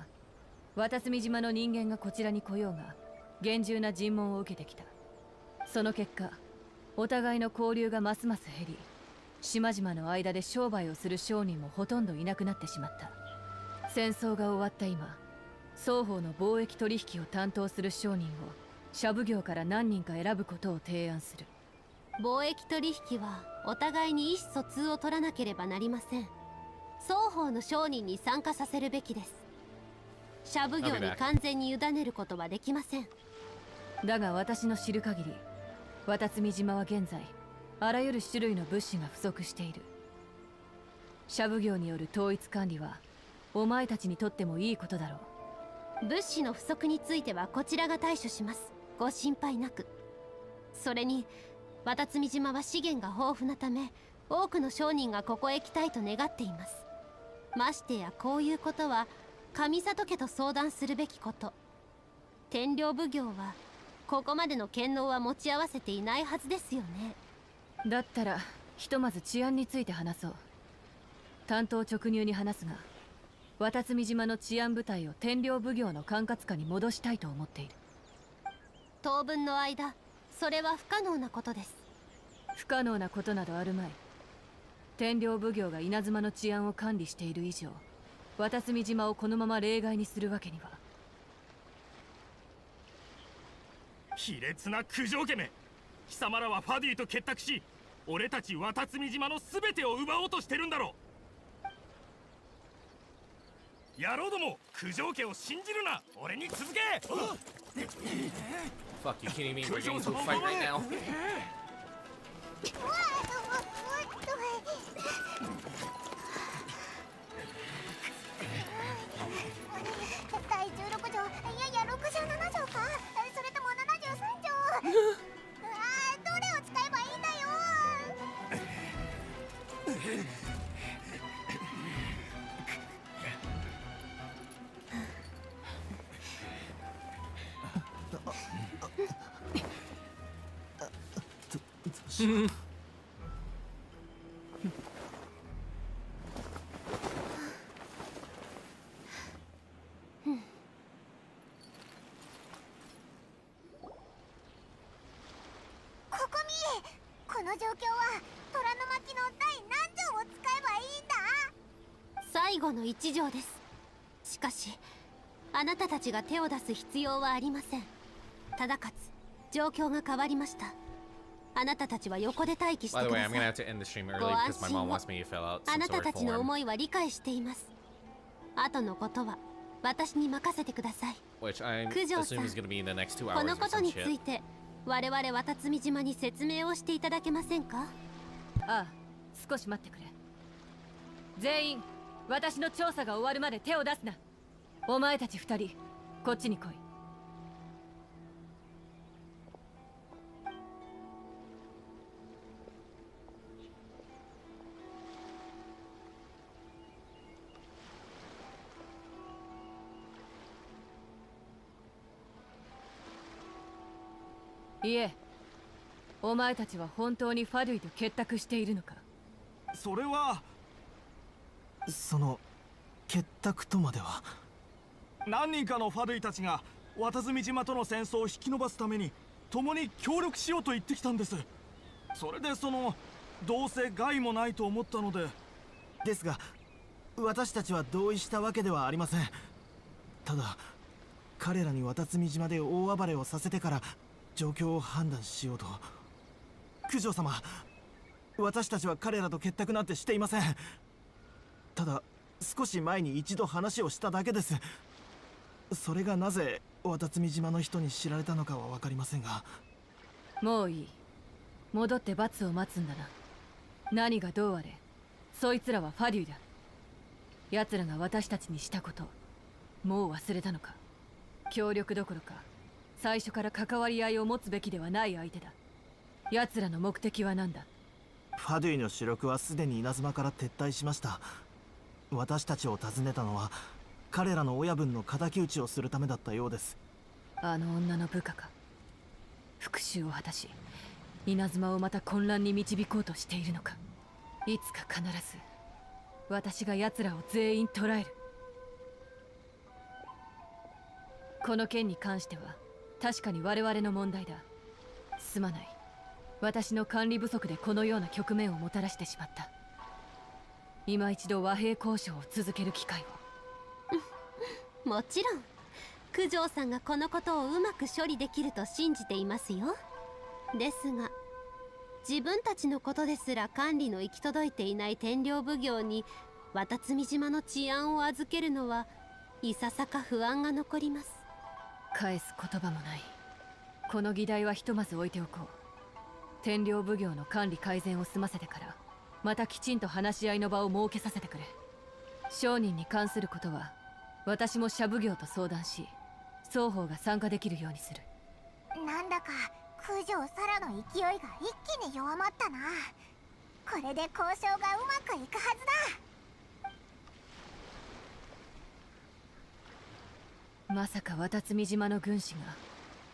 綿積島の人間がこちらに来ようが厳重な尋問を受けてきた。その結果お互いの交流がますます減り、島々の間で商売をする商人もほとんどいなくなってしまった。戦争が終わった今、双方の貿易取引を担当する商人を社奉行から何人か選ぶことを提案する。貿易取引はお互いに意思疎通を取らなければなりません。双方の商人に参加させるべきです。社奉行に完全に委ねることはできません。だが私の知る限り綿積島は現在あらゆる種類の物資が不足している。社奉行による統一管理はお前たちにとってもいいことだろう。物資の不足についてはこちらが対処します。ご心配なく。それに綿積島は資源が豊富なため多くの商人がここへ来たいと願っています。ましてやこういうことは上里家と相談するべきこと。天領奉行はここまでの権能は持ち合わせていないはずですよね。だったらひとまず治安について話そう。担当直入に話すが、渡積島の治安部隊を天領奉行の管轄下に戻したいと思っている。当分の間それは不可能なことです。不可能なことなどあるまい。天領奉行が稲妻の治安を管理している以上、渡積島をこのまま例外にするわけには。卑劣な九条家め、貴様らはファディと結託し、俺たち渡積島の全てを奪おうとしてるんだろう。野郎ども、九条家を信じるな。俺に続け。 Fuck, you kidding me? We're getting into a fight right now. 第16条、いやいや67条か、それとも73条。どれを使えばいいんだよ。この状況は虎の巻の第何条を使えばいいんだ？最後の一条です。しかしあなたたちが手を出す必要はありません。ただかつ状況が変わりました。あなたたちは横で待機してくだ By さ the way, い。 I'm gonna have to end the stream early because my mom wants me to fill out あ some なた sort た of ちの form, 思いは理解しています。後のことは私に任せてください。 which I 九条さ assume ん、 is gonna be in the next 2こ hours の or こと some につい shit. て我々渡積島に説明をしていただけませんか？ああ、少し待ってくれ。全員私の調査が終わるまで手を出すな。お前たち2人こっちに来い。いえ、お前たちは本当にファドゥイと結託しているのか？それは結託とまでは。何人かのファドゥイたちが渡積島との戦争を引き延ばすために共に協力しようと言ってきたんです。それでどうせ害もないと思ったので。ですが私たちは同意したわけではありません。ただ彼らに渡積島で大暴れをさせてから状況を判断しようと。九条様、私たちは彼らと結託なんてしていません。ただ少し前に一度話をしただけです。それがなぜ渡積島の人に知られたのかは分かりませんが。もういい。戻って罰を待つんだな。何がどうあれ、そいつらはファデュイだ。奴らが私たちにしたこと、もう忘れたのか？協力どころか最初から関わり合いを持つべきではない相手だ。奴らの目的は何だ？ファドゥイの主力はすでに稲妻から撤退しました。私たちを訪ねたのは彼らの親分の敵討ちをするためだったようです。あの女の部下か。復讐を果たし稲妻をまた混乱に導こうとしているのか。いつか必ず私が奴らを全員捕らえる。この件に関しては確かに我々の問題だ。すまない。私の管理不足でこのような局面をもたらしてしまった。今一度和平交渉を続ける機会を。もちろん九条さんがこのことをうまく処理できると信じていますよ。ですが自分たちのことですら管理の行き届いていない天領奉行に渡積島の治安を預けるのはいささか不安が残ります。返す言葉もない。この議題はひとまず置いておこう。天領奉行の管理改善を済ませてからまたきちんと話し合いの場を設けさせてくれ。商人に関することは私も社奉行と相談し、双方が参加できるようにする。なんだか九条サラの勢いが一気に弱まったな。これで交渉がうまくいくはずだ。まさか渡積島の軍師が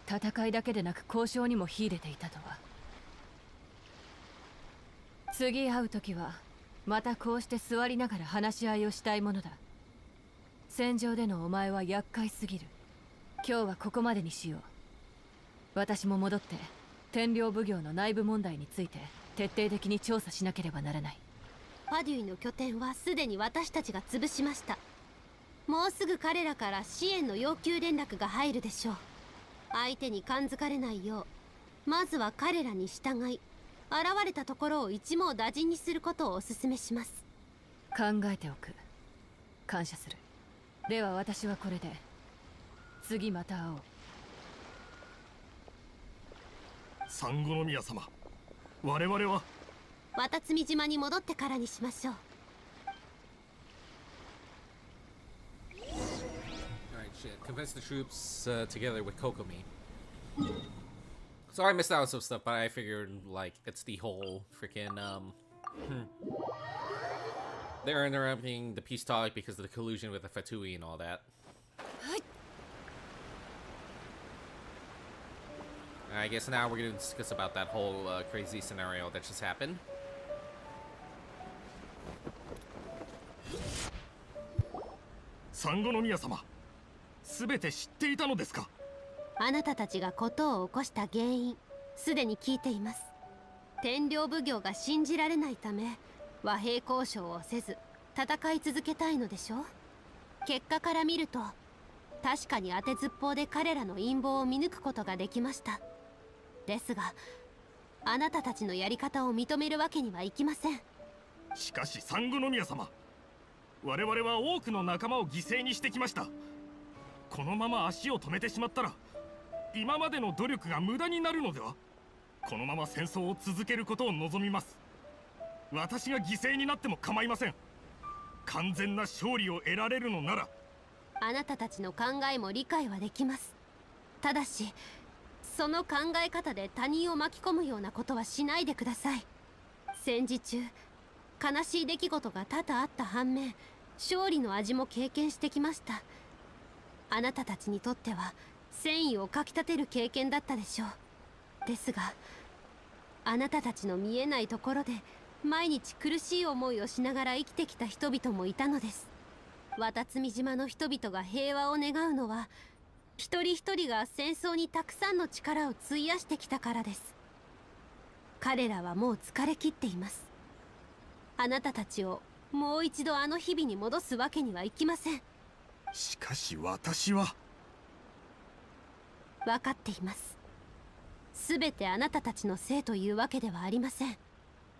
戦いだけでなく交渉にも秀でていたとは。次会う時はまたこうして座りながら話し合いをしたいものだ。戦場でのお前は厄介すぎる。今日はここまでにしよう。私も戻って天領奉行の内部問題について徹底的に調査しなければならない。ファデュイの拠点はすでに私たちが潰しました。もうすぐ彼らから支援の要求連絡が入るでしょう。相手に感づかれないよう、まずは彼らに従い、現れたところを一網打尽にすることをお勧めします。考えておく。感謝する。では私はこれで。次また会おう。三五宮様、我々は渡積島に戻ってからにしましょう。Alright, shit. Convince the troops together with Kokomi. Sorry I missed out on some stuff, but I figured, like, it's the whole freaking, they're interrupting the peace talk because of the collusion with the Fatui and all that. I guess now we're gonna discuss about that whole crazy scenario that just happened. 三五宮様、すべて知っていたのですか？あなたたちが事を起こした原因、すでに聞いています。天領奉行が信じられないため、和平交渉をせず戦い続けたいのでしょう。結果から見ると、確かに当てずっぽうで彼らの陰謀を見抜くことができました。ですが、あなたたちのやり方を認めるわけにはいきません。しかし三五宮様、我々は多くの仲間を犠牲にしてきました。このまま足を止めてしまったら今までの努力が無駄になるのでは。このまま戦争を続けることを望みます。私が犠牲になっても構いません。完全な勝利を得られるのなら。あなたたちの考えも理解はできます。ただし、その考え方で他人を巻き込むようなことはしないでください。戦時中、悲しい出来事が多々あった反面、勝利の味も経験してきました。あなたたちにとっては戦意をかきたてる経験だったでしょう。ですが、あなたたちの見えないところで毎日苦しい思いをしながら生きてきた人々もいたのです。渡積島の人々が平和を願うのは、一人一人が戦争にたくさんの力を費やしてきたからです。彼らはもう疲れ切っています。あなたたちをもう一度あの日々に戻すわけにはいきません。しかし私は。分かっています。すべてあなたたちのせいというわけではありません。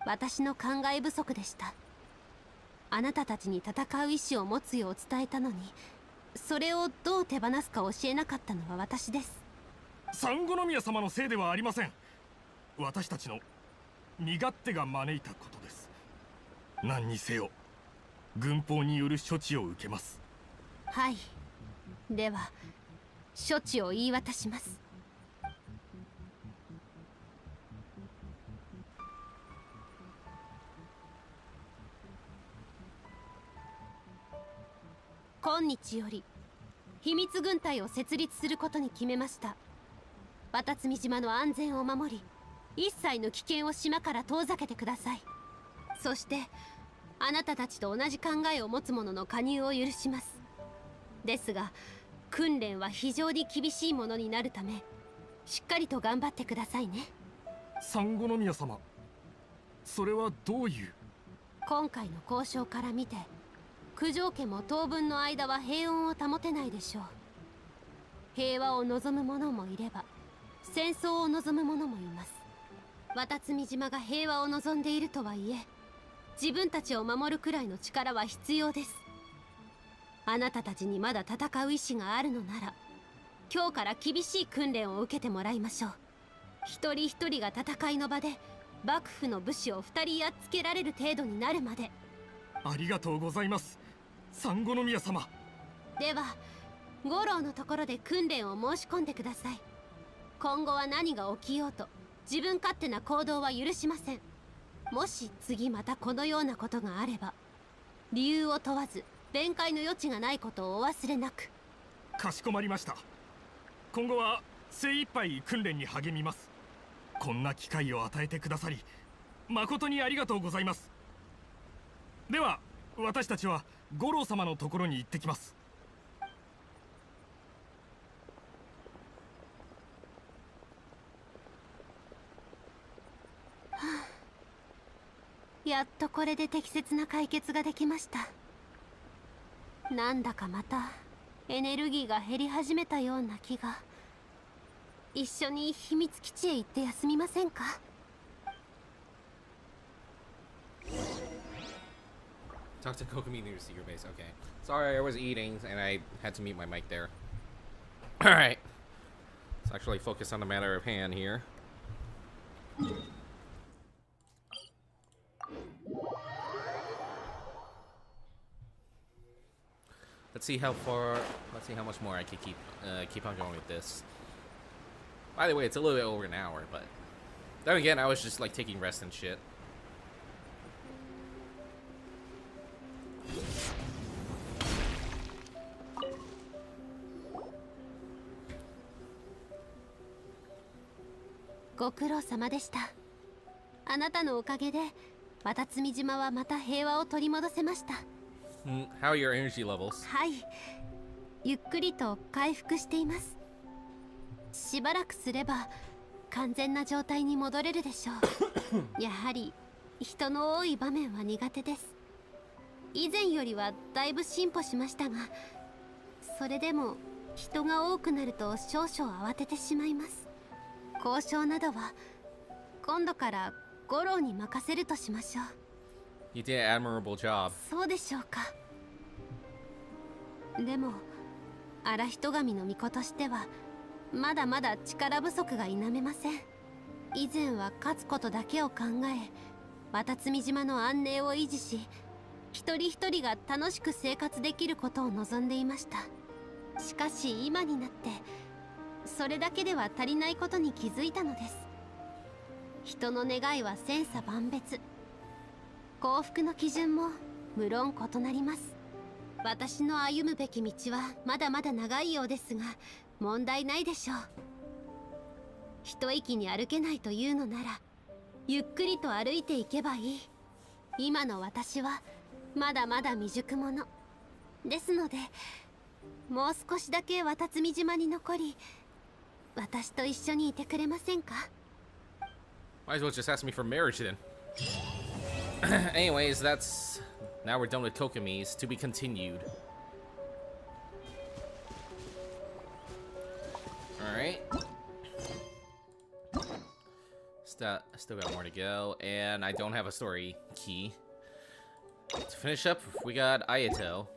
私の考え不足でした。あなたたちに戦う意志を持つよう伝えたのに、それをどう手放すか教えなかったのは私です。三五宮様のせいではありません。私たちの身勝手が招いたことです。何にせよ軍法による処置を受けます。はい。では処置を言い渡します。今日より秘密軍隊を設立することに決めました。渡積島の安全を守り、一切の危険を島から遠ざけてください。そしてあなたたちと同じ考えを持つ者の加入を許します。ですが訓練は非常に厳しいものになるため、しっかりと頑張ってくださいね。三五宮様、それはどういう。今回の交渉から見て、九条家も当分の間は平穏を保てないでしょう。平和を望む者もいれば戦争を望む者もいます。渡積島が平和を望んでいるとはいえ、自分たちを守るくらいの力は必要です。あなたたちにまだ戦う意志があるのなら、今日から厳しい訓練を受けてもらいましょう。一人一人が戦いの場で幕府の武士を2人やっつけられる程度になるまで。ありがとうございます、三五宮様。では五郎のところで訓練を申し込んでください。今後は何が起きようと自分勝手な行動は許しません。もし次またこのようなことがあれば、理由を問わず弁解の余地がないことをお忘れなく。かしこまりました。今後は精一杯訓練に励みます。こんな機会を与えてくださり誠にありがとうございます。では私たちは五郎様のところに行ってきます。やっとこれで適切な解決ができました。なんだかまたエネルギーが減り始めたような気が。一緒に秘密基地へ行って休みませんか？ Talk to Kokomi near the secret base. Okay. Sorry, I was eating and I had to mute my mic there. Alright. Let's actually focus on the matter of hand here. Let's see how much more I can keep on going with this. By the way, it's a little bit over an hour, but then again, I was just like taking rest and shit.ご苦労様でした。あなたのおかげで渡積島はまた平和を取り戻せました。How are your energy levels? はい、ゆっくりと回復しています。しばらくすれば完全な状態に戻れるでしょう。やはり人の多い場面は苦手です。以前よりはだいぶ進歩しましたが、それでも人が多くなると少々慌ててしまいます。交渉などは今度から五郎に任せるとしましょう。You did an admirable job. そうでしょうか。でも荒人神の巫女としてはまだまだ力不足が否めません。以前は勝つことだけを考え、渡積島の安寧を維持し、一人一人が楽しく生活できることを望んでいました。しかし今になってそれだけでは足りないことに気づいたのです。人の願いは千差万別、幸福の基準も無論異なります。私の歩むべき道はまだまだ長いようですが、問題ないでしょう。一息に歩けないというのならゆっくりと歩いていけばいい。今の私はまだまだ未熟者ですので、もう少しだけ渡積島に残り私と一緒にいてくれませんか？ Might as well just ask me for marriage then. Anyways, that's... Now we're done with Kokomis. To be continued. Alright. Still got more to go. And I don't have a story key. To finish up, we got Ayato.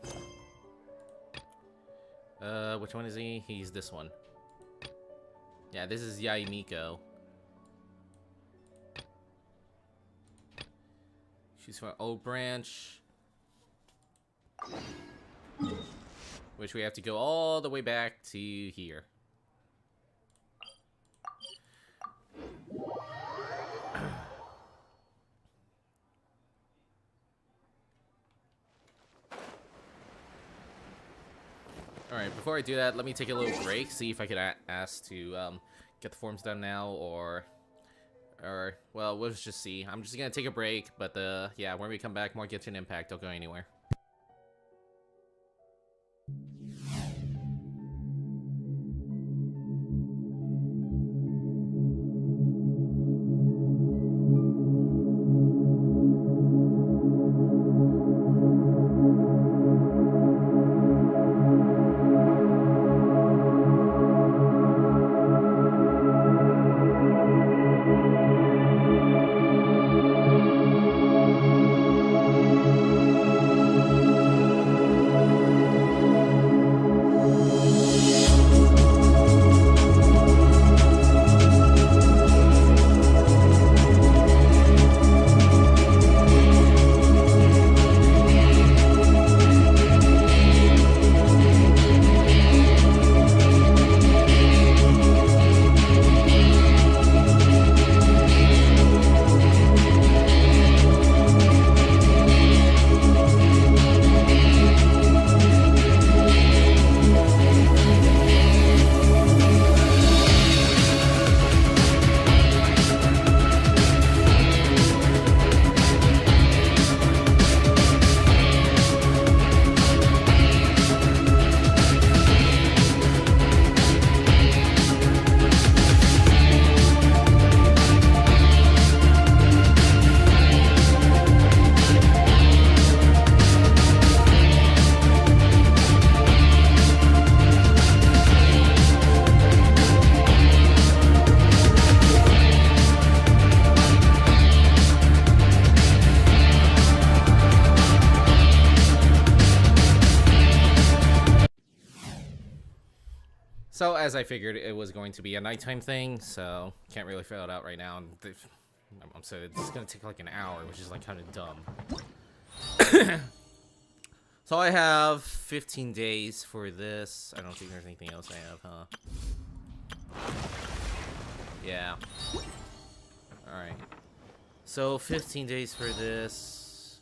Which one is he? He's this one. Yeah, this is Yaimiko. She's from Old Branch. Which we have to go all the way back to here. Alright, before I do that, let me take a little break, see if I can ask to get the forms done now, or well, we'll just see. I'm just gonna take a break, but yeah, when we come back, more Genshin Impact. Don't go anywhere. So, as I figured, it was going to be a nighttime thing, so can't really fill it out right now. I'm sorry, it's gonna take like an hour, which is like kind of dumb. So I have 15 days for this. I don't think there's anything else I have, huh? Yeah. Alright. So 15 days for this.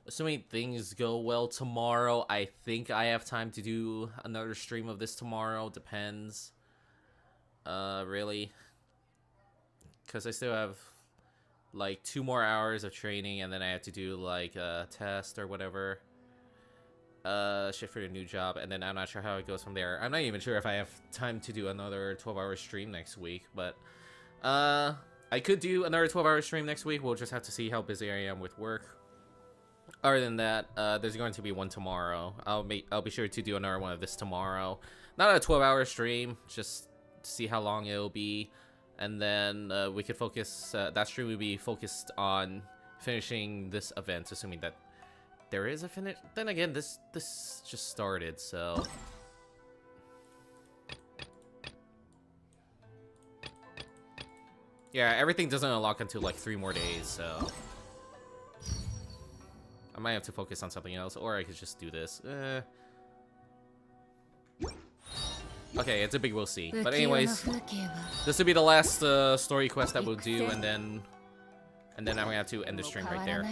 Assuming things go well tomorrow, I think I have time to do another stream of this tomorrow. Depends. Really. Because I still have like 2 more hours of training, and then I have to do like a test or whatever. Shit for the new job, and then I'm not sure how it goes from there. I'm not even sure if I have time to do another 12-hour stream next week, but I could do another 12-hour stream next week. We'll just have to see how busy I am with work. Other than that, there's going to be one tomorrow. I'll be sure to do another one of this tomorrow. Not a 12-hour stream, just to see how long it'll be. And then we could focus, that stream will be focused on finishing this event, assuming that there is a finish. Then again, this just started, so. Yeah, everything doesn't unlock until like 3 more days, so. I might have to focus on something else, or I could just do this. Okay, it's a big we'll see. But anyways, this will be the last story quest that we'll do, and then I'm gonna have to end the stream right there.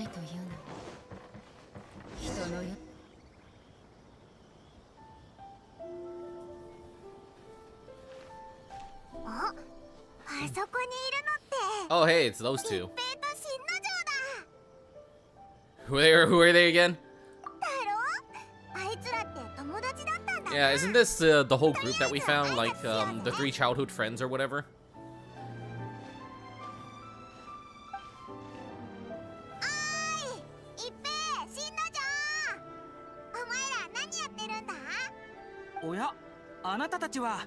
Oh, hey, it's those two. Who are they again? Yeah, isn't this the whole group that we found, like the 3 childhood friends or whatever? Oya, あなたたちは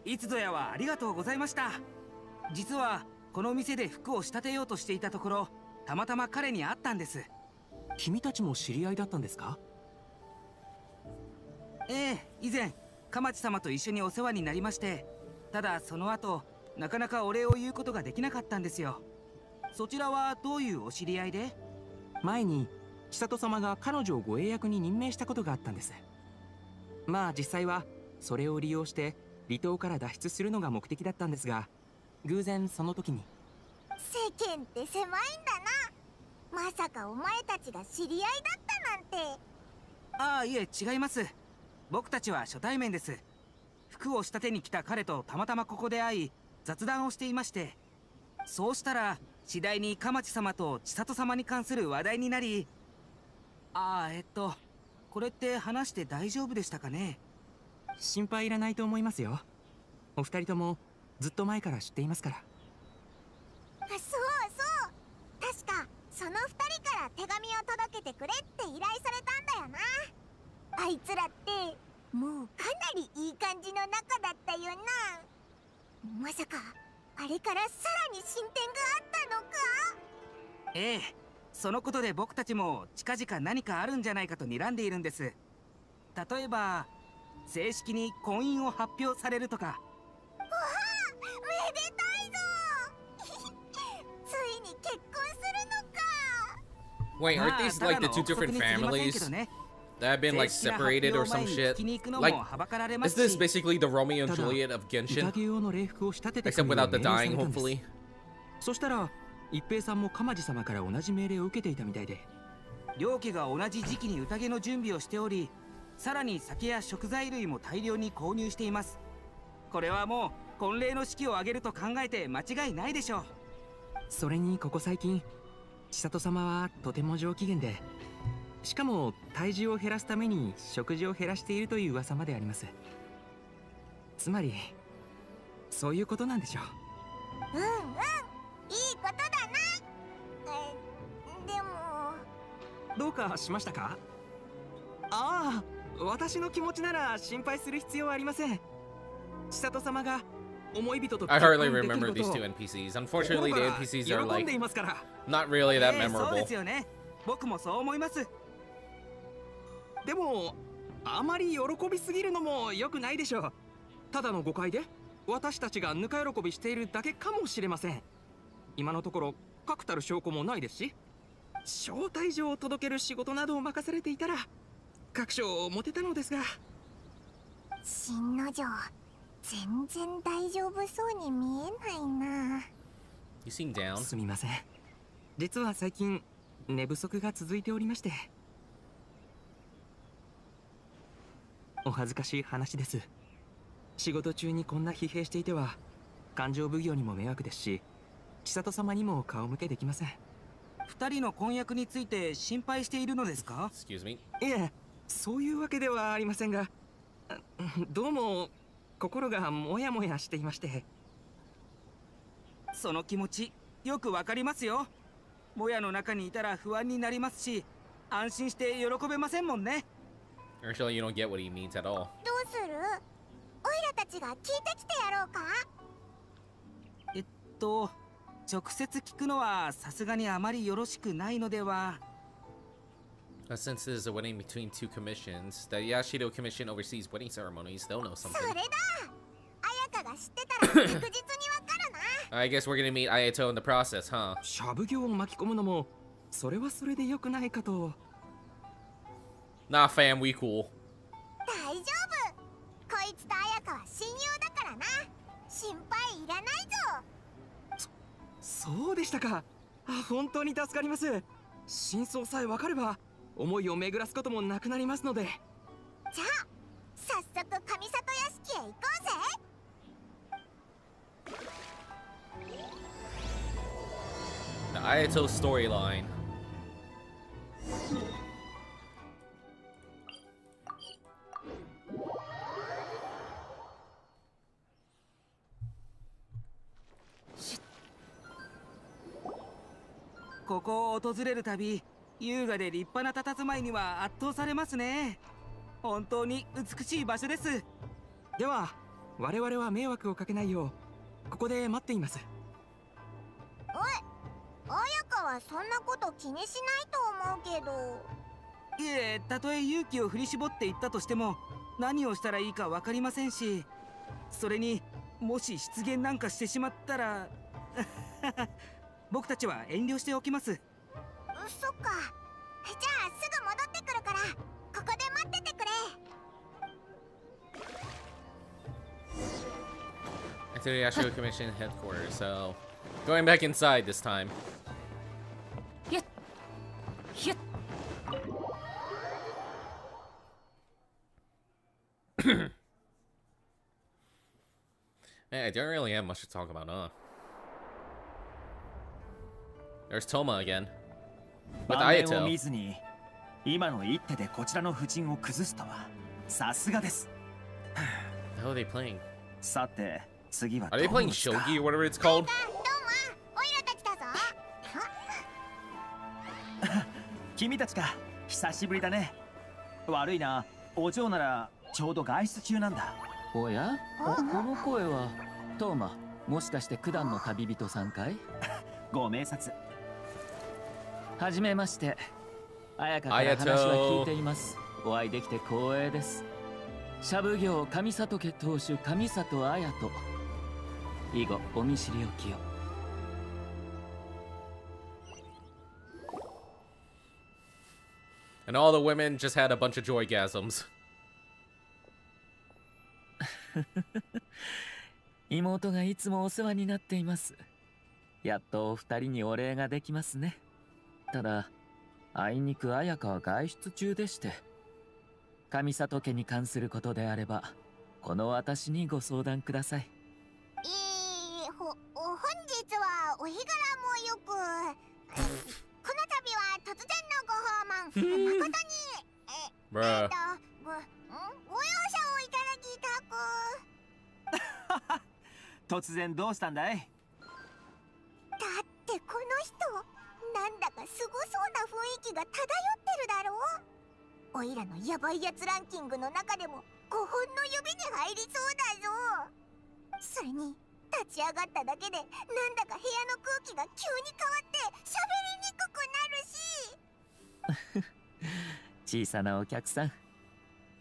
いつぞやはありがとうございました。実はこの店で服を仕立てようとしていたところ、たまたま彼に会ったんです。君たちも知り合いだったんですか？ええ、以前鎌地様と一緒にお世話になりまして、ただその後なかなかお礼を言うことができなかったんですよ。そちらはどういうお知り合いで？前に千里様が彼女を護衛役に任命したことがあったんです。まあ実際はそれを利用して離島から脱出するのが目的だったんですが、偶然その時に。世間って狭いんだな。まさかお前たちが知り合いだったなんて。ああ、いえ違います。僕たちは初対面です。服を仕立てに来た彼とたまたまここで会い、雑談をしていまして、そうしたら次第に鎌地様と千里様に関する話題になり、これって話して大丈夫でしたかね？心配いらないと思いますよ。お二人ともずっと前から知っていますから。そうそう、確かその2人から手紙を届けてくれって依頼されたんだよな。あいつらってもうかなりいい感じの仲だったよな。まさかあれからさらに進展があったのか？ええ、そのことで僕たちも近々何かあるんじゃないかと睨んでいるんです。例えば正式に婚姻を発表されるとか。わあ、めでたいぞついに結婚するのか。 Wait, aren't these like the 2 different families that have been like separated or some shit? Like, is this basically the Romeo and Juliet of Genshin? Except without the dying, hopefully. そしたら一平さんも鎌地様から同じ命令を受けていたみたいで、両家が同じ時期に宴の準備をしており、さらに酒や食材類も大量に購入しています。これはもう婚礼の式を挙げると考えて間違いないでしょう。それにここ最近千里様はとても上機嫌で、しかも体重を減らすために食事を減らしているという噂まであります。つまりそういうことなんでしょう。うんうん、いいことだな。でもどうかしましたか？ああ、私の気持ちなら心配する必要はありません。千里様が思い人と I hardly remember these 2 NPCs. Unfortunately, the NPCs are like not really that memorable. そうですよね。僕もそう思います。でもあまり喜びすぎるのも良くないでしょう。ただの誤解で私たちがぬか喜びしているだけかもしれません。今のところ確たる証拠もないですし、招待状を届ける仕事などを任されていたら確証を持てたのですが。新之丞、全然大丈夫そうに見えないな。You seem down. すみません。実は最近寝不足が続いておりまして。お恥ずかしい話です。仕事中にこんな疲弊していては勘定奉行にも迷惑ですし、千里様にも顔向けできません。二人の婚約について心配しているのですか？ Excuse me. いえ、そういうわけではありませんが、どうも心がモヤモヤしていまして。その気持ちよくわかりますよ。もやの中にいたら不安になりますし、安心して喜べませんもんね。Actually, you don't get what he means at all. どうする？オイラたちが聞いてきてやろうか？直接聞くのはさすがにあまりよろしくないのでは。Since this is a wedding between two commissions, the Yashido Commission oversees wedding ceremonies. They'll know something. それだ！綾香が知ってたら確実にわかるな。I guess we're gonna meet Ayato in the process, huh? シャブ業を巻き込むのもそれはそれで良くないかと。Nah, fam, we cool. 大丈夫。こいつと綾香は親友だからな。心配いらないぞ。そうでしたか。本当に助かります。真相さえ分かれば思いを巡らすこともなくなりますので。じゃあ早速上里屋敷へ行こうぜ。The Ayato storyline. Shit. ここを訪れるたび、優雅で立派な佇まいには圧倒されますね。本当に美しい場所です。では我々は迷惑をかけないようここで待っています。おい、綾香はそんなこと気にしないと思うけど。いえ、たとえ勇気を振り絞っていったとしても何をしたらいいか分かりませんし、それにもし失言なんかしてしまったら僕たちは遠慮しておきます。そっか。じゃあすぐ戻ってくるからここで待っててくれ。Into the Yashido Commission headquarters, so going back inside this time. Yet. Yet. I don't really have much to talk about, huh? There's Toma again. With 盤面を Ayato. 見ずに今の一手でこちらの布陣を崩すとはさすがです。 How are they playing? さて次は Are they どう playing ですか？ shogi or whatever it's called? どうも、オイラたちだぞ。君たちか、久しぶりだね。悪いな、お嬢ならちょうど外出中なんだ。おや、この声はトーマ、もしかして九段の旅人さんかい？ご明察。はじめまして。綾香から話は聞いています。お会いできて光栄です。シャブ業上里家当主上里綾人。以後お見知りおきを。And all the women just had a bunch of joygasms. 妹がいつもお世話になっています。やっとお二人にお礼ができますね。ただ、あいにく綾香は外出中でして、上里家に関することであれば、この私にご相談ください。本日はお日柄もよく、この度は突然のご訪問、誠にご容赦をいただきたく。突然どうしたんだい？だってこの人、なんだかすごそうな雰囲気が漂ってるだろう。おいらのヤバいやつランキングの中でも5本の指に入りそうだぞ。それに立ち上がっただけでなんだか部屋の空気が急に変わって喋りにくくなるし。小さなお客さん、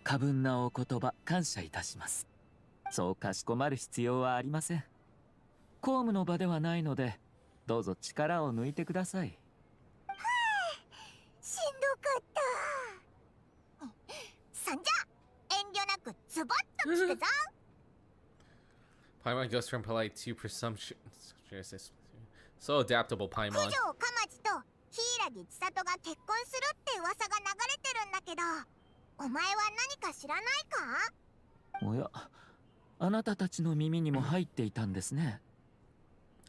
過分なお言葉感謝いたします。そうかしこまる必要はありません。公務の場ではないので、どうぞ力を抜いてください。しんどかった。そんじゃ遠慮なくズバッと聞くぞ。Paimon goes from polite to presumptuous. So adaptable, Paimon. 九条かまちと柊千里が結婚するって噂が流れてるんだけど、お前は何か知らないか？おや、あなたたちの耳にも入っていたんですね。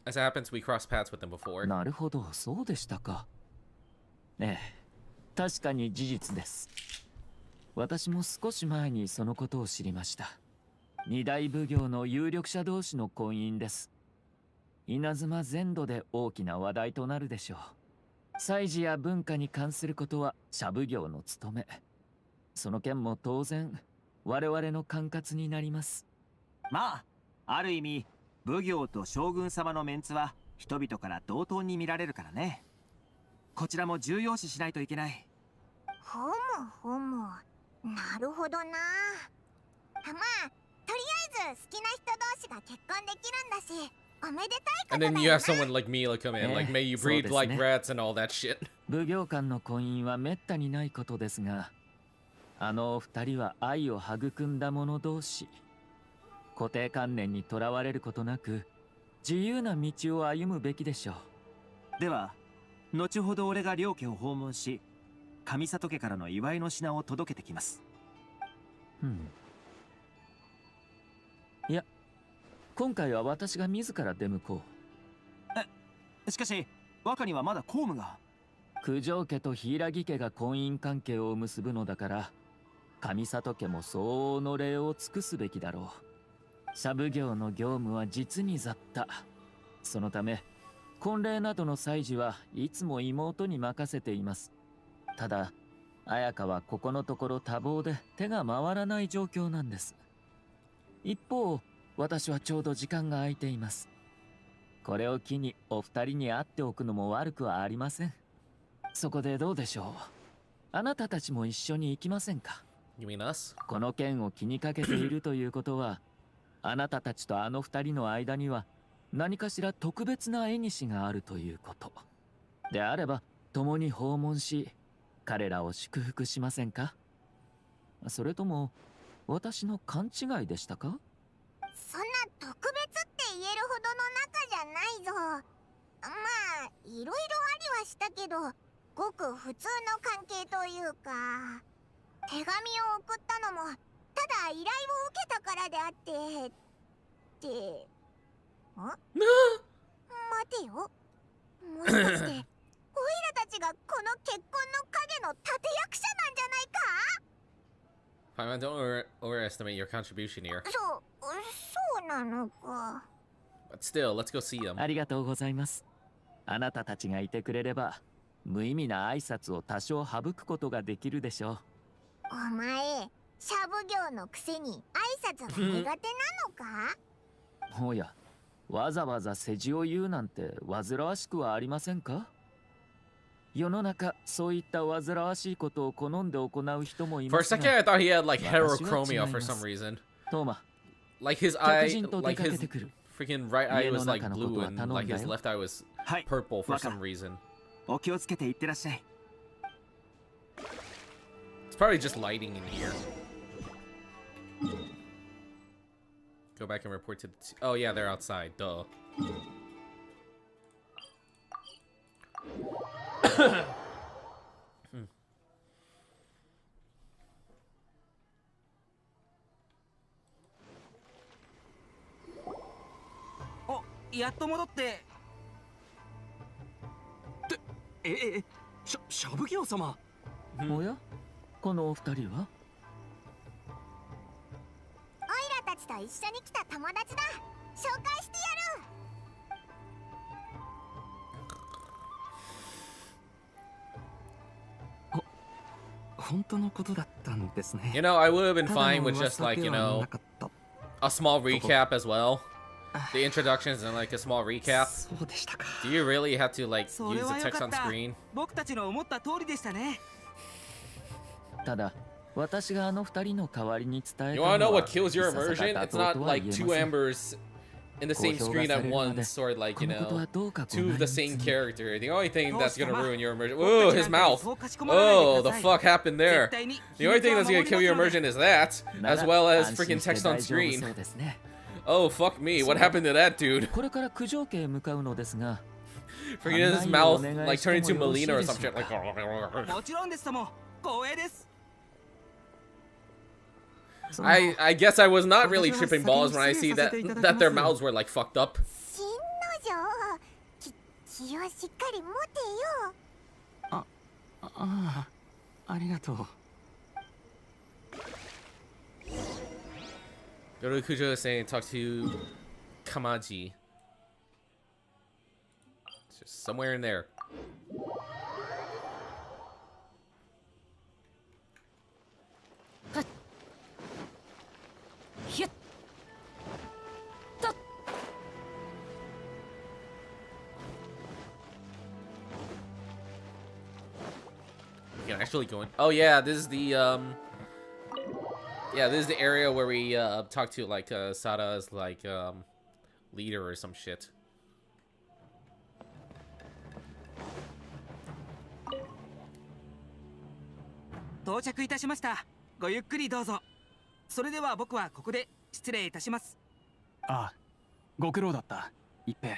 As it happens, we crossed paths with them before. なるほど、そうでしたか。ええ、確かに事実です。私も少し前にそのことを知りました。二大奉行の有力者同士の婚姻です。稲妻全土で大きな話題となるでしょう。祭事や文化に関することは社奉行の務め。その件も当然我々の管轄になります。まあ、ある意味奉行と将軍様のメンツは人々から同等に見られるからね。こちらも重要視しないといけない。ほむほむ、なるほどな。まあ、とりあえず好きな人同士が結婚できるんだし、おめでたいことだよな。 And then you have someone like me like come in, like may you breed like rats and all that shit. 奉行間の婚姻はめったにないことですが、あのお二人は愛を育んだ者同士。固定観念にとらわれることなく自由な道を歩むべきでしょう。では後ほど俺が両家を訪問し、上里家からの祝いの品を届けてきます。いや、今回は私が自ら出向こう。しかし若にはまだ公務が。九条家と柊家が婚姻関係を結ぶのだから、上里家も相応の礼を尽くすべきだろう。社奉行の業務は実に雑多。そのため婚礼などの祭事はいつも妹に任せています。ただ綾香はここのところ多忙で手が回らない状況なんです。一方私はちょうど時間が空いています。これを機にお二人に会っておくのも悪くはありません。そこでどうでしょう、あなたたちも一緒に行きませんか？ You mean us? この件を気にかけているということはあなたたちとあの二人の間には何かしら特別な縁があるということであれば、共に訪問し彼らを祝福しませんか？それとも私の勘違いでしたか？そんな特別って言えるほどの仲じゃないぞ。まあいろいろありはしたけど、ごく普通の関係というか、手紙を送ったのもただ依頼を受けたからであって待てよ、もしかしてオイラたちがこの結婚の陰の立役者なんじゃないか？ Paimon, don't overestimate your contribution here. そうなのか。 But still, let's go see them. ありがとうございます。あなたたちがいてくれれば無意味な挨拶を多少省くことができるでしょう。お前、社奉行のくせに挨拶が苦手なのか？おや、わざわざ世辞を言うなんて煩わしくはありませんか？世の中そういった煩わしいことを好んで行う人もいますが、 For a second, I thought he had like heterochromia for some reason. トーマ、 Like his eye, like his freaking right eye was like blue and like his left eye was purple for some reason. お気をつけていってらっしゃい。 It's probably just lighting in here. Go back and report to the oh yeah, they're outside, duh. Oh, やっと戻って。社奉行様。おや、このお二人は？オイラたちと一緒に来た友達だ。紹介してやる。本当のことだったんですね。 You know, I would have been fine with just like, you know, a small recap as well. The introductions and like a small recap. Do you really have to like use the text on screen? 僕たちの思った通りでしたね。ただ私があの二人の代わりに伝え You た wanna の know は what kills your いささ immersion? か It's 妥当 not とは like 言え two ません。 embers in the 公 same 表 screen が at されるまで once, or like, こ you のこと know, はどうかご two of 内 the 密 same に。 character. The only thing that's gonna ruin your immersion. 僕 Whoa, たち his なんかに mouth. そうかしこまらないで Oh, く the ださい。 fuck happened there? 絶対に The only thing that's 秘密 gonna は kill your 守り immersion ます is that, な as ら well as 安心 freaking して text on 大丈夫 screen. そうですね。 Oh, fuck me. What happened to that dude? これから九条家へ向かうのですが、 Freaking his 案内をお mouth 願 like いして turned も into よろしい Melina or でしょ some う shit か。 like. もちろんですとも光栄です。 I guess I was not really tripping balls when I see that their mouths were like fucked up. 新の城気をしっかり持てよ。ああ、ありがとう。 Go to Kujo-san and talk to Kamaji. It's just somewhere in there. ひゅっと。 You can actually go in. Oh yeah, this is the yeah, this is the area where we talk to like Sada's like leader or some shit. 到着いたしました。ごゆっくりどうぞ。それでは僕はここで失礼いたします。ああ、ご苦労だった、一平。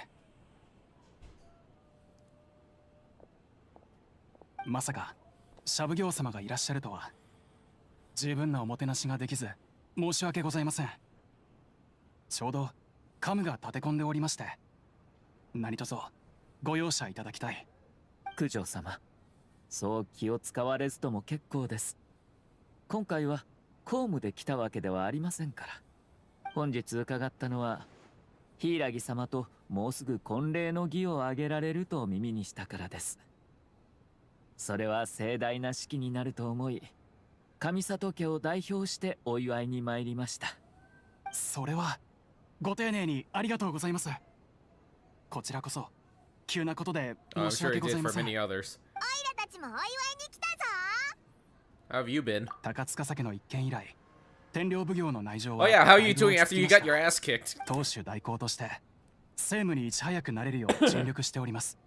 まさかシャブ業様がいらっしゃるとは。十分なおもてなしができず申し訳ございません。ちょうどカムが立て込んでおりまして、何卒ご容赦いただきたい。九条様、そう気を使われずとも結構です。今回は公務で来たわけではありませんから。本日伺ったのは柊様ともうすぐ婚礼の儀を挙げられると耳にしたからです。それは盛大な式になると思い、上里家を代表してお祝いに参りました。それはご丁寧にありがとうございます。こちらこそ急なことで I'm 申し sure 訳 it ござ did いま for せん。 many others. オイラたちもお祝いに来たぞ。 How have you been? 高塚家の一件以来、天領奉行の内情 Oh は yeah, how are you だいぶ doing 落ち after 着 you きまし got た。 your ass kicked? 当主代行として政務にいち早くなれるよう尽力しております。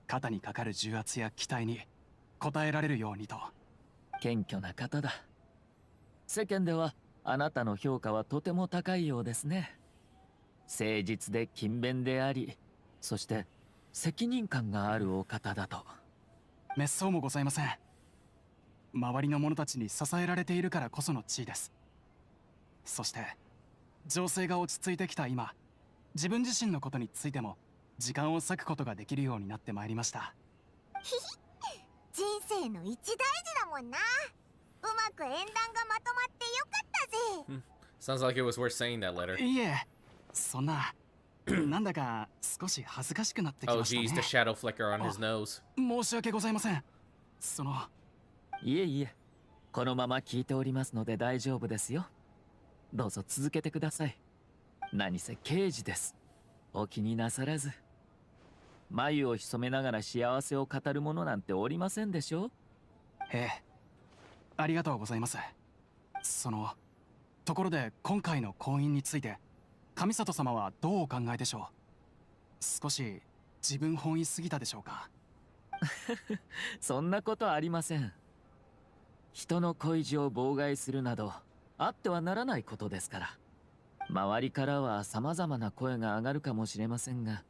肩にかかる重圧や期待に応えられるようにと。謙虚な方だ。世間ではあなたの評価はとても高いようですね。誠実で勤勉であり、そして責任感があるお方だと。滅相もございません。周りの者たちに支えられているからこその地位です。そして情勢が落ち着いてきた今、自分自身のことについても時間を割くことができるようになってまいりました。ひひ、人生の一大事だもんな。うまく縁談がまとまってよかったぜ。 Sounds like it was worth saying that letter. いえ、そんななんだか少し恥ずかしくなってき Oh ましたね。 geez, the shadow flicker on his nose. 申し訳ございません。いえいえ、このまま聞いておりますので大丈夫ですよ。どうぞ続けてください。何せ刑事です。お気になさらず。眉を潜めながら幸せを語る者なんておりませんでしょう。ええ、ありがとうございます。ところで今回の婚姻について上里様はどうお考えでしょう。少し自分本位すぎたでしょうか。そんなことありません。人の恋路を妨害するなどあってはならないことですから。周りからは様々な声が上がるかもしれませんが、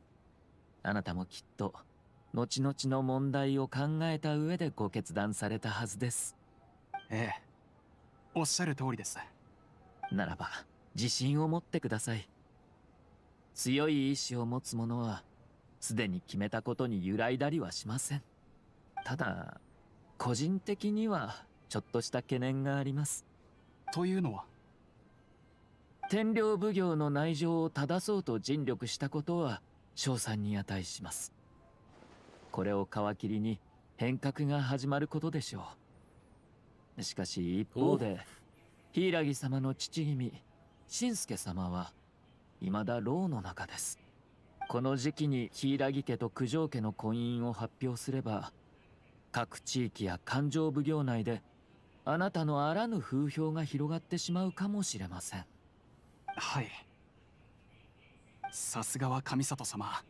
あなたもきっと後々の問題を考えた上でご決断されたはずです。ええ、おっしゃる通りです。ならば自信を持ってください。強い意志を持つ者はすでに決めたことに揺らいだりはしません。ただ個人的にはちょっとした懸念があります。というのは、天領奉行の内情を正そうと尽力したことは称賛に値します。これを皮切りに変革が始まることでしょう。しかし一方で柊様の父君信介様は未だ牢の中です。この時期に柊家と九条家の婚姻を発表すれば、各地域や勘定奉行内であなたのあらぬ風評が広がってしまうかもしれません。はい。さすがは上里様。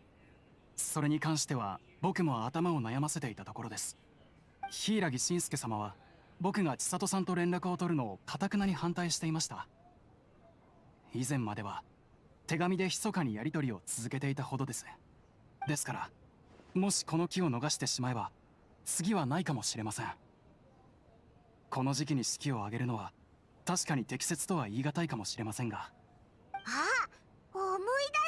それに関しては僕も頭を悩ませていたところです。柊信介様は僕が千里さんと連絡を取るのを頑なに反対していました。以前までは手紙で密かにやり取りを続けていたほどです。ですからもしこの機を逃してしまえば次はないかもしれません。この時期に式を挙げるのは確かに適切とは言い難いかもしれませんが。あ、思い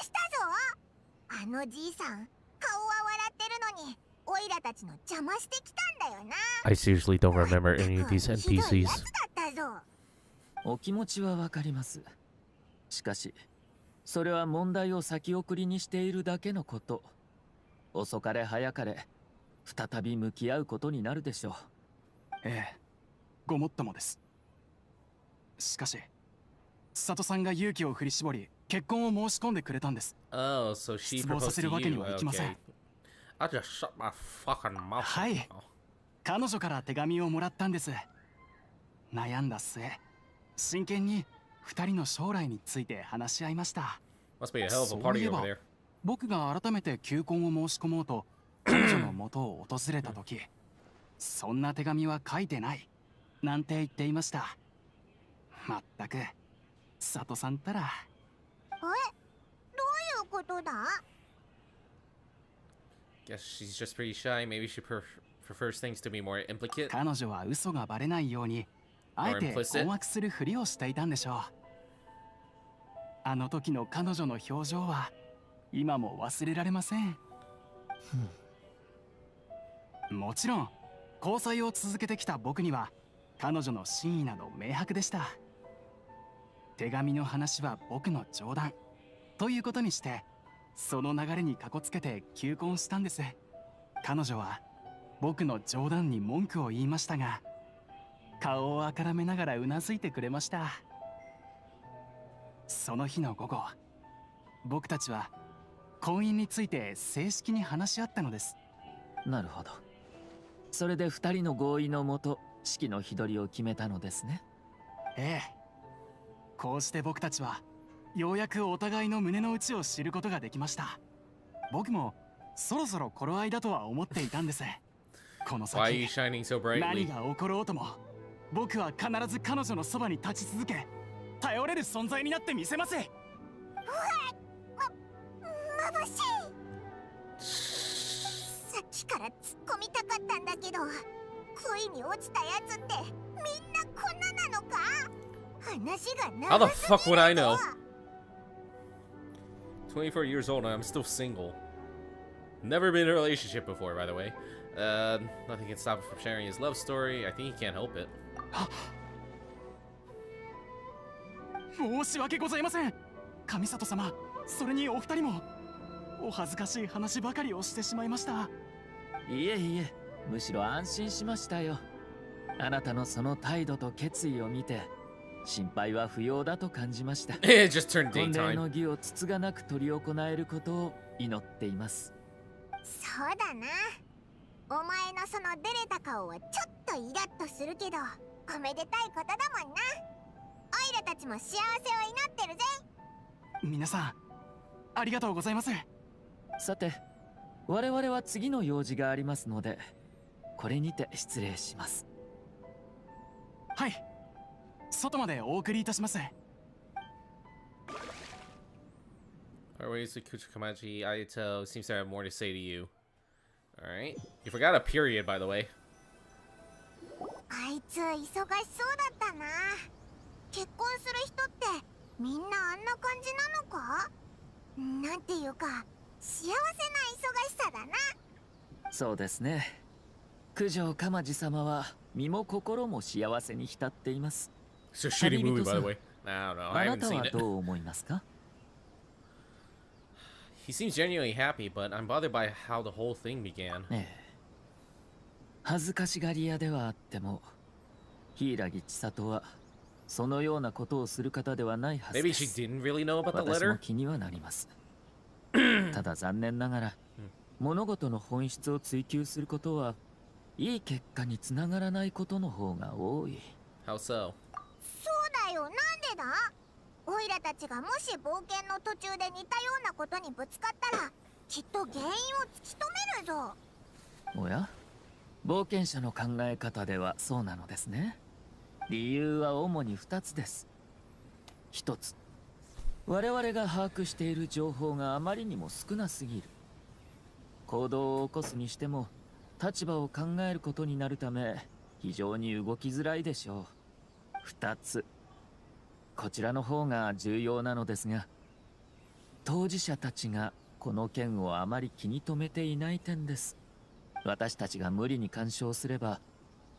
出したぞ。あのじいさん、顔は笑ってるのにオイラたちの邪魔してきたんだよな。 I seriously don't remember any of these ひどいや NPCs. つだったぞ。お気持ちはわかります。しかしそれは問題を先送りにしているだけのこと。遅かれ早かれ再び向き合うことになるでしょう。ええ、ごもっともです。しかし千里さんが勇気を振り絞り結婚を申し込んでくれたんです。 Oh, so she 失望させ proposed る to わけに you. はいきません。 Okay. I just shut my fucking mouth. はい、彼女から手紙をもらったんです。悩んだ末、真剣に二人の将来について話し合いました。 Must be a hell of a そうい party えば over there. 僕が改めて求婚を申し込もうと彼女の元を訪れた時、そんな手紙は書いてないなんて言っていました。まったく千里さんったら。え、どういうことだ？ Guess she's just pretty shy. Maybe she prefers things to be more implicate. 彼女は嘘がバレないようにあえて困惑するふりをしていたんでしょう。あの時の彼女の表情は今も忘れられません。もちろん交際を続けてきた僕には彼女の真意など明白でした。手紙の話は僕の冗談ということにしてその流れにかこつけて求婚したんです。彼女は僕の冗談に文句を言いましたが顔をあからめながらうなずいてくれました。その日の午後、僕たちは婚姻について正式に話し合ったのです。なるほど。それで二人の合意のもと式の日取りを決めたのですね。ええ、こうして僕たちはようやくお互いの胸の内を知ることができました。僕もそろそろ頃合いだとは思っていたんです。この Why are you 先 shining so brightly? 何が起ころうとも僕は必ず彼女のそばに立ち続け頼れる存在になってみせます。うわっ、眩しい。さっきから突っ込みたかったんだけど、恋に落ちたやつってみんなこんななのか？話が How the 長す fuck ぎ would I る know? ぞ。 24 years old and I'm still single. Never been in a relationship before, by the way. Nothing can stop him from sharing his love story. I think he can't help it. 申し訳ございません。上里様、それにお二人もお恥ずかしい話ばかりをしてしまいました。いえいえ、むしろ安心しましたよ。あなたのその態度と決意を見て心配は不要だと感じました。It just turned 婚礼 daytime. の儀をつつがなく執り行えることを祈っています。そうだな。お前のその出れた顔はちょっとイラッとするけどおめでたいことだもんな。オイラたちも幸せを祈ってるぜ。皆さんありがとうございます。さて、我々は次の用事がありますのでこれにて失礼します。はい、外までお送りいたします。 Always Kuchikamachi, Ayato seems to have more to say to you. Alright. You forgot a period, by the way. あいつ忙しそうだったな。結婚する人ってみんなあんな感じなのか？なんていうか幸せな忙しさだな。そうですね。九条鎌地様は身も心も幸せに浸っています。 It's a shitty movie, by the way. I don't know. あ I な haven't た seen は it. どう思いますか？ He seems genuinely happy, but I'm bothered by how the whole thing began. ええ、恥ずかしがり屋ではあっても柊千里はそのようなことをする方ではないはず Maybe で she す。 didn't really know about the 私も letter? 気にはなります。ただ残念ながら物事の本質を追求することはいい結果につながらないことの方が多い。 How so? そうだよ、なんでだ？オイラたちがもし冒険の途中で似たようなことにぶつかったらきっと原因を突き止めるぞ。おや、冒険者の考え方ではそうなのですね。理由は主に2つです。1つ、我々が把握している情報があまりにも少なすぎる。行動を起こすにしても立場を考えることになるため非常に動きづらいでしょう。2つ、こちらの方が重要なのですが、当事者たちがこの件をあまり気に留めていない点です。私たちが無理に干渉すれば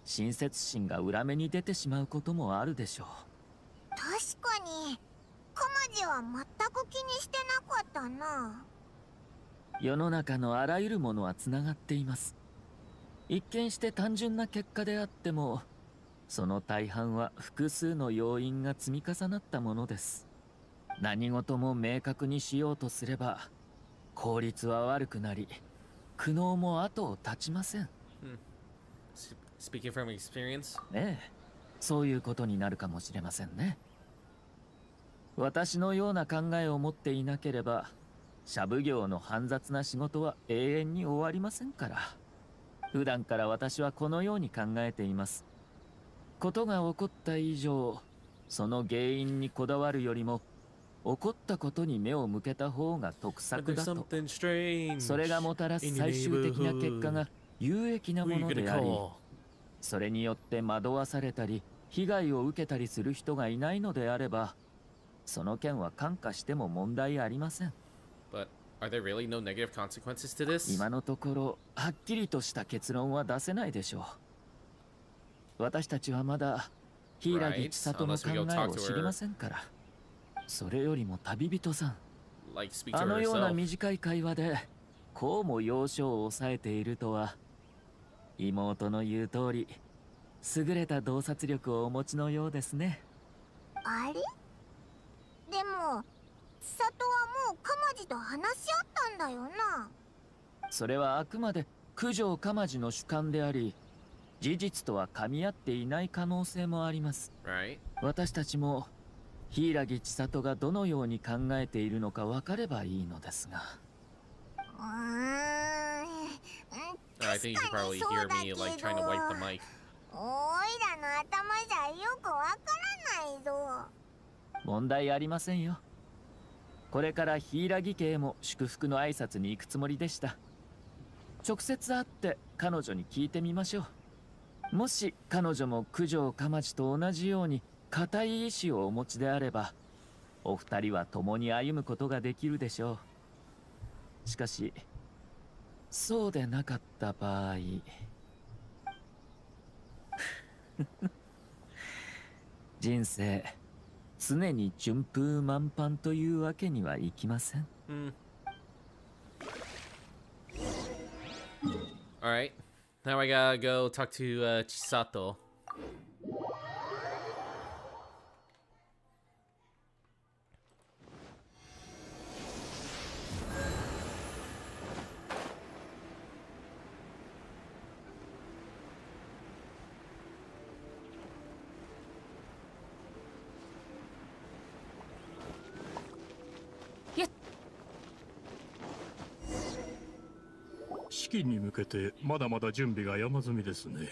親切心が裏目に出てしまうこともあるでしょう。確かにカマジは全く気にしてなかったな。世の中のあらゆるものはつながっています。一見して単純な結果であっても、その大半は複数の要因が積み重なったものです。何事も明確にしようとすれば効率は悪くなり、苦悩も後を絶ちません。Speaking from experience? ええ、そういうことになるかもしれませんね。私のような考えを持っていなければ、社奉行の煩雑な仕事は永遠に終わりませんから。普段から私はこのように考えています。ことが起こった以上、その原因にこだわるよりも起こったことに目を向けた方が得策だと。それがもたらす最終的な結果が有益なものであり、それによって惑わされたり被害を受けたりする人がいないのであれば、その件は看過しても問題ありません。 But are there really no negative consequences to this? 今のところはっきりとした結論は出せないでしょう。私たちはまだ柊千里の考えを知りませんから。それよりも旅人さん、あのような短い会話でこうも要所を抑えているとは。妹の言う通り優れた洞察力をお持ちのようですね。あれ？でも千里はもうカマジと話し合ったんだよな。それはあくまで九条鎌地の主観であり、事実とは噛み合っていない可能性もあります。私たちも柊千里がどのように考えているのか分かればいいのですが。I think you can probably hear me like trying to wipe the mic. おいらの頭じゃよくわからないぞ。問題ありませんよ。これから柊家も祝福の挨拶に行くつもりでした。直接会って彼女に聞いてみましょう。もし彼女も九条鎌地と同じように固い意志をお持ちであれば、お二人は共に歩むことができるでしょう。しかしそうでなかった場合人生常に順風満帆というわけにはいきません。Alright, now I gotta go talk to Chisato. Yeah. 式に向けてまだまだ準備が山積みですね。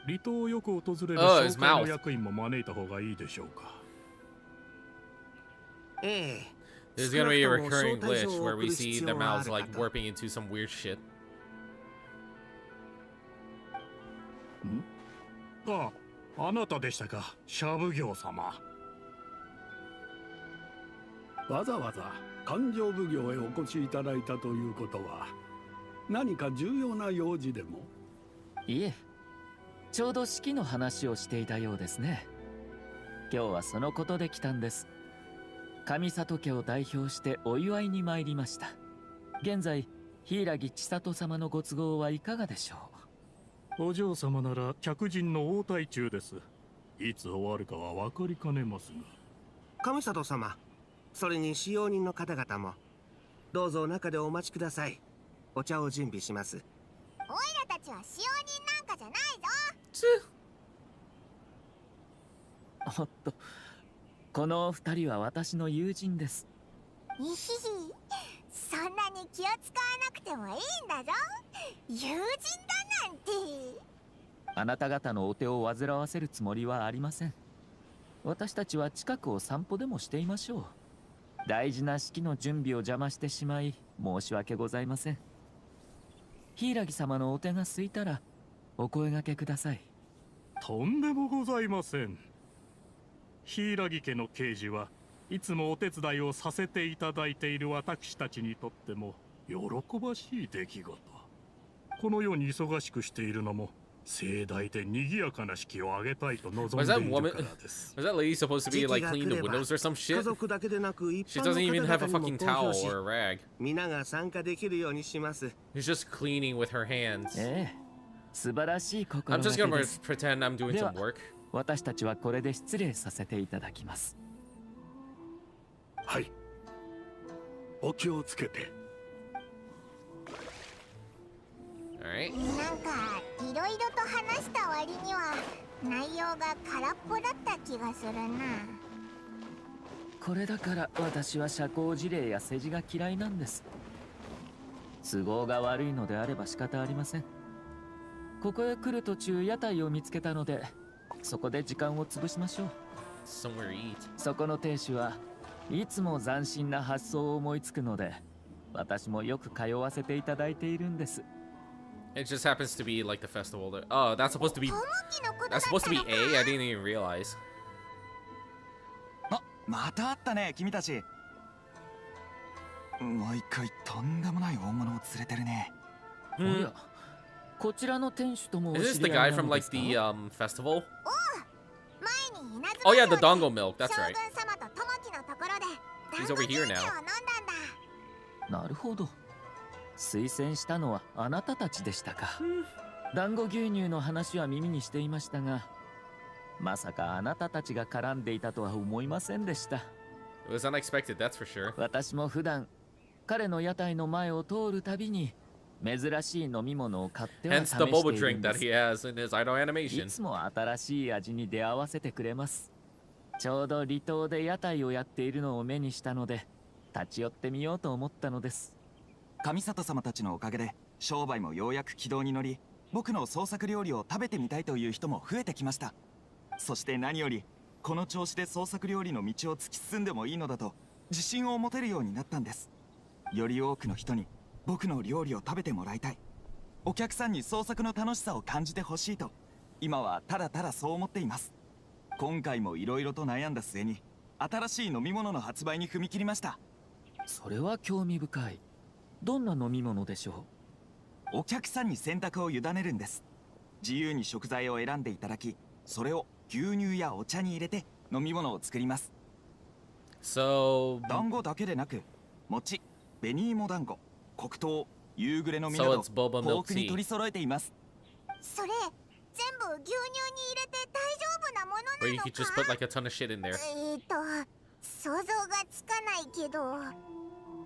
離島をよく訪れる商会の役員も招いた方がいいでしょうか。ええ。 There's gonna be a recurring glitch where we see their mouths like warping into some weird shit. あなたでしたか、社奉行様。わざわざ勘定奉行へお越しいただいたということは、何か重要な用事でも？いえ、ちょうど式の話をしていたようですね。今日はそのことで来たんです。上里家を代表してお祝いに参りました。現在柊千里様のご都合はいかがでしょう？お嬢様なら客人の応対中です。いつ終わるかは分かりかねますが。上里様、それに使用人の方々もどうぞ中でお待ちください。お茶を準備します。オイラたちは使用人なんかじゃないぞ。おっと、このお二人は私の友人です。いひひ、そんなに気を使わなくてもいいんだぞ。友人だなんて。あなた方のお手を煩わせるつもりはありません。私たちは近くを散歩でもしていましょう。大事な式の準備を邪魔してしまい申し訳ございません。柊様のお手が空いたらお声掛けください。とんでもございません。柊家の刑事はいつもお手伝いをさせていただいている私たちにとっても喜ばしい出来事。このように忙しくしているのも盛大で賑やかな式を挙げたいと望んでいるからです。Was that lady supposed to be like clean the windows or some shit? She doesn't even have a fucking towel or a rag. 皆が参加できるようにします。 She's just cleaning with her hands. 素晴らしい心 I'm が just け gonna です。 pretend I'm doing で some は work. 私たちはこれで失礼させていただきます。はい。お気をつけて。なんかいろいろと話した割には内容が空っぽだった気がするな。これだから私は社交辞令や世辞が嫌いなんです。都合が悪いのであれば仕方ありません。ここへ来る途中屋台を見つけたのでそこで時間を潰しましょう。Somewhere to eat. そこの亭主はいつも斬新な発想を思いつくので私もよく通わせていただいているんです。It just happens to be like the festival. Oh, that's supposed to be. That's supposed to be A. I didn't even realize. またあったね、君たち。毎回とんでもない大物を連れてるね。おや、こちらの店主ともお Is 知 this り the 合い guy な from ので like すか？ the festival? 前に稲妻 Oh yeah, the Dongo milk. That's 将 right. 軍様と友樹のところで He's 団子 over 牛 here 乳を now. 飲んだんだ。なるほど。推薦したのはあなたたちでしたか。団子牛乳の話は耳にしていましたが、まさかあなたたちが絡んでいたとは思いませんでした。It was unexpected, that's for sure. 私も普段彼の屋台の前を通るたびに珍しい飲み物を買っては試 Hence し the て boba いる drink んで that す。 he has in his idol い animation. つも新しい味に出会わせてくれます。ちょうど離島で屋台をやっているのを目にしたので立ち寄ってみようと思ったのです。上里様たちのおかげで商売もようやく軌道に乗り、僕の創作料理を食べてみたいという人も増えてきました。そして何よりこの調子で創作料理の道を突き進んでもいいのだと自信を持てるようになったんです。より多くの人に僕の料理を食べてもらいたい、お客さんに創作の楽しさを感じてほしいと今はただただそう思っています。今回もいろいろと悩んだ末に新しい飲み物の発売に踏み切りました。それは興味深い。どんな飲み物でしょう？お客さんに選択を委ねるんです。自由に食材を選んでいただき、それを牛乳やお茶に入れて飲み物を作ります。団子だけでなく餅、紅芋団子、黒糖、夕暮れの実など豊富に取り揃えています。それ全部牛乳に入れて大丈夫なものなのか？ Or you could just put like a ton of shit in there. 想像がつかないけど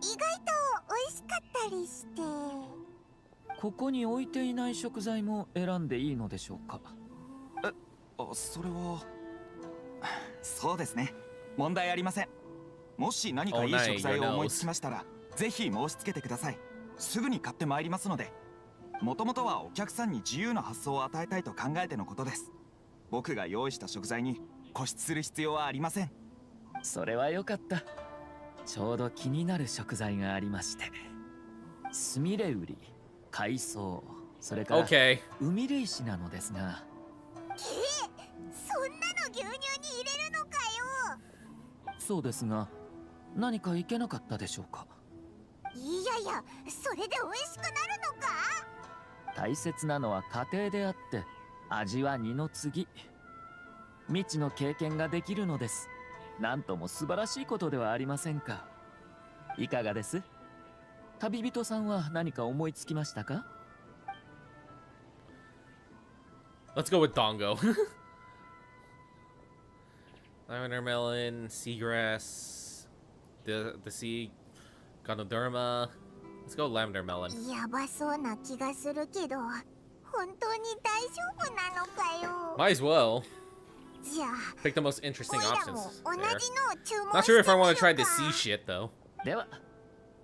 意外と美味しかったりして。ここに置いていない食材も選んでいいのでしょうか？それはそうですね、問題ありません。もし何かいい食材を思いつきましたらぜひ申し付けてください。すぐに買ってまいりますので。もともとはお客さんに自由な発想を与えたいと考えてのことです。僕が用意した食材に固執する必要はありません。それはよかった。ちょうど気になる食材がありまして、スミレウリ、海藻、それから海類石なのですが。そんなの牛乳に入れるのかよ。そうですが、何かいけなかったでしょうか？いやいや、それで美味しくなるのか？大切なのは家庭であって味は二の次。未知の経験ができるのです。なんとも素晴らしいことではありませんか。いかがです？旅人さんは何か思いつきましたか？ Let's go with Dongo. Lavender melon, seagrass, the sea, Ganoderma, Let's go lavender melon. やばそうな気がするけど、本当に大丈夫なのかよ。 Might as well. じゃあ Pick the most interesting おいら options も同じの there. を注文 Not して sure if I み want る to か。 try the sea shit though. では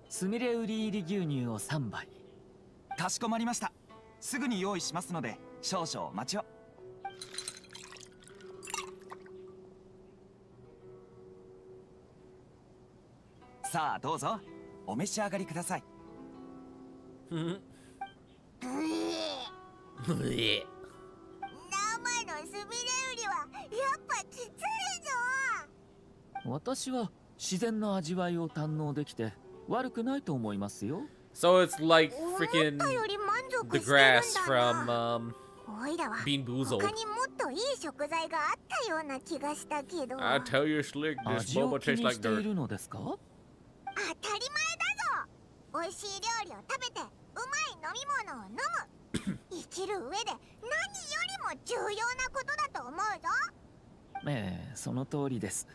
すみれ売り入り牛乳を3杯。かしこまりました。すぐに用意しますので少々お待ちを。さあどうぞお召し上がりください。生のすみれ売りはやっぱきついぞ。私は自然な味わいを堪能できて悪くないと思いますよ。 So it's like freaking 思ったより満足 the してるんだ grass な。 from おいらは Bean Boozled. 他にもっといい食材があったような気がしたけど。 I tell you, Slick, this 味を boba 気 tastes に like してい dirt. るのですか？当たり前だぞ。美味しい料理を食べてうまい飲み物を飲む。生きる上で何よりも重要なことだと思うぞ。ええ、その通りです。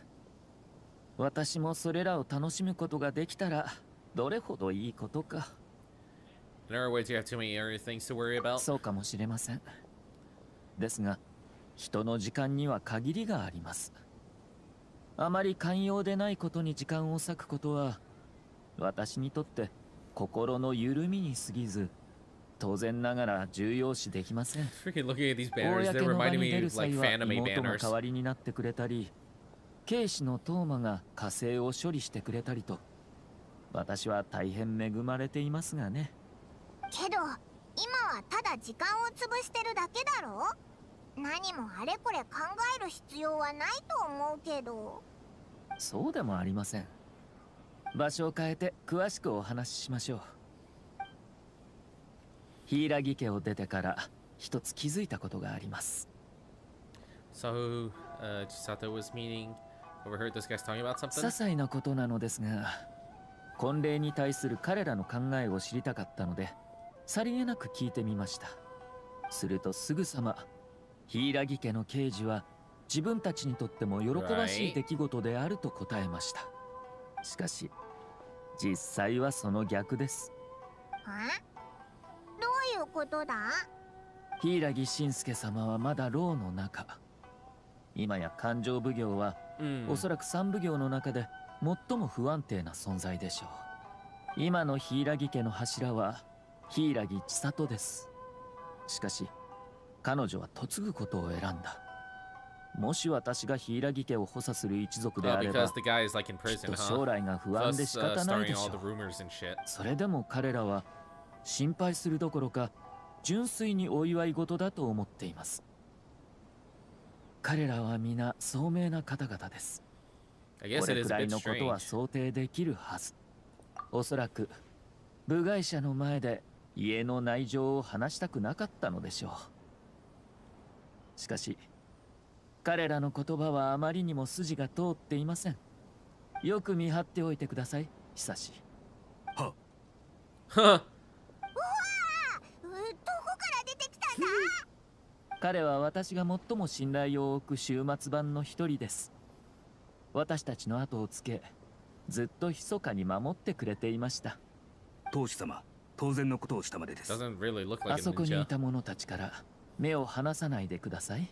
私もそれらを楽しむことができたらどれほどいいことか。In other words, you have too many other things to worry about. そうかもしれません。ですが、人の時間には限りがあります。あまり寛容でないことに時間を割くことは、私にとって心の緩みに過ぎず、当然ながら重要視できません。 Freaking looking at these banners, 公 they're の場 reminding に me 出る of like 際は fanime 妹が banners. 代わりになってくれたり、警視のトーマが火星を処理してくれたりと、私は大変恵まれていますがね。けど今はただ時間を潰してるだけだろ。何もあれこれ考える必要はないと思うけど。そうでもありません。場所を変えて詳しくお話ししましょう。柊家を出てから一つ気づいたことがあります。So, Chisato was meeting. Overheard this guy's talking about 些 something. 細なことなのですが、婚礼に対する彼らの考えを知りたかったので、さりげなく聞いてみました。するとすぐさま、柊家の刑事は自分たちにとっても喜ばしい出来事であると答えました。しかし、実際はその逆です。どういうことだ？柊信介様はまだ牢の中。今や勘定奉行は、おそらく三奉行の中で最も不安定な存在でしょう。今の柊家の柱は柊千里です。しかし彼女は嫁ぐことを選んだ。もし私が柊家を補佐する一族であれば、 because the guy is like in きっ prison, と huh? 将来が不安で Thus, 仕方ないで starting し all ょ the う。 rumors and shit. それでも彼らは心配するどころか純粋にお祝い事だと思っています。彼らは皆聡明な方々です。 I guess こ it れ is く a らい bit のことは strange. 想定できるはず。おそらく部外者の前で家の内情を話したくなかったのでしょう。しかし彼らの言葉はあまりにも筋が通っていません。よく見張っておいてください、久し。うわー、どこから出てきたんだ？彼は私が最も信頼を置く終末版の一人です。私たちの後をつけ、ずっと密かに守ってくれていました。当主様、当然のことをしたまでです。 Doesn't really look like あ a そこにい ninja. た者たちから目を離さないでください。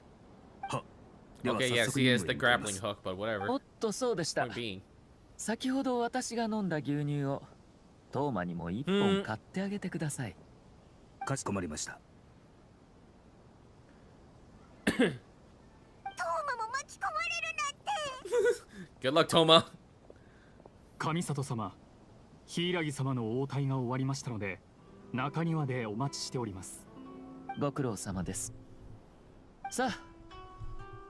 は。 Okay, yes, he has the grappling hook, but whatever. おっと、そうでした。 Point being. 先ほど私が飲んだ牛乳をトーマにも一本買ってあげてください。かしこまりました。トーマも巻き込まれるなんて。 Good luck, Toma. 上里様、柊様の応対が終わりましたので、中庭でお待ちしております。ご苦労様です。さあ、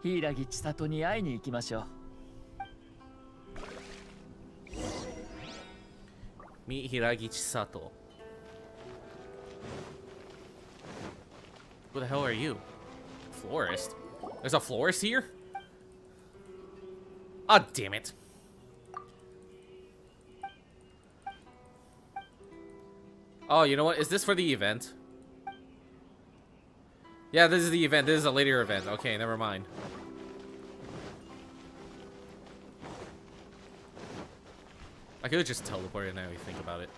柊千里に会いに行きましょう。Meet Hiragi Chisato. Who the hell are you? Florist? There's a florist here? Ah, damn it. Oh, you know what? Is this for the event? Yeah, this is the event. This is a later event. Okay, never mind. I could have just teleported now you think about it.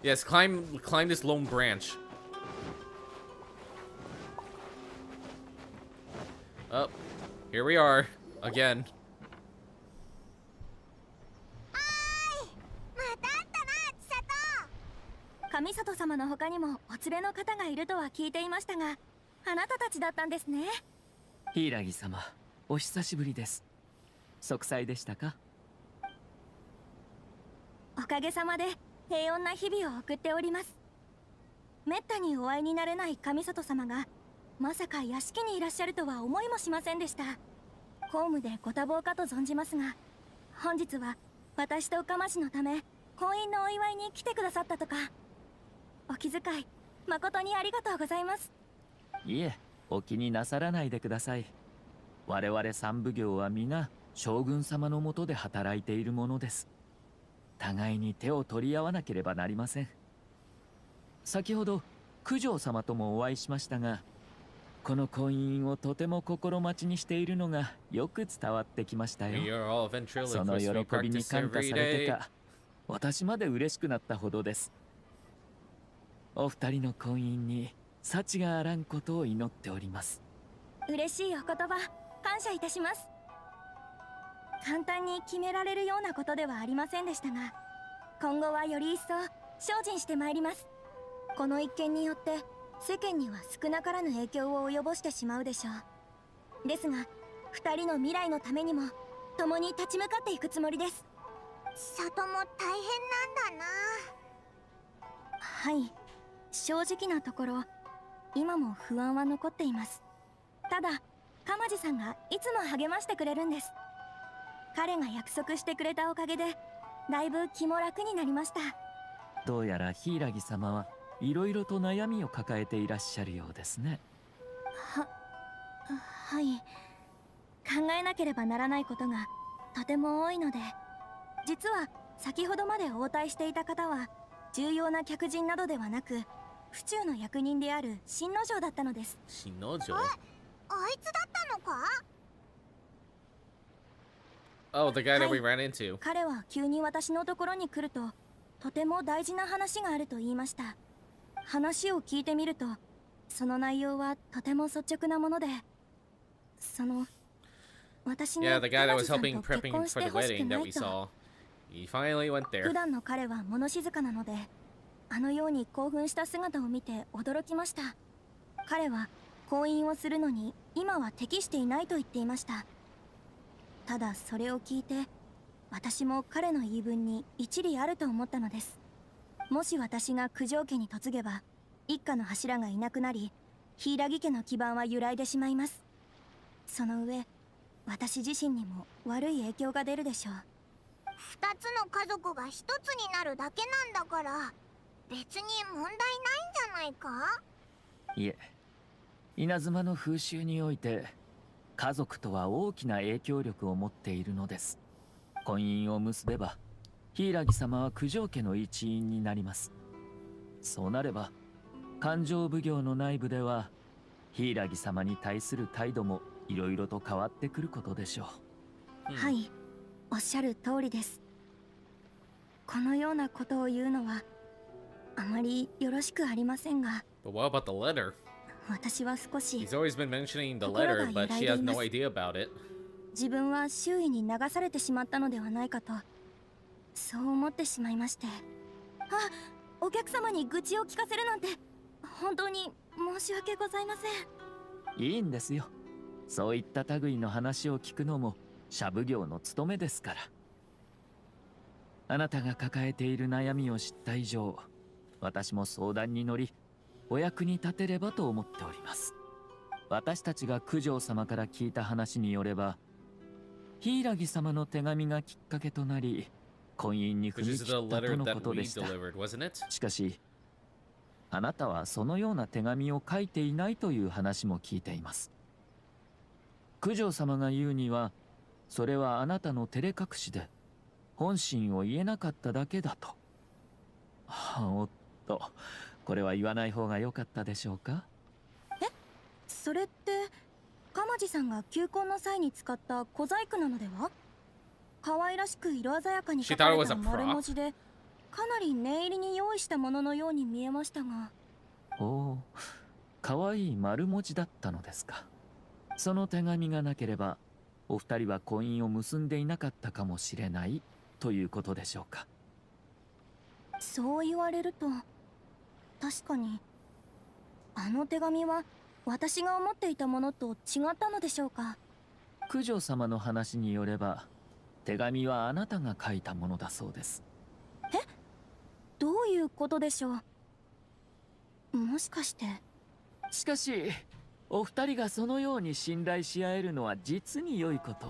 Yes, climb this lone branch. Oh, here we are again. 上里様の他にもお連れの方がいるとは聞いていましたが、あなたたちだったんですね。柊様、お久しぶりです。息災でしたか？おかげさまで平穏な日々を送っております。めったにお会いになれない上里様がまさか屋敷にいらっしゃるとは思いもしませんでした。公務でご多忙かと存じますが、本日は私と鎌氏のため婚姻のお祝いに来てくださったとか。お気遣い誠にありがとうございます。いえ、お気になさらないでください。我々三奉行は皆将軍様の下で働いているものです。互いに手を取り合わなければなりません。先ほど九条様ともお会いしましたが、この婚姻をとても心待ちにしているのがよく伝わってきましたよ。その喜びに感化されてか、私まで嬉しくなったほどです。お二人の婚姻に幸があらんことを祈っております。嬉しいお言葉感謝いたします。簡単に決められるようなことではありませんでしたが、今後はより一層精進してまいります。この一件によって世間には少なからぬ影響を及ぼしてしまうでしょう。ですが二人の未来のためにも共に立ち向かっていくつもりです。里も大変なんだな。はい、正直なところ今も不安は残っています。ただ鎌地さんがいつも励ましてくれるんです。彼が約束してくれたおかげでだいぶ気も楽になりました。どうやら柊様はいろいろと悩みを抱えていらっしゃるようですね。はい、考えなければならないことがとても多いので、実は先ほどまで応対していた方は重要な客人などではなく府中の役人である新之丞だったのです。新之丞？あいつだったのか？ Oh, the guy that we ran into. 彼は急に私のところに来るととても大事な話があると言いました。話を聞いてみるとその内容はとても率直なもので、私に Yeah, the guy that was 彼 helping 女さんと結 prepping 婚し for て the ほしく wedding な that い we と。 saw. He finally went there. 普段の彼は物静かなので、あのように興奮した姿を見て驚きました。彼は婚姻をするのに今は適していないと言っていました。ただそれを聞いて私も彼の言い分に一理あると思ったのです。もし私が九条家に嫁げば一家の柱がいなくなり、柊家の基盤は揺らいでしまいます。その上私自身にも悪い影響が出るでしょう。二つの家族が一つになるだけなんだから別に問題ないんじゃないか？いえ、稲妻の風習において家族とは大きな影響力を持っているのです。婚姻を結べば柊様は九条家の一員になります。そうなれば勘定奉行の内部では柊様に対する態度もいろいろと変わってくることでしょう。はい、おっしゃる通りです。このようなことを言うのはあまりよろしくありませんが、 But what about the letter? 私は少し He's always been mentioning the letter, but she has no idea about it. 自分は周囲に流されてしまったのではないかとそう思ってしまいまして。お客様に愚痴を聞かせるなんて本当に申し訳ございません。いいんですよ。そういった類の話を聞くのも社奉行の務めですから。あなたが抱えている悩みを知った以上、私も相談に乗りお役に立てればと思っております。私たちが九条様から聞いた話によれば、柊様の手紙がきっかけとなり婚姻に踏み切ったとのことでした。しかしあなたはそのような手紙を書いていないという話も聞いています。九条様が言うにはそれはあなたの照れ隠しで本心を言えなかっただけだと。おっと、これは言わない方が良かったでしょうか？それって鎌地さんが求婚の際に使った小細工なのでは？可愛らしく色鮮やかに書かれた丸文字でかなり念入りに用意したもののように見えましたが。おお、かわいい丸文字だったのですか。その手紙がなければお二人は婚姻を結んでいなかったかもしれないということでしょうか。そう言われると確かに。あの手紙は私が思っていたものと違ったのでしょうか。九条様の話によれば手紙はあなたが書いたものだそうです。え、どういうことでしょう。もしかして。しかしお二人がそのように信頼し合えるのは実に良いこと。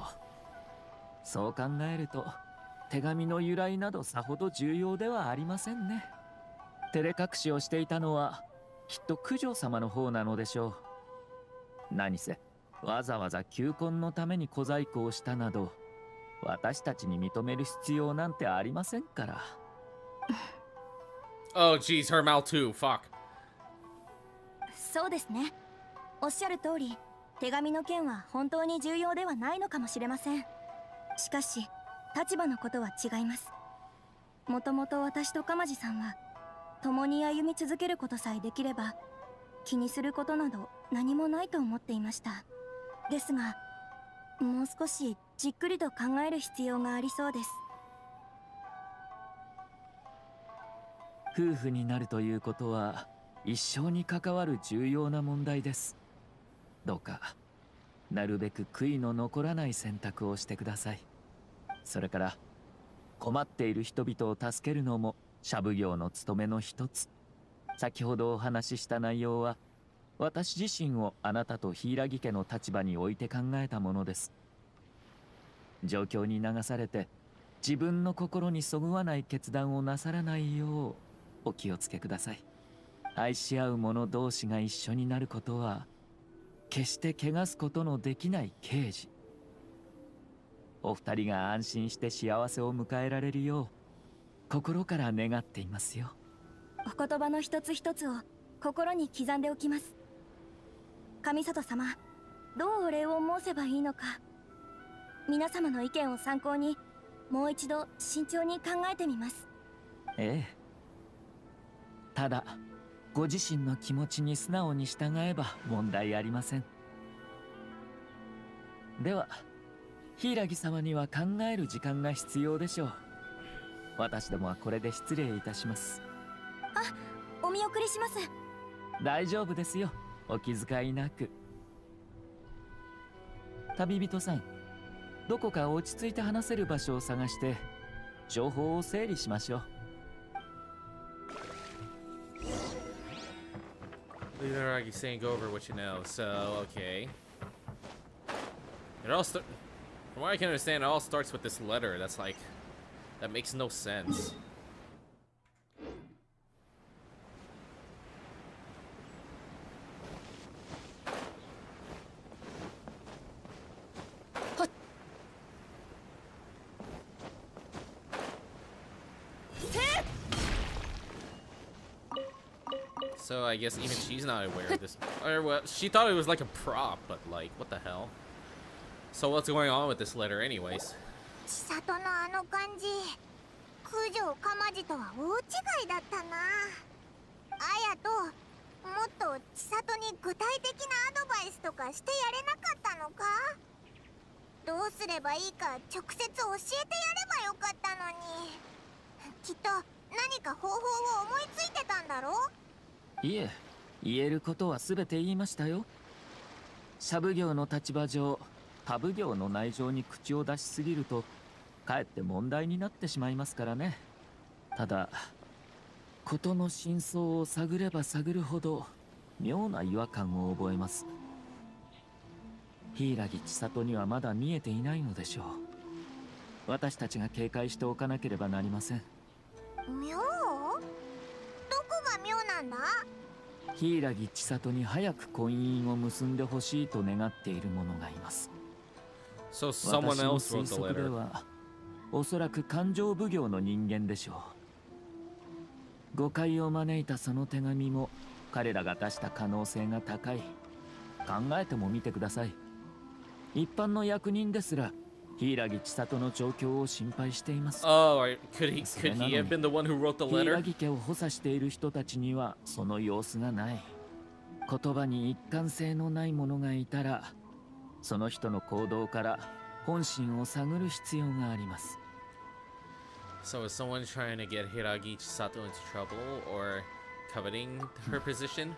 そう考えると手紙の由来などさほど重要ではありませんね。照れ隠しをしていたのはきっと九条様の方なのでしょう。何せわざわざ求婚のために小細工をしたなど私たちに認める必要なんてありませんから。Oh jeez, her mouth too. Fuck. そうですね。おっしゃる通り、手紙の件は本当に重要ではないのかもしれません。しかし立場のことは違います。もともと私と鎌地さんは共に歩み続けることさえできれば気にすることなど何もないと思っていました。ですがもう少しじっくりと考える必要がありそうです。夫婦になるということは一生に関わる重要な問題です。どうかなるべく悔いの残らない選択をしてください。それから困っている人々を助けるのも社奉行の務めの一つ。先ほどお話しした内容は私自身をあなたと柊家の立場に置いて考えたものです。状況に流されて自分の心にそぐわない決断をなさらないようお気をつけください。愛し合う者同士が一緒になることは決して汚すことのできない刑事。お二人が安心して幸せを迎えられるよう心から願っていますよ。お言葉の一つ一つを心に刻んでおきます。上里様、どうお礼を申せばいいのか、皆様の意見を参考にもう一度慎重に考えてみます。ええ。ただご自身の気持ちに素直に従えば問題ありません。では柊様には考える時間が必要でしょう。私どもはこれで失礼いたします。あ、お見送りします。大丈夫ですよ、お気遣いなく。旅人さん、どこか落ち着いて話せる場所を探して情報を整理しましょう。Literally saying go over what you know. So okay. It all from what I can understand, it all starts with this letter. That's like that makes no sense. So I guess even she's not aware of this. Or well, she thought it was like a prop, but like, what the hell? So what's going on with this letter anyways? 千里のあの感じ、九条鎌地とは大違いだったな。綾ともっと千里に具体的なアドバイスとかしてやれなかったのか。どうすればいいか直接教えてやればよかったのに。きっと何か方法を思いついてたんだろ。いえ、言えることは全て言いましたよ。社奉行の立場上、他奉行の内情に口を出しすぎるとかえって問題になってしまいますからね。ただ事の真相を探れば探るほど妙な違和感を覚えます。柊千里にはまだ見えていないのでしょう。私たちが警戒しておかなければなりません。妙？どこが妙なんだ？柊千里に早く婚姻を結んでほしいと願っている者がいます。So someone else wrote the 私の推測で letter. はおそらく勘定奉行の人間でしょう。誤解を招いたその手紙も彼らが出した可能性が高い。考えてもみてください。一般の役人ですら柊千里の状況を心配しています。Oh, could he have been the one who wrote the letter? 柊家を補佐している人たちにはその様子がない。言葉に一貫性のない者がいたら、その人の行動から本心を探る必要があります。So is someone trying to get Hiragi Chisato into trouble or coveting her position?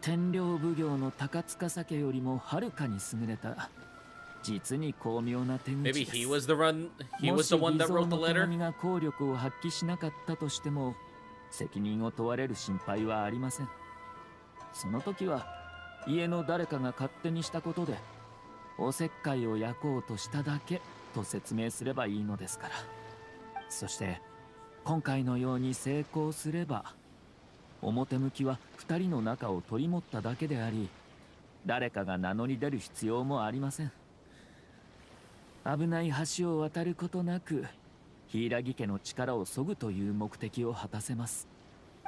天領奉行の高塚酒よりもはるかに優れた実に巧妙な手口です。 Maybe he was the one that wrote the letter? もし偽造の手紙が効力を発揮しなかったとしても責任を問われる心配はありません。その時は家の誰かが勝手にしたことでおせっかいを焼こうとしただけと説明すればいいのですから。そして今回のように成功すれば表向きは2人の仲を取り持っただけであり、誰かが名乗り出る必要もありません。危ない橋を渡ることなく柊家の力を削ぐという目的を果たせます。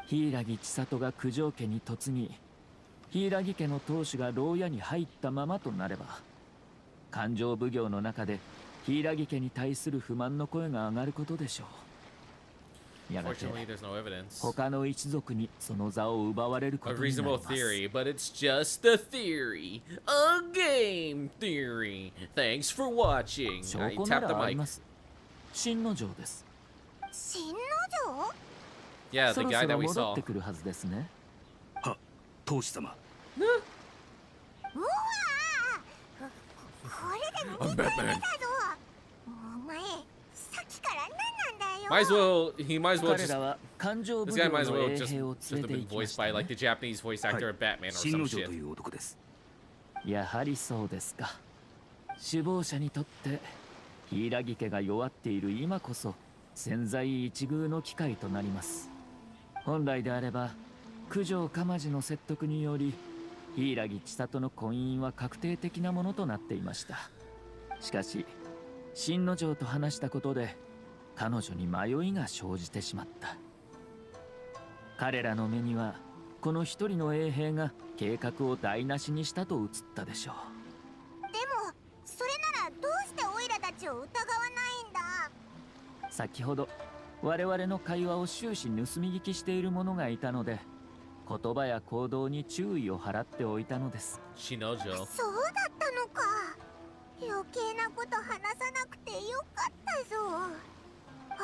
柊千里が九条家に嫁ぎ、柊家の当主が牢屋に入ったままとなれば、勘定奉行の中で柊家に対する不満の声が上がることでしょう。やがて他の一族にその座を奪われることになります。 A reasonable theory, but it's just a theory. A game theory. Thanks for watching. 証拠ならあります。新之丞です。新之丞？ Yeah, the guy that we そろそろ戻 saw. ってくるはずですね。は、当主様。うわー、これで見たい目だぞ。お前、さっきから何なんだよ。 Might as well, he might as well 彼 just. らは勘定奉 This 行 guy might as の well 衛 just 兵を have 連れて been 行きま voiced した by ね。 like the Japanese voice actor of Batman or 新 some 之丞 shit. という男です。やはりそうですか。首謀者にとって柊家が弱っている今こそ千載一遇の機会となります。本来であれば九条鎌地の説得により柊千里の婚姻は確定的なものとなっていました。しかし新之丞と話したことで彼女に迷いが生じてしまった。彼らの目にはこの一人の衛兵が計画を台無しにしたと映ったでしょう。でもそれならどうしてオイラたちを疑わないんだ。先ほど我々の会話を終始盗み聞きしている者がいたので、言葉や行動に注意を払っておいたのです。She knows you. そうだったのか。余計なこと話さなくてよかったぞ。あ、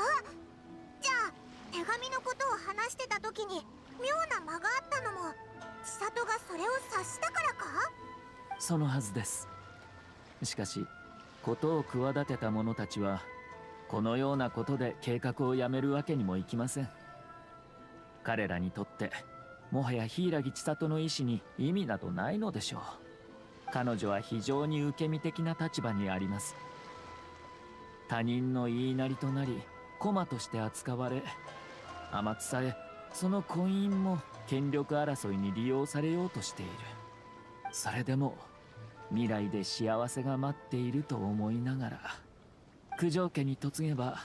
じゃあ手紙のことを話してた時に妙な間があったのも千里がそれを察したからか？そのはずです。しかし事を企てた者たちはこのようなことで計画をやめるわけにもいきません。彼らにとってもはや柊千里の意志に意味などないのでしょう。彼女は非常に受け身的な立場にあります。他人の言いなりとなり駒として扱われ、天津さえその婚姻も権力争いに利用されようとしている。それでも未来で幸せが待っていると思いながら九条家に嫁げば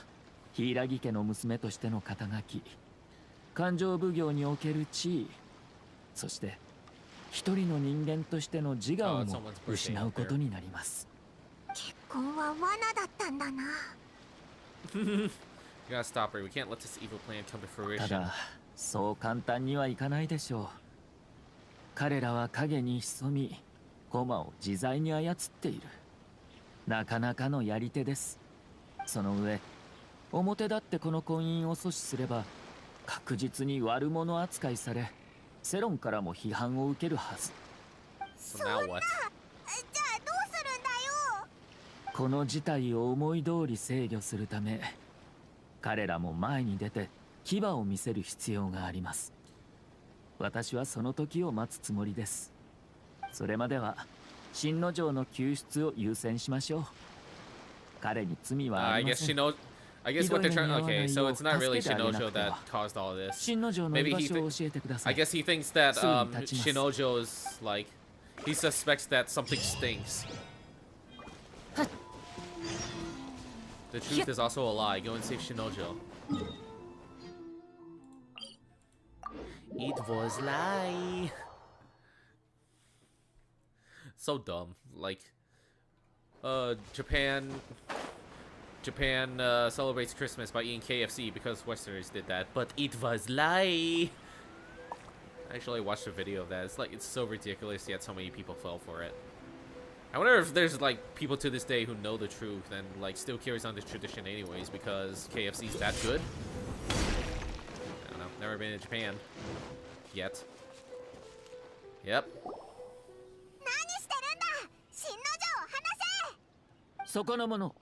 柊家の娘としての肩書き、勘定奉行における地位、そして一人の人間としての自我をも失うことになります。結婚は罠だったんだな。You gotta stop her. We can't let this evil plan come to た fruition. だそう簡単にはいかないでしょう。彼らは影に潜み駒を自在に操っている。なかなかのやり手です。その上表立ってこの婚姻を阻止すれば確実に悪者扱いされ、世論からも批判を受けるはず。そんな、じゃあどうするんだよ。この事態を思い通り制御するため彼らも前に出て牙を見せる必要があります。私はその時を待つつもりです。それまでは新之丞の救出を優先しましょう。彼に罪はありません。I guess what they're trying. Okay, so it's not really Shinojo that caused all this. Maybe I guess he thinks that Shinojo is like he suspects that something stinks. The truth is also a lie. Go and save Shinojo. It was lie. So dumb. Like Japan celebrates Christmas by eating KFC because Westerners did that, but it was lie. I actually watched a video of that. It's so ridiculous, yet so many people fell for it. I wonder if there's like people to this day who know the truth and like still carries on this tradition anyways because KFC's that good. I don't know. Never been to Japan yet. Yep. そこの者、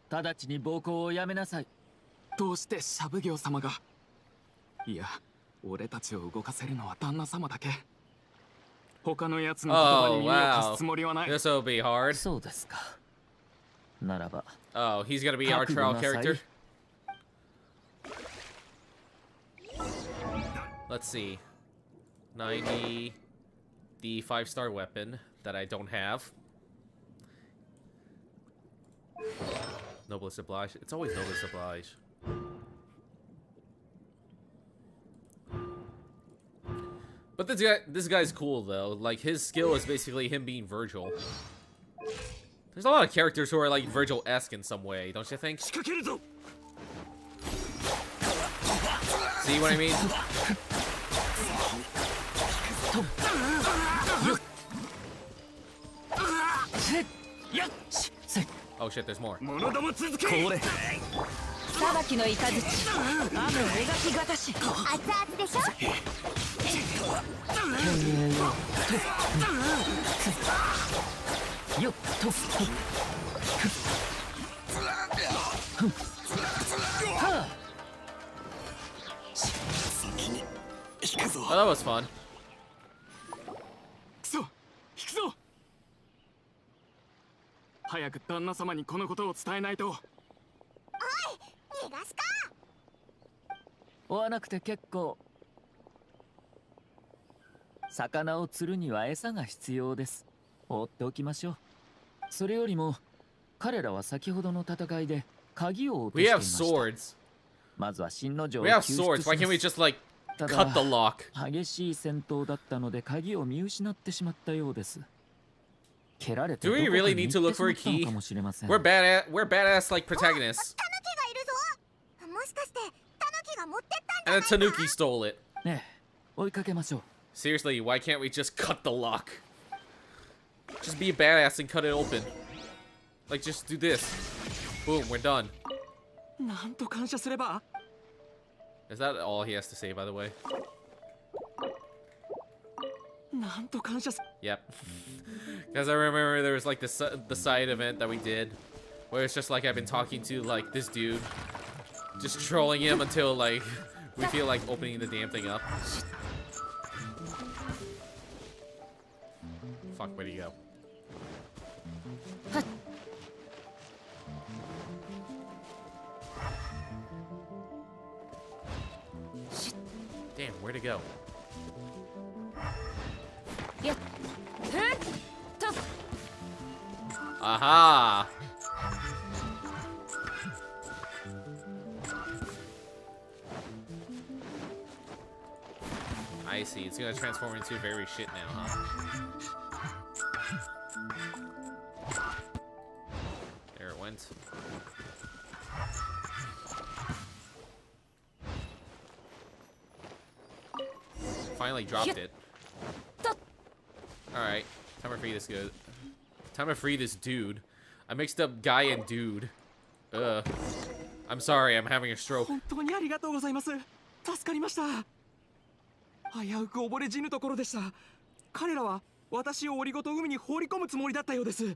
直ちに暴行をやめなさい。どうしてシャブ業様が。いや、俺たちを動かせるのは旦那様だけ。他のやつの言葉に耳を貸すつもりはない。This will be hard. そうですか。ならば。Oh, he's gonna be our trial character. Let's see. 90. The 5-star weapon that I don't have. Noblesse oblige. It's always noblesse oblige. But this guy's cool though. Like his skill is basically him being Virgil. There's a lot of characters who are like Virgil-esque in some way, don't you think? See what I mean? Oh shit, there's more. 裁きの雷雨描きがたし熱々でしょよっと Oh, that was fun. くそ、引くぞ。早く旦那様にこのことを伝えないと。逃がすか。追わなくて結構。魚を釣るには餌が必要です。放っておきましょう。それよりも彼らは先ほどの戦いで鍵を落としていました。 We have swords. まずは真の城を We have 救出 swords. し Why ま can't we す。 just like ただ cut the lock? 激しい戦闘だったので鍵を見失ってしまったようです。蹴られて Do どこ we かに really 行 need っ to look てし for ま a ったの key? かもしれません。 We're badass like protagonists. もしかしてタヌキが持ってったんじゃ And ない a か。 Tanuki stole it. ねえ、追いかけましょう。 Seriously, why can't we just cut the lock? Just be a badass and cut it open. Like, just do this. Boom, we're done. なんと感謝すれば。 Is that all he has to say, by the way? なんと感謝す。 Yep. Because I remember there was like the side event that we did, where it's just like I've been talking to like this dude, just trolling him until like we feel like opening the damn thing up. Fuck, where'd he go? Damn, where'd it go? Aha! I see. It's gonna transform into very shit now, huh? There it went. Finally dropped it. Alright. Time to free this good. Time to free this dude. I mixed up guy and dude. I'm sorry, I'm having a stroke. 本当にありがとうございます。助かりました。危うく溺れ死ぬところでした。彼らは私を檻ごと海に放り込むつもりだったようです。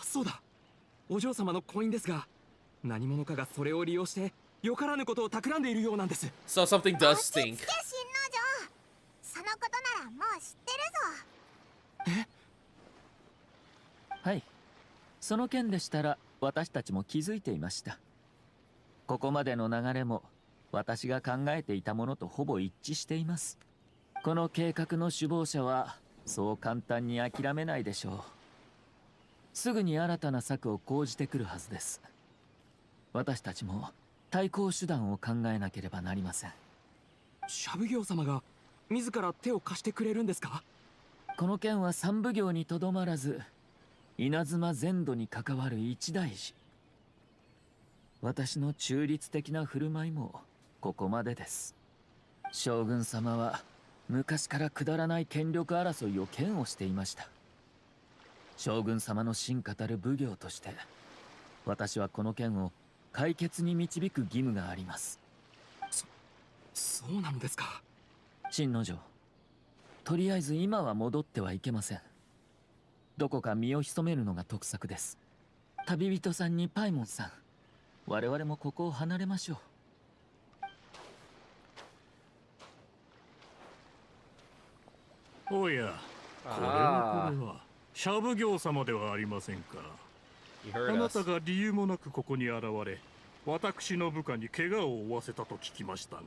そうだ。お嬢様のコインですが、何者かがそれを利用してよからぬことを企んでいるようなんです。So something does stink. そのことならもう知ってるぞ。はい。その件でしたら私たちも気づいていました。ここまでの流れも私が考えていたものとほぼ一致しています。この計画の首謀者はそう簡単に諦めないでしょう。すぐに新たな策を講じてくるはずです。私たちも対抗手段を考えなければなりません。シャブ業様が自ら手を貸してくれるんですか？この件は三奉行にとどまらず稲妻全土に関わる一大事。私の中立的な振る舞いもここまでです。将軍様は昔からくだらない権力争いを嫌悪していました。将軍様の真価たる奉行として私はこの件を解決に導く義務があります。そうなのですか。新之丞、とりあえず今は戻ってはいけません。どこか身を潜めるのが得策です。旅人さんにパイモンさん、我々もここを離れましょう。おや、これはシャブ業様ではありませんか。あなたが理由もなくここに現れ、私の部下に怪我を負わせたと聞きましたが、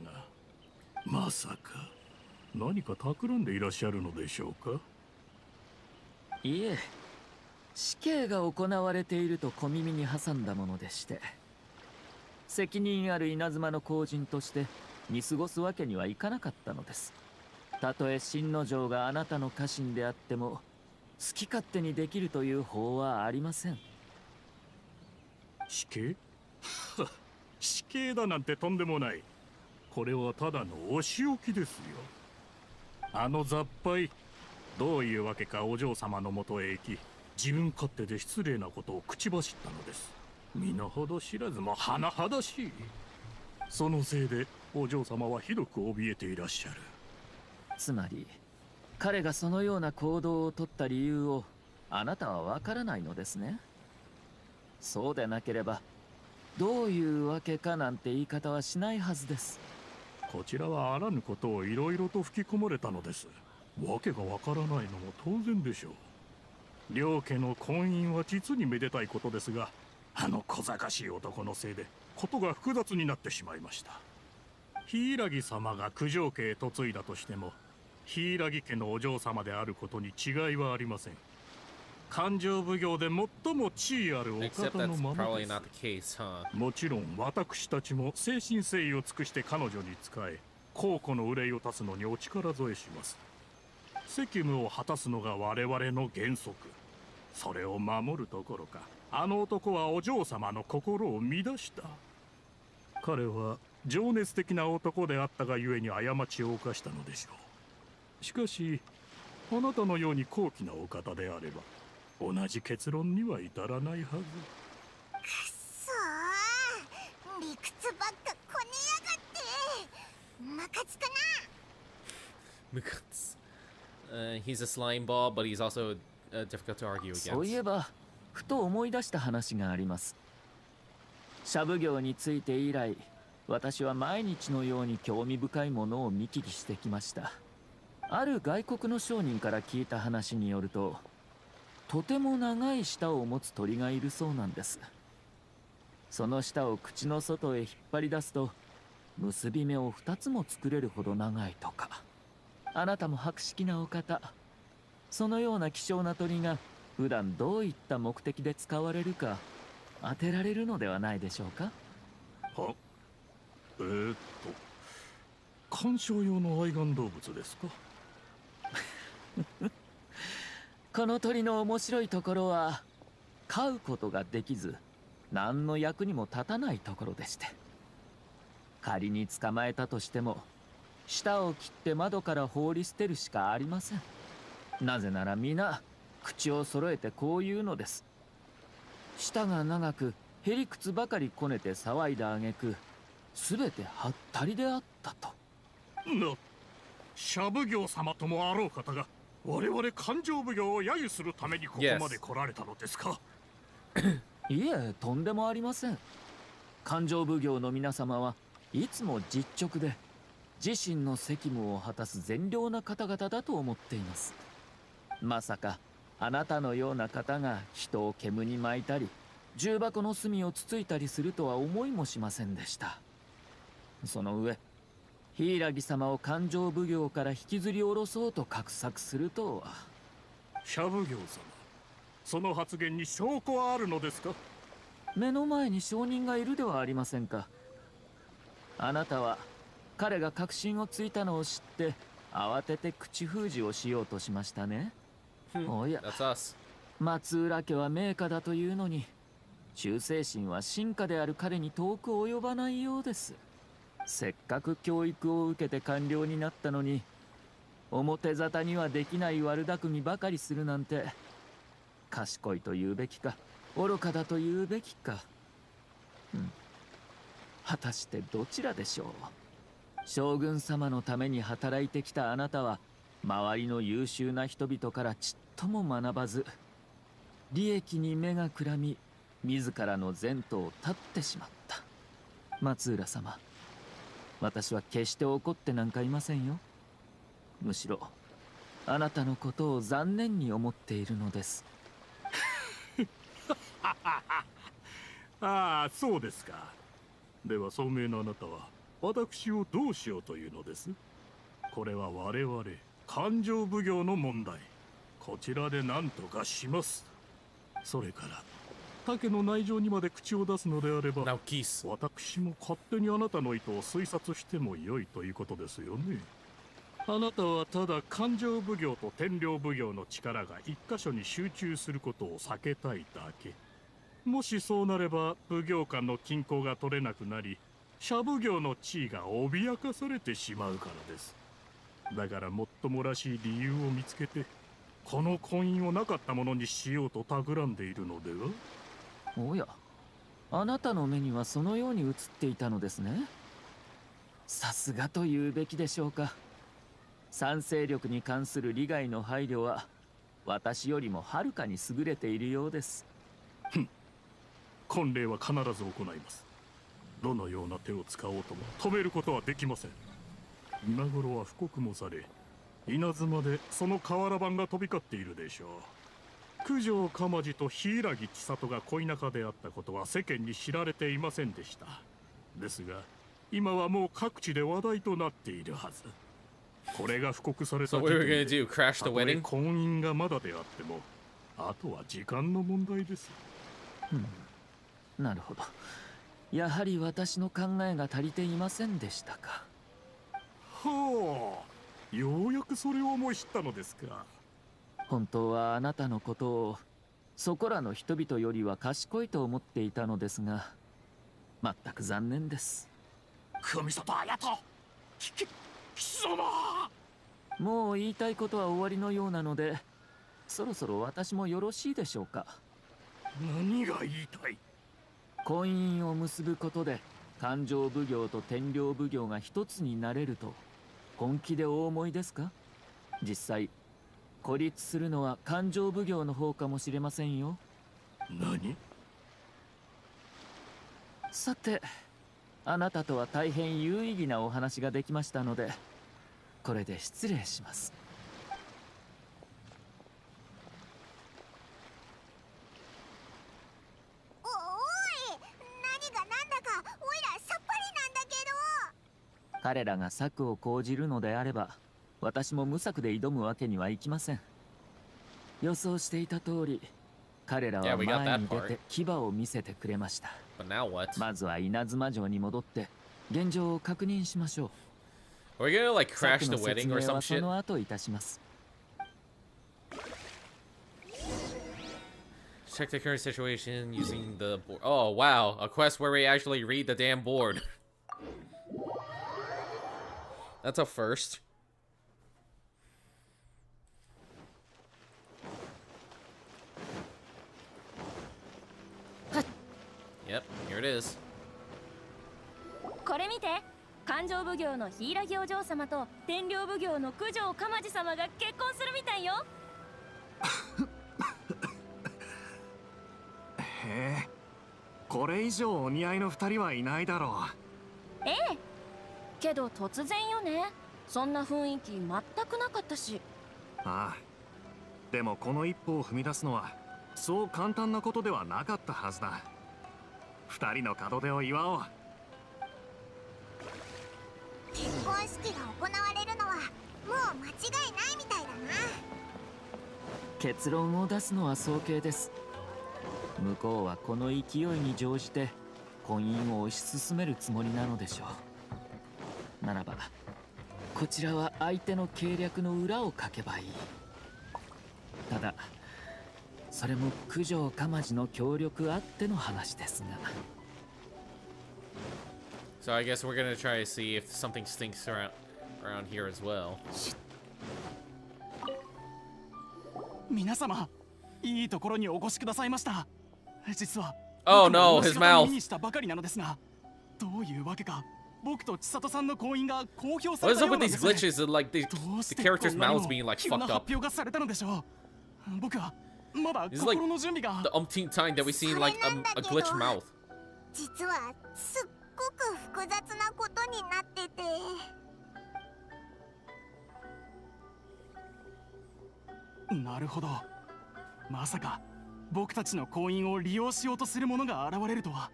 まさか何か企んでいらっしゃるのでしょうか。いえ、死刑が行われていると小耳に挟んだものでして、責任ある稲妻の後人として見過ごすわけにはいかなかったのです。たとえ新之丞があなたの家臣であっても好き勝手にできるという法はありません。死刑死刑だなんてとんでもない。これはただのお仕置きですよ。あの雑牌、どういうわけかお嬢様のもとへ行き、自分勝手で失礼なことを口走ったのです。身の程知らずも甚だしい。そのせいでお嬢様はひどく怯えていらっしゃる。つまり彼がそのような行動をとった理由をあなたはわからないのですね。そうでなければどういうわけかなんて言い方はしないはずです。こちらはあらぬことをいろいろと吹き込まれたのです。わけがわからないのも当然でしょう。両家の婚姻は実にめでたいことですが、あの小賢しい男のせいでことが複雑になってしまいました。柊様が九条家へ嫁いだとしても、柊家のお嬢様であることに違いはありません。勘定奉行で最も地位あるお方のままです。もちろん私たちも誠心誠意を尽くして彼女に仕え、公庫の憂いを断つのにお力添えします。責務を果たすのが我々の原則。それを守るどころか、あの男はお嬢様の心を乱した。彼は情熱的な男であったがゆえに過ちを犯したのでしょう。しかしあなたのように高貴なお方であれば同じ結論には至らないはず。くっそー、理屈ばっかこねやがって。ムカつくな。ムカつ。He's a slime ball, but he's also difficult to argue against. そういえばふと思い出した話があります。シャブ業について以来、私は毎日のように興味深いものを見聞きしてきました。ある外国の商人から聞いた話によると、とても長い舌を持つ鳥がいるそうなんです。その舌を口の外へ引っ張り出すと結び目を2つも作れるほど長いとか。あなたも博識なお方、そのような希少な鳥が普段どういった目的で使われるか当てられるのではないでしょうか。は観賞用の愛玩動物ですか。この鳥の面白いところは飼うことができず何の役にも立たないところでして、仮に捕まえたとしても舌を切って窓から放り捨てるしかありません。なぜなら皆口を揃えてこう言うのです。舌が長くへりくつばかりこねて騒いだ挙句、すべてはったりであったと。シャブ業様ともあろう方が我々勘定奉行を揶揄するためにここまで来られたのですか。いえ、とんでもありません。勘定奉行の皆様はいつも実直で自身の責務を果たす善良な方々だと思っています。まさかあなたのような方が人を煙に巻いたり重箱の隅をつついたりするとは思いもしませんでした。その上柊様を勘定奉行から引きずり下ろそうと画策するとは。シャブ業様、その発言に証拠はあるのですか。目の前に証人がいるではありませんか。あなたは彼が確信をついたのを知って慌てて口封じをしようとしましたね。おや、松浦家は名家だというのに、忠誠心は臣下である彼に遠く及ばないようです。せっかく教育を受けて官僚になったのに、表沙汰にはできない悪巧みばかりするなんて、賢いと言うべきか愚かだと言うべきか、果たしてどちらでしょう。将軍様のために働いてきたあなたは、周りの優秀な人々からちっとも学ばず、利益に目がくらみ、自らの前途を絶ってしまった。松浦様、私は決して怒ってなんかいませんよ。むしろあなたのことを残念に思っているのです。ああ、そうですか。では聡明なあなたは私をどうしようというのです？これは我々勘定奉行の問題。こちらで何とかします。それから竹の内情にまで口を出すのであれば、私も勝手にあなたの意図を推察しても良いということですよね。あなたはただ勘定奉行と天領奉行の力が一箇所に集中することを避けたいだけ。もしそうなれば奉行間の均衡が取れなくなり、社奉行の地位が脅かされてしまうからです。だからもっともらしい理由を見つけて、この婚姻をなかったものにしようと企んでいるのでは？おや、あなたの目にはそのように映っていたのですね。さすがと言うべきでしょうか。賛成力に関する利害の配慮は私よりもはるかに優れているようです。婚礼は必ず行います。どのような手を使おうとも止めることはできません。今頃は布告もされ、稲妻でその瓦版が飛び交っているでしょう。九条鎌地と柊千里が恋仲であったことは世間に知られていませんでした。ですが今はもう各地で話題となっているはず。これが布告された時点で、たとえ婚姻がまだであっても、あとは時間の問題です。なるほど。やはり私の考えが足りていませんでしたか。はあ、ようやくそれを思い知ったのですか。本当はあなたのことをそこらの人々よりは賢いと思っていたのですが、全く残念です。神里綾人、貴様。もう言いたいことは終わりのようなので、そろそろ私もよろしいでしょうか。何が言いたい？婚姻を結ぶことで勘定奉行と天領奉行が一つになれると本気でお思いですか？実際孤立するのは勘定奉行の方かもしれませんよ。何？さて、あなたとは大変有意義なお話ができましたので、これで失礼します。おい、何が何だかおいらさっぱりなんだけど。彼らが策を講じるのであれば、私も無策で挑むわけにはいきません。予想していた通り、彼らは前に出て牙を見せてくれました。まずは稲妻城に戻って現状を確認しましょう。 Are we gonna like crash the wedding or some shit? その後いたします。 Check the current situation using the board. Oh wow, a quest where we actually read the damn board. That's a first. Yep, here it is. これ見て、勘定奉行の柊お嬢様と天領奉行の九条鎌地様が結婚するみたいよ。へえ、これ以上お似合いの二人はいないだろう。ええ、けど突然よね。そんな雰囲気全くなかったし。ああ、でもこの一歩を踏み出すのはそう簡単なことではなかったはずだ。二人の門出を祝おう。結婚式が行われるのはもう間違いないみたいだな。結論を出すのは早計です。向こうはこの勢いに乗じて婚姻を推し進めるつもりなのでしょう。ならばこちらは相手の計略の裏をかけばいい。ただそれも九条鎌地の協力あっての話ですが。So I guess we're gonna try to see if something stinks around here as well. 皆様、いいところにお越しくださいました。実は、Oh no, his mouth. 見にしたばかりなのですが、どういうわけか、僕と千里さんの婚姻が公表さ What れ is た up よう with なん these です。 glitches and like the characters' mouths being like 急な fucked 発 up? 表がされたのでしょう。僕はまだ This is like 心の準備が。 the umpteenth time that we've seen like a glitched mouth. 実はすっごく複雑なことになってて。なるほど。まさか僕たちの婚姻を利用しようとする者が現れるとは。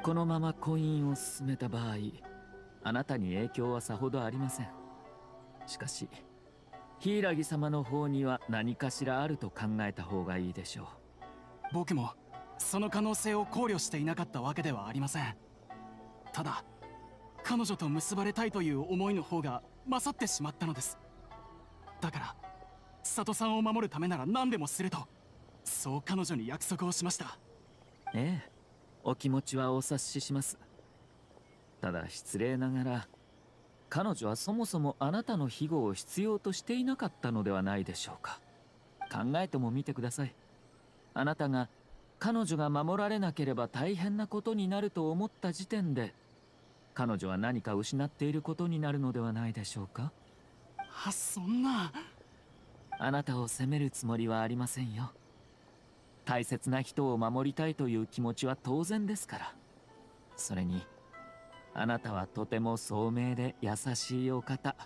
このまま婚姻を進めた場合、あなたに影響はさほどありません。しかし柊様の方には何かしらあると考えた方がいいでしょう。僕もその可能性を考慮していなかったわけではありません。ただ彼女と結ばれたいという思いの方が勝ってしまったのです。だから千里さんを守るためなら何でもすると、そう彼女に約束をしました。ええ、お気持ちはお察しします。ただ失礼ながら、彼女はそもそもあなたの庇護を必要としていなかったのではないでしょうか。考えてもみてください。あなたが彼女が守られなければ大変なことになると思った時点で、彼女は何か失っていることになるのではないでしょうか。そんな。あなたを責めるつもりはありませんよ。大切な人を守りたいという気持ちは当然ですから。それにあなたはとても聡明で優しいお方。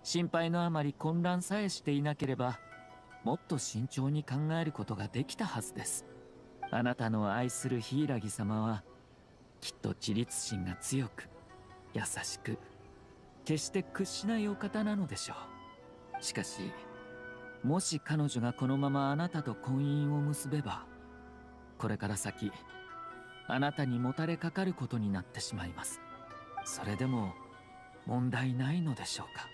心配のあまり混乱さえしていなければ、もっと慎重に考えることができたはずです。あなたの愛する柊様はきっと自立心が強く優しく、決して屈しないお方なのでしょう。しかしもし彼女がこのままあなたと婚姻を結べば、これから先あなたにもたれかかることになってしまいます。それでも問題ないのでしょうか。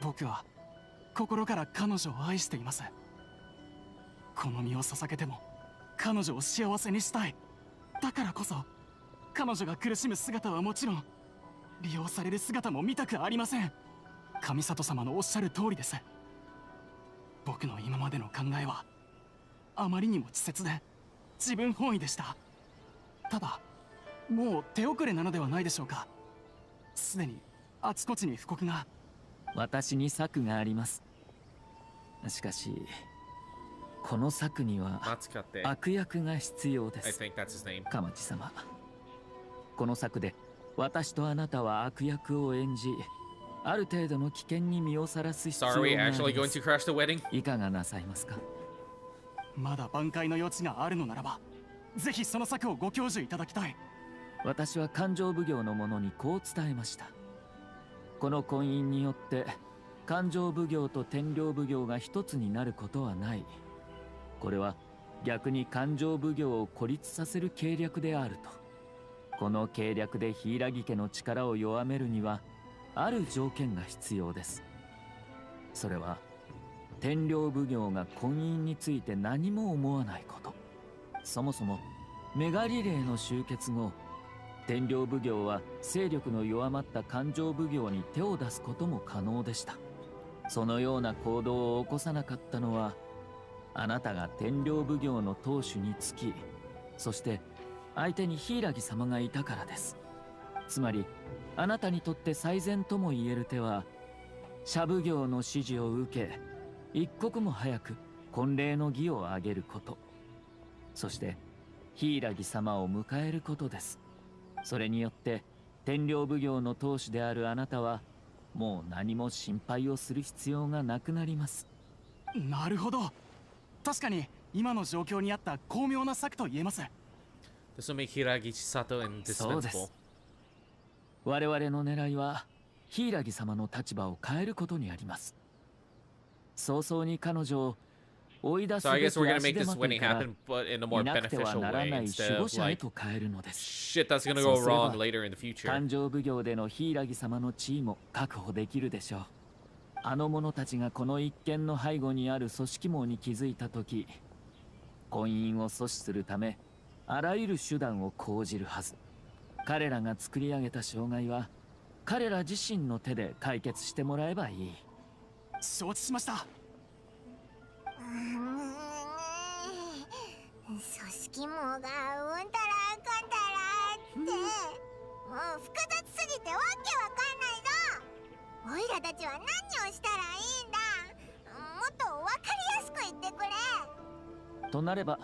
僕は心から彼女を愛しています。この身を捧げても彼女を幸せにしたい。だからこそ彼女が苦しむ姿はもちろん、利用される姿も見たくありません。上里様のおっしゃる通りです。僕の今までの考えはあまりにも稚拙で自分本位でした。ただもう手遅れなのではないでしょうか。すでにあちこちに布告が。私に策があります。しかしこの策には悪役が必要です。鎌地様、この策で私とあなたは悪役を演じ、ある程度の危険に身をさらす必要があります。いかがなさいますか。まだ挽回の余地があるのならば、ぜひその策をご教授いただきたい。私は勘定奉行の者にこう伝えました。この婚姻によって勘定奉行と天領奉行が一つになることはない。これは逆に勘定奉行を孤立させる計略であると。この計略で柊家の力を弱めるにはある条件が必要です。それは天領奉行が婚姻について何も思わないこと。そもそもメガリレーの終結後、天領奉行は勢力の弱まった勘定奉行に手を出すことも可能でした。そのような行動を起こさなかったのは、あなたが天領奉行の当主につき、そして相手に柊様がいたからです。つまりあなたにとって最善とも言える手は、社奉行の指示を受け、一刻も早く婚礼の儀を挙げること、そして柊様を迎えることです。それによって天領奉行の当主であるあなたは、もう何も心配をする必要がなくなります。なるほど。確かに今の状況にあった巧妙な策と言えます。This will make Hiragi Chisato indispensable. そうです。我々の狙いは柊様の立場を変えることにあります。早々に彼女を追い出すべき足手まといからいなくてはならない守護者へと変えるのです。Shit, that's gonna go wrong later in the future. 勘定奉行での柊様の地位も確保できるでしょう。あの者たちがこの一件の背後にある組織網に気づいた時、婚姻を阻止するためあらゆる手段を講じるはず。彼らが作り上げた障害は彼ら自身の手で解決してもらえばいい。承知しました。組織網がうんたらかんたらってもう複雑すぎてわけわかんないぞ。オイラたちは何をしたらいいんだ。もっとわかりやすく言ってくれ。となれば、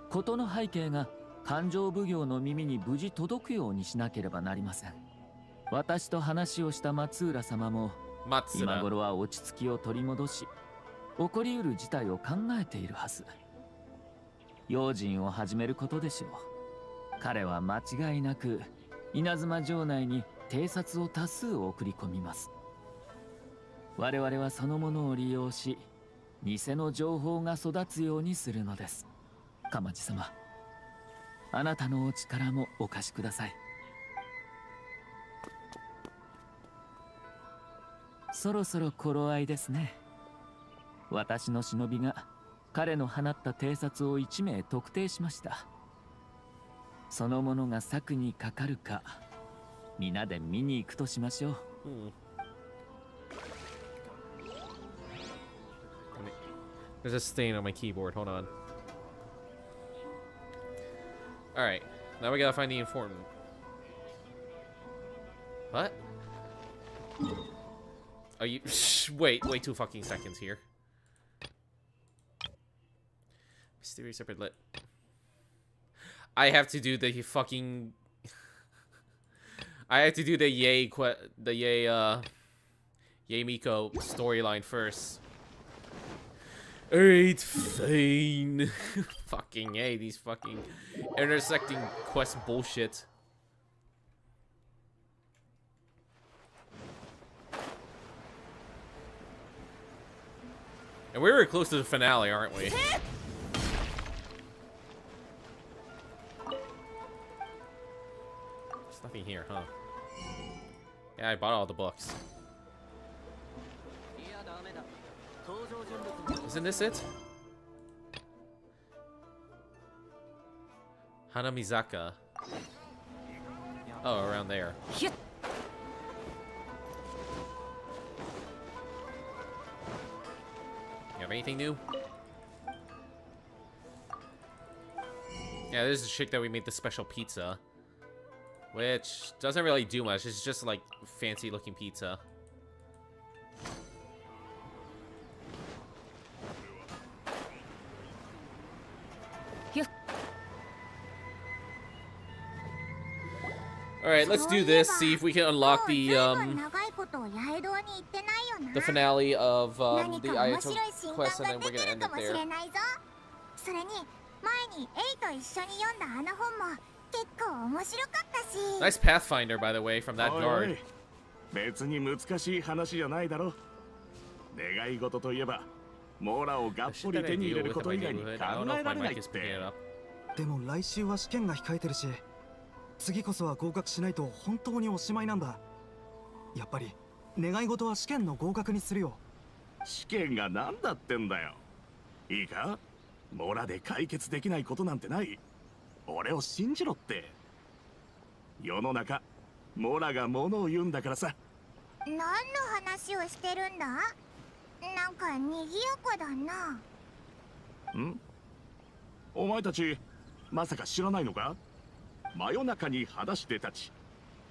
事の背景が勘定奉行の耳に無事届くようにしなければなりません。私と話をした松浦様も今頃は落ち着きを取り戻し、起こりうる事態を考えているはず。用心を始めることでしょう。彼は間違いなく稲妻城内に偵察を多数送り込みます。我々はそのものを利用し、偽の情報が育つようにするのです。鎌地様、あなたのお力もお貸しください。そろそろ頃合いですね。私の忍びが彼の放った偵察を1名特定しました。その者が策にかかるか、皆で見に行くとしましょう。There's a stain on my keyboard. Hold on. Alright. Now we gotta find the informant. What? Are you... wait 2 fucking seconds here. Mysterious separate lit. I have to do the fucking... I have to do the Yay Miko storyline first. Alright, fine. Fucking A, these fucking intersecting quest bullshit. And we're close to the finale, aren't we? There's nothing here, huh? Yeah, I bought all the books. Isn't this it? Hanamizaka. Oh, around there. You have anything new? Yeah, this is the chick that we made the special pizza. Which doesn't really do much. It's just like fancy looking pizza. Alright, let's do this. See if we can unlock the finale of the Ayato quest, and then we're gonna end it there. Nice Pathfinder, by the way, from that guard. 別に難しい話じゃないだろ。願い事といえば、モーラをがっぽり手に入れること以外に考えられないって。でも来週は試験が控えてるし、次こそは合格しないと本当におしまいなんだ。やっぱり願い事は試験の合格にするよ。試験が何だってんだよ。いいか、モーラで解決できないことなんてない。俺を信じろって。世の中、モーラが物を言うんだからさ。何の話をしてるんだ？なんか賑やかだな。ん？お前たち、まさか知らないのか？真夜中に裸足で立ち、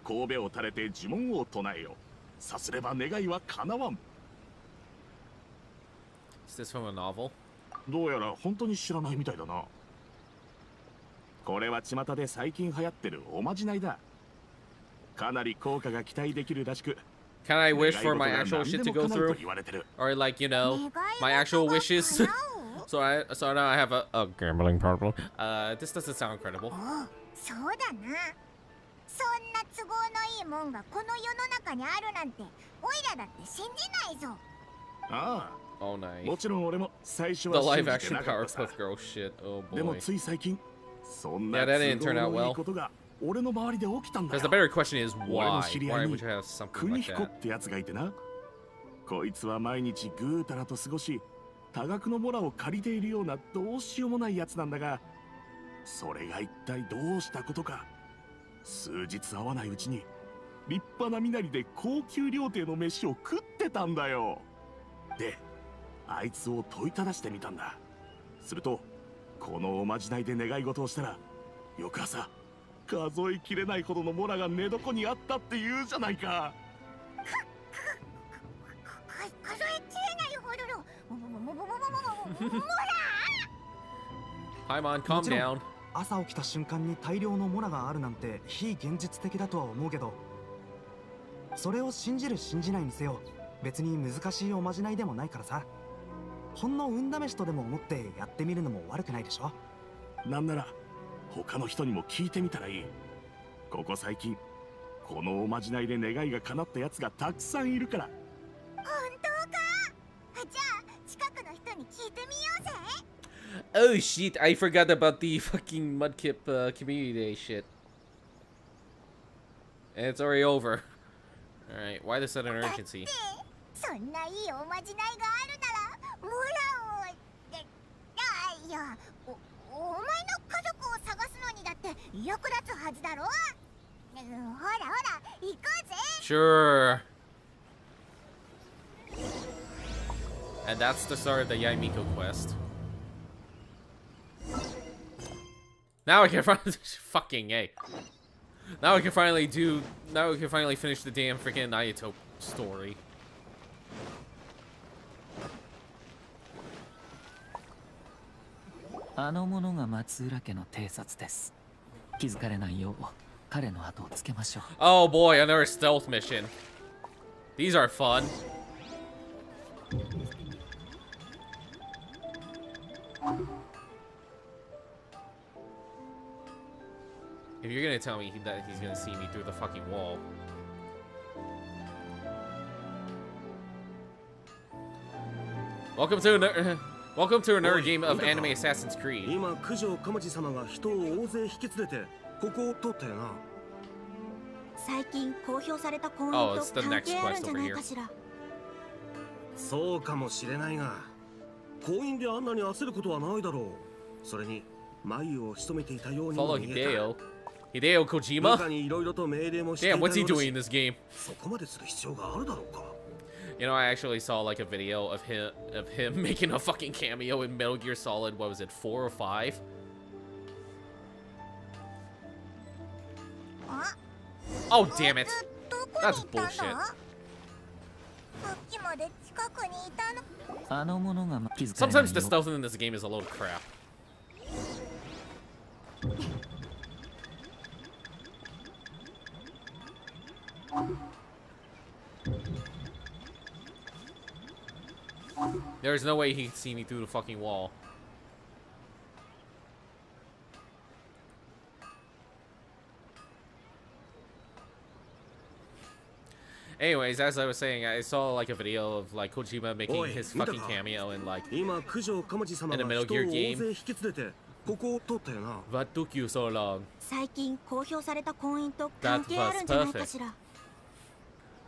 神戸を垂れて呪文を唱えよ。さすれば願いは叶わん。Is this from a novel? どうやら本当に知らないみたいだな。これは巷で最近流行ってるおまじないだ。かなり効果が期待できるらしく。Can I wish for my actual shit to go through? Or like, you know, my actual wishes? So now I have a gambling problem. This doesn't sound credible. そうだな。そんな都合のいいもんがこの世の中にあるなんて、オイラだって信じないぞ。ああ。Oh, nice. もちろん俺も最初 The は live 信じて action なかっ Power たさ。 Puff Girl shit. Oh でも boy. つい最近、そんな Yeah, that didn't 都 turn out 合のいい well. ことが俺の周りで起きたんだ Because よ。 the better question is 俺の why? 知り合 Why いに would you have something 邦 like 彦 that? ってやつがいてな。こいつは毎日ぐうたらと過ごし、多額のモラを借りているようなどうしようもないやつなんだが、それが一体どうしたことか。数日会わないうちに立派な身なりで高級料亭の飯を食ってたんだよ。で、あいつを問いただしてみたんだ。するとこのおまじないで願い事をしたら、翌朝数えきれないほどのモラが寝床にあったって言うじゃないか。数えきれないほどのモラ。 Hi, Mon, calm down. 朝起きた瞬間に大量のモラがあるなんて非現実的だとは思うけど、それを信じる信じないにせよ別に難しいおまじないでもないからさ。ほんの運試しとでも思ってやってみるのも悪くないでしょ。なんなら他の人にも聞いてみたらいい。ここ最近このおまじないで願いが叶ったやつがたくさんいるから。本当か。じゃあ近くの人に聞いてみようぜ。 Oh shit, I forgot about the fucking Mudkip community day shit. And it's already over. Alright, why the sudden urgency? そんないいおまじないがあるならモラをいや、お前の家族を探すのにだって役立つはずだろ。ほらほら行こうぜ。 Sure. And that's the start of the Yaimiko quest. Now we can finally fucking A. Now we can finally finish the damn freaking Naruto story. あの者が松浦家の偵察です。気づかれないよう彼の後をつけましょう。 Oh boy, another stealth mission. These are fun. If you're gonna tell me that he's gonna see me through the fucking wall. Welcome to another game of anime Assassin's Creed. 今九条鎌地様が人を大勢引き連れてここを通ったよな。最近公表された婚Oh, 姻 it's と the 関 next 係ある quest んじゃ over ない here. かしら。そうかもしれないが、婚姻であんなに焦ることはないだろう。それに眉を潜めていたようにも Follow 見えた。 Hideo Kojima? 中にいろいろと命令もしていた Damn, よう what's だ he し doing in this game? そこまでする必要があるだろうか。 You know, I actually saw like a video of him making a fucking cameo in Metal Gear Solid. What was it, 4 or 5? Oh damn it! That's bullshit. さっきまで近くにいたの。あの者が気づかれないよ Sometimes the stealth in this game is a load of crap. There's no way he can see me through the fucking wall. Anyways, as I was saying, I saw like a video of like Kojima making his fucking cameo in like in a Metal Gear game. What took you so long? 最近公表された婚姻と関係あるんじゃないかしら。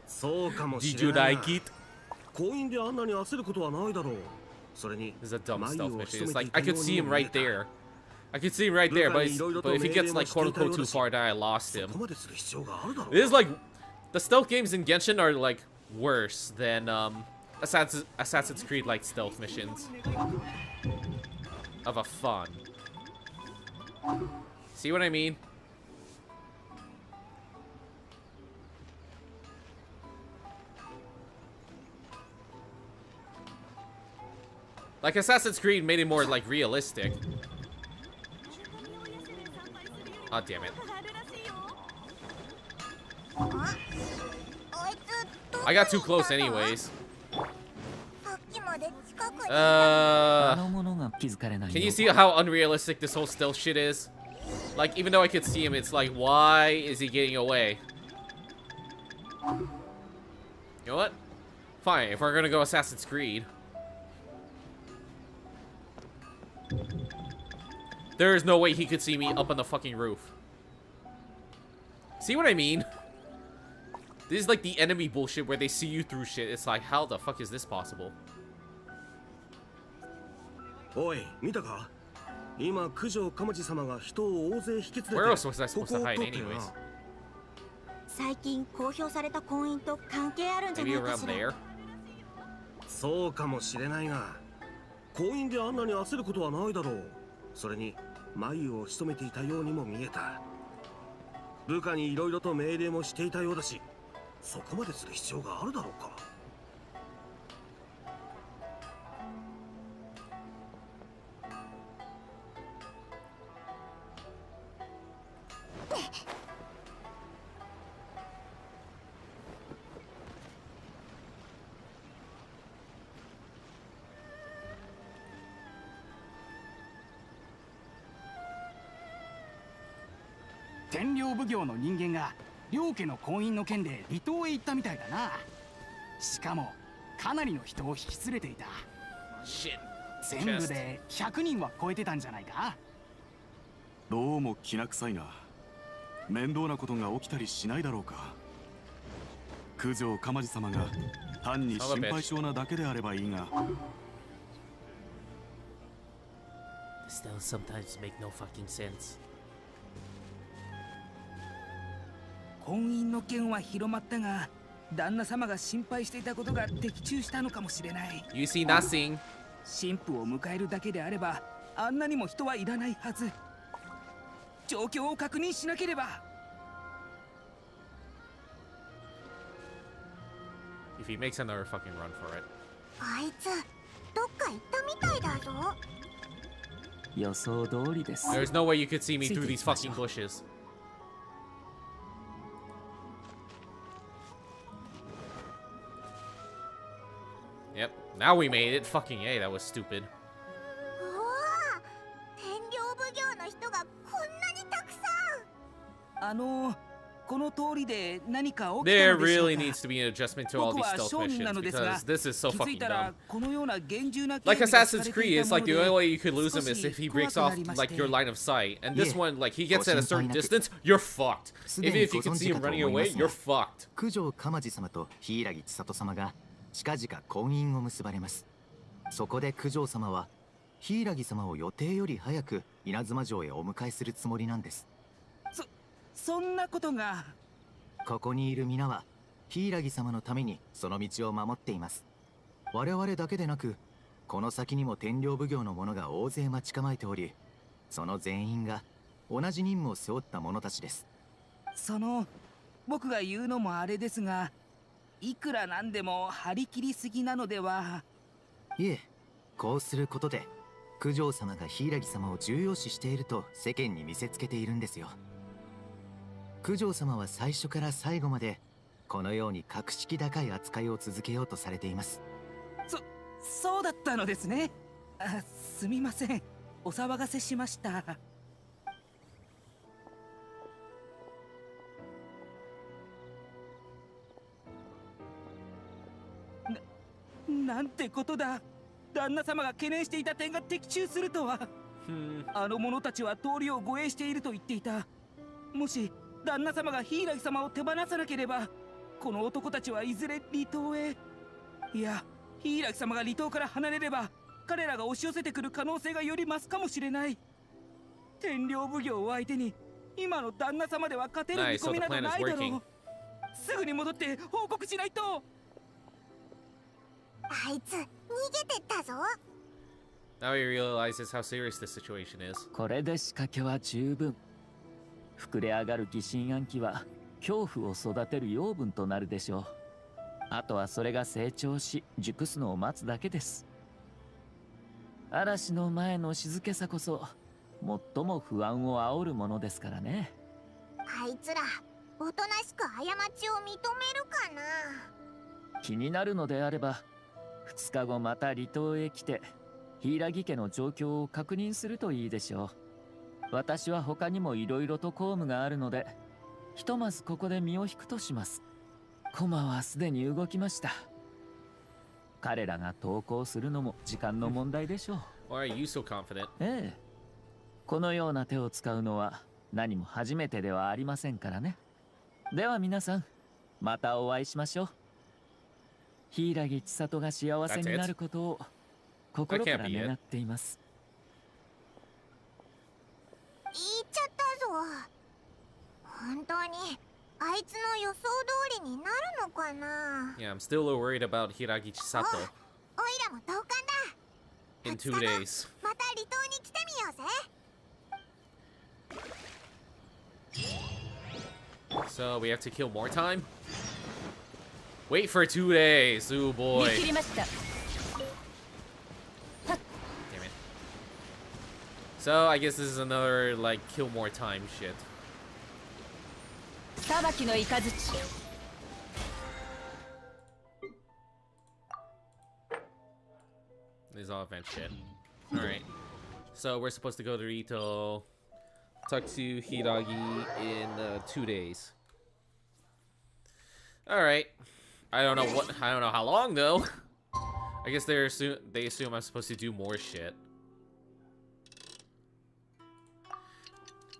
そうかもし Did れ you ない like it? 婚姻であんなに焦ることはないだろう。それに It's a dumb 眉 stealth を mission. 潜 It's めて like いた I よ could う see に him も見え right た。 there. I could see him right there, but if he gets like quote unquote too far down, I lost him. そこまでする必要があるだろう。 It is like the stealth games in Genshin are like worse than Assassin's Creed like stealth missions of a fun. See what I mean? Like Assassin's Creed made it more like realistic. Oh damn it. I got too close anyways. Can you see how unrealistic this whole stealth shit is? Like, even though I could see him, it's like, why is he getting away? You know what? Fine, if we're gonna go Assassin's Creed. There is no way he could see me up on the fucking roof. See what I mean? This is like the enemy bullshit where they see you through shit. It's like, how the fuck is this possible? おい、見たか？今、九条鎌地様が人を大勢引き連れて Where else was I こ supposed こ to を hide 取ったよ anyways? な。最近公表された婚姻と関係あるんじゃな Maybe いか around しら。 there? そうかもしれないが、婚姻であんなに焦ることはないだろう。それに眉を潜めていたようにも見えた。部下にいろいろと命令もしていたようだし、そこまでする必要があるだろうか。天領奉行の人間が両家の婚姻の件で離島へ行ったみたいだな。しかもかなりの人を引き連れていた。全部で100人は超えてたんじゃないか。どうもきな臭いな。面倒なことが起きたりしないだろうか。九条鎌地様が単に心配性なだけであればいいが。Still sometimes make no fucking sense. 婚姻の件は広まったが、旦那様が心配していたことが的中したのかもしれない。 You see nothing. 新婦を迎えるだけであれば、あんなにも人はいらないはず。状況を確認しなければ。If he makes another fucking run for it. あいつどっか行ったみたいだぞ。予想通りです。 There's no way you could see me through these fucking bushes. Yep, now we made it. Fucking A, that was stupid. おお、天領奉行の人がこんなにたくさん。この通りで何か起きた There のでしょう really か。 needs to be an adjustment to all 僕 these は stealth 商人な missions のですが、 because this is so 気づ fucking いたら dumb. このような厳重な警 Like 備がされ Assassin's てい Creed, た it's も like the の only で、 way you could lose him 少 is し if he 怖 breaks くな off りまし like て。 your line of sight. And this いえ、 one, like he gets at a ご心 certain 配なく。 distance, you're fucked. すで Even に if ご you can 存 see 知 him かと running 思い away, ます you're が、 fucked. 九条鎌地様と柊千里様が近々婚姻を結ばれます。そこで九条様は柊様を予定より早く稲妻城へお迎えするつもりなんです。そんなことが。ここにいる皆は柊様のためにその道を守っています。我々だけでなく、この先にも天領奉行の者が大勢待ち構えており、その全員が同じ任務を背負った者たちです。僕が言うのもあれですが、いくらなんでも張り切りすぎなのでは。いえ、こうすることで九条様が柊様を重要視していると世間に見せつけているんですよ。九条様は最初から最後までこのように格式高い扱いを続けようとされています。そうだったのですね。すみません、お騒がせしました。なんてことだ。旦那様が懸念していた点が的中するとは。あの者たちは通りを護衛していると言っていた。もし旦那様が柊様を手放さなければ、この男たちはいずれ離島へ。いや、柊様が離島から離れれば、彼らが押し寄せてくる可能性がより増すかもしれない。天領奉行を相手に今の旦那様では勝てる見込みなどないだろう。すぐに戻って報告しないと。あいつ逃げてったぞ。Now he realizes how serious this situation is. これで仕掛けは十分。膨れ上がる疑心暗鬼は恐怖を育てる養分となるでしょう。あとはそれが成長し熟すのを待つだけです。嵐の前の静けさこそ最も不安を煽るものですからね。あいつらおとなしく過ちを認めるかな。気になるのであれば2日後また離島へ来て柊家の状況を確認するといいでしょう。私は他にもいろいろと公務があるので、ひとまずここで身を引くとします。駒はすでに動きました。彼らが投降するのも時間の問題でしょう。Why are you so confident? ええ。このような手を使うのは何も初めてではありませんからね。では皆さん、またお会いしましょう。柊千里が幸せになることを心から願っています。言っちゃったぞ。本当にあいつの予想通りになるのかな。 Yeah, I'm still worried about Hiragi Chisato おいらも同感だ。 in 2 days. また離島に来てみようぜ。 So we have to kill more time? Wait for 2 days. Oh boy. Damn it. So I guess this is another like kill more time shit. 裁きの雷。 This is all event shit. Alright. So we're supposed to go to Rito, talk to Hiragi in 2 days. Alright. I don't know how long though. I guess they assume I'm supposed to do more shit.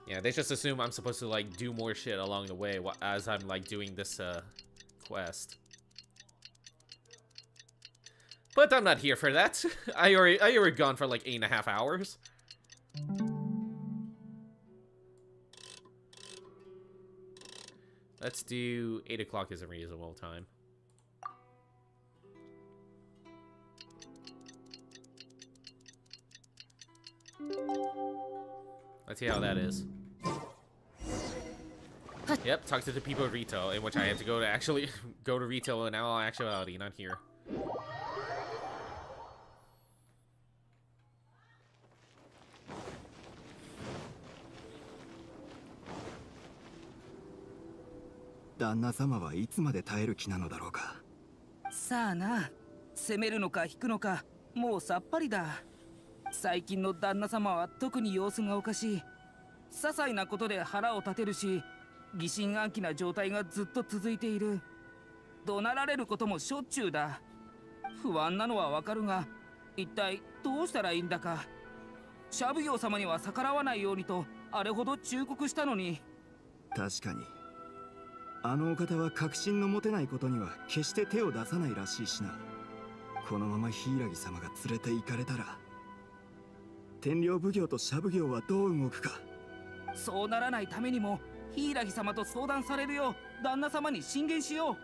Yeah, they just assume I'm supposed to like do more shit along the way as I'm like doing this quest. But I'm not here for that. I already gone for like 8.5 hours. Let's do 8 o'clock is a reasonable time. Let's see how that is. Yep, talk to the people of Rito, in which I have to go to actually go to Rito in all actuality, not here. 旦那様はいつまで耐える気なのだろうか。さあな、攻めるのか引くのかもうさっぱりだ。最近の旦那様は特に様子がおかしい。些細なことで腹を立てるし、疑心暗鬼な状態がずっと続いている。怒鳴られることもしょっちゅうだ。不安なのはわかるが、一体どうしたらいいんだか。シャブ業様には逆らわないようにとあれほど忠告したのに。確かにあのお方は確信の持てないことには決して手を出さないらしいしな。このまま柊様が連れて行かれたら天領奉行とシャブ業はどう動くか。そうならないためにも柊様と相談されるよう旦那様に進言しよう。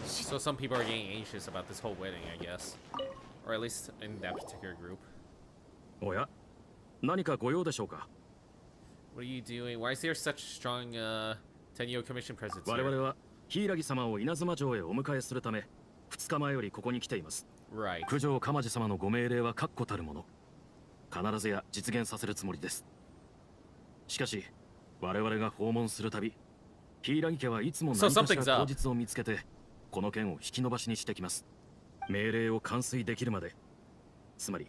So some people are getting anxious about this whole wedding, I guess. Or at least in that particular group. おや、何かご用でしょうか。 What are you doing? Why is there such strong Tenyo Commission presence 我 here? 々は柊様を稲妻城へお迎えするため2日前よりここに来ています。Right. 九条鎌地様のご命令は確固たるもの。必ずや実現させるつもりです。しかし我々が訪問するたび、柊家はいつも何かしら口実を見つけてこの件を引き延ばしにしてきます。命令を完遂できるまで、つまり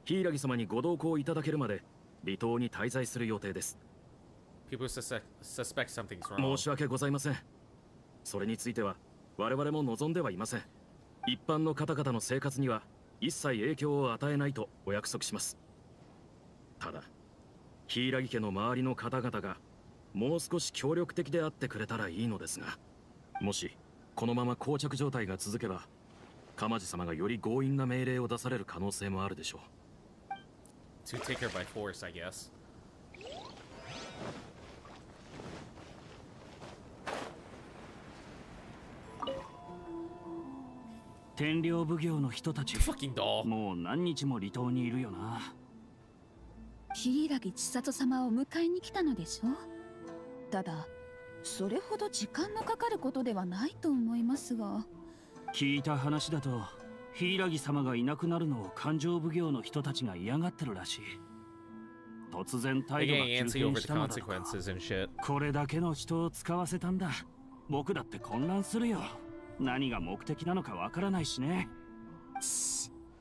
柊様にご同行いただけるまで離島に滞在する予定です。People suspect something's wrong. 申し訳ございません。それについては我々も望んではいません。一般の方々の生活には一切影響を与えないとお約束します。ただ柊家の周りの方々がもう少し協力的であってくれたらいいのですが、もしこのまま膠着状態が続けば鎌地様がより強引な命令を出される可能性もあるでしょう。To take her by force, I guess. 天領奉行の人たち Fucking doll. もう何日も離島にいるよな。柊千里様を迎えに来たのでしょ。ただそれほど時間のかかることではないと思いますが。聞いた話だと柊様がいなくなるのを勘定奉行の人たちが嫌がってるらしい。突然態度が急変したのだとか。これだけの人を使わせたんだ。僕だって混乱するよ。何が目的なのかわからないしね。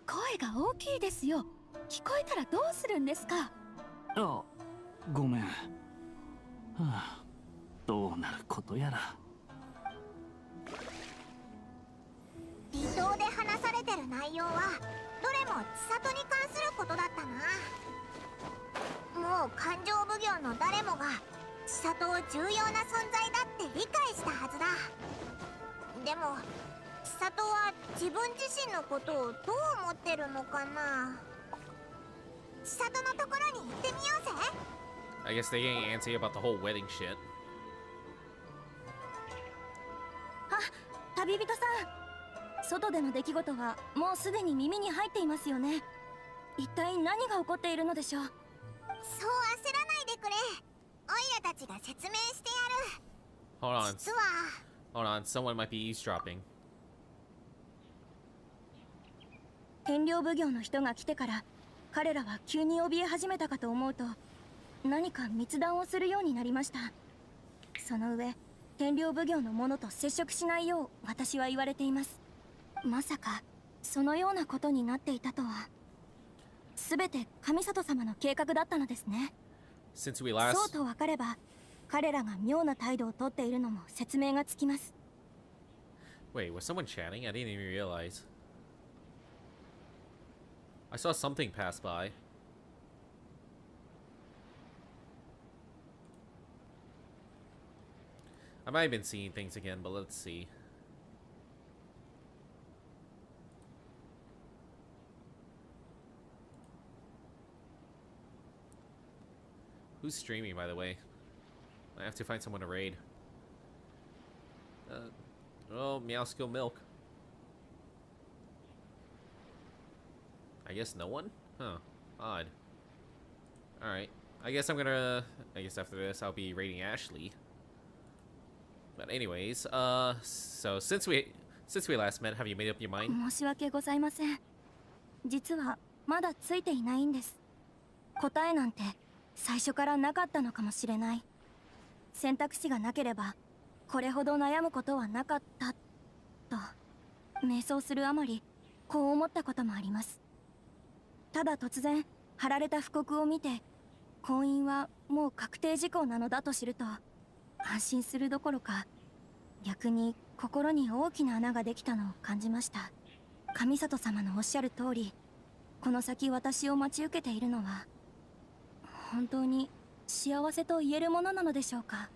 声が大きいですよ。聞こえたらどうするんですか。あ、ごめん。はあ、どうなることやら。離島で話されてる内容はどれも千里に関することだったな。もも勘定奉行の誰もが千里を重要な存在だって理解したはずだ。でも千里は自分自身のことをどう思ってるのかな。千里のところに行ってみようぜ。 I guess they getting antsy about the whole wedding shit. あ、旅人さん、外での出来事はもうすでに耳に入っていますよね。一体何が起こっているのでしょう。そう焦らないでくれ。オイラたちが説明してやる。 Hold on. 実は Hold on. Someone might be eavesdropping. 天領奉行の人が来てから彼らは急に怯え始めたかと思うと、何か密談をするようになりました。その上、天領奉行の者と接触しないよう私は言われています。まさかそのようなことになっていたとは。全て上里様の計画だったのですね。Since we last... そうと分かれば彼らが妙な態度をとっているのも説明がつきます。 Wait, was someone chatting? I didn't even realize. I saw something pass by. I might have been seeing things again, but let's see. Who's streaming, by the way? I have to find someone to raid. Oh, Meowskill Milk. I guess no one? Huh. Odd. Alright. I guess I'm gonna... I guess after this I'll be raiding Ashley. But anyways, so since we last met, have you made up your mind? 申し訳ございません。実はまだついていないんです。答えなんて最初からなかったのかもしれない。選択肢がなければこれほど悩むことはなかったと迷走するあまりこう思ったこともあります。ただ突然貼られた布告を見て婚姻はもう確定事項なのだと知ると安心するどころか逆に心に大きな穴ができたのを感じました。上里様のおっしゃる通り、この先私を待ち受けているのは本当に幸せと言えるものなのでしょうか。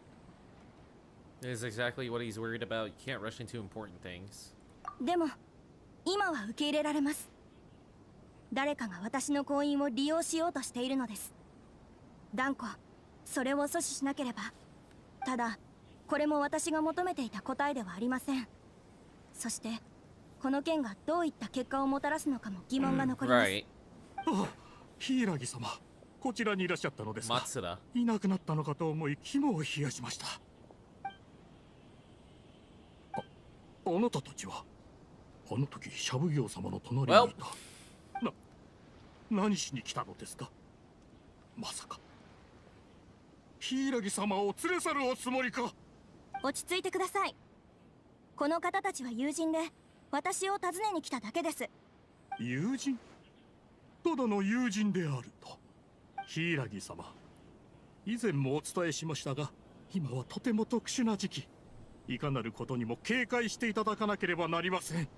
That is exactly what he's worried about. You can't rush into important things. でも今は受け入れられます。誰かが私の婚姻を利用しようとしているのです。断固それを阻止しなければ。ただこれも私が求めていた答えではありません。そしてこの件がどういった結果をもたらすのかも疑問が残ります。あ、柊様、こちらにいらっしゃったのですか。いなくなったのかと思い肝を冷やしました。あなたたちはあの時シャブ業様の隣にいた、何しに来たのですか。まさか柊様を連れ去るおつもりか。落ち着いてください。この方たちは友人で私を訪ねに来ただけです。友人？ただの友人であると。柊様、以前もお伝えしましたが、今はとても特殊な時期。いかなることにも警戒していただかなければなりません。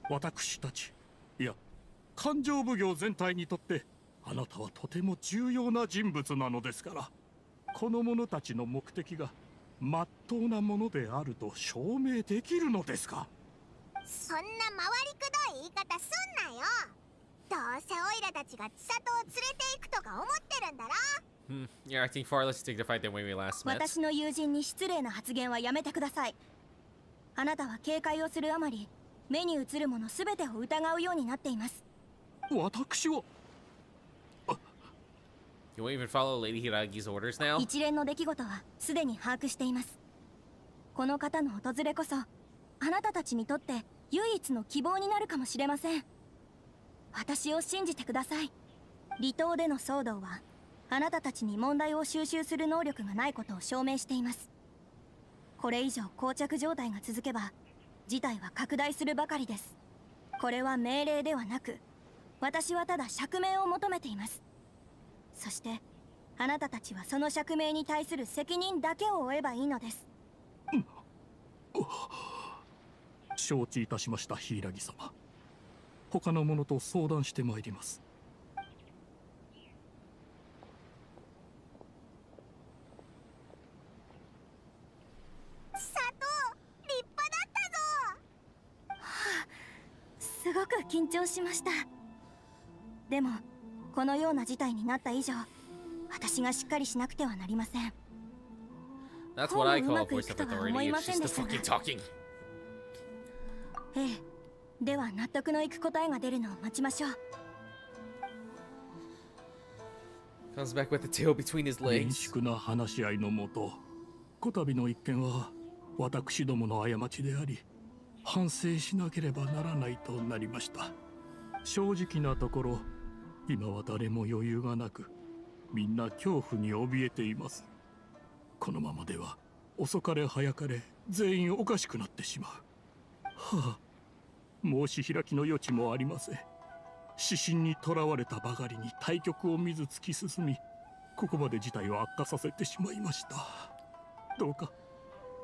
私たち、いや勘定奉行全体にとってあなたはとても重要な人物なのですから、この者たちの目的が真っ当なものであると証明できるのですか。そんな回りくどい言い方すんなよ。どうせオイラたちが千里を連れて行くとか思ってるんだろ。You're acting far less dignified than when we last met. 私の友人に失礼な発言はやめてください。あなたは警戒をするあまり目に映るもの全てを疑うようになっています。私は You won't even follow Lady Hiragi's orders now? 一連の出来事はすでに把握しています。この方の訪れこそあなたたちにとって唯一の希望になるかもしれません。私を信じてください。離島での騒動はあなたたちに問題を収集する能力がないことを証明しています。これ以上膠着状態が続けば事態は拡大するばかりです。これは命令ではなく、私はただ釈明を求めています。そしてあなたたちはその釈明に対する責任だけを負えばいいのです。承知いたしました、柊様。他の者と相談してまいります。ごく緊張しました。でもこのような事態になった以上、私がしっかりしなくてはなりません。 That's what I call a voice of authority. It's just the fucking talking. ええ、では納得のいく答えが出るのを待ちましょう。 Comes back with the tail between his 厳 legs. 粛な話し合いのもと、こたびの一件は私どもの過ちであり、反省しなければならないとなりました。正直なところ、今は誰も余裕がなく、みんな恐怖に怯えています。このままでは遅かれ早かれ全員おかしくなってしまう。はあ、申し開きの余地もありません。指針にとらわれたばかりに対局を見ず突き進み、ここまで事態を悪化させてしまいました。どうか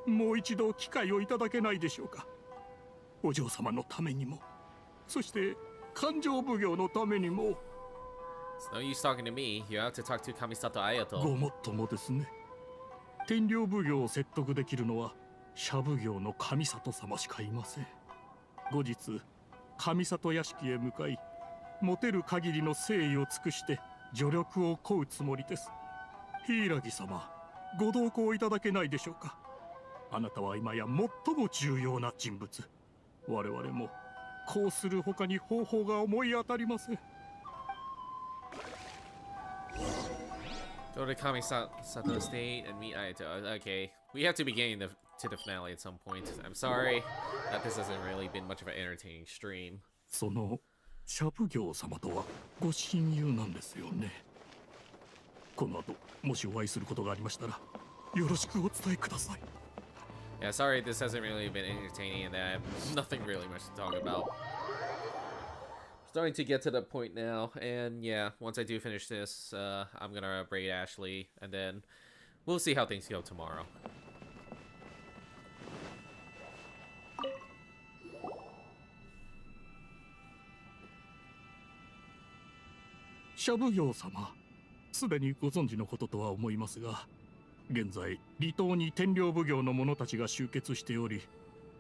もう一度機会をいただけないでしょうか。お嬢様のためにも、そして勘定奉行のためにも。 It's no use talking to me. You have to talk to Kamisato Ayato. ごもっともですね。天領奉行を説得できるのは社奉行の上里様しかいません。後日上里屋敷へ向かい、持てる限りの誠意を尽くして助力を請うつもりです。柊様、ご同行いただけないでしょうか。あなたは今や最も重要な人物。我々もこうする他に方法が思い当たりません。 Go to Kamisato State and meet Ayato. Okay, we have to be getting to the finale at some point. I'm sorry that this hasn't really been much of an entertaining stream. その社奉行様とはご親友なんですよね。この後もしお会いすることがありましたらよろしくお伝えください。 Yeah, sorry this hasn't really been entertaining and that I have nothing really much to talk about. Starting to get to the point now, and yeah, once I do finish this, I'm gonna braid Ashley, and then we'll see how things go tomorrow. 社奉行様、すでにご存知のこととは思いますが、現在離島に天領奉行の者たちが集結しており、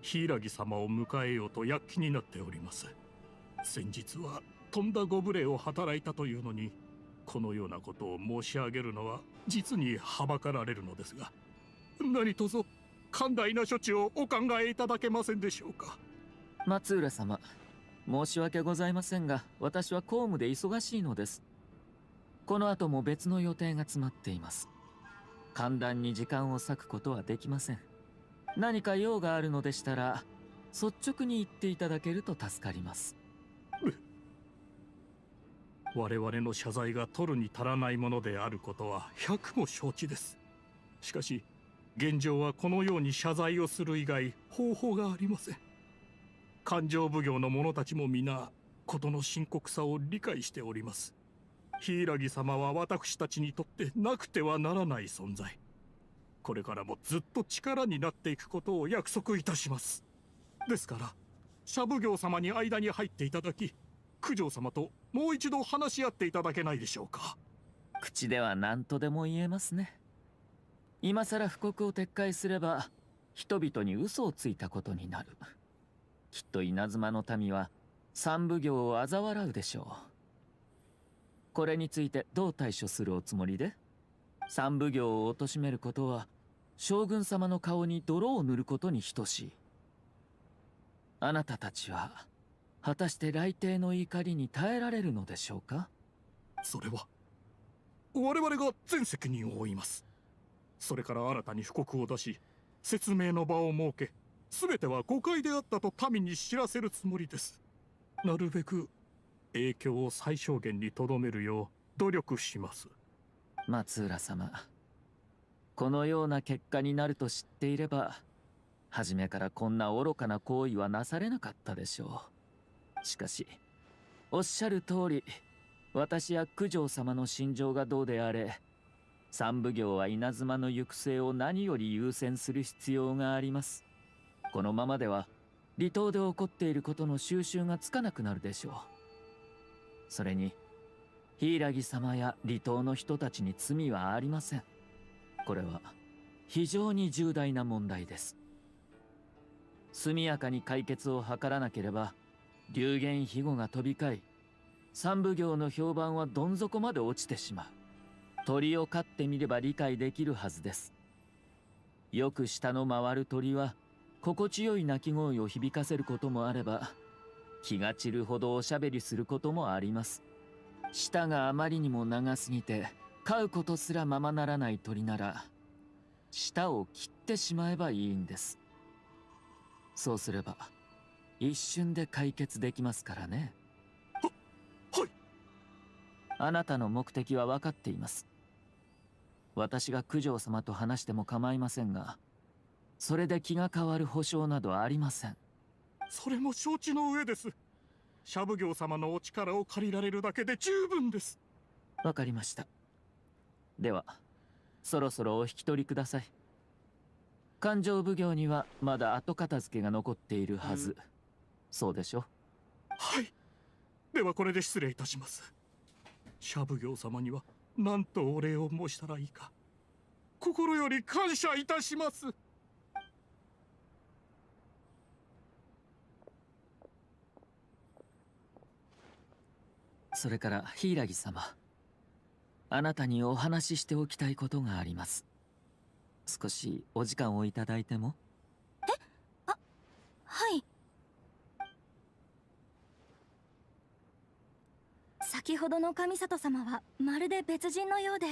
柊様を迎えようと躍起になっております。先日はとんだご無礼を働いたというのに、このようなことを申し上げるのは実にはばかられるのですが、何卒寛大な処置をお考えいただけませんでしょうか。松浦様、申し訳ございませんが、私は公務で忙しいのです。この後も別の予定が詰まっています。簡単に時間を割くことはできません。何か用があるのでしたら率直に言っていただけると助かります。我々の謝罪が取るに足らないものであることは百も承知です。しかし現状はこのように謝罪をする以外方法がありません。勘定奉行の者たちも皆事の深刻さを理解しております。柊様は私たちにとってなくてはならない存在。これからもずっと力になっていくことを約束いたします。ですから社奉行様に間に入っていただき、九条様ともう一度話し合っていただけないでしょうか。口では何とでも言えますね。今さら布告を撤回すれば人々に嘘をついたことになる。きっと稲妻の民は三奉行を嘲笑うでしょう。これについてどう対処するおつもりで？三奉行を貶めることは将軍様の顔に泥を塗ることに等しい。あなたたちは果たして雷帝の怒りに耐えられるのでしょうか？それは我々が全責任を負います。それから新たに布告を出し、説明の場を設け、全ては誤解であったと民に知らせるつもりです。なるべく影響を最小限にとどめるよう努力します。松浦様、このような結果になると知っていれば初めからこんな愚かな行為はなされなかったでしょう。しかしおっしゃる通り、私や九条様の心情がどうであれ、三奉行は稲妻の行く末を何より優先する必要があります。このままでは離島で起こっていることの収拾がつかなくなるでしょう。それに柊様や離島の人たちに罪はありません。これは非常に重大な問題です。速やかに解決を図らなければ流言飛語が飛び交い、三奉行の評判はどん底まで落ちてしまう。鳥を飼ってみれば理解できるはずです。よく下の回る鳥は心地よい鳴き声を響かせることもあれば、気が散るほどおしゃべりすることもあります。舌があまりにも長すぎて飼うことすらままならない鳥なら、舌を切ってしまえばいいんです。そうすれば一瞬で解決できますからね。はい。あなたの目的は分かっています。私が九条様と話しても構いませんが、それで気が変わる保証などありません。それも承知の上です。社奉行様のお力を借りられるだけで十分です。わかりました。ではそろそろお引き取りください。勘定奉行にはまだ後片付けが残っているはず。そうでしょ？はい。ではこれで失礼いたします。社奉行様には何とお礼を申したらいいか、心より感謝いたします。それから柊様、あなたにお話ししておきたいことがあります。少しお時間をいただいても？はい。先ほどの上里様はまるで別人のようで、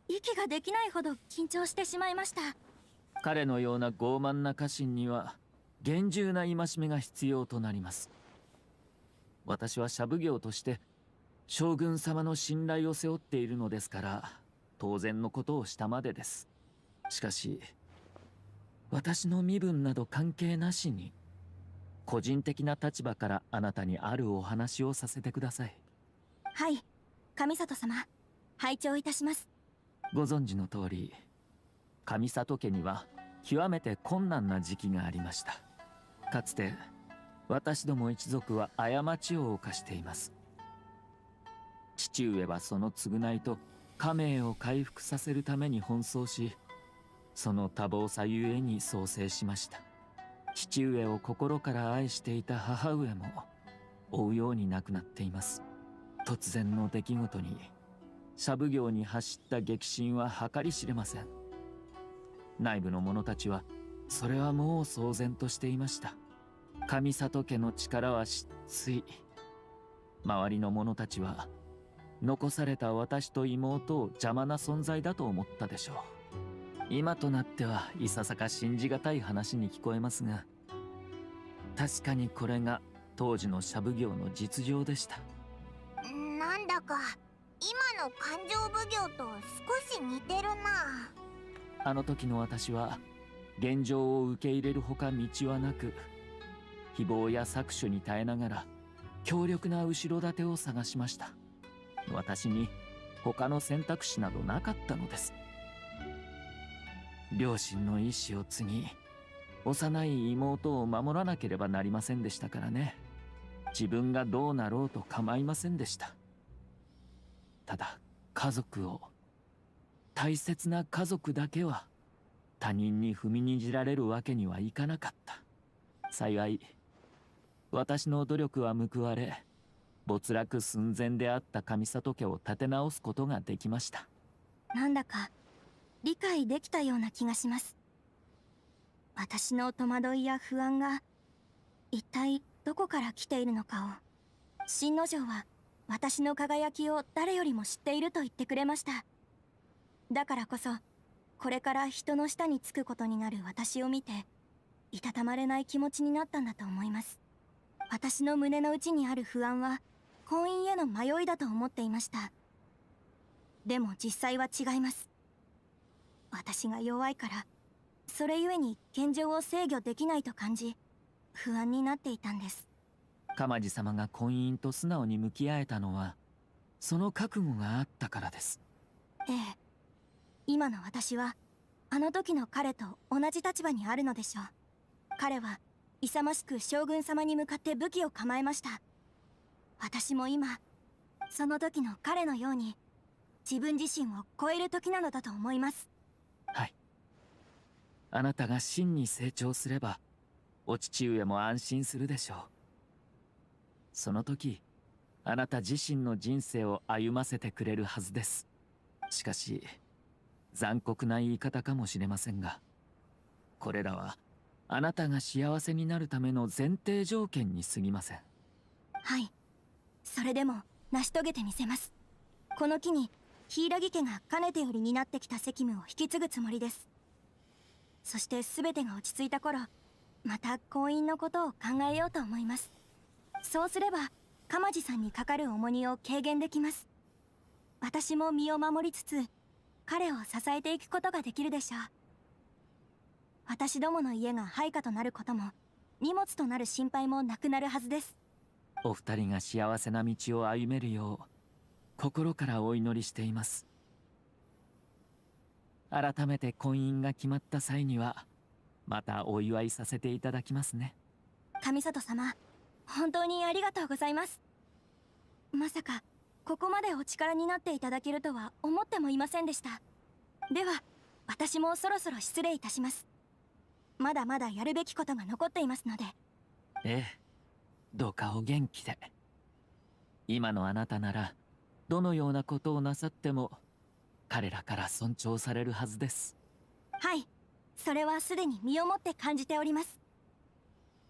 息ができないほど緊張してしまいました。彼のような傲慢な家臣には厳重な戒めが必要となります。私は社奉行として将軍様の信頼を背負っているのですから、当然のことをしたまでです。しかし私の身分など関係なしに、個人的な立場からあなたにあるお話をさせてください。はい、上里様、拝聴いたします。ご存知の通り、上里家には極めて困難な時期がありました。かつて私ども一族は過ちを犯しています。父上はその償いと家名を回復させるために奔走し、その多忙さゆえに創生しました。父上を心から愛していた母上も追うように亡くなっています。突然の出来事に社奉行に走った激震は計り知れません。内部の者たちはそれはもう騒然としていました。上里家の力は失墜。周りの者たちは残された私と妹を邪魔な存在だと思ったでしょう。今となってはいささか信じがたい話に聞こえますが、確かにこれが当時の社奉行の実情でした。なんだか今の勘定奉行と少し似てるな。あの時の私は現状を受け入れるほか道はなく、誹謗や搾取に耐えながら強力な後ろ盾を探しました。私に他の選択肢などなかったのです。両親の意志を継ぎ、幼い妹を守らなければなりませんでしたからね。自分がどうなろうと構いませんでした。ただ家族を、大切な家族だけは他人に踏みにじられるわけにはいかなかった。幸い私の努力は報われ、没落寸前であった上里家を立て直すことができました。なんだか理解できたような気がします。私の戸惑いや不安が一体どこから来ているのかを、新之丞は私の輝きを誰よりも知っていると言ってくれました。だからこそこれから人の下につくことになる私を見て、いたたまれない気持ちになったんだと思います。私の胸の内にある不安は婚姻への迷いだと思っていました。でも実際は違います。私が弱いから、それゆえに現状を制御できないと感じ、不安になっていたんです。鎌地様が婚姻と素直に向き合えたのは、その覚悟があったからです。ええ、今の私はあの時の彼と同じ立場にあるのでしょう。彼は勇ましく将軍様に向かって武器を構えました。私も今その時の彼のように自分自身を超える時なのだと思います。はい。あなたが真に成長すれば、お父上も安心するでしょう。その時あなた自身の人生を歩ませてくれるはずです。しかし残酷な言い方かもしれませんが、これらはあなたが幸せになるための前提条件に過ぎません。はい、それでも成し遂げてみせます。この機に柊家がかねてより担ってきた責務を引き継ぐつもりです。そして全てが落ち着いた頃、また婚姻のことを考えようと思います。そうすれば鎌地さんにかかる重荷を軽減できます。私も身を守りつつ彼を支えていくことができるでしょう。私どもの家が配下となることも荷物となる心配もなくなるはずです。お二人が幸せな道を歩めるよう心からお祈りしています。改めて婚姻が決まった際にはまたお祝いさせていただきますね。上里様、本当にありがとうございます。まさかここまでお力になっていただけるとは思ってもいませんでした。では私もそろそろ失礼いたします。まだまだやるべきことが残っていますので。ええ、どうかお元気で。今のあなたならどのようなことをなさっても彼らから尊重されるはずです。はい、それはすでに身をもって感じております。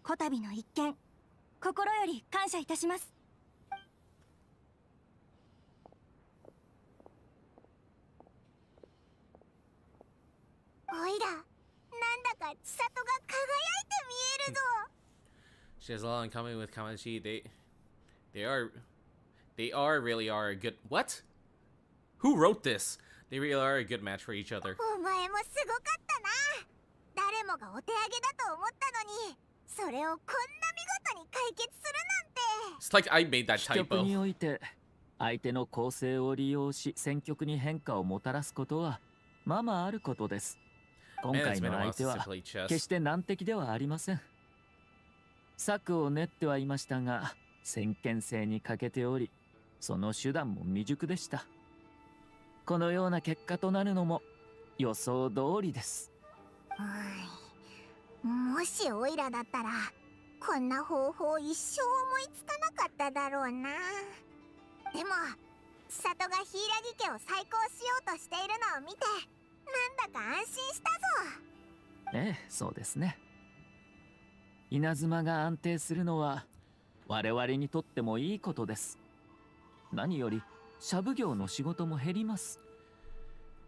こたびの一件、心より感謝いたします。おいら、なんだか千里が輝いて見えるぞ。She has a lot in common with Kamachi. They really are a good. What? Who wrote this? They really are a good match for each other. お前もすごかったな。誰もがお手上げだと思ったのに、それをこんな見事に解決するなんて。 It's like I made that 飛局 typo. において相手の構成を利用し戦局に変化をもたらすことはままあることです。今回の相手は決して難敵ではありません。策を練ってはいましたが先見性に欠けており、その手段も未熟でした。このような結果となるのも予想通りです。もしオイラだったらこんな方法一生思いつかなかっただろうな。でも千里が柊家を再興しようとしているのを見てなんだか安心したぞ。ええ、そうですね。稲妻が安定するのは我々にとってもいいことです。何より社奉行の仕事も減ります。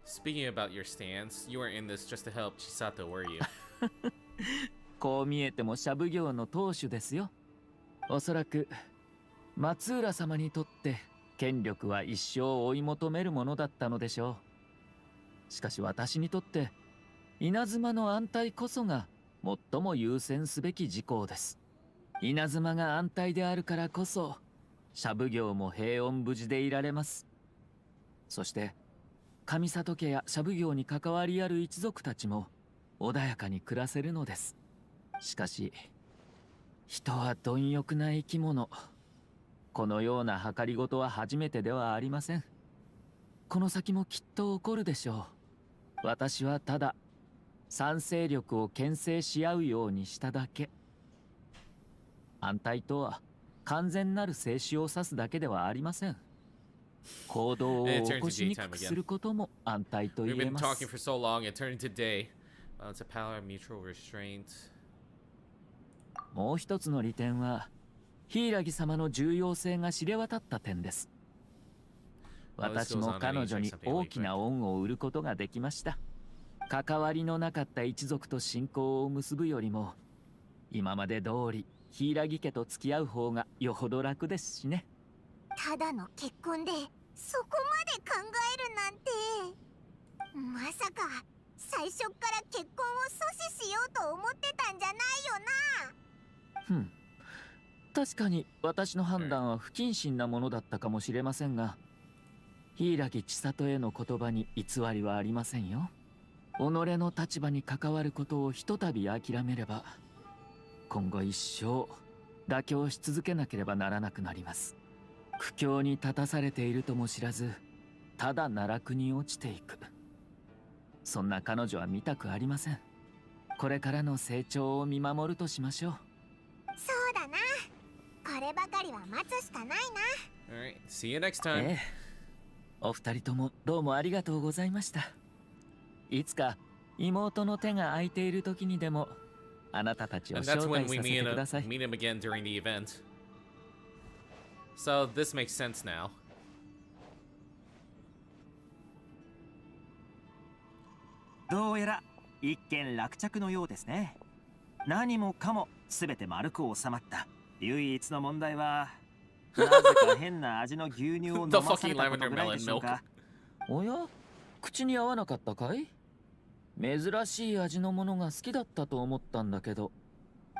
Speaking about your stance, you weren't in this just to help Chisato, were you? こう見えても社奉行の当主ですよ。おそらく松浦様にとって権力は一生追い求めるものだったのでしょう。しかし私にとって稲妻の安泰こそが最も優先すべき事項です。稲妻が安泰であるからこそ社奉行も平穏無事でいられます。そして上里家や社奉行に関わりある一族たちも穏やかに暮らせるのです。しかし人は貪欲な生き物。このような計りごとは初めてではありません。この先もきっと起こるでしょう。私はただ賛成力を牽制し合うようにしただけ。安泰とは完全なる静止を指すだけではありません。行動を起こしにくくすることも安泰と言えます。 We've been talking for so long, it turned into day. Balance of power, mutual restraint. もう一つの利点は柊様の重要性が知れ渡った点です。私も彼女に大きな恩を売ることができました。関わりのなかった一族と親交を結ぶよりも今まで通り柊家と付き合う方がよほど楽ですしね。ただの結婚でそこまで考えるなんて。まさか最初から結婚を阻止しようと思ってたんじゃないよな。確かに私の判断は不謹慎なものだったかもしれませんが、柊千里への言葉に偽りはありませんよ。己の立場に関わることをひとたび諦めれば今後一生妥協し続けなければならなくなります。苦境に立たされているとも知らずただ奈落に落ちていく、そんな彼女は見たくありません。これからの成長を見守るとしましょう。そうだな。こればかばかりは待つしかないな。 Alright, see you next time. ええ、お二人ともどうもありがとうございました。いつか妹の手が空いている時にでもあなたたちを And 招 that's 待 when さ we せてください。 meet him again during the event. So this makes sense now. どうやら一件落着のようですね。何もかも全て丸く収まった。唯一の問題はなぜか変な味の牛乳を飲まされたことぐらいでしょうか。おや、口に合わなかったかい？珍しい味のものが好きだったと思ったんだけど。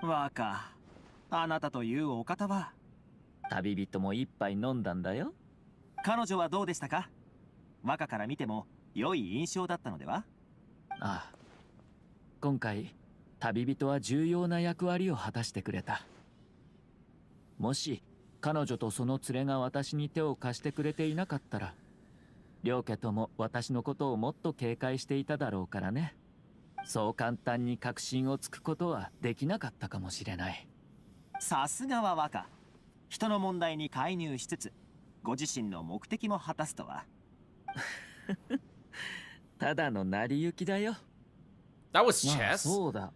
若、あなたというお方は旅人も一杯飲んだんだよ。彼女はどうでしたか？若から見ても良い印象だったのでは？ああ、今回旅人は重要な役割を果たしてくれた。もし彼女とその連れが私に手を貸してくれていなかったら、両家とも私のことをもっと警戒していただろうからね。そう簡単に確信をつくことはできなかったかもしれない。さすがは若、人の問題に介入しつつご自身の目的も果たすとは。ただの成り行きだよ。That was まあ chess? そうだ。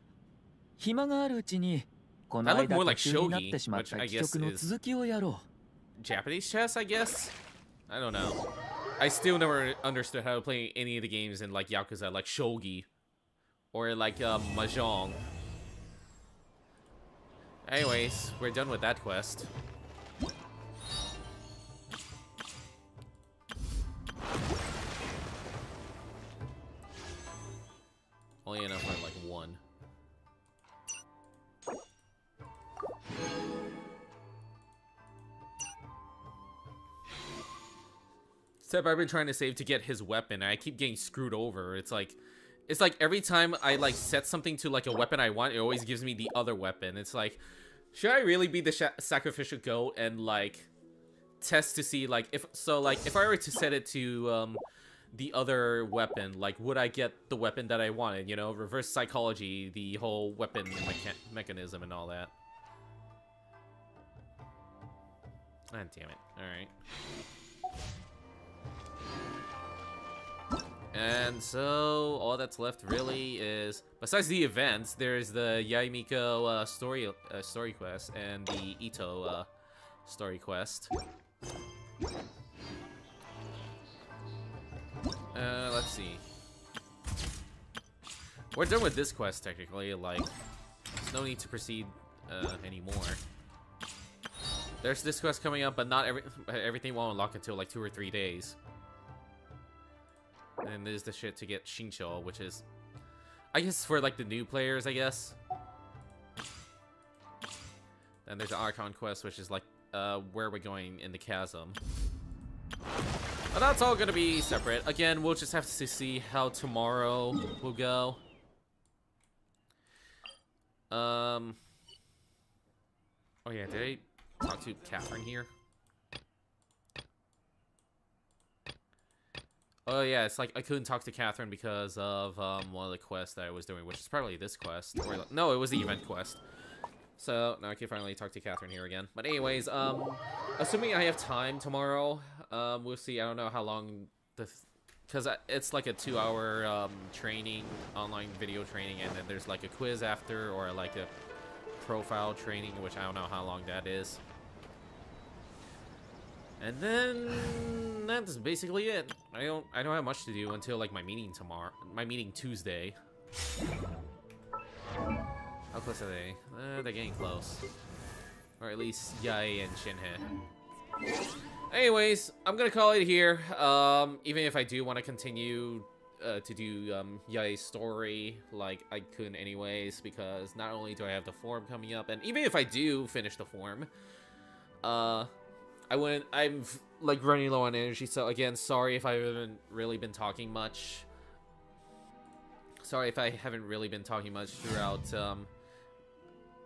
暇があるうちにこの That looked 間 more 途 like 中になっ shogi, てしまっ which た I 戯 guess 曲の is 続きをやろう。 Japanese chess, I guess? I don't know. I still never understood how to play any of the games in like Yakuza, like shogi. Or like Mahjong. Anyways, we're done with that quest. Only enough for like one. Except I've been trying to save to get his weapon, and I keep getting screwed over. It's like every time I like set something to like a weapon I want, it always gives me the other weapon. It's like, should I really be the sacrificial goat and like test to see like if I were to set it to the other weapon, like would I get the weapon that I wanted? You know, reverse psychology, the whole weapon mechanism and all that. Ah, damn it! All right. And so, all that's left really is, besides the events, there's the Yaimiko story quest and the Ito story quest. Let's see. We're done with this quest technically. Like, there's no need to proceed anymore. There's this quest coming up, but not everything won't unlock until like 2 or 3 days. And there's the shit to get Shincho, which is, I guess, for like the new players, I guess. Then there's the Archon quest, which is like where we're going in the chasm. But that's all gonna be separate. Again, we'll just have to see how tomorrow will go. Oh yeah, did I talk to Catherine here? Oh yeah, it's like I couldn't talk to Catherine because of one of the quests that I was doing, which is probably this quest. Or, no, it was the event quest. So now I can finally talk to Catherine here again. But anyways, assuming I have time tomorrow, we'll see. I don't know how long because it's like a 2-hour training, online video training, and then there's like a quiz after, or like a profile training, which I don't know how long that is. And then that's basically it. I don't have much to do until like my meeting Tuesday. How close are they? They're getting close. Or at least Yae and Shinhe. Anyways, I'm gonna call it here. Even if I do want to continue to do Yae's story, like I couldn't anyways, because not only do I have the forum coming up, and even if I do finish the forum, I'm like running low on energy, so again, sorry if I haven't really been talking much. Sorry if I haven't really been talking much throughout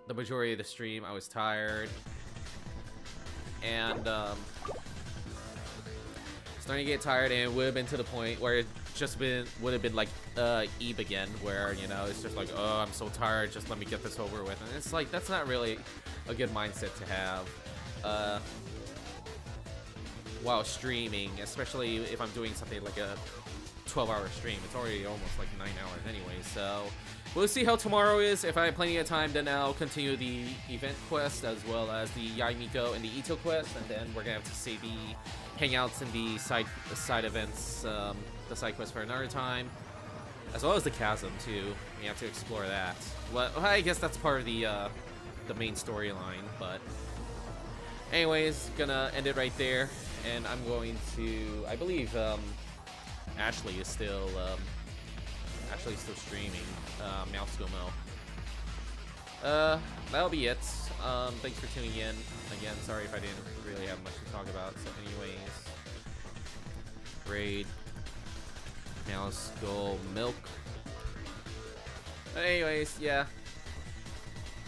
the majority of the stream. I was tired. And starting to get tired, and it would have been to the point where it just would have been like Eve again, where, you know, it's just like, oh, I'm so tired, just let me get this over with. And it's like, that's not really a good mindset to have. while streaming, especially if I'm doing something like a 12-hour stream. It's already almost like 9 hours anyway, so we'll see how tomorrow is. If I have plenty of time, then I'll continue the event quest as well as the Yaimiko and the Ito quest, and then we're gonna have to see the hangouts and the side events, the side quest for another time, as well as the chasm too. We have to explore that. Well, I guess that's part of the main storyline, but anyways, gonna end it right there, and I'm going to, I believe Ashley is still streaming. Mouse Go Mo. That'll be it. Thanks for tuning in. Again, sorry if I didn't really have much to talk about. So anyways, Raid, Mouse Go Milk. But anyways, yeah.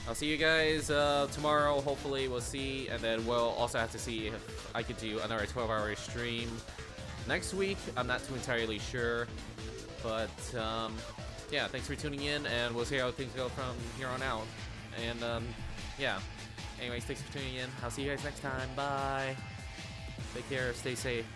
I'll see you guys tomorrow. Hopefully we'll see, and then we'll also have to see if I could do another 12-hour stream next week. I'm not too entirely sure, but yeah, thanks for tuning in, and we'll see how things go from here on out. And yeah, anyways, thanks for tuning in. I'll see you guys next time. Bye. Take care. Stay safe.